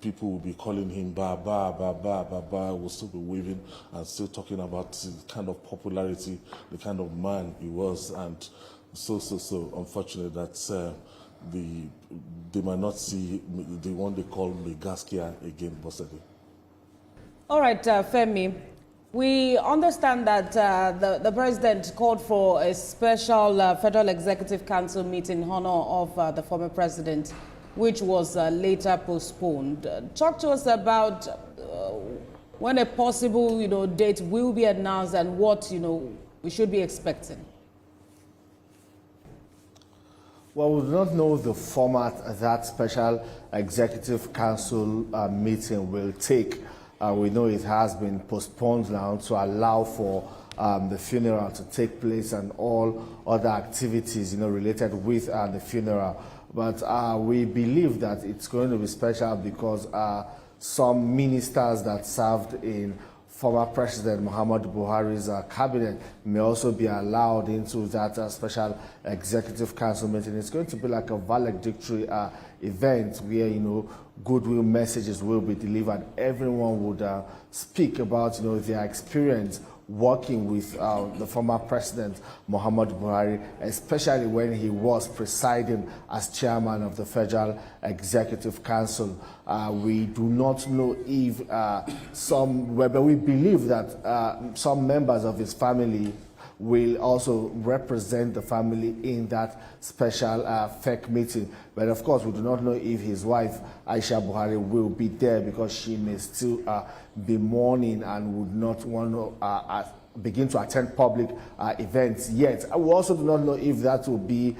people will be calling him Baba, Baba, Baba. We'll still be waving and still talking about the kind of popularity, the kind of man he was, and so unfortunate that they might not see the one they call Megaskia again, Bossadi. All right, Femi. We understand that the president called for a special Federal Executive Council meeting in honor of the former president, which was later postponed. Talk to us about when a possible, date will be announced, and what, we should be expecting. Well, we do not know the format that special Executive Council meeting will take. We know it has been postponed now to allow for the funeral to take place and all other activities, related with the funeral. But we believe that it's going to be special because some ministers that served in former President Muhammadu Buhari's cabinet may also be allowed into that special Executive Council meeting. It's going to be like a valedictory event where, goodwill messages will be delivered. Everyone would speak about, their experience working with the former president, Muhammadu Buhari, especially when he was presiding as chairman of the Federal Executive Council. We do not know if but we believe that some members of his family will also represent the family in that special FEC meeting. But of course, we do not know if his wife, Aisha Buhari, will be there because she may still be mourning and would not want to begin to attend public events yet. We also do not know if that will be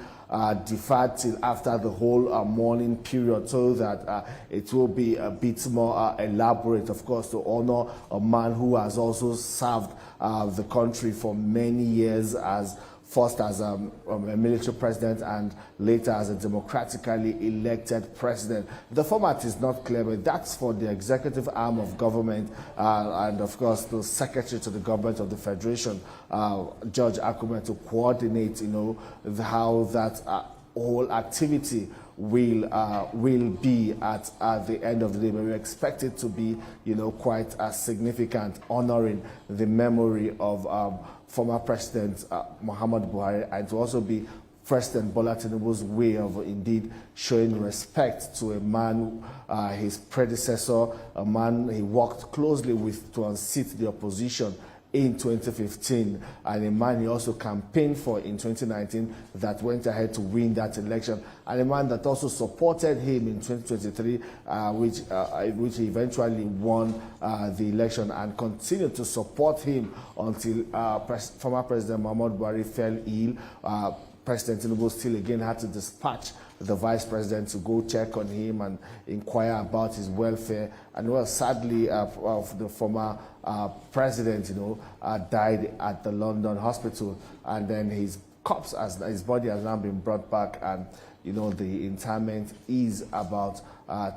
deferred till after the whole mourning period, so that it will be a bit more elaborate, of course, to honor a man who has also served the country for many years, first as a military president and later as a democratically elected president. The format is not clear, but that's for the executive arm of government and, of course, the secretary to the government of the Federation, George Akume, to coordinate, how that whole activity will be at the end of the day. But we expect it to be, quite significant, honoring the memory of former President Muhammadu Buhari, and to also be President Bola Tinubu's way of indeed showing respect to a man, his predecessor, a man he worked closely with to unseat the opposition in 2015, and a man he also campaigned for in 2019 that went ahead to win that election, and a man that also supported him in 2023, which he eventually won the election, and continued to support him until former President Muhammadu Buhari fell ill. President Tinubu still again had to dispatch the vice president to go check on him and inquire about his welfare. And well, sadly, the former president, died at the London hospital, and then his corpse, his body has now been brought back, and the interment is about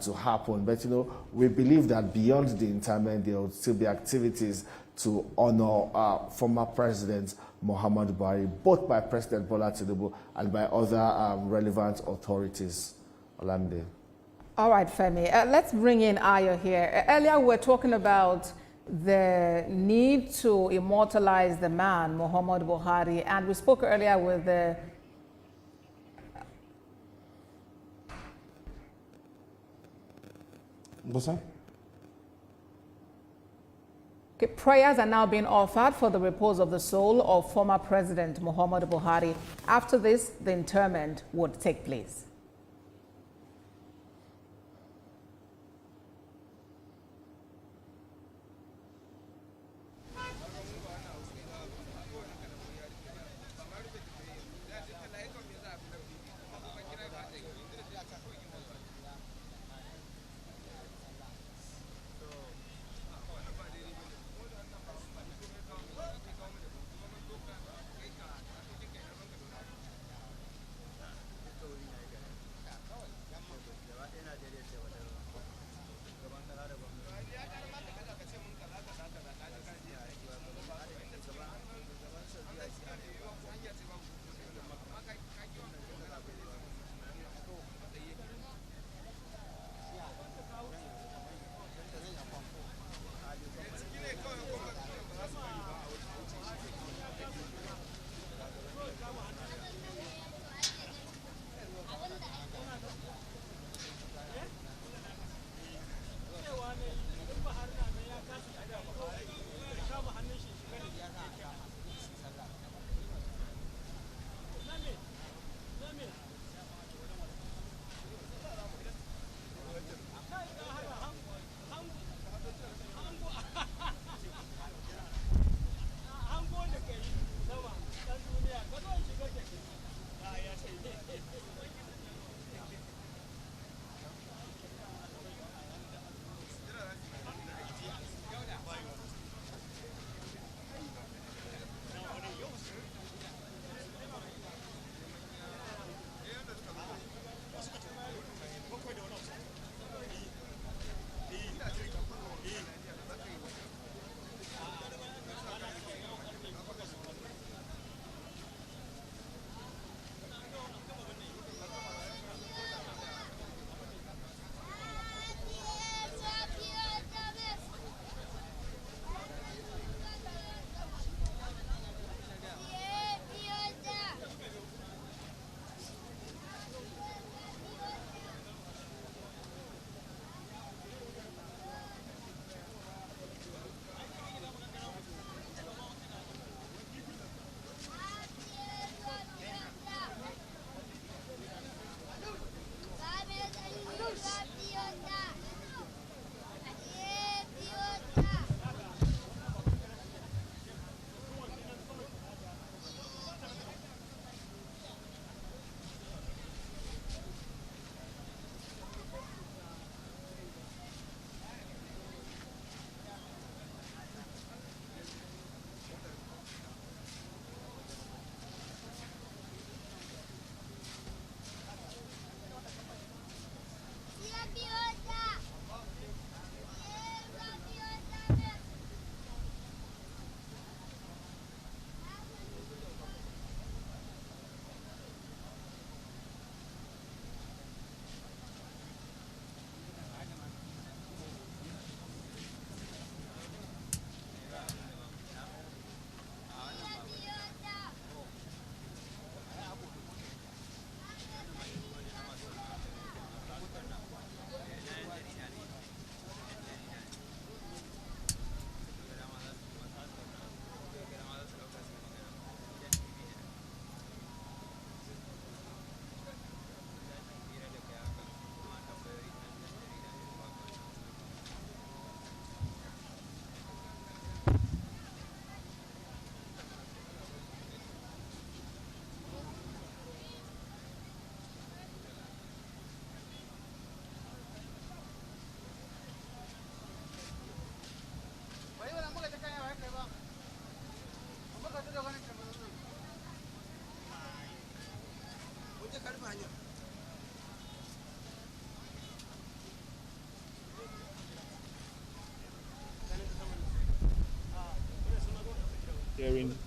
to happen. But we believe that beyond the interment, there will still be activities to honor former President Muhammadu Buhari, both by President Bola Tinubu and by other relevant authorities. Olamide. All right, Femi. Let's bring in Ayo here. Earlier, we were talking about the need to immortalize the man, Muhammadu Buhari, and we spoke earlier with the prayers are now being offered for the repose of the soul of former President Muhammadu Buhari. After this, the interment would take place. Hearing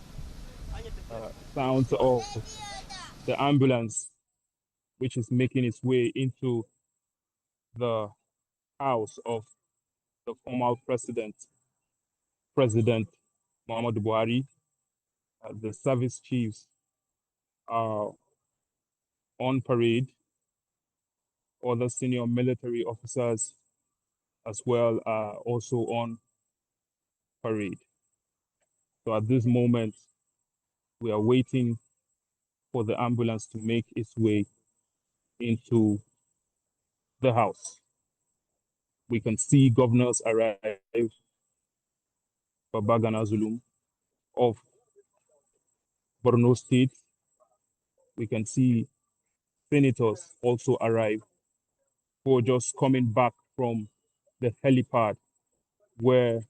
sounds of the ambulance, which is making its way into the house of the former President Muhammadu Buhari. The service chiefs are on parade. Other senior military officers as well are also on parade. So at this moment, we are waiting for the ambulance to make its way into the house. We can see governors arrive, Babagana Zulum of Borno State. We can see senators also arrive who are just coming back from the helipad where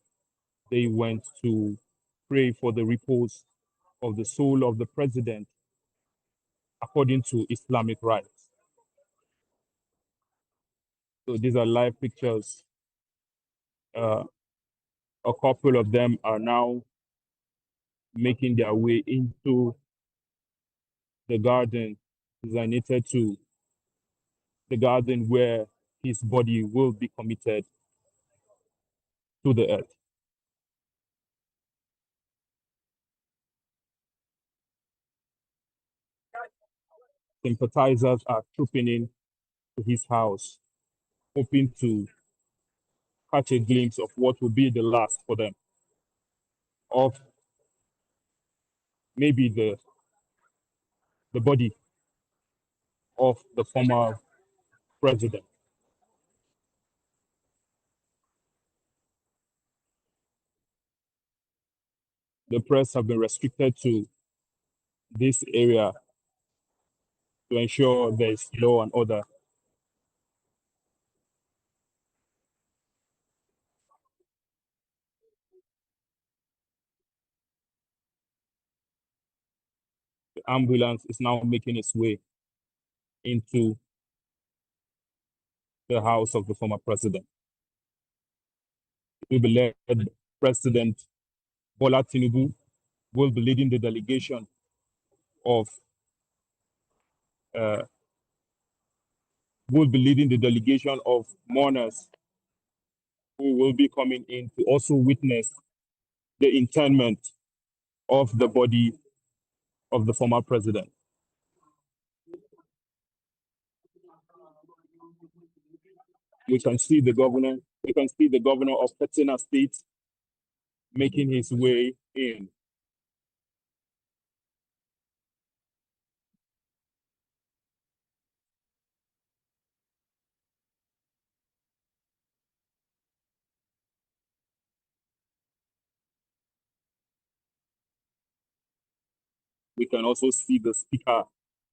they went to pray for the repose of the soul of the president according to Islamic rites. So these are live pictures. A couple of them are now making their way into the garden designated to the garden where his body will be committed to the earth. Sympathizers are trooping in to his house, hoping to catch a glimpse of what will be the last for them of maybe the body of the former president. The press have been restricted to this area to ensure there is law and order. The ambulance is now making its way into the house of the former president. It will be led President Bola Tinubu will be leading the delegation of mourners who will be coming in to also witness the interment of the body of the former president. We can see the governor of Katsina State making his way in. We can also see the Speaker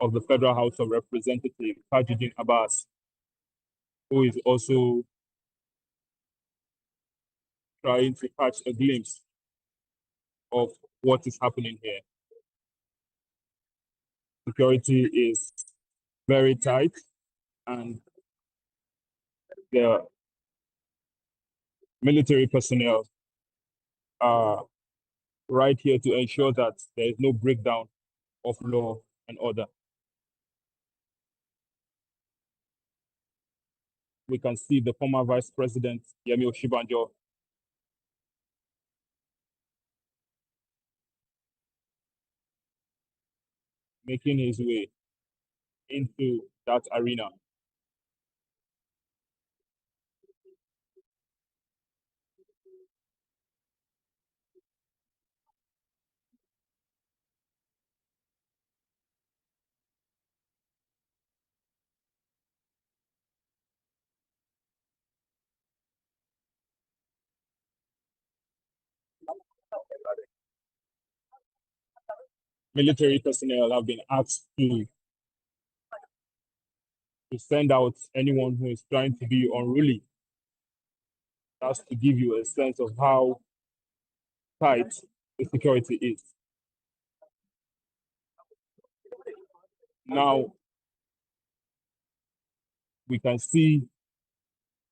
of the Federal House of Representatives, Tajuddin Abbas, who is also trying to catch a glimpse of what is happening here. Security is very tight, and the military personnel are right here to ensure that there is no breakdown of law and order. We can see the former Vice President, Yemi Oshibanjo, making his way into that arena. Military personnel have been asked to send out anyone who is trying to be unruly. That's to give you a sense of how tight the security is. Now, we can see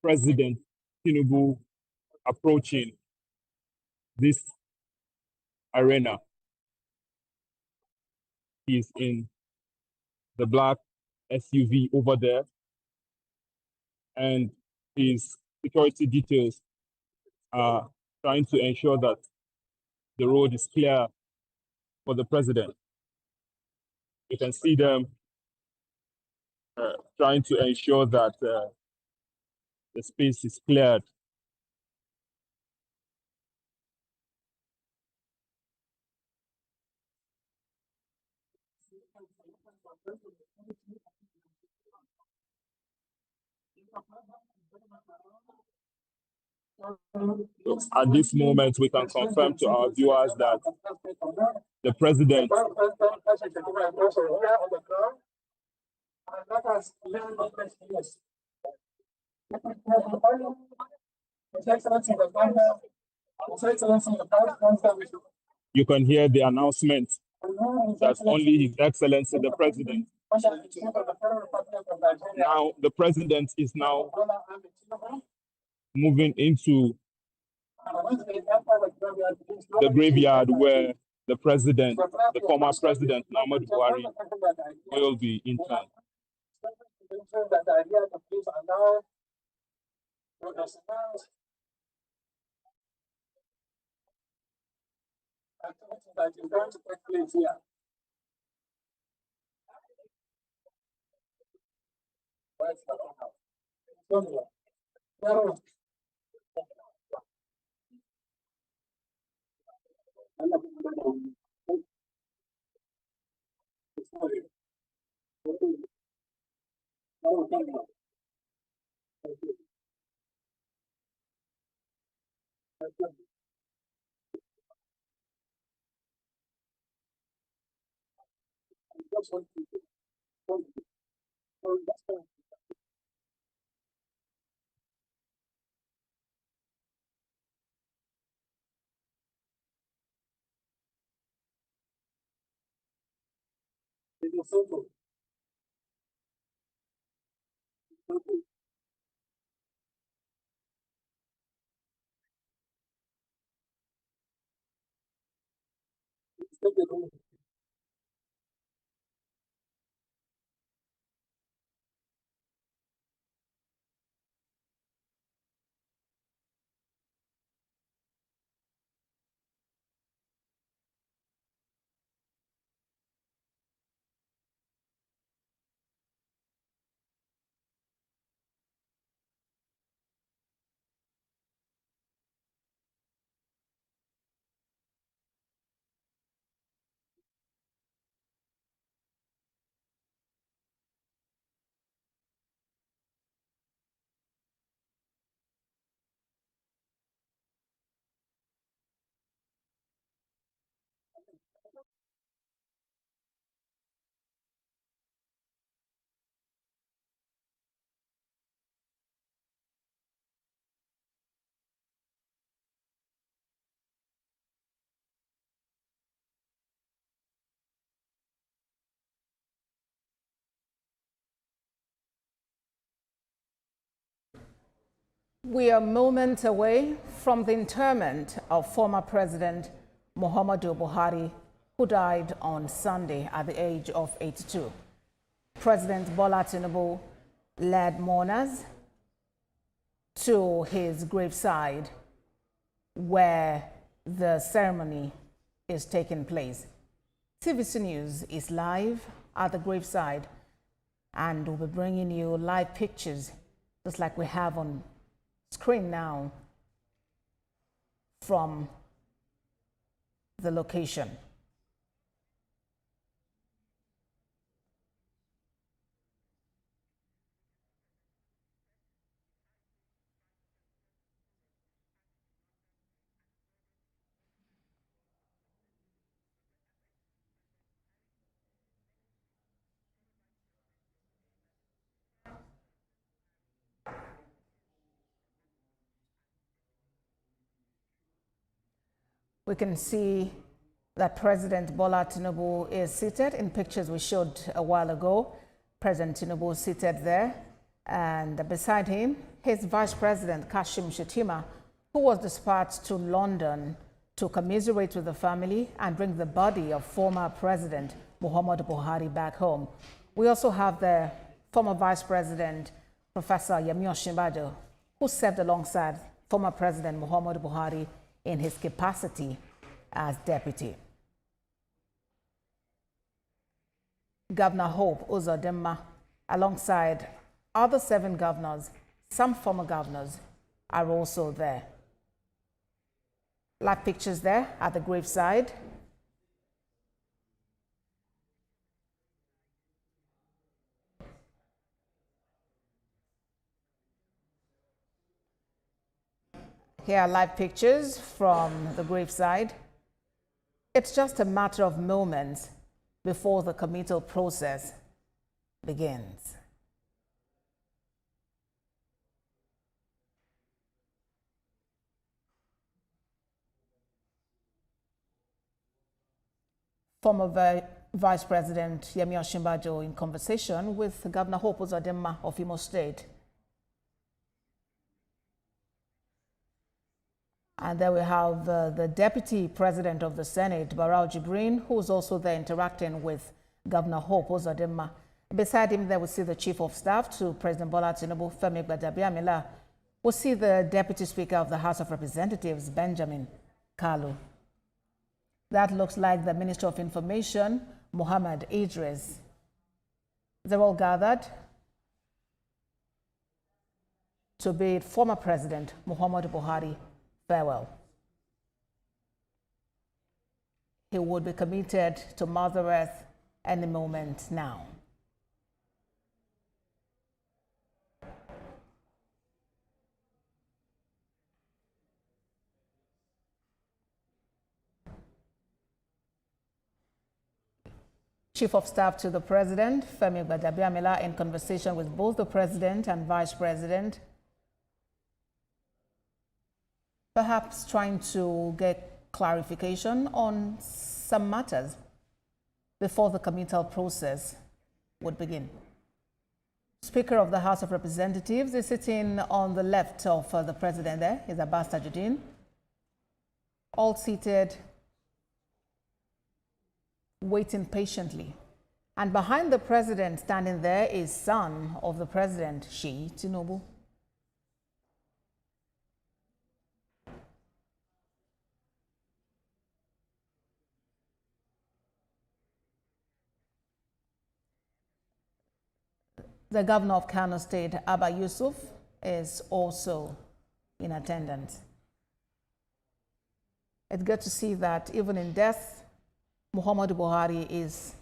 President Tinubu approaching this arena. He's in the black SUV over there, and his security details are trying to ensure that the road is clear for the president. You can see them trying to ensure that the space is cleared. So at this moment, we can confirm to our viewers that the president you can hear the announcement that only His Excellency the President. Now, the President is now moving into the graveyard where the President, the former President, Muhammadu Buhari, will be interred. That is going to take place here. We are moments away from the interment of former President Muhammadu Buhari, who died on Sunday at the age of 82. President Bola Tinubu led mourners to his graveside where the ceremony is taking place. TVC News is live at the graveside, and we'll be bringing you live pictures just like we have on screen now from the location. We can see that President Bola Tinubu is seated in pictures we showed a while ago. President Tinubu is seated there And beside him, his Vice President, Kashim Shettima, who was dispatched to London to commiserate with the family and bring the body of former President Muhammadu Buhari back home. We also have the former Vice President, Professor Yemi Osinbajo, who served alongside former President Muhammadu Buhari in his capacity as deputy. Governor Hope Uzodinma, alongside other 7 governors, some former governors, are also there. Live pictures there at the graveside. Here are live pictures from the graveside. It's just a matter of moments before the committal process begins. Former Vice President Yemi Osinbajo in conversation with Governor Hope Uzodinma of Imo State. And there we have the Deputy President of the Senate, Barau Jibrin, who's also there interacting with Governor Hope Uzodinma. Beside him, there we see the Chief of Staff to President Bola Tinubu, Femi Gbadabiamila. We'll see the Deputy Speaker of the House of Representatives, Benjamin Kalu. That looks like the Minister of Information, Muhammad Idris. They're all gathered to bid former President Muhammadu Buhari farewell. He would be committed to Mother Earth any moment now. Chief of Staff to the President, Femi Gbadabiamila, in conversation with both the President and Vice President, perhaps trying to get clarification on some matters before the committal process would begin. Speaker of the House of Representatives is sitting on the left of the President there, is Abbas Tajuddin, all seated, waiting patiently. And behind the President standing there is son of the President, Sheyi Tinubu. The Governor of Kano State, Abba Yusuf, is also in attendance. It's good to see that even in death, Muhammadu Buhari is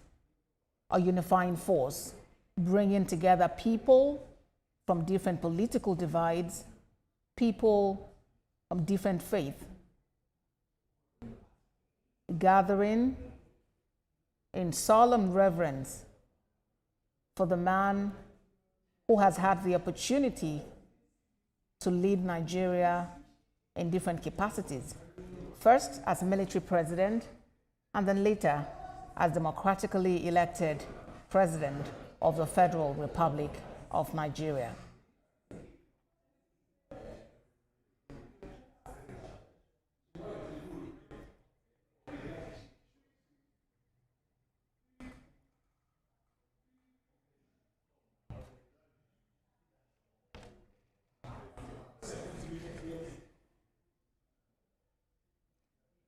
a unifying force, bringing together people from different political divides, people from different faiths, gathering in solemn reverence for the man who has had the opportunity to lead Nigeria in different capacities. First as military president, and then later as democratically elected President of the Federal Republic of Nigeria.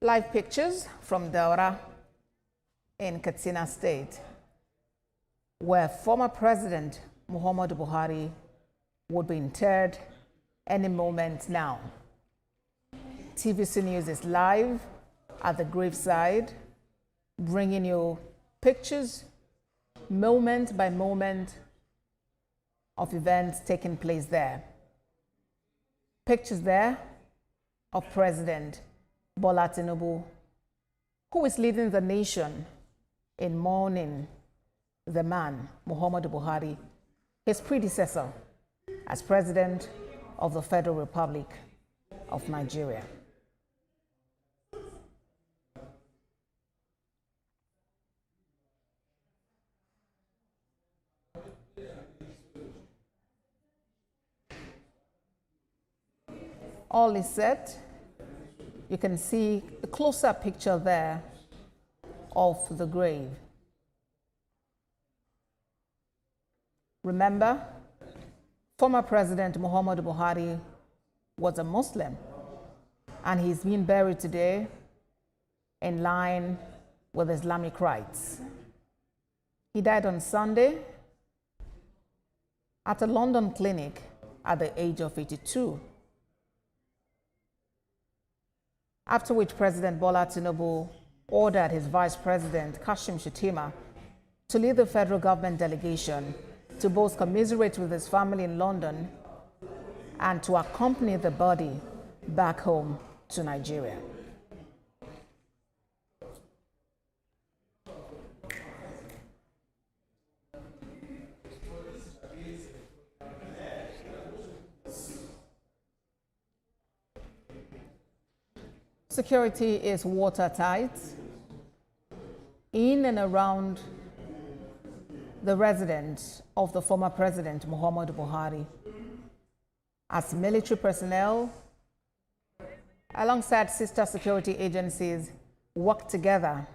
Live pictures from Daura in Katsina State, where former President Muhammadu Buhari would be interred any moment now. TVC News is live at the graveside, bringing you pictures, moment by moment, of events taking place there. Pictures there of President Bola Tinubu, who is leading the nation in mourning the man, Muhammadu Buhari, his predecessor as President of the Federal Republic of Nigeria. all is set, you can see a closer picture there of the grave. Remember, former President Muhammadu Buhari was a Muslim, and he's being buried today in line with Islamic rites. He died on Sunday at a London clinic at the age of 82. After which President Bola Tinubu ordered his Vice President Kashim Shettima to lead the federal government delegation to both commiserate with his family in London and to accompany the body back home to Nigeria. Security is watertight in and around the residence of the former President Muhammadu Buhari, as military personnel alongside sister security agencies work together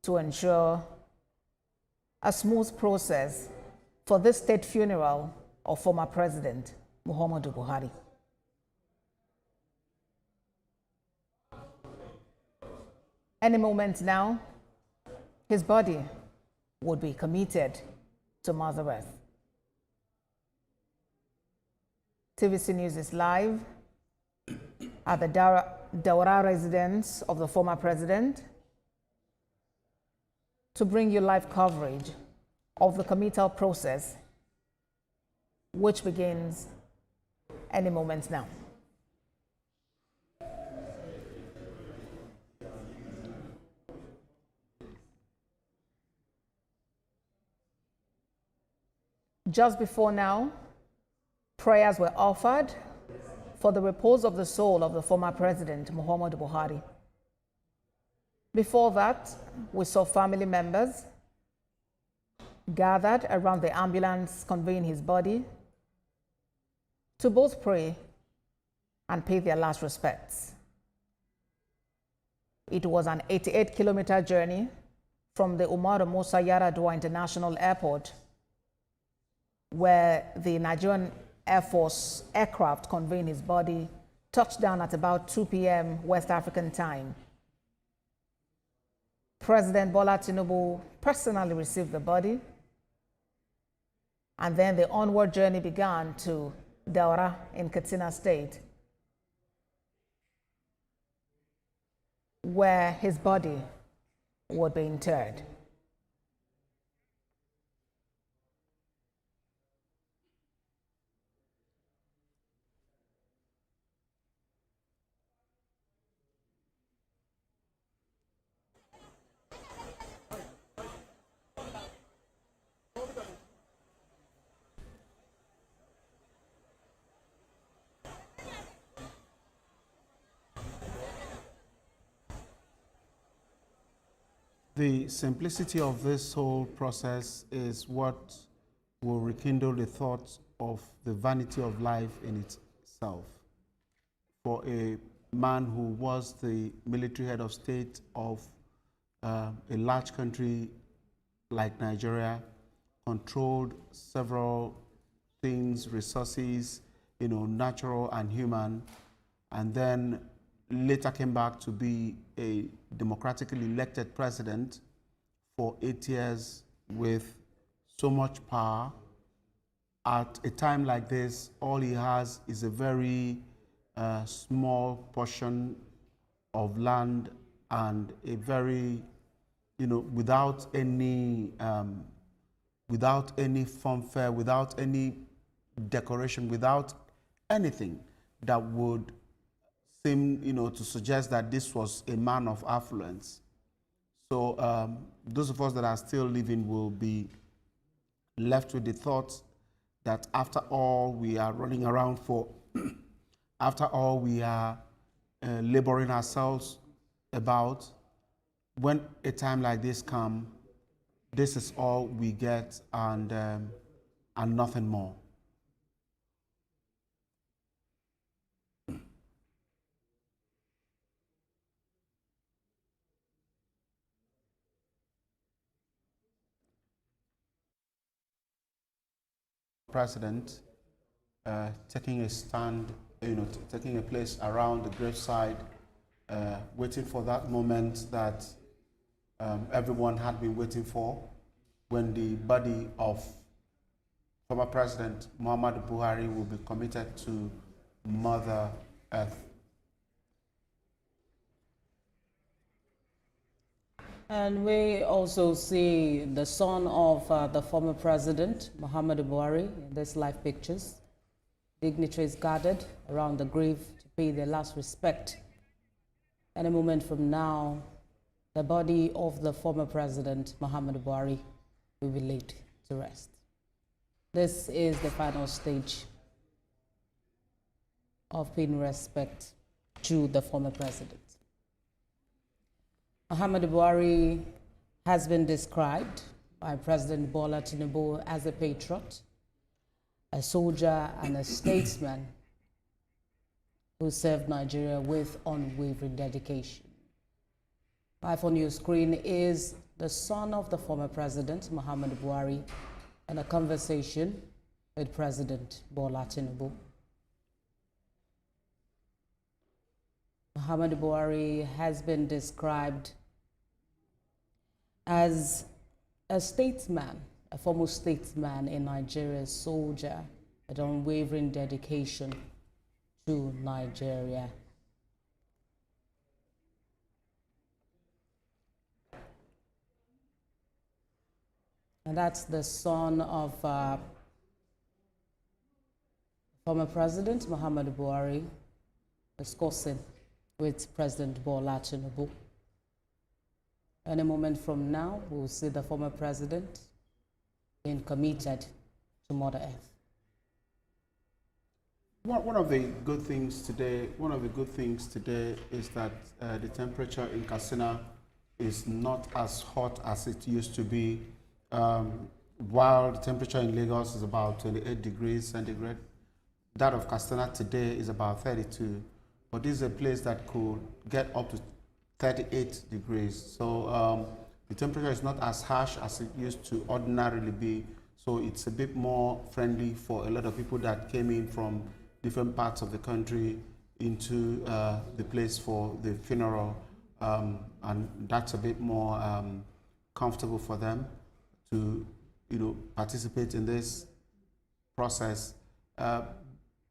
to ensure a smooth process for this state funeral of former President Muhammadu Buhari. Any moment now, his body would be committed to Mother Earth. TVC News is live at the Daura residence of the former president to bring you live coverage of the committal process, which begins any moment now. Just before now, prayers were offered for the repose of the soul of the former president, Muhammadu Buhari. Before that, we saw family members gathered around the ambulance conveying his body to both pray and pay their last respects. It was an 88-kilometer journey from the Umaru Musa Yar'Adua International Airport, where the Nigerian Air Force aircraft conveying his body touched down at about 2 p.m. West African time. President Bola Tinubu personally received the body, and then the onward journey began to Daura in Katsina State, where his body would be interred. The simplicity of this whole process is what will rekindle the thoughts of the vanity of life in itself. For a man who was the military head of state of a large country like Nigeria, controlled several things, resources, natural and human, and then later came back to be a democratically elected president for 8 years with so much power. At a time like this, all he has is a very small portion of land and a very, without any fanfare, without any decoration, without anything that would seem, to suggest that this was a man of affluence. So those of us that are still living will be left with the thought that after all we are running around for, after all we are laboring ourselves about, when a time like this comes, this is all we get and nothing more. president, taking a stand, taking a place around the graveside, waiting for that moment that everyone had been waiting for, when the body of former President Muhammadu Buhari will be committed to Mother Earth. And we also see the son of the former president, Muhammadu Buhari, in these live pictures. Dignitaries gathered around the grave to pay their last respect. Any moment from now, the body of the former president, Muhammadu Buhari, will be laid to rest. This is the final stage of paying respect to the former president. Muhammadu Buhari has been described by President Bola Tinubu as a patriot, a soldier, and a statesman who served Nigeria with unwavering dedication. Live on your screen is the son of the former president, Muhammadu Buhari, and a conversation with President Bola Tinubu. Muhammadu Buhari has been described as a statesman, a former statesman in Nigeria, a soldier, with unwavering dedication to Nigeria. And that's the son of former President Muhammadu Buhari discussing with President Bola Tinubu. Any moment from now, we'll see the former president being committed to Mother Earth. One of the good things today is that the temperature in Katsina is not as hot as it used to be. While the temperature in Lagos is about 28 degrees centigrade, that of Katsina today is about 32. But this is a place that could get up to 38 degrees. So the temperature is not as harsh as it used to ordinarily be. So it's a bit more friendly for a lot of people that came in from different parts of the country into the place for the funeral. And that's a bit more comfortable for them to participate in this process.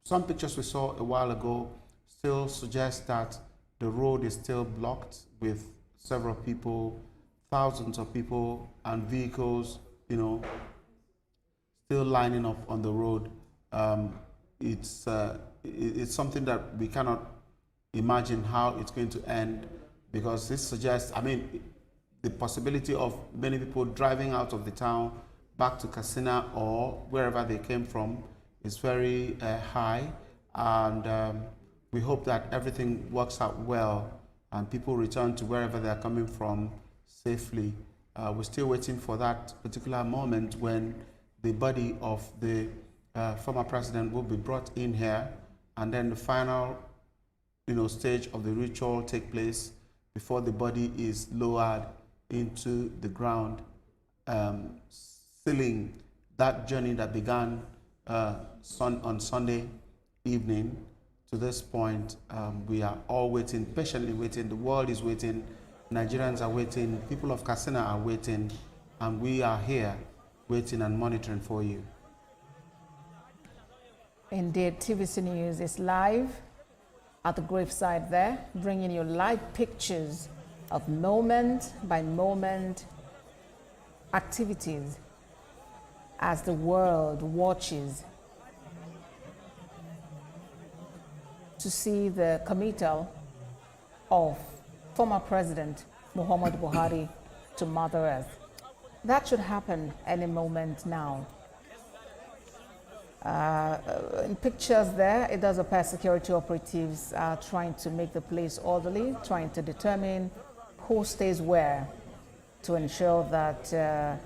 Some pictures we saw a while ago still suggest that the road is still blocked with several people, thousands of people and vehicles, still lining up on the road. It's something that we cannot imagine how it's going to end, because this suggests, the possibility of many people driving out of the town back to Katsina or wherever they came from is very high, and we hope that everything works out well and people return to wherever they're coming from safely. We're still waiting for that particular moment when the body of the former president will be brought in here, and then the final stage of the ritual take place before the body is lowered into the ground, sealing that journey that began on Sunday evening. To this point, we are all waiting, patiently waiting. The world is waiting. Nigerians are waiting. People of Katsina are waiting. And we are here waiting and monitoring for you. Indeed, TVC News is live at the graveside there, bringing you live pictures of moment by moment activities as the world watches to see the committal of former President Muhammadu Buhari to Mother Earth. That should happen any moment now. In pictures there, it does appear security operatives are trying to make the place orderly, trying to determine who stays where to ensure that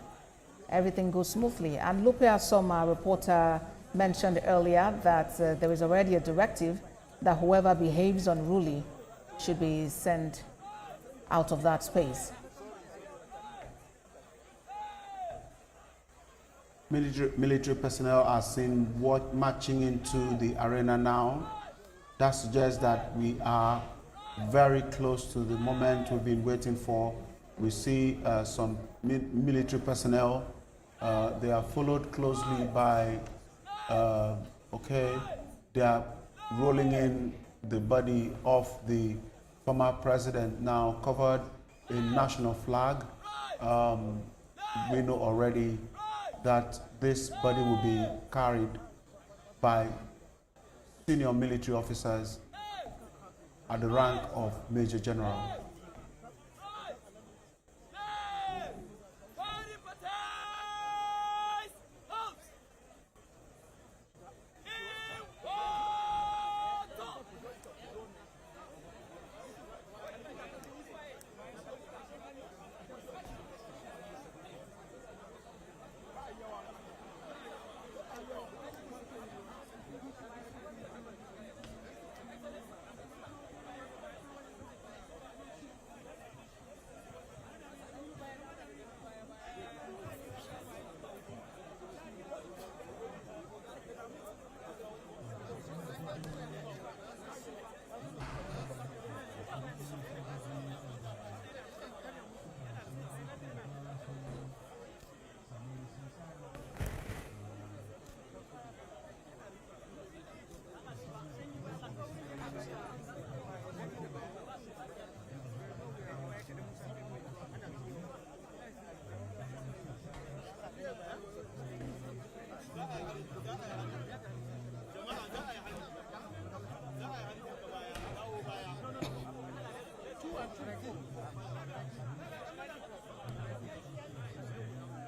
everything goes smoothly. And Lupe Soma, reporter, mentioned earlier that there is already a directive that whoever behaves unruly should be sent out of that space. military personnel are seen marching into the arena now. That suggests that we are very close to the moment we've been waiting for. We see some military personnel. They are followed closely by, they are rolling in the body of the former president, now covered in national flag. We know already that this body will be carried by senior military officers at the rank of Major General.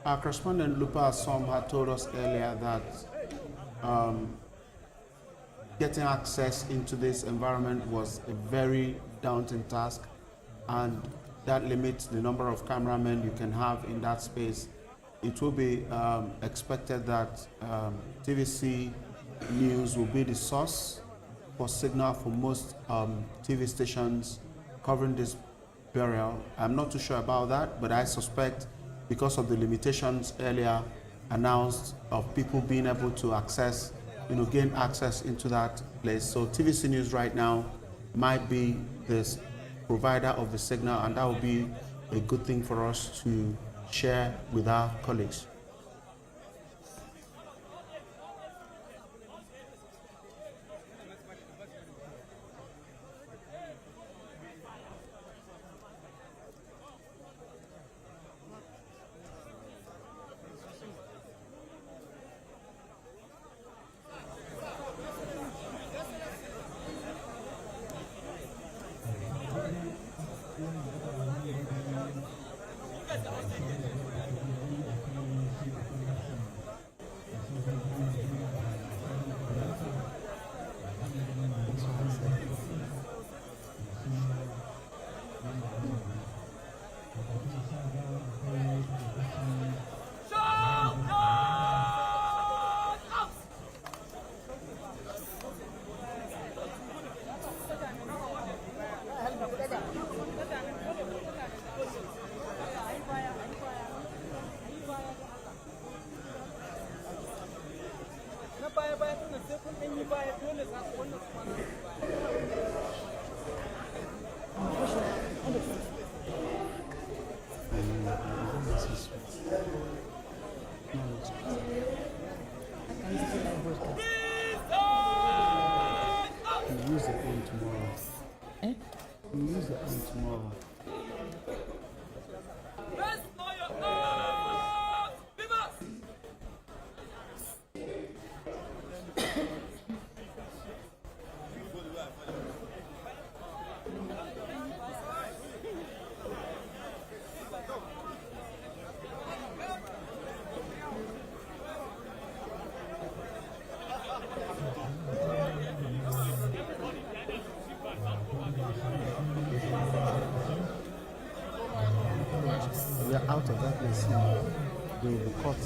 Our correspondent Lupa Som had told us earlier that getting access into this environment was a very daunting task, and that limits the number of cameramen you can have in that space. It will be expected that TVC News will be the source for signal for most TV stations covering this burial. I'm not too sure about that, but I suspect because of the limitations earlier announced of people being able to access, gain access into that place. So TVC News right now might be this provider of the signal, and that would be a good thing for us to share with our colleagues. Out of that place, they will be caught.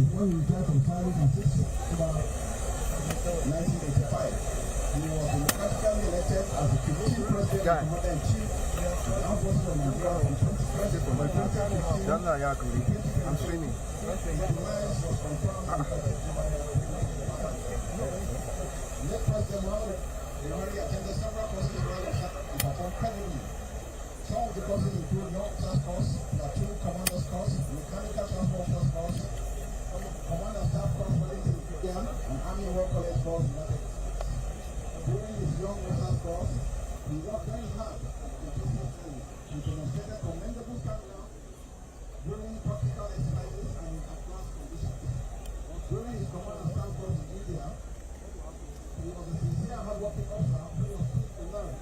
Before he retired from service in 1985, he was democratically elected as the Commission President and Commander-in-Chief of the Armed Forces of Nigeria from 2015 to 2015. I'm streaming. His demise was confirmed by late President Muhammadu Buhari attended several courses while on staff and performed creditably. Some of the courses include North Class Course, Platoon Commander's Course, Mechanical Transport Officer's Course, Commander Staff Course Wellington Fidian, and Army War College Course United States. During his young officer's course, he worked very hard in business training. He demonstrated commendable stamina during practical exercises and in advanced conditions. During his Commander Staff Course in India, he was a sincere and hardworking officer who was quick to learn.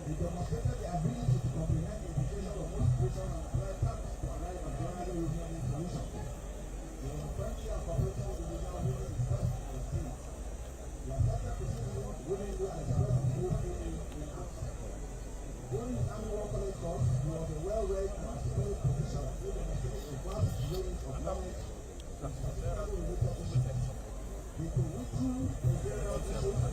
He demonstrated the ability to comprehend the implications of most situations and apply tactics to arrive at generally reasonable solutions. He was a friendly and cooperative individual who did his best for his team. He accepted criticism willingly and expressed his views freely in answer. During his Army War College course, he was a well-read and articulate professional who demonstrated a vast range of knowledge on specifically related issues. He could read through Nigerian issues to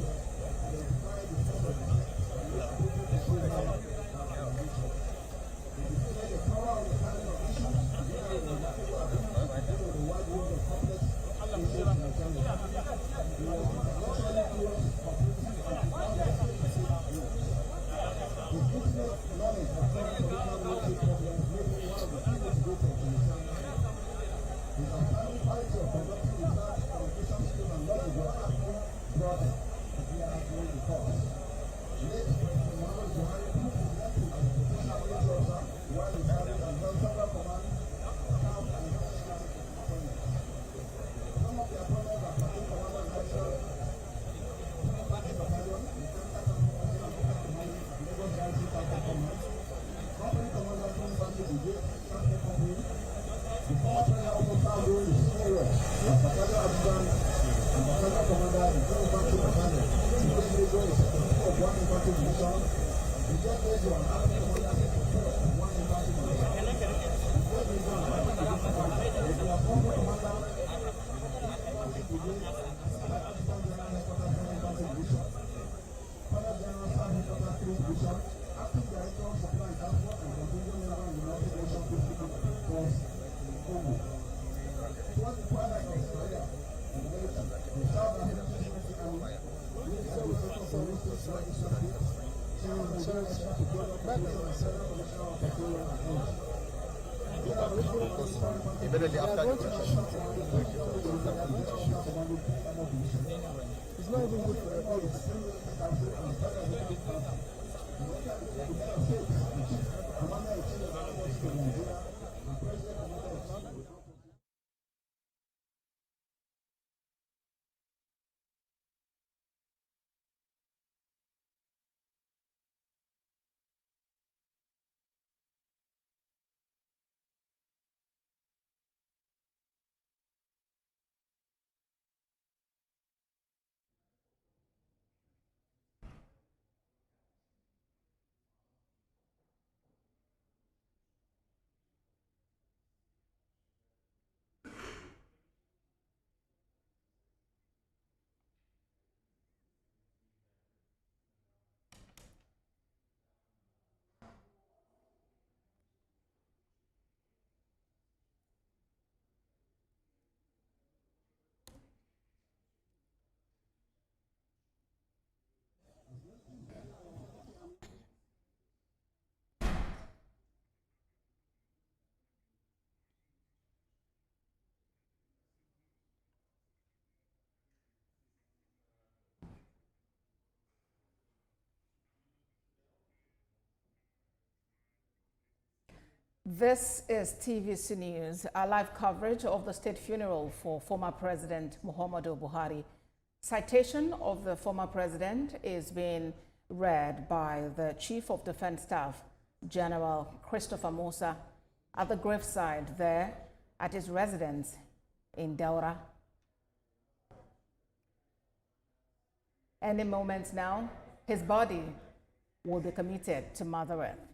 identify the source of effect and use critical decision and research. He displayed a thorough understanding of issues together with a remarkable ability to deal with a wide range of complex issues simultaneously. He was intellectually curious, cooperative, and technologically rules. His intimate knowledge of current political military problems made him one of the key motivators in the service. His outstanding quality of conducting research, communication skills, and knowledge were aptly brought to bear during the course. Late President Muhammadu Buhari proved his mettle as a professional military officer while he served and held several command, staff, and international appointments. Some of the appointments are platoon commander in Katsina, battalion, mechanical transport officer, commanding Lagos Garrison Transport Command, company commander, Infantry Brigade, Transport Company. The former president also served during the Civil War as battalion adjutant and battalion commander in 2 Infantry Battalion. Most major is secretary of 1 Infantry Division. Brigade major and army commander secretary of 1 Infantry Division. Brigade major and army division commander. He was also commander of Infantry Brigade and assistant general headquarters 1 Infantry Division. Colonel General Staff Headquarters 3 Division. Acting Director of Supply and Transport and contingent member in the United Nations Peacekeeping Force. Towards the twilight of his career in the military, he served as military secretary army, lead administrator for Ministers of Legislative State, chairman of the General Extra Petroleum Petroleum and Federal Commissioner of Petroleum and Energy. It's not even good for everybody. This is TVC News, a live coverage of the state funeral for former President Muhammadu Buhari. Citation of the former president is being read by the Chief of Defense Staff, General Christopher Musa, at the graveside there at his residence in Daura. Any moments now, his body will be committed to Mother Earth.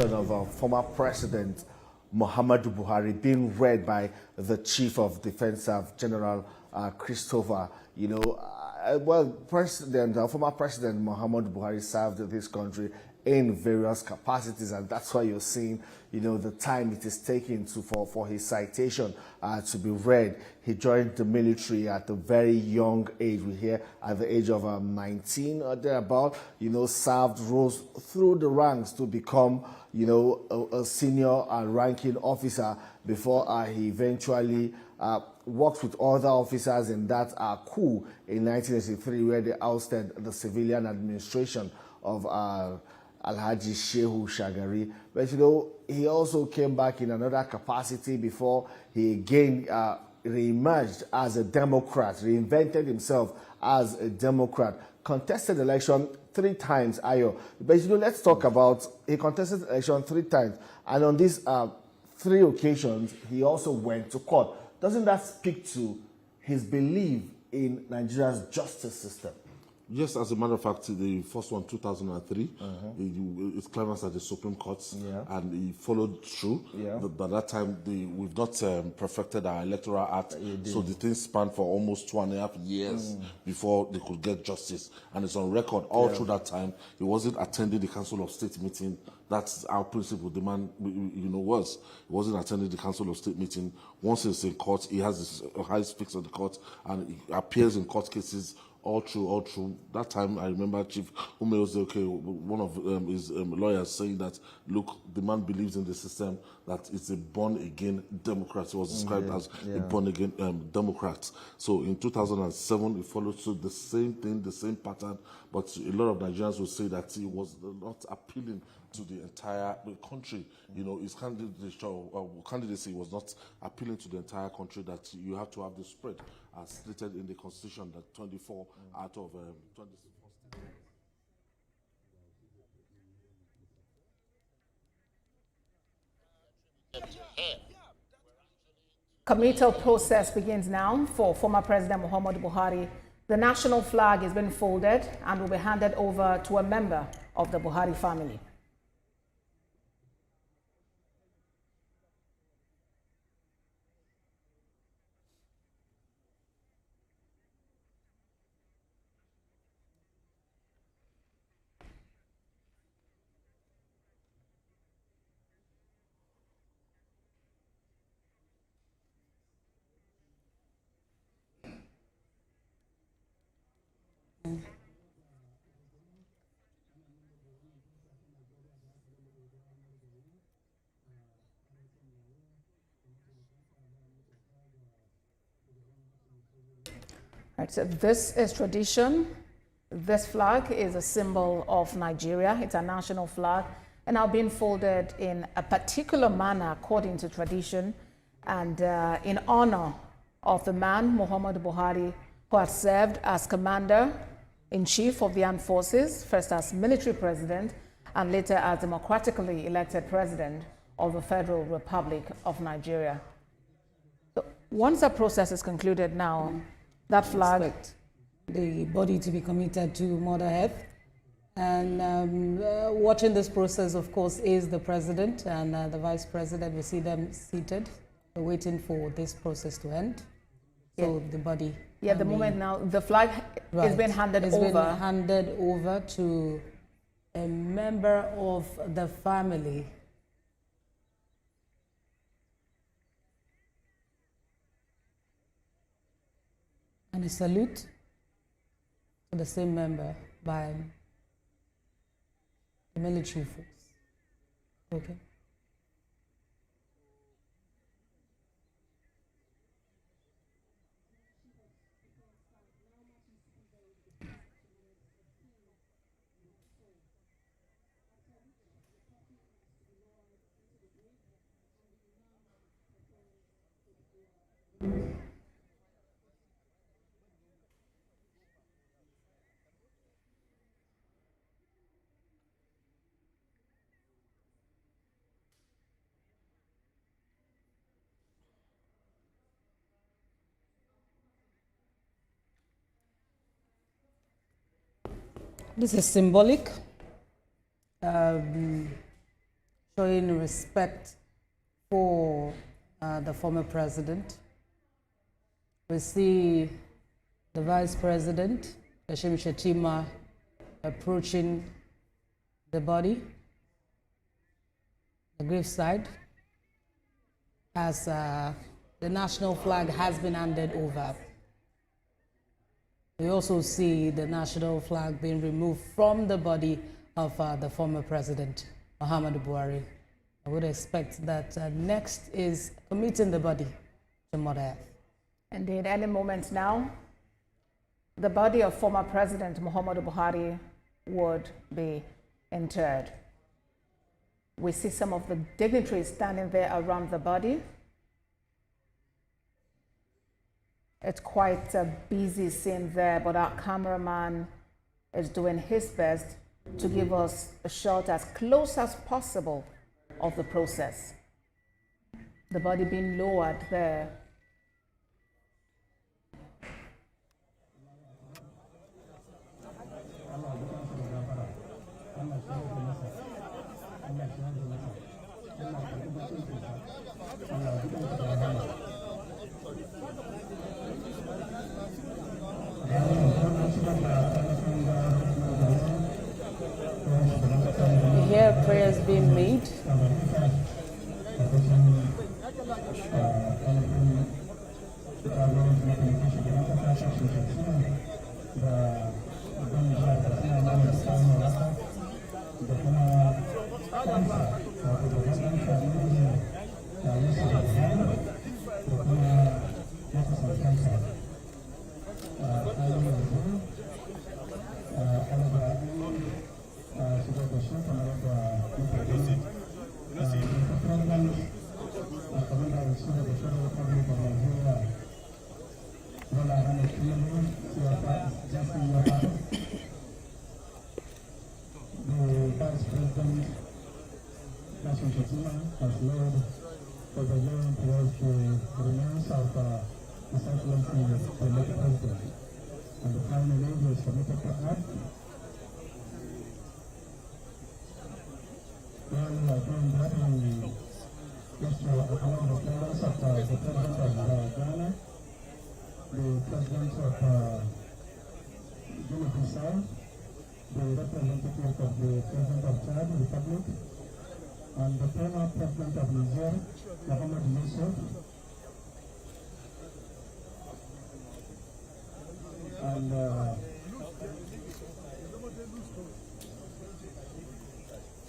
Of former President Muhammadu Buhari being read by the Chief of Defense Staff, General Christopher. Former President Muhammadu Buhari served this country in various capacities, and that's why you're seeing, the time it is taking for his citation to be read. He joined the military at a very young age. We hear at the age of 19 or thereabout. Served, rose through the ranks to become, a senior ranking officer before he eventually worked with other officers in that coup in 1983, where they ousted the civilian administration of Alhaji Shehu Shagari. But he also came back in another capacity before he again re-emerged as a Democrat, reinvented himself as a Democrat, contested election 3 times, Ayo. But let's talk about, he contested election 3 times, and on these 3 occasions, he also went to court. Doesn't that speak to his belief in Nigeria's justice system? Yes, as a matter of fact, the first one, 2003, it's climaxed at the Supreme Court, and he followed through. By that time, we've not perfected our electoral act, so the thing spanned for almost 2.5 years before they could get justice. And it's on record all through that time. He wasn't attending the Council of State meeting. That's our principal demand, was. He wasn't attending the Council of State meeting. Once he's in court, he has his highest fix on the court, and he appears in court cases all through. That time, I remember Chief Ume Ozeoke, one of his lawyers, saying that, look, the man believes in the system, that it's a born-again Democrat. He was described as a born-again Democrat. So in 2007, he followed through the same thing, the same pattern, but a lot of Nigerians would say that he was not appealing to the entire country. His candidacy was not appealing to the entire country, that you have to have the spread, as stated in the Constitution, that 24 out of 24 Committal process begins now for former President Muhammadu Buhari. The national flag is being folded and will be handed over to a member of the Buhari family. Right, so this is tradition. This flag is a symbol of Nigeria. It's a national flag, and now being folded in a particular manner according to tradition. and in honor of the man, Muhammadu Buhari, who had served as Commander-in-Chief of the Armed Forces, first as military president, and later as democratically elected president of the Federal Republic of Nigeria. So once the process is concluded now, that flag... Expect the body to be committed to Mother Earth. And watching this process, of course, is the president and the vice president. We see them seated, waiting for this process to end. So the body... Yeah, at the moment now, the flag is being handed over. It's been handed over to a member of the family. And a salute to the same member by the military force. Okay. This is symbolic, showing respect for the former president. We see the vice president, Kashim Shettima, approaching the body, the graveside, as the national flag has been handed over. We also see the national flag being removed from the body of the former president, Muhammadu Buhari. I would expect that next is committing the body to Mother Earth. Indeed, any moment now, the body of former President Muhammadu Buhari would be interred. We see some of the dignitaries standing there around the body. It's quite a busy scene there, but our cameraman is doing his best to give us a shot as close as possible of the process. The body being lowered there. We hear prayers being made.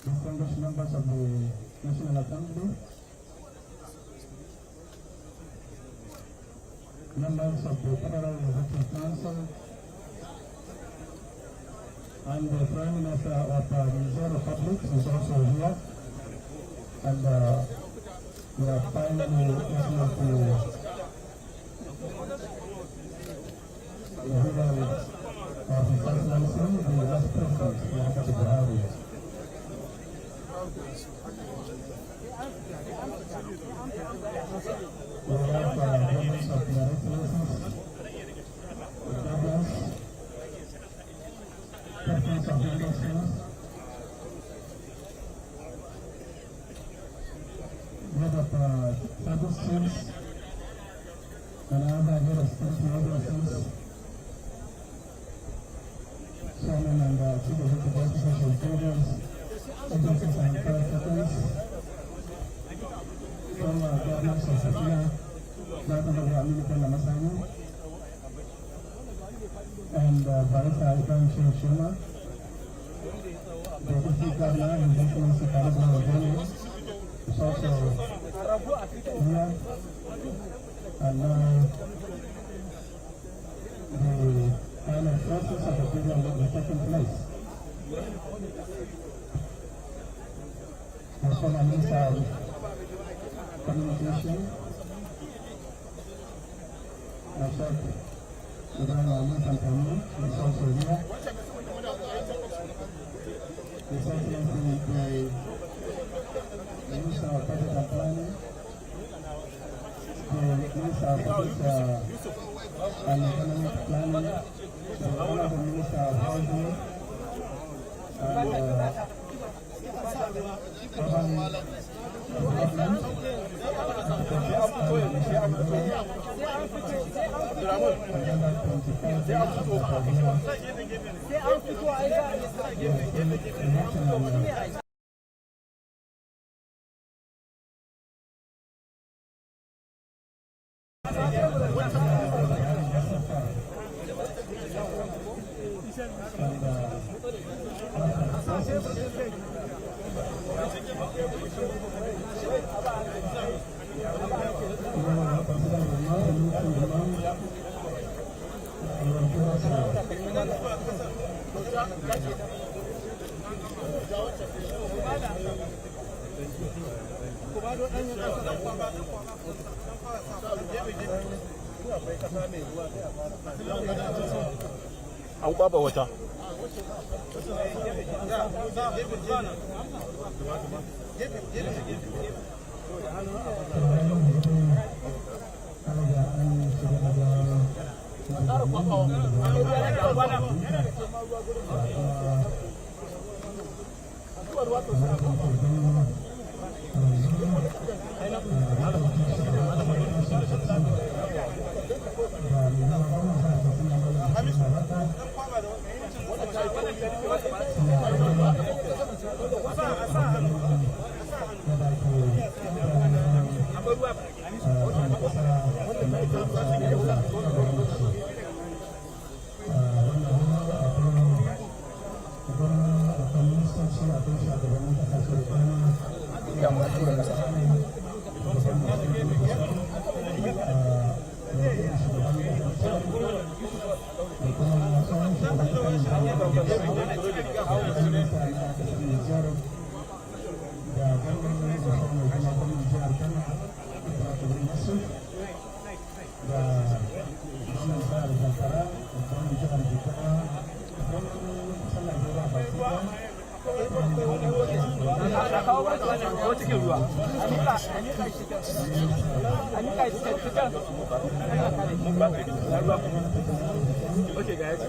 Distinguished members of the National Assembly, members of the Federal Executive Council, and the Prime Minister of the Niger Republic is also here, and We are finally listening to the leader of His Excellency, the Vice President, Muhammadu Buhari. We have governments of the references, governments, captains of industries, head of service teams, and other head of state agencies, chairman and chief executive officers of buildings, agencies and parastatals, from governments of Katsina, Government of America Lamasani, and Barista Ibrahim Shema, the Deputy Governor, His Excellency Katsina is also here, and now the final process of the program will be taking place. The former Minister of Communication, Ashok Ibrahim Ahmed Antoni, is also here. His Excellency the Minister of Budget and Planning, the Minister of Budget and Economic Planning, the Honorable Minister of Housing, and Urban Development, an kwaba wata Okay, guys.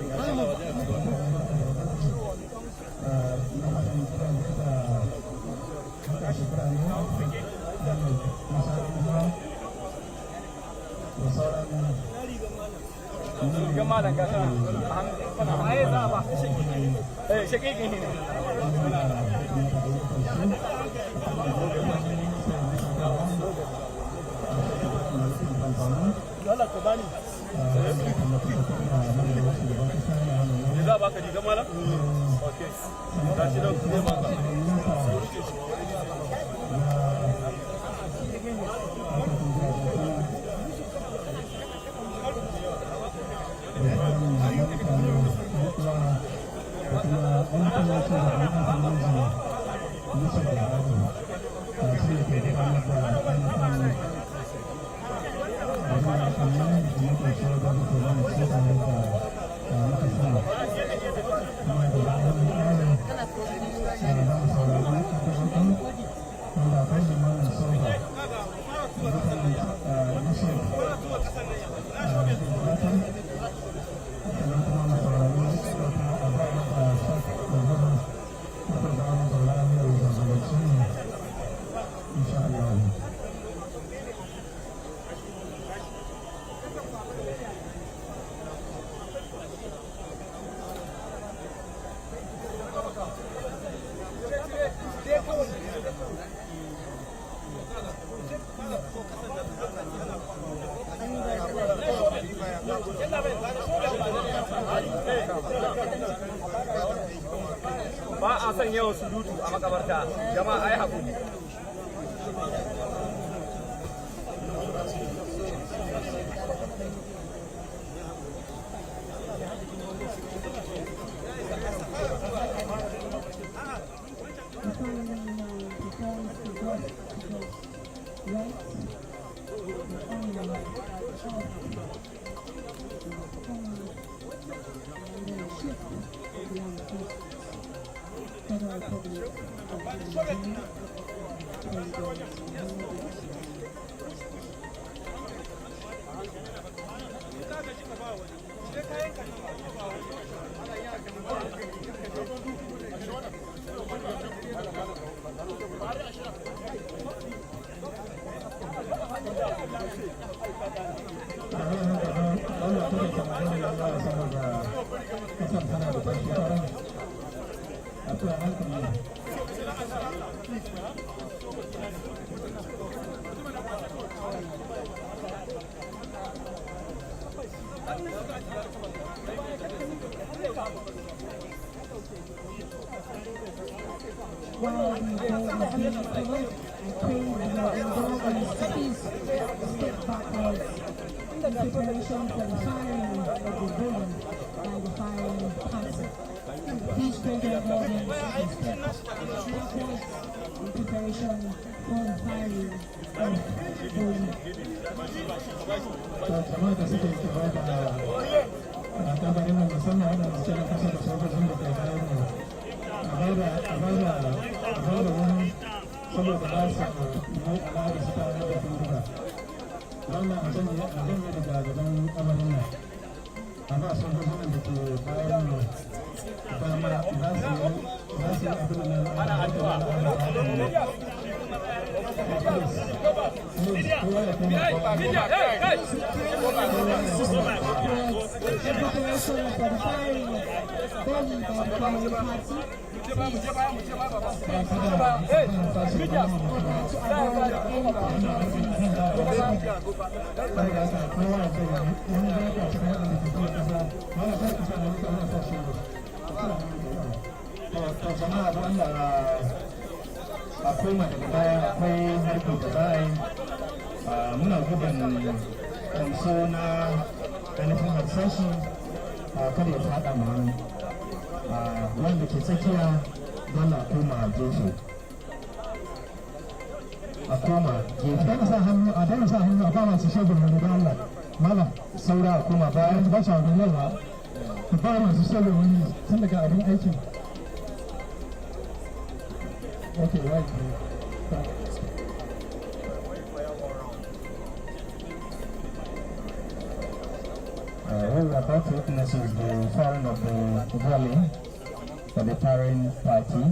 ba a son yawan surutu a makabarta jama'a ai hakuri Preparation for the firing of the bomb by the firing party. Please take your guardians in preparation for the firing of the bomb. wannan a sanya daga gaban amarin nan amma sun fi da ke bayan mu dama za su yi abin da ana addu'a akwai daga baya akwai harkar da za a yi muna gudun kanso na ainihin harsashi kada ya fada ma wanda ke tsakiya don a koma gefe a koma gefe dana sa hannu a ba masu shagun hannu don Allah malam saura a koma bayan ba shi abin yawa ba masu shagun hannu tun daga abin aikin okay right what we're about to witness is the firing of the volley for the firing party.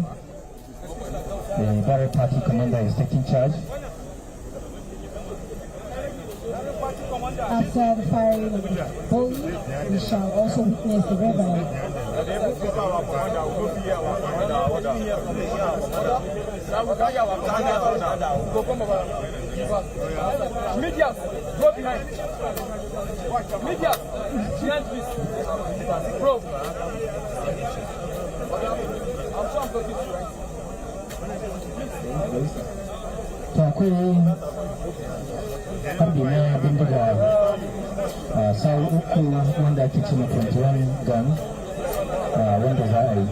The Buhari party commander is taking charge. After the firing of the volley, we shall also witness the reverend. Media, go behind. Media, behind please. Bro. I'm sure I'm talking to you, right? Harbi na bindiga sau uku wanda ake cewa 21 gun wanda za a yi.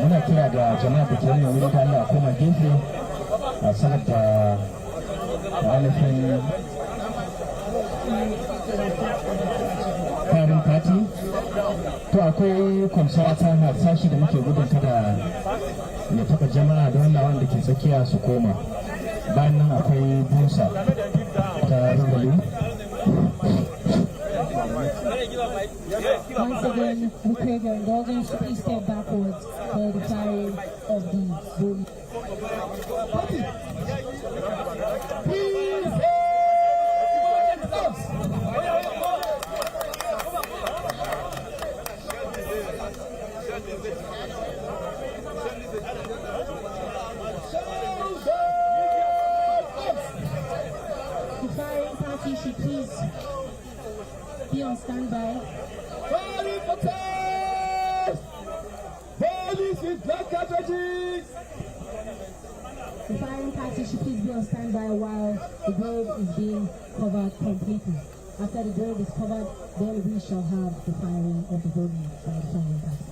Muna kira ga jama'a da ke wannan wuri da Allah koma gefe saboda ainihin Firing party. To akwai kwamsara ta harsashi da muke gudun kada ya taɓa jama'a da wannan wanda ke tsakiya su koma. Bayan nan akwai busa ta rubali. Once again, we crave your indulgence. Please step backwards for the firing of the boom. The firing party should please be on standby. The firing party should please be on standby while the grove is being covered completely. After the grove is covered, then we shall have the firing of the boom by the firing party.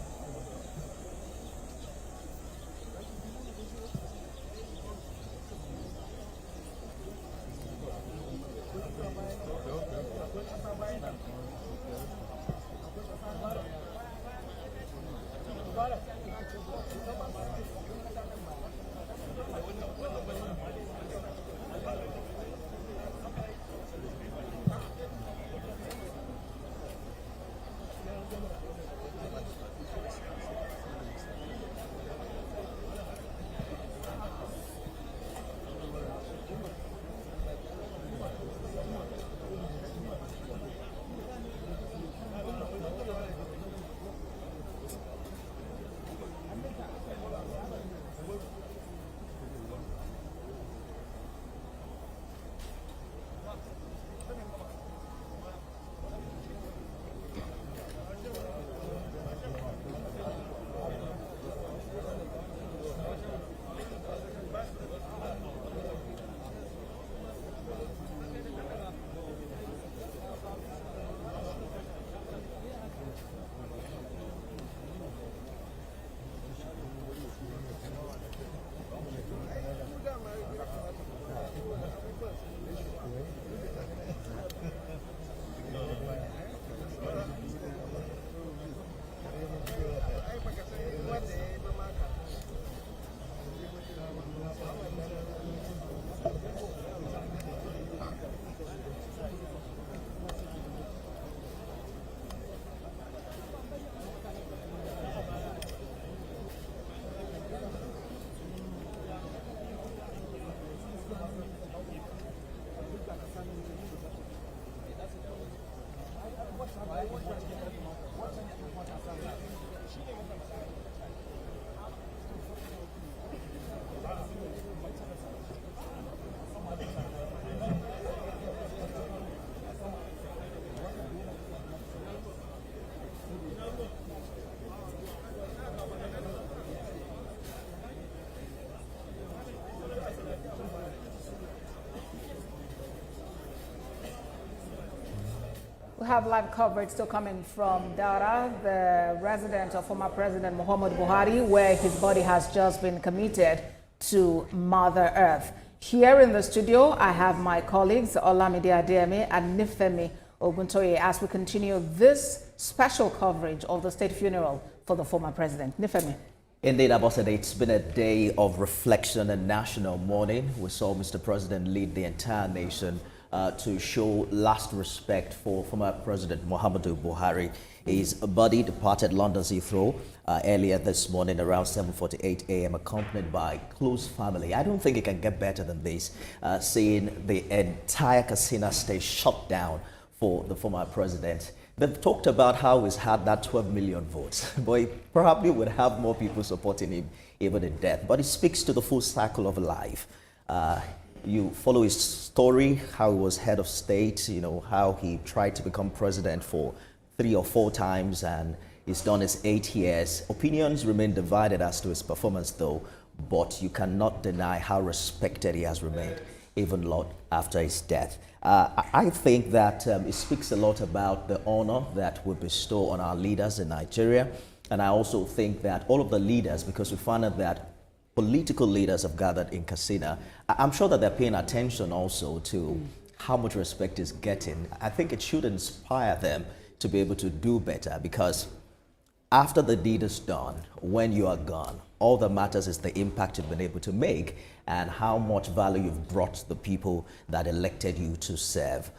We have live coverage still coming from Dara, the residence of former President Muhammadu Buhari, where his body has just been committed to Mother Earth. Here in the studio, I have my colleagues Olamide Adeyemi and Nifemi Oguntoye as we continue this special coverage of the state funeral for the former president. Nifemi. Indeed, Ambassador, it's been a day of reflection and national mourning. We saw Mr. President lead the entire nation to show last respect for former President Muhammadu Buhari. His body departed London's Heathrow earlier this morning around 7:48 a.m. accompanied by close family. I don't think it can get better than this, seeing the entire Katsina state shut down for the former president. They've talked about how he's had that 12 million votes, but he probably would have more people supporting him even in death. But it speaks to the full cycle of life. You follow his story, how he was head of state, you know, how he tried to become president for 3 or 4 times, and he's done his 8 years. Opinions remain divided as to his performance, though, but you cannot deny how respected he has remained, even long after his death. I think that it speaks a lot about the honor that we bestow on our leaders in Nigeria, and I also think that all of the leaders, because we found out that political leaders have gathered in Katsina, I'm sure that they're paying attention also to how much respect he's getting, I think it should inspire them to be able to do better, because after the deed is done, when you are gone, all that matters is the impact you've been able to make and how much value you've brought to the people that elected you to serve.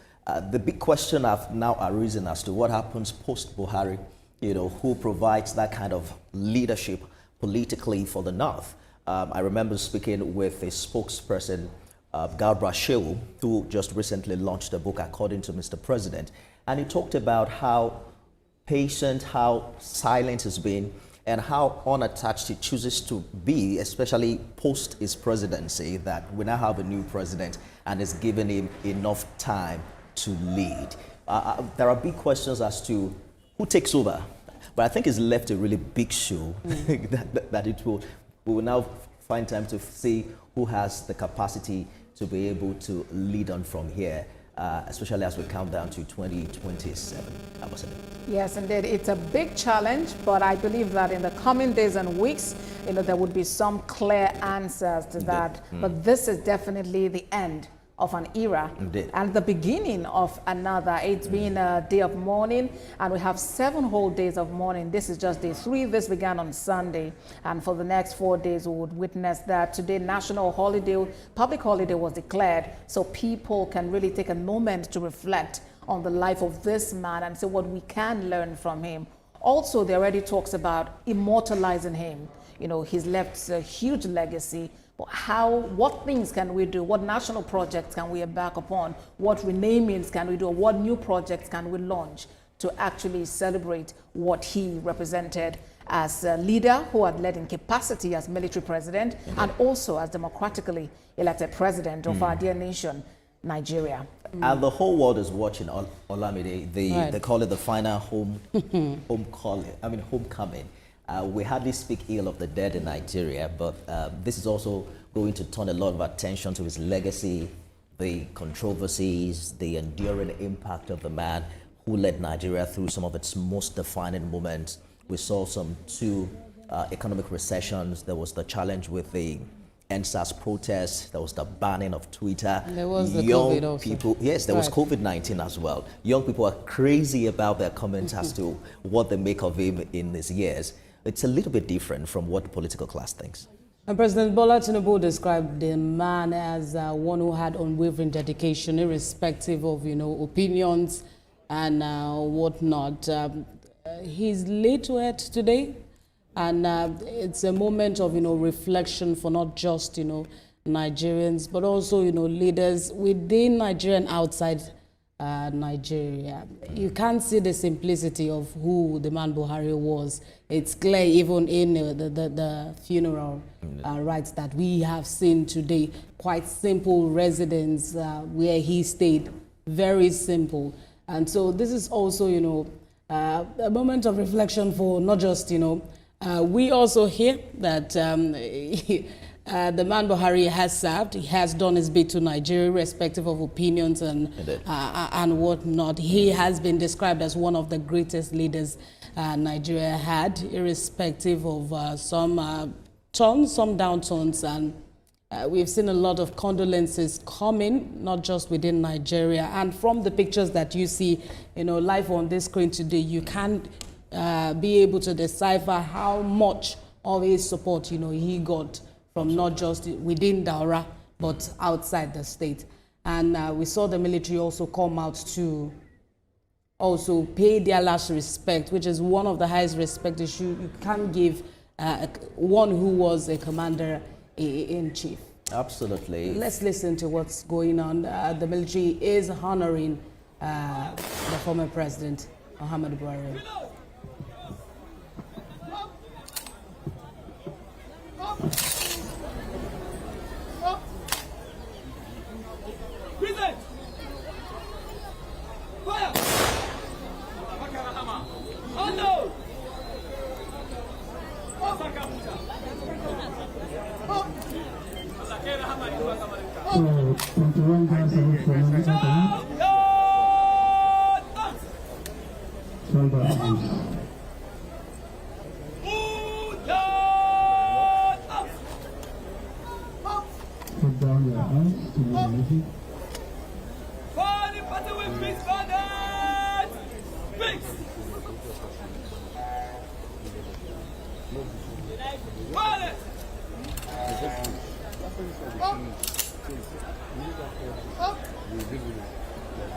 The big question have now arisen as to what happens post-Buhari, who provides that kind of leadership politically for the North. I remember speaking with a spokesperson, Galbra Shehu, who just recently launched a book, According to Mr. President, and he talked about how patient, how silent he's been, and how unattached he chooses to be, especially post his presidency, that we now have a new president and is giving him enough time to lead. There are big questions as to who takes over, but I think it's left a really big shoe that we will now find time to see who has the capacity to be able to lead on from here, especially as we count down to 2027. Yes, indeed. It's a big challenge, but I believe that in the coming days and weeks, there would be some clear answers to that. But this is definitely the end of an era and the beginning of another. It's been a day of mourning, and we have 7 whole days of mourning. This is just day 3. This began on Sunday, and for the next 4 days we would witness that. Today, national holiday, public holiday was declared, so people can really take a moment to reflect on the life of this man and see what we can learn from him. Also, there already talks about immortalizing him. He's left a huge legacy. What things can we do? What national projects can we embark upon? What renamings can we do? What new projects can we launch to actually celebrate what he represented as a leader who had led in capacity as military president and also as democratically elected president of our dear nation, Nigeria. And the whole world is watching Olamide. They call it the final homecoming. We hardly speak ill of the dead in Nigeria, but this is also going to turn a lot of attention to his legacy, the controversies, the enduring impact of the man who led Nigeria through some of its most defining moments. We saw 2 economic recessions. There was the challenge with the NSAS protests. There was the banning of Twitter. There was the COVID also. People, yes, there was COVID-19 as well. Young people are crazy about their comments as to what they make of him in his years. It's a little bit different from what the political class thinks. And President Bola Tinubu described the man as one who had unwavering dedication, irrespective of, opinions and whatnot. He's laid to it today, and it's a moment of, reflection for not just, Nigerians, but also, leaders within Nigeria and outside Nigeria. You can't see the simplicity of who the man Buhari was. It's clear even in the funeral rites that we have seen today. Quite simple residence where he stayed. Very simple. And so this is also, a moment of reflection for not just, we also hear that the man Buhari has served. He has done his bit to Nigeria, irrespective of opinions and whatnot. He has been described as one of the greatest leaders Nigeria had, irrespective of some turns, some downturns, and we've seen a lot of condolences coming, not just within Nigeria. And from the pictures that you see, live on this screen today, you can be able to decipher how much of his support, he got from not just within Daura, but outside the state. And we saw the military also come out to also pay their last respect, which is one of the highest respect you can give one who was a commander-in-chief. Absolutely. Let's listen to what's going on. The military is honoring the former president, Muhammadu Buhari. Put down your hands to your music.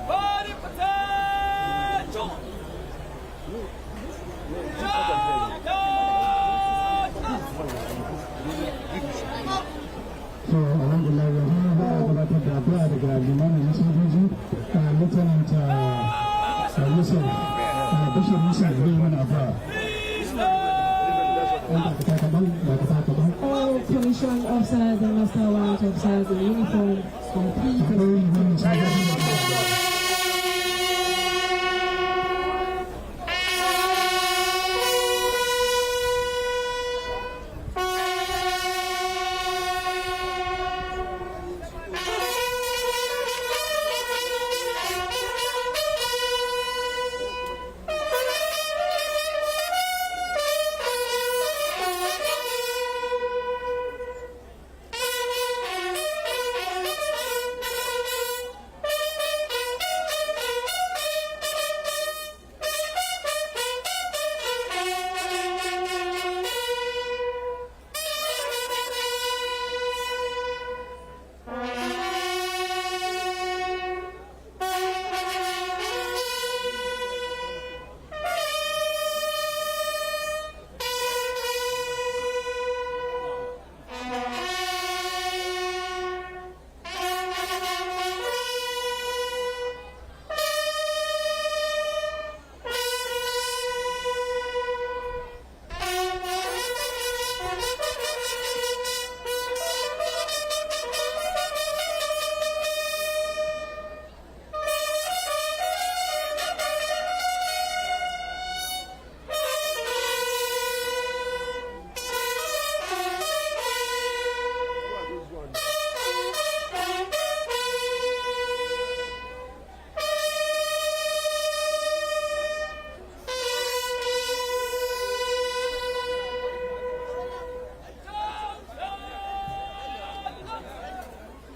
Body potential! So, alhamdulillah, we're here gabatar da addu'a daga limamin sojoji Lieutenant Yusuf Bishop Musa zai mana addu'a. All commission officers and master warrant officers in uniform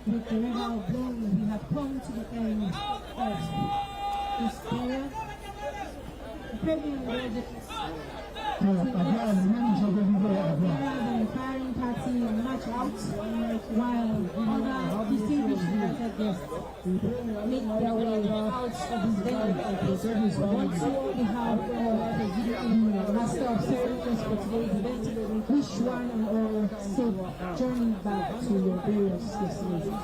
with the river of bloom, we have come to the end of this prayer. The premium graduates, the firing party march out while other distinguished invited guests make their way out of this venue. Once more, on behalf of the Master of Ceremonies for today's event, wish one and all safe journey back to your various destinations.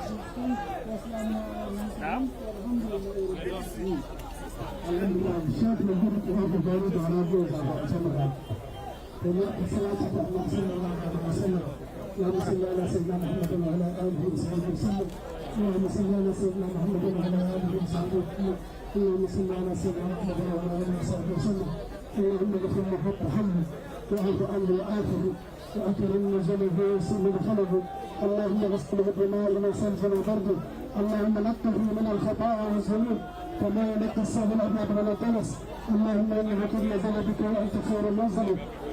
اللهم صل على سيدنا محمد وعلى اله وصحبه وسلم. اللهم صل على سيدنا محمد وعلى اله وصحبه وسلم. اللهم صل على سيدنا محمد وعلى اله وصحبه وسلم. اللهم اغفر له حق حمله واعف عنه وعافه واكرم نزله ويسر دخله. اللهم اغسله بالماء وصلفا وبرده. اللهم نقه من الخطايا والذنوب كما ينقى الثوب الابيض من الدنس. اللهم انه قد نزل بك وانت خير المنزل.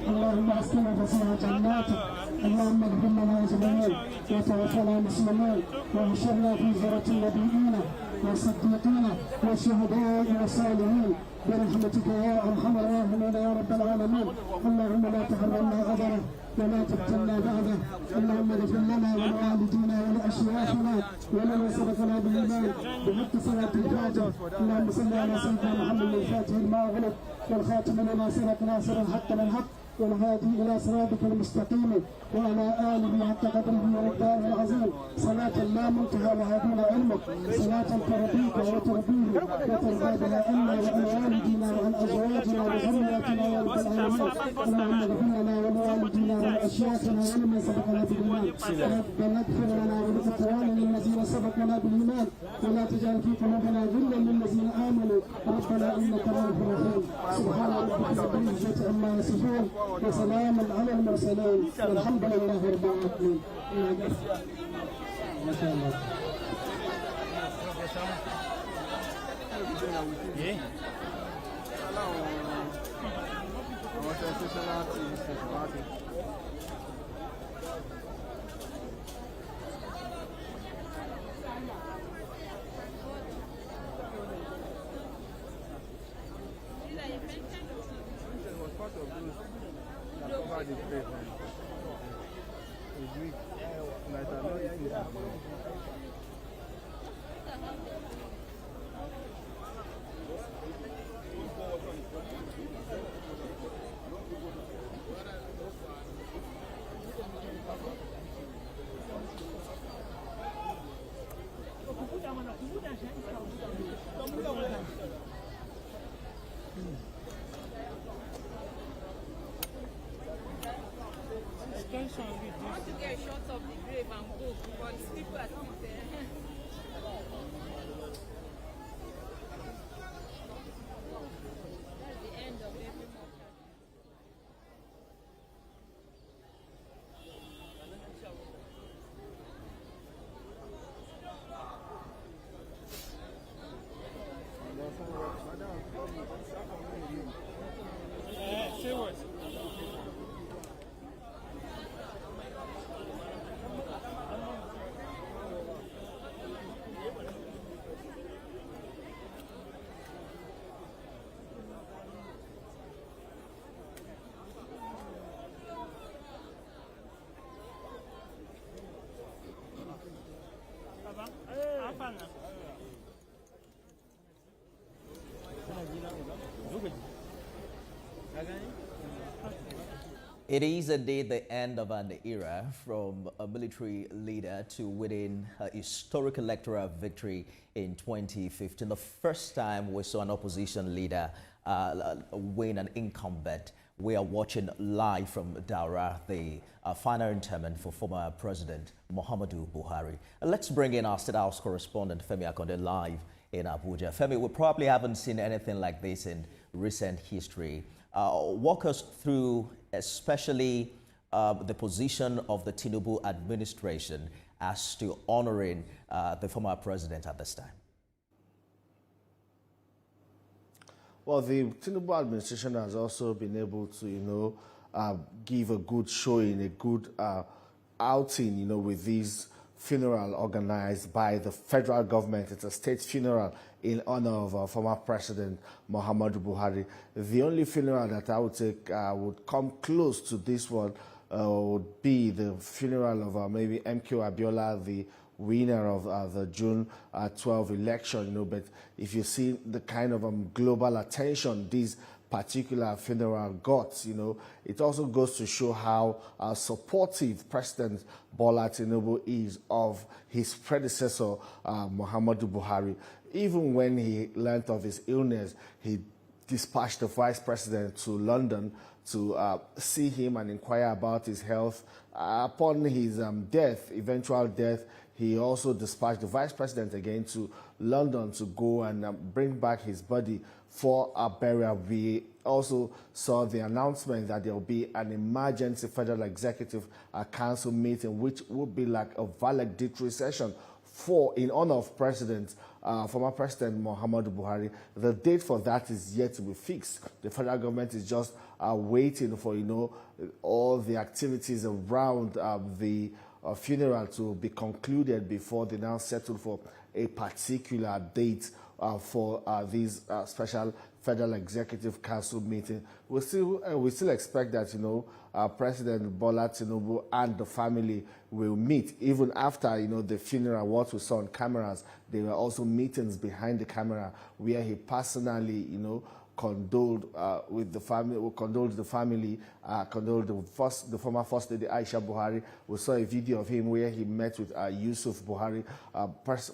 اللهم اسكنه فسيح جناتك. اللهم اغفر لنا اجمعين وتوفنا مسلمين واحشرنا في زمرة النبيين والصديقين والشهداء والصالحين برحمتك يا ارحم الراحمين يا رب العالمين. اللهم لا تحرمنا غدره ولا تفتنا بعده. اللهم اغفر لنا ولوالدينا ولاشياخنا ولمن سبقنا بالايمان بحق صلاه الفاتح. اللهم صل على سيدنا محمد الفاتح لما اغلق والخاتم لما سبق ناصر الحق بالحق والهادي الى صراطك المستقيم وعلى اله حق قدره ومقداره العظيم. صلاة لا منتهى لها دون علمك، صلاة ترضيك وترضيه وترضى بها عنا وعن والدينا وعن ازواجنا وذرياتنا يا رب العالمين. اللهم اغفر لنا ولوالدينا ولاشياخنا ولمن سبقنا بالايمان. ربنا اغفر لنا ولاخواننا الذين سبقنا بالايمان ولا تجعل في قلوبنا غلا للذين امنوا ربنا انك رؤوف رحيم. سبحان ربك رب العزة عما يصفون وسلام على المرسلين والحمد لله رب العالمين. ما شاء الله. Part of those that cover the place. I want to get a shot of the grave and go, but people are still there. That's the end of every month. Say what? It is indeed the end of an era, from a military leader to winning a historic electoral victory in 2015. The first time we saw an opposition leader win an incumbent. We are watching live from Daura the final interment for former President Muhammadu Buhari. Let's bring in our State House correspondent Femi Akonde live in Abuja. Femi, we probably haven't seen anything like this in recent history. Walk us through especially the position of the Tinubu administration as to honoring the former president at this time. Well, the Tinubu administration has also been able to, give a good showing, a good outing, with these funeral organized by the federal government. It's a state funeral in honor of our former president, Muhammadu Buhari. The only funeral that I would take would come close to this one would be the funeral of maybe MQ Abiola, the winner of the June 12 election, but if you see the kind of global attention these particular funeral got, it also goes to show how supportive President Bola Tinubu is of his predecessor, Muhammadu Buhari. Even when he learned of his illness, he dispatched the vice president to London to see him and inquire about his health. Upon his eventual death, he also dispatched the vice president again to London to go and bring back his body for a burial. We also saw the announcement that there will be an emergency Federal Executive Council meeting, which would be like a valedictory session in honor of former President Muhammadu Buhari. The date for that is yet to be fixed. The federal government is just waiting for, all the activities around the funeral to be concluded before they now settle for a particular date for this special Federal Executive Council meeting. We still expect that President Bola Tinubu and the family will meet even after the funeral. What we saw on cameras, there were also meetings behind the camera where he personally condoled with the family, condoled the family, condoled the former First Lady Aisha Buhari. We saw a video of him where he met with Yusuf Buhari,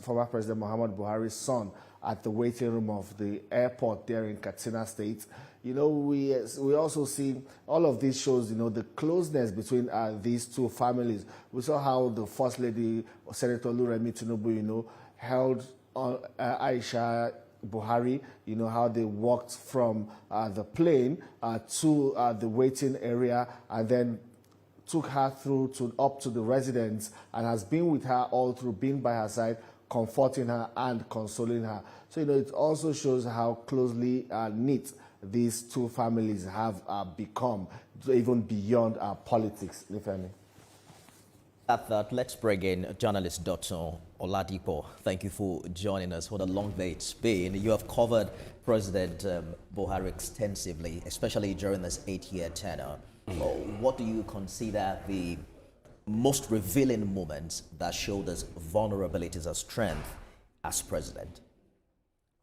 former President Muhammadu Buhari's son, at the waiting room of the airport there in Katsina State. We also see all of this shows, the closeness between these two families. We saw how the First Lady, Senator Oluremi Tinubu, held on Aisha Buhari, how they walked from the plane to the waiting area and then took her through up to the residence and has been with her all through, been by her side, comforting her and consoling her. So, it also shows how closely knit these two families have become, even beyond politics, Lifemi. At that, let's bring in journalist Dr. Oladipo. Thank you for joining us. What a long day it's been. You have covered President Buhari extensively, especially during this 8-year tenure. What do you consider the most revealing moments that showed us vulnerabilities as strength as president?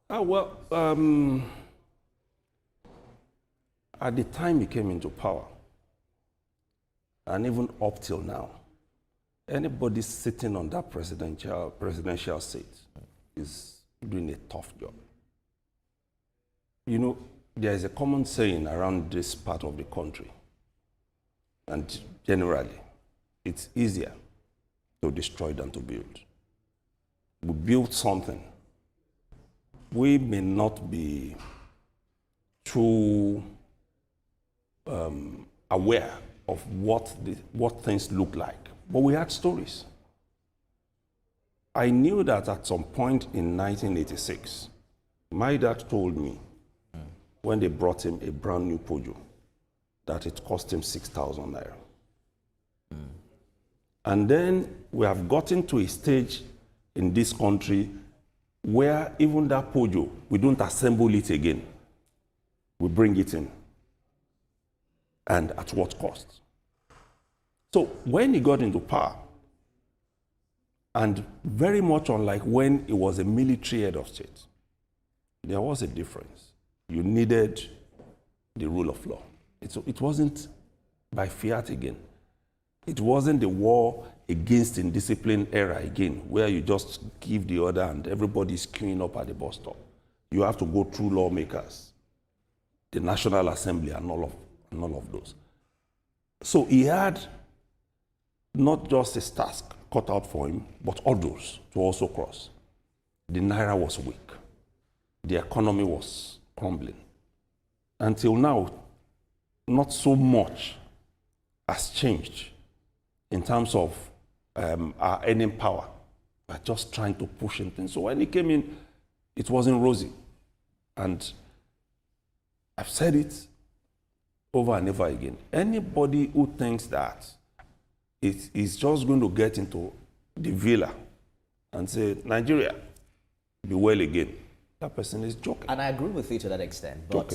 At the time he came into power, and even up till now, anybody sitting on that presidential seat is doing a tough job. You know, there is a common saying around this part of the country, and generally, it's easier to destroy than to build. We build something. We may not be too aware of what things look like, but we had stories. I knew that at some point in 1986, my dad told me when they brought him a brand new Peugeot that it cost him 6,000 naira. And then we have gotten to a stage in this country where even that Peugeot, we don't assemble it again. We bring it in. And at what cost? So when he got into power, and very much unlike when he was a military head of state, there was a difference. You needed the rule of law. It wasn't by fiat again. It wasn't the war against indiscipline era again, where you just give the order and everybody's queuing up at the bus stop. You have to go through lawmakers, the National Assembly, and all of those. So he had not just his task cut out for him, but others to also cross. The naira was weak. The economy was crumbling. Until now, not so much has changed in terms of our earning power. We're just trying to push in things. So when he came in, it wasn't rosy. And I've said it over and over again. Anybody who thinks that it is just going to get into the villa and say, Nigeria, be well again, that person is joking. And I agree with you to that extent. But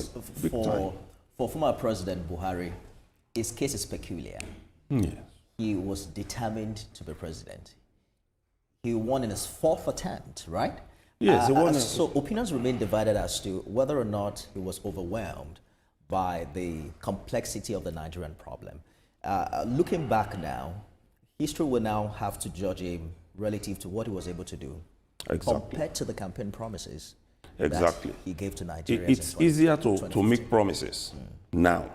for former President Buhari, his case is peculiar. Yes. He was determined to be president. He won in his fourth attempt, right? Yes, so opinions remain divided as to whether or not he was overwhelmed by the complexity of the Nigerian problem. Looking back now, history will now have to judge him relative to what he was able to do, compared to the campaign promises that he gave to Nigerians. It's easier to make promises now.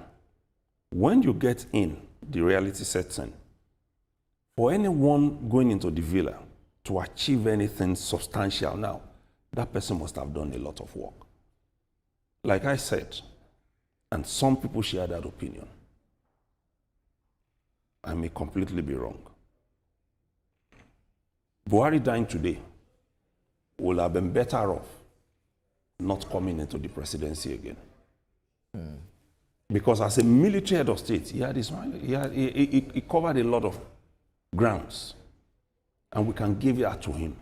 When you get in, the reality sets in. For anyone going into the villa to achieve anything substantial now, that person must have done a lot of work. Like I said, and some people share that opinion, I may completely be wrong. Buhari dying today would have been better off not coming into the presidency again. Because as a military head of state, he covered a lot of grounds, and we can give that to him.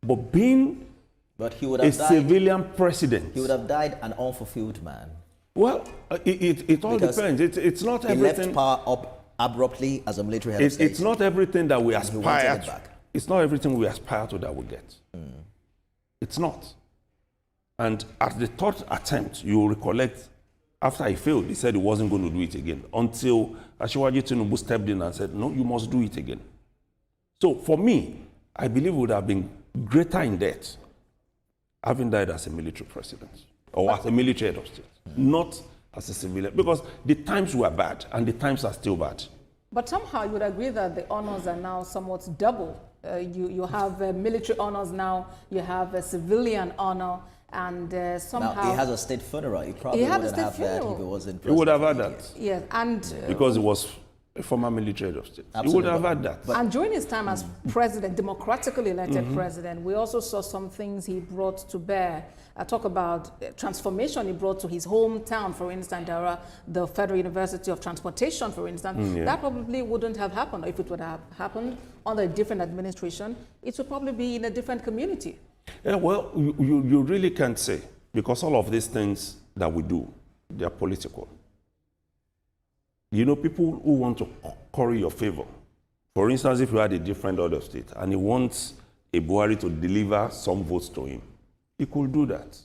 But being he would have civilian president, he would have died an unfulfilled man. Well, it all depends. It's not everything. He left power up abruptly as a military head of state. It's not everything that we aspire to. It's not everything we aspire to that we get. It's not. And at the third attempt, you will recollect, after he failed, he said he wasn't going to do it again until Asiwaju Tinubu stepped in and said, no, you must do it again. So for me, I believe it would have been greater in death having died as a military president or as a military head of state, not as a civilian, because the times were bad and the times are still bad. But somehow you would agree that the honors are now somewhat double. You have military honors now, you have a civilian honor, and somehow... Now, he has a state funeral. He probably wouldn't have that if he wasn't president. He would have had that. Yes, and... because he was a former military head of state. Absolutely. He would have had that. And during his time as president, democratically elected president, we also saw some things he brought to bear. I talk about transformation he brought to his hometown, for instance, the Federal University of Transportation, for instance. That probably wouldn't have happened. If it would have happened under a different administration, it would probably be in a different community. Yeah, well, you really can't say, because all of these things that we do, they are political. You know, people who want to curry your favor For instance, if you had a different order of state and he wants a Buhari to deliver some votes to him, he could do that.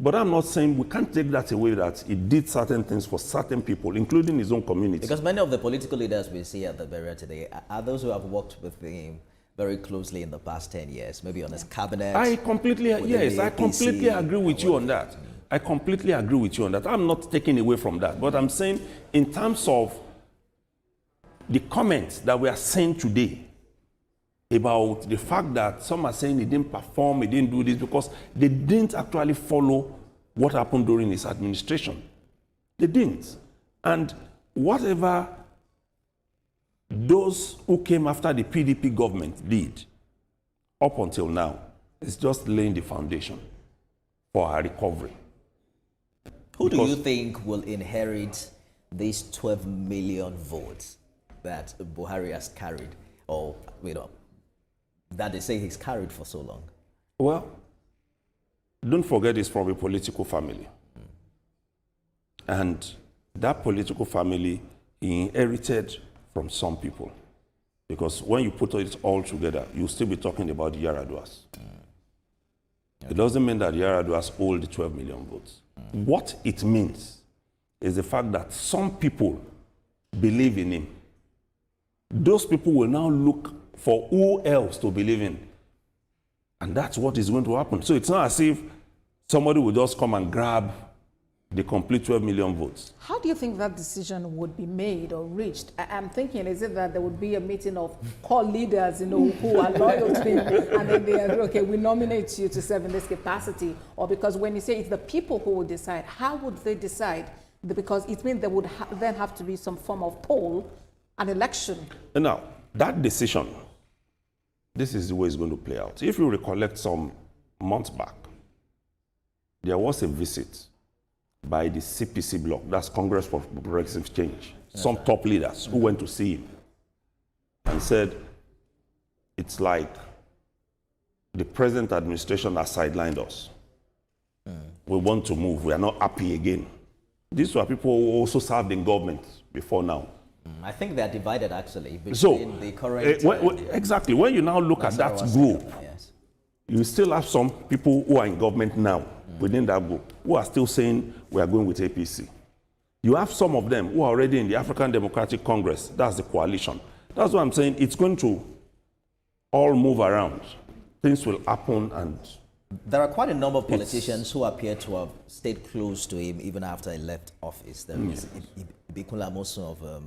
But I'm not saying we can't take that away that he did certain things for certain people, including his own community. Because many of the political leaders we see at the burial today are those who have worked with him very closely in the past 10 years, maybe on his cabinet. I completely agree with you on that. I completely agree with you on that. I'm not taking away from that. But I'm saying in terms of the comments that we are saying today about the fact that some are saying he didn't perform, he didn't do this, because they didn't actually follow what happened during his administration. They didn't. And whatever those who came after the PDP government did, up until now, is just laying the foundation for our recovery. Who do you think will inherit these 12 million votes that Buhari has carried, or, you know, that they say he's carried for so long? Well, don't forget he's from a political family. And that political family he inherited from some people. Because when you put it all together, you'll still be talking about the Yaraduas. It doesn't mean that the Yaraduas hold the 12 million votes. What it means is the fact that some people believe in him. Those people will now look for who else to believe in. And that's what is going to happen. So it's not as if somebody will just come and grab the complete 12 million votes. How do you think that decision would be made or reached? I'm thinking, is it that there would be a meeting of core leaders, you know, who are loyal to him, and then they are, okay, we nominate you to serve in this capacity? Or because when you say it's the people who will decide, how would they decide? Because it means there would then have to be some form of poll, an election. Now, that decision, this is the way it's going to play out. If you recollect some months back, there was a visit by the CPC bloc, that's Congress for Progressive Change, some top leaders who went to see him and said, it's like the present administration has sidelined us. We want to move, we are not happy again. These were people who also served in government before now. I think they are divided actually between the current... exactly, when you now look at that group, you still have some people who are in government now within that group who are still saying we are going with APC. You have some of them who are already in the African Democratic Congress, that's the coalition. That's what I'm saying, it's going to all move around. Things will happen and... There are quite a number of politicians who appear to have stayed close to him even after he left office. There is Ibikun Amosun of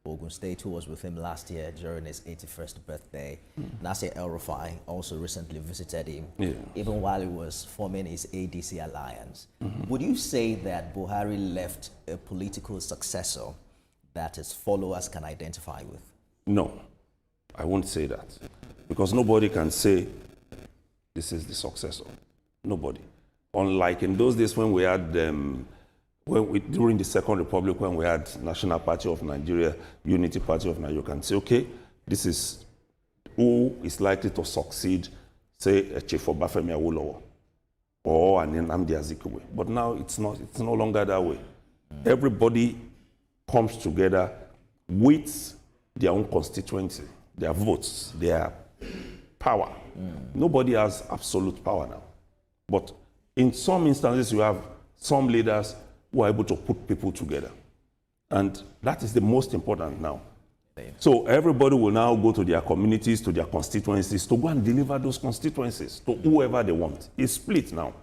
Ogun State, who was with him last year during his 81st birthday. Nasir El-Rufai also recently visited him, even while he was forming his ADC alliance. Would you say that Buhari left a political successor that his followers can identify with? No, I won't say that. Because nobody can say this is the successor. Nobody. Unlike in those days when we had during the Second Republic, when we had National Party of Nigeria, Unity Party of Nigeria, you can say, okay, this is who is likely to succeed, say, a Chief Obafemi Awolowo or an Nnamdi Azikiwe. But now it's no longer that way. Everybody comes together with their own constituency, their votes, their power. Nobody has absolute power now. But in some instances, you have some leaders who are able to put people together. And that is the most important now. So everybody will now go to their communities, to their constituencies, to go and deliver those constituencies to whoever they want. It's split now.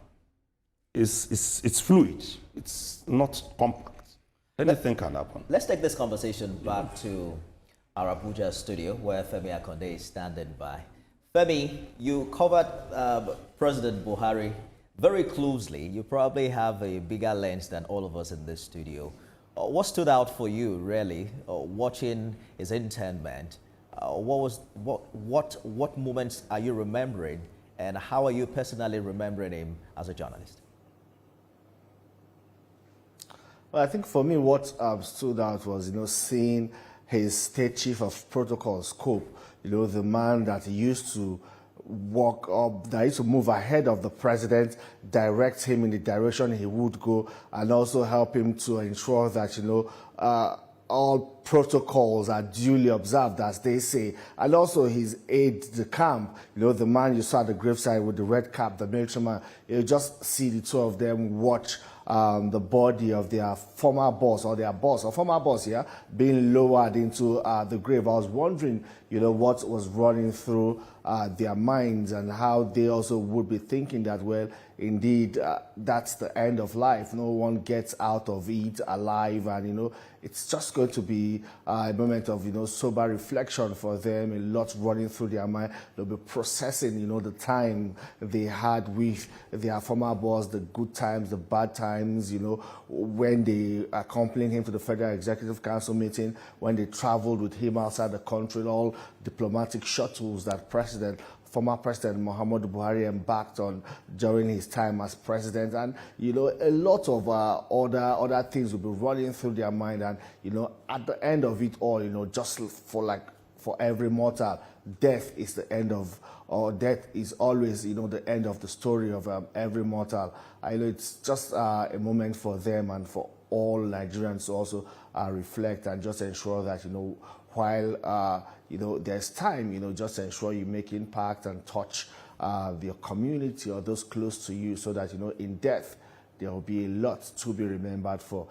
It's fluid. It's not compact. Anything can happen. Let's take this conversation back to our Abuja studio, where Femi Akonde is standing by. Femi, you covered President Buhari very closely. You probably have a bigger lens than all of us in this studio. What stood out for you, really, watching his interment? What moments are you remembering, and how are you personally remembering him as a journalist? Well, I think for me, what stood out was, seeing his state chief of protocol scope, the man that used to walk up, that used to move ahead of the president, direct him in the direction he would go, and also help him to ensure that, all protocols are duly observed, as they say. And also his aide-de-camp, the man you saw at the graveside with the red cap, the military man, you just see the two of them watch the body of their former boss or former boss, being lowered into the grave. I was wondering, what was running through their minds and how they also would be thinking that, well, indeed, that's the end of life. No one gets out of it alive, and, it's just going to be a moment of, sober reflection for them, a lot running through their mind. They'll be processing, the time they had with their former boss, the good times, the bad times, when they accompanied him to the Federal Executive Council meeting, when they traveled with him outside the country, all diplomatic shuttles that former President Muhammadu Buhari embarked on during his time as president. And, a lot of other things will be running through their mind. And, at the end of it all, just for every mortal, death is the end of, or death is always, the end of the story of every mortal. I know it's just a moment for them and for all Nigerians to also reflect and just ensure that, while there's time, just ensure you make impact and touch your community or those close to you, so that in death there will be a lot to be remembered for.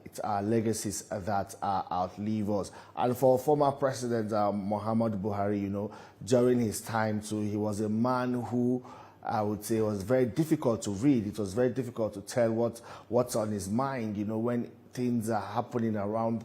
It's our legacies that outlive us. And for former President Muhammadu Buhari, during his time too, he was a man who, I would say, was very difficult to read. It was very difficult to tell what's on his mind, when things are happening around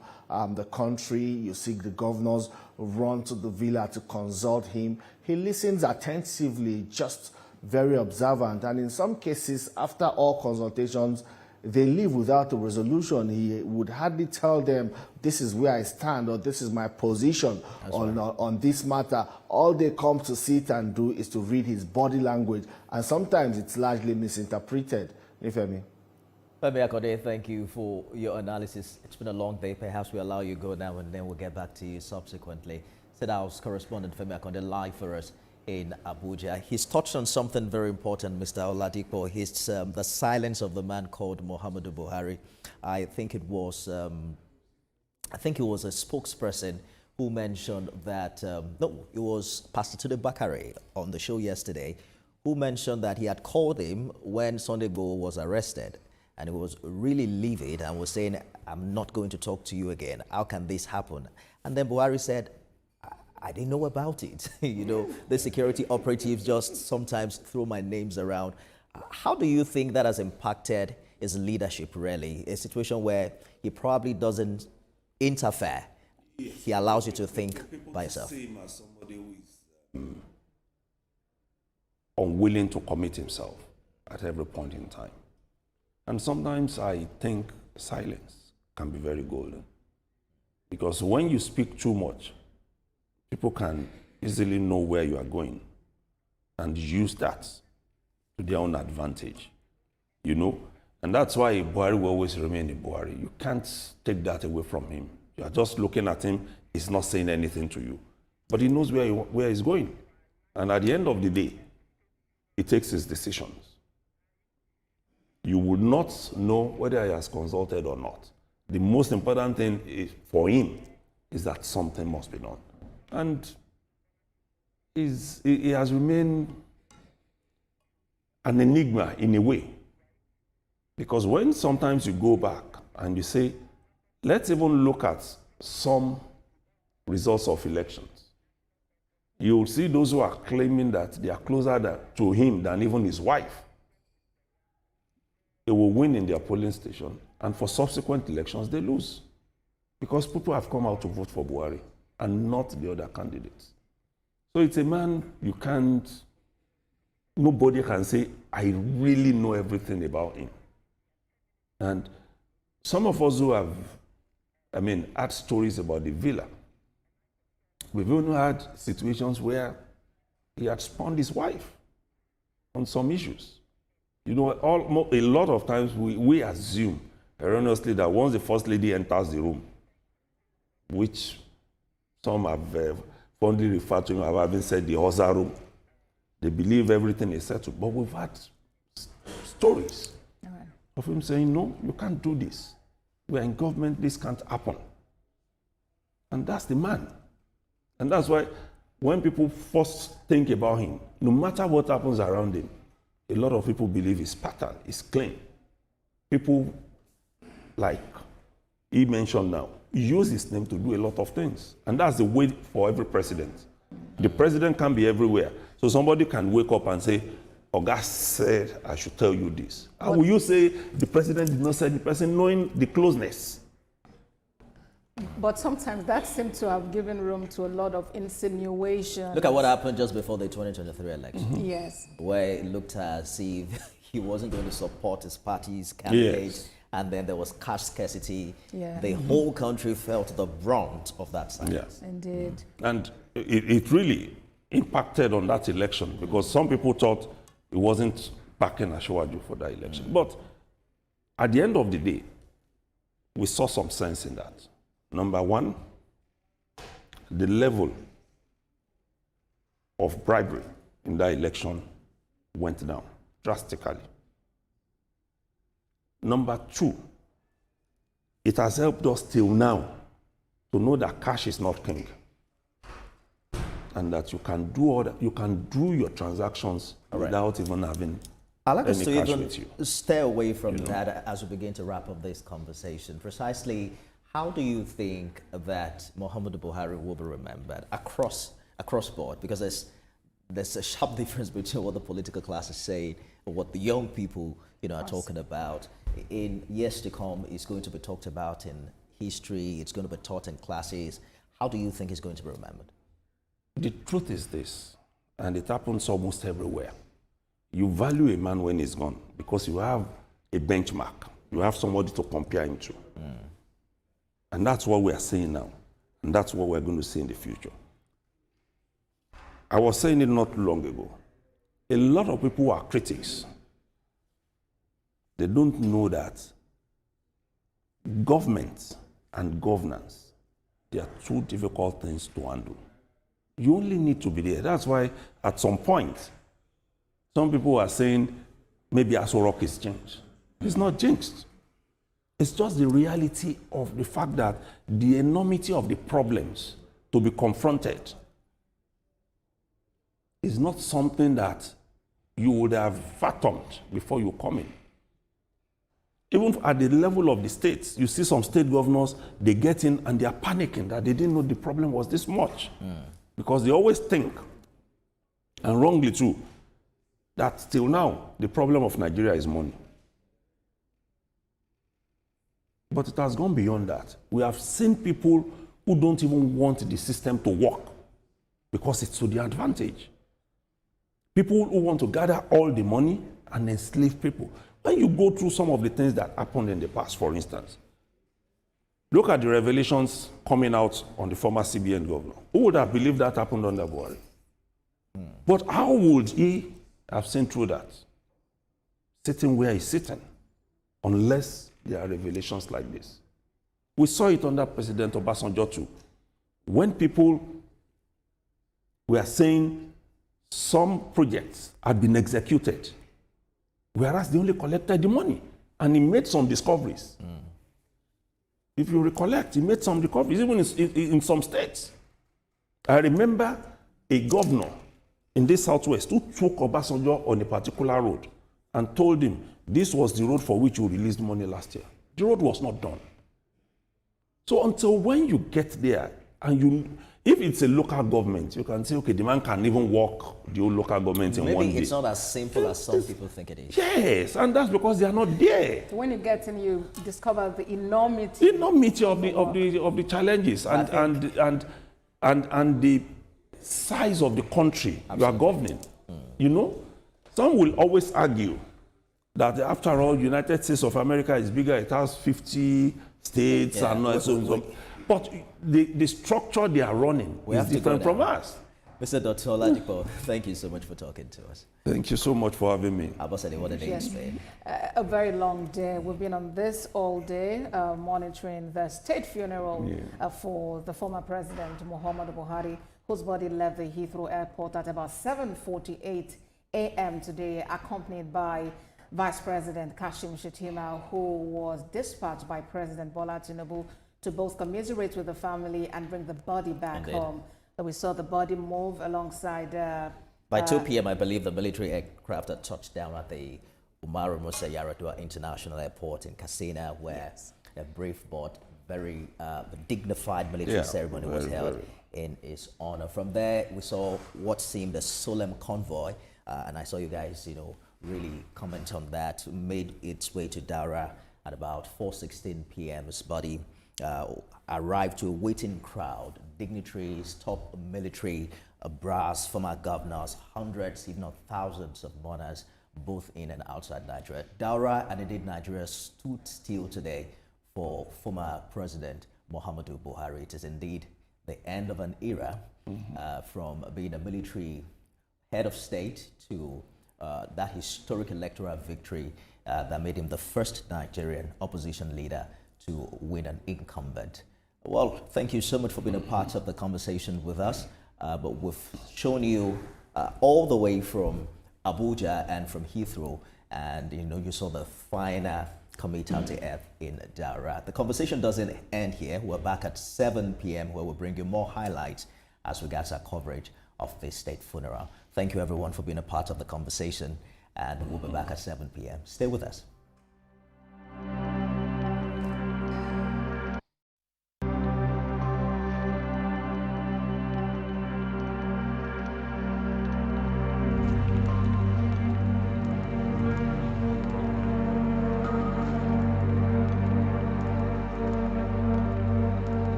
the country. You see the governors run to the villa to consult him. He listens attentively, just very observant. And in some cases, after all consultations, they leave without a resolution. He would hardly tell them, this is where I stand, or this is my position on this matter. All they come to sit and do is to read his body language. And sometimes it's largely misinterpreted. Ifemi. Femi Akode, thank you for your analysis. It's been a long day. Perhaps we allow you go now and then we'll get back to you subsequently. State House correspondent Femi Akode live for us in Abuja. He's touched on something very important, Mr. Oladipo. His the silence of the man called Muhammadu Buhari. I think it was a spokesperson who mentioned that no, it was Pastor Tunde Bakare on the show yesterday, who mentioned that he had called him when Sunday Igboho was arrested. And he was really livid and was saying, I'm not going to talk to you again. How can this happen? And then Buhari said, I didn't know about it. The security operatives just sometimes throw my names around. How do you think that has impacted his leadership, really? A situation where he probably doesn't interfere. He allows you to think by yourself. See him as somebody who is unwilling to commit himself at every point in time. And sometimes I think silence can be very golden. Because when you speak too much, people can easily know where you are going and use that to their own advantage. And that's why Buhari will always remain a Buhari. You can't take that away from him. You are just looking at him, he's not saying anything to you. But he knows where he's going. And at the end of the day, he takes his decisions. You would not know whether he has consulted or not. The most important thing for him is that something must be done. And he has remained an enigma in a way. Because when sometimes you go back and you say, let's even look at some results of elections, you will see those who are claiming that they are closer to him than even his wife. They will win in their polling station, and for subsequent elections, they lose. Because people have come out to vote for Buhari and not the other candidates. So it's a man nobody can say, I really know everything about him. And some of us who have, had stories about the villa, we've even had situations where he had spurned his wife on some issues. A lot of times we assume erroneously that once the First Lady enters the room, which some have fondly referred to him as having said the Hosa room, they believe everything is settled. But we've had stories of him saying, no, you can't do this. We're in government, this can't happen. And that's the man. And that's why when people first think about him, no matter what happens around him, a lot of people believe his pattern is clean. People, like he mentioned now, use his name to do a lot of things. And that's the way for every president. The president can be everywhere. So somebody can wake up and say, Oga said I should tell you this. How will you say the president did not say the person, knowing the closeness? But sometimes that seems to have given room to a lot of insinuation. Look at what happened just before the 2023 election. Yes. Where it looked as if he wasn't going to support his party's candidate. Yes. And then there was cash scarcity. Yeah. The whole country felt the brunt of that silence. Yes. Indeed. And it really impacted on that election because some people thought it wasn't backing Ashwaju for that election. But at the end of the day, we saw some sense in that. Number one, the level of bribery in that election went down drastically. Number two, it has helped us till now to know that cash is not king, and that you can do your transactions without even having I'd like us any to cash even with you. stay away from that as we begin to wrap up this conversation. Precisely, how do you think that Muhammadu Buhari will be remembered across board? Because there's a sharp difference between what the political class is saying and what the young people are talking about. In years to come, it's going to be talked about in history, it's going to be taught in classes. How do you think it's going to be remembered? The truth is this, and it happens almost everywhere. You value a man when he's gone because you have a benchmark. You have somebody to compare him to. And that's what we are seeing now. And that's what we're going to see in the future. I was saying it not long ago. A lot of people who are critics, they don't know that government and governance, they are two difficult things to handle. You only need to be there. That's why at some point, some people are saying maybe Aso Rock is jinxed. It's not jinxed. It's just the reality of the fact that the enormity of the problems to be confronted is not something that you would have fathomed before you come in. Even at the level of the states, you see some state governors, they get in and they are panicking that they didn't know the problem was this much. Because they always think, and wrongly too, that till now, the problem of Nigeria is money. But it has gone beyond that. We have seen people who don't even want the system to work because it's to their advantage. People who want to gather all the money and enslave people. When you go through some of the things that happened in the past, for instance, look at the revelations coming out on the former CBN governor. Who would have believed that happened under Buhari? But how would he have seen through that? Sitting where he's sitting, unless there are revelations like this. We saw it under President Obasanjo too. When people were saying some projects had been executed, whereas they only collected the money, and he made some discoveries. If you recollect, he made some discoveries, even in some states. I remember a governor in the Southwest who took Obasanjo on a particular road and told him, this was the road for which you released money last year. The road was not done. So until when you get there, and if it's a local government, you can say, okay, the man can even walk the whole local government in one day. Maybe it's not as simple as some people think it is. Yes, and that's because they are not there. When you get in, you discover the enormity of the challenges and the size of the country you are governing. You know, some will always argue that after all, United States of America is bigger. It has 50 states and so. But the structure they are running is different from us. Mr. Dr. Oladipo, thank you so much for talking to us. Thank you so much for having me. Abosede, what a day it's been. A very long day. We've been on this all day, monitoring the state funeral for the former president, Muhammadu Buhari, whose body left the Heathrow Airport at about 7:48 a.m. today, accompanied by Vice President Kashim Shettima, who was dispatched by President Bola Tinubu to both commiserate with the family and bring the body back Indeed. home. So we saw the body move alongside. By 2 p.m., I believe the military aircraft had touched down at the Umaru Musa Yar'Adua International Airport in Katsina, where a brief but very dignified military ceremony was held in his honor. From there, we saw what seemed a solemn convoy, and I saw you guys, really comment on that. Made its way to Daura at about 4:16 p.m. His body arrived to a waiting crowd, dignitaries, top military brass, former governors, hundreds, if not thousands of mourners, both in and outside Nigeria. Daura and indeed Nigeria stood still today for former President Muhammadu Buhari. It is indeed the end of an era, from being a military head of state to that historic electoral victory that made him the first Nigerian opposition leader to win an incumbent. Well, thank you so much for being a part of the conversation with us. But we've shown you all the way from Abuja and from Heathrow, and you saw the finer committee in Daura. The conversation doesn't end here. We're back at 7 p.m. where we'll bring you more highlights as regards our coverage of the state funeral. Thank you everyone for being a part of the conversation, and we'll be back at 7 p.m. Stay with us.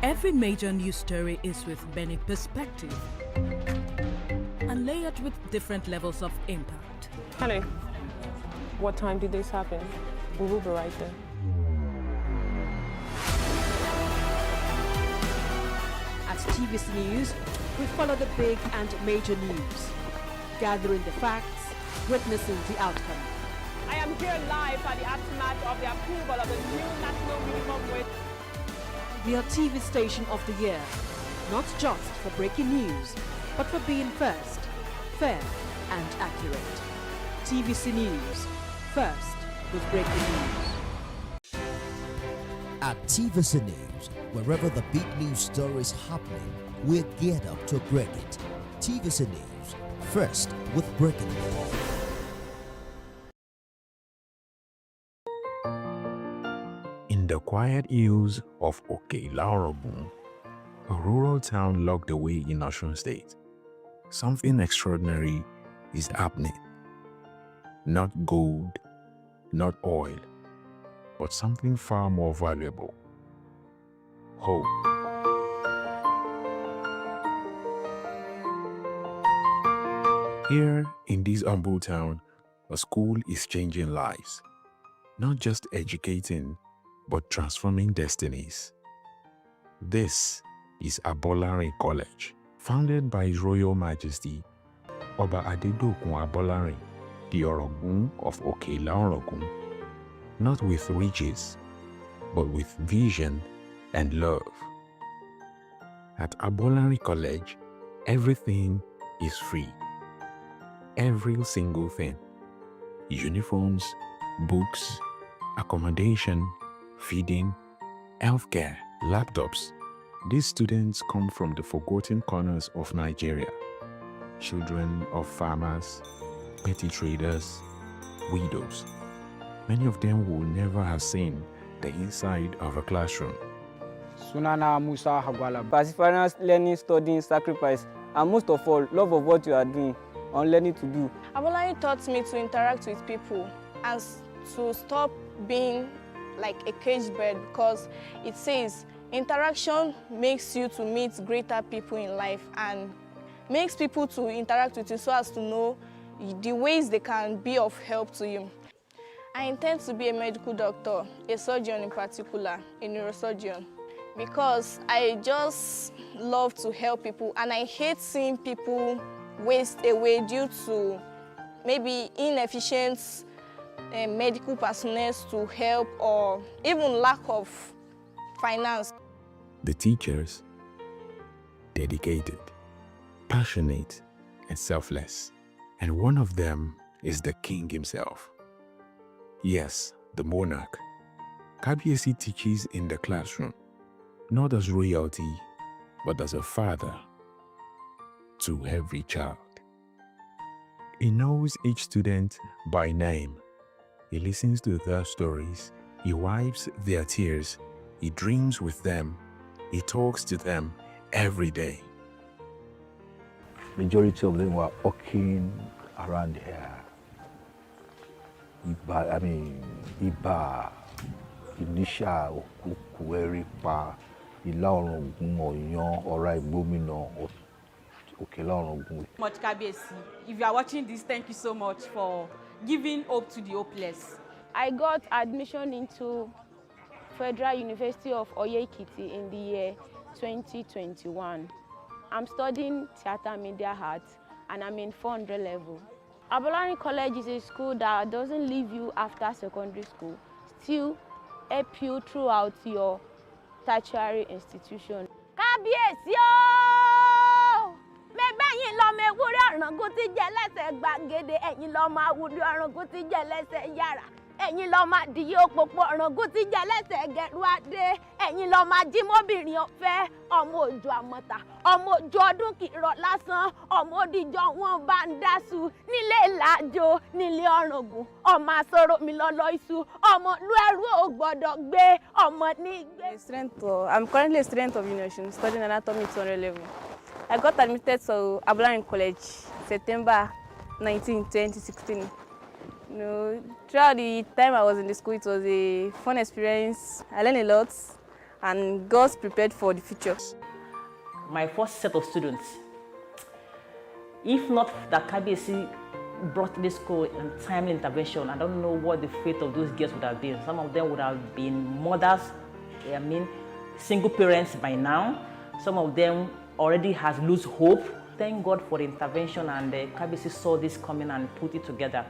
Every major news story is with many perspectives and layered with different levels of impact. Hello. What time did this happen? We will be right there. At TVC News, we follow the big and major news, gathering the facts, witnessing the outcome. I am here live at the aftermath of the approval of the new national minimum wage. We are TV station of the year, not just for breaking news, but for being first, fair and accurate. TVC News, first with breaking news. At TVC News, wherever the big news story is happening, we're geared up to break it. TVC News, first with breaking news. In the quiet hills of Oke-Laorogun, a rural town locked away in Osun State, something extraordinary is happening. Not gold, not oil, but something far more valuable: hope. Here in this humble town, a school is changing lives, not just educating, but transforming destinies. This is Abolari College, founded by His Royal Majesty Oba Adedokun Abolari, the Orogun of Oke-Laorogun, not with riches, but with vision and love. At Abolari College, everything is free. Every single thing: uniforms, books, accommodation, feeding, healthcare, laptops. These students come from the forgotten corners of Nigeria. Children of farmers, petty traders, widows. Many of them will never have seen the inside of a classroom. Sunana Musa Hagwala. Perseverance, learning, studying, sacrifice, and most of all, love of what you are doing and learning to do. Abolari taught me to interact with people and to stop being like a caged bird, because it says Interaction makes you to meet greater people in life and makes people to interact with you so as to know the ways they can be of help to you. I intend to be a medical doctor, a surgeon in particular, a neurosurgeon, because I just love to help people and I hate seeing people waste away due to maybe inefficient medical personnel to help or even lack of finance. The teachers, dedicated, passionate, and selfless. And one of them is the king himself. Yes, the monarch. Kabiyesi teaches in the classroom, not as royalty, but as a father to every child. He knows each student by name. He listens to their stories. He wipes their tears. He dreams with them. He talks to them every day. Majority of them were walking around here. Iba, Inisha, Okueripa, Ilaogun, Oyon, Ora Igbomina, Okelaogun. Much Kabiyesi. If you are watching this, thank you so much for giving hope to the hopeless. I got admission into Federal University of Oye-Ekiti in the year 2021. I'm studying theatre media arts and I'm in 400 level. Abolari College is a school that doesn't leave you after secondary school, still help you throughout your tertiary institution. Kábíyèsí o! Mẹ́gbẹ́yìn lọ́mọ ewúrẹ́ ọ̀ràngún tí jẹ lẹ́sẹ̀ gbàgede, ẹ̀yin lọ́mọ awúrẹ́ ọ̀ràngún tí jẹ lẹ́sẹ̀ yàrá. Ẹ̀yin lọ́mọ adìyẹ òpópó ọ̀ràngún tí jẹ lẹ́sẹ̀ gẹ̀rú adé. Ẹ̀yin lọ́mọ ajímọ́bìnrin ọ̀fẹ́, ọmọ òjò àmọ̀tà, ọmọ òjò ọdún kì í rọ̀ lásán, ọmọ òdìjọ wọn bá ń dásù, nílé ìlàjò, nílé ọ̀ràngún, ọmọ àsọ̀rọ̀ mi lọ́lọ́ iṣu, ọmọ ìlú ẹrú ò gbọ́dọ̀ gbé, ọmọ ní gbé. I'm currently a student of Union studying anatomy 200 level. I got admitted to Abolari College September 19, 2016. You know, throughout the time I was in the school, it was a fun experience. I learned a lot and got prepared for the future. My first set of students, if not that Kabiyesi brought this school in timely intervention, I don't know what the fate of those girls would have been. Some of them would have been mothers, single parents by now. Some of them already has lost hope. Thank God for the intervention and Kabiyesi saw this coming and put it together.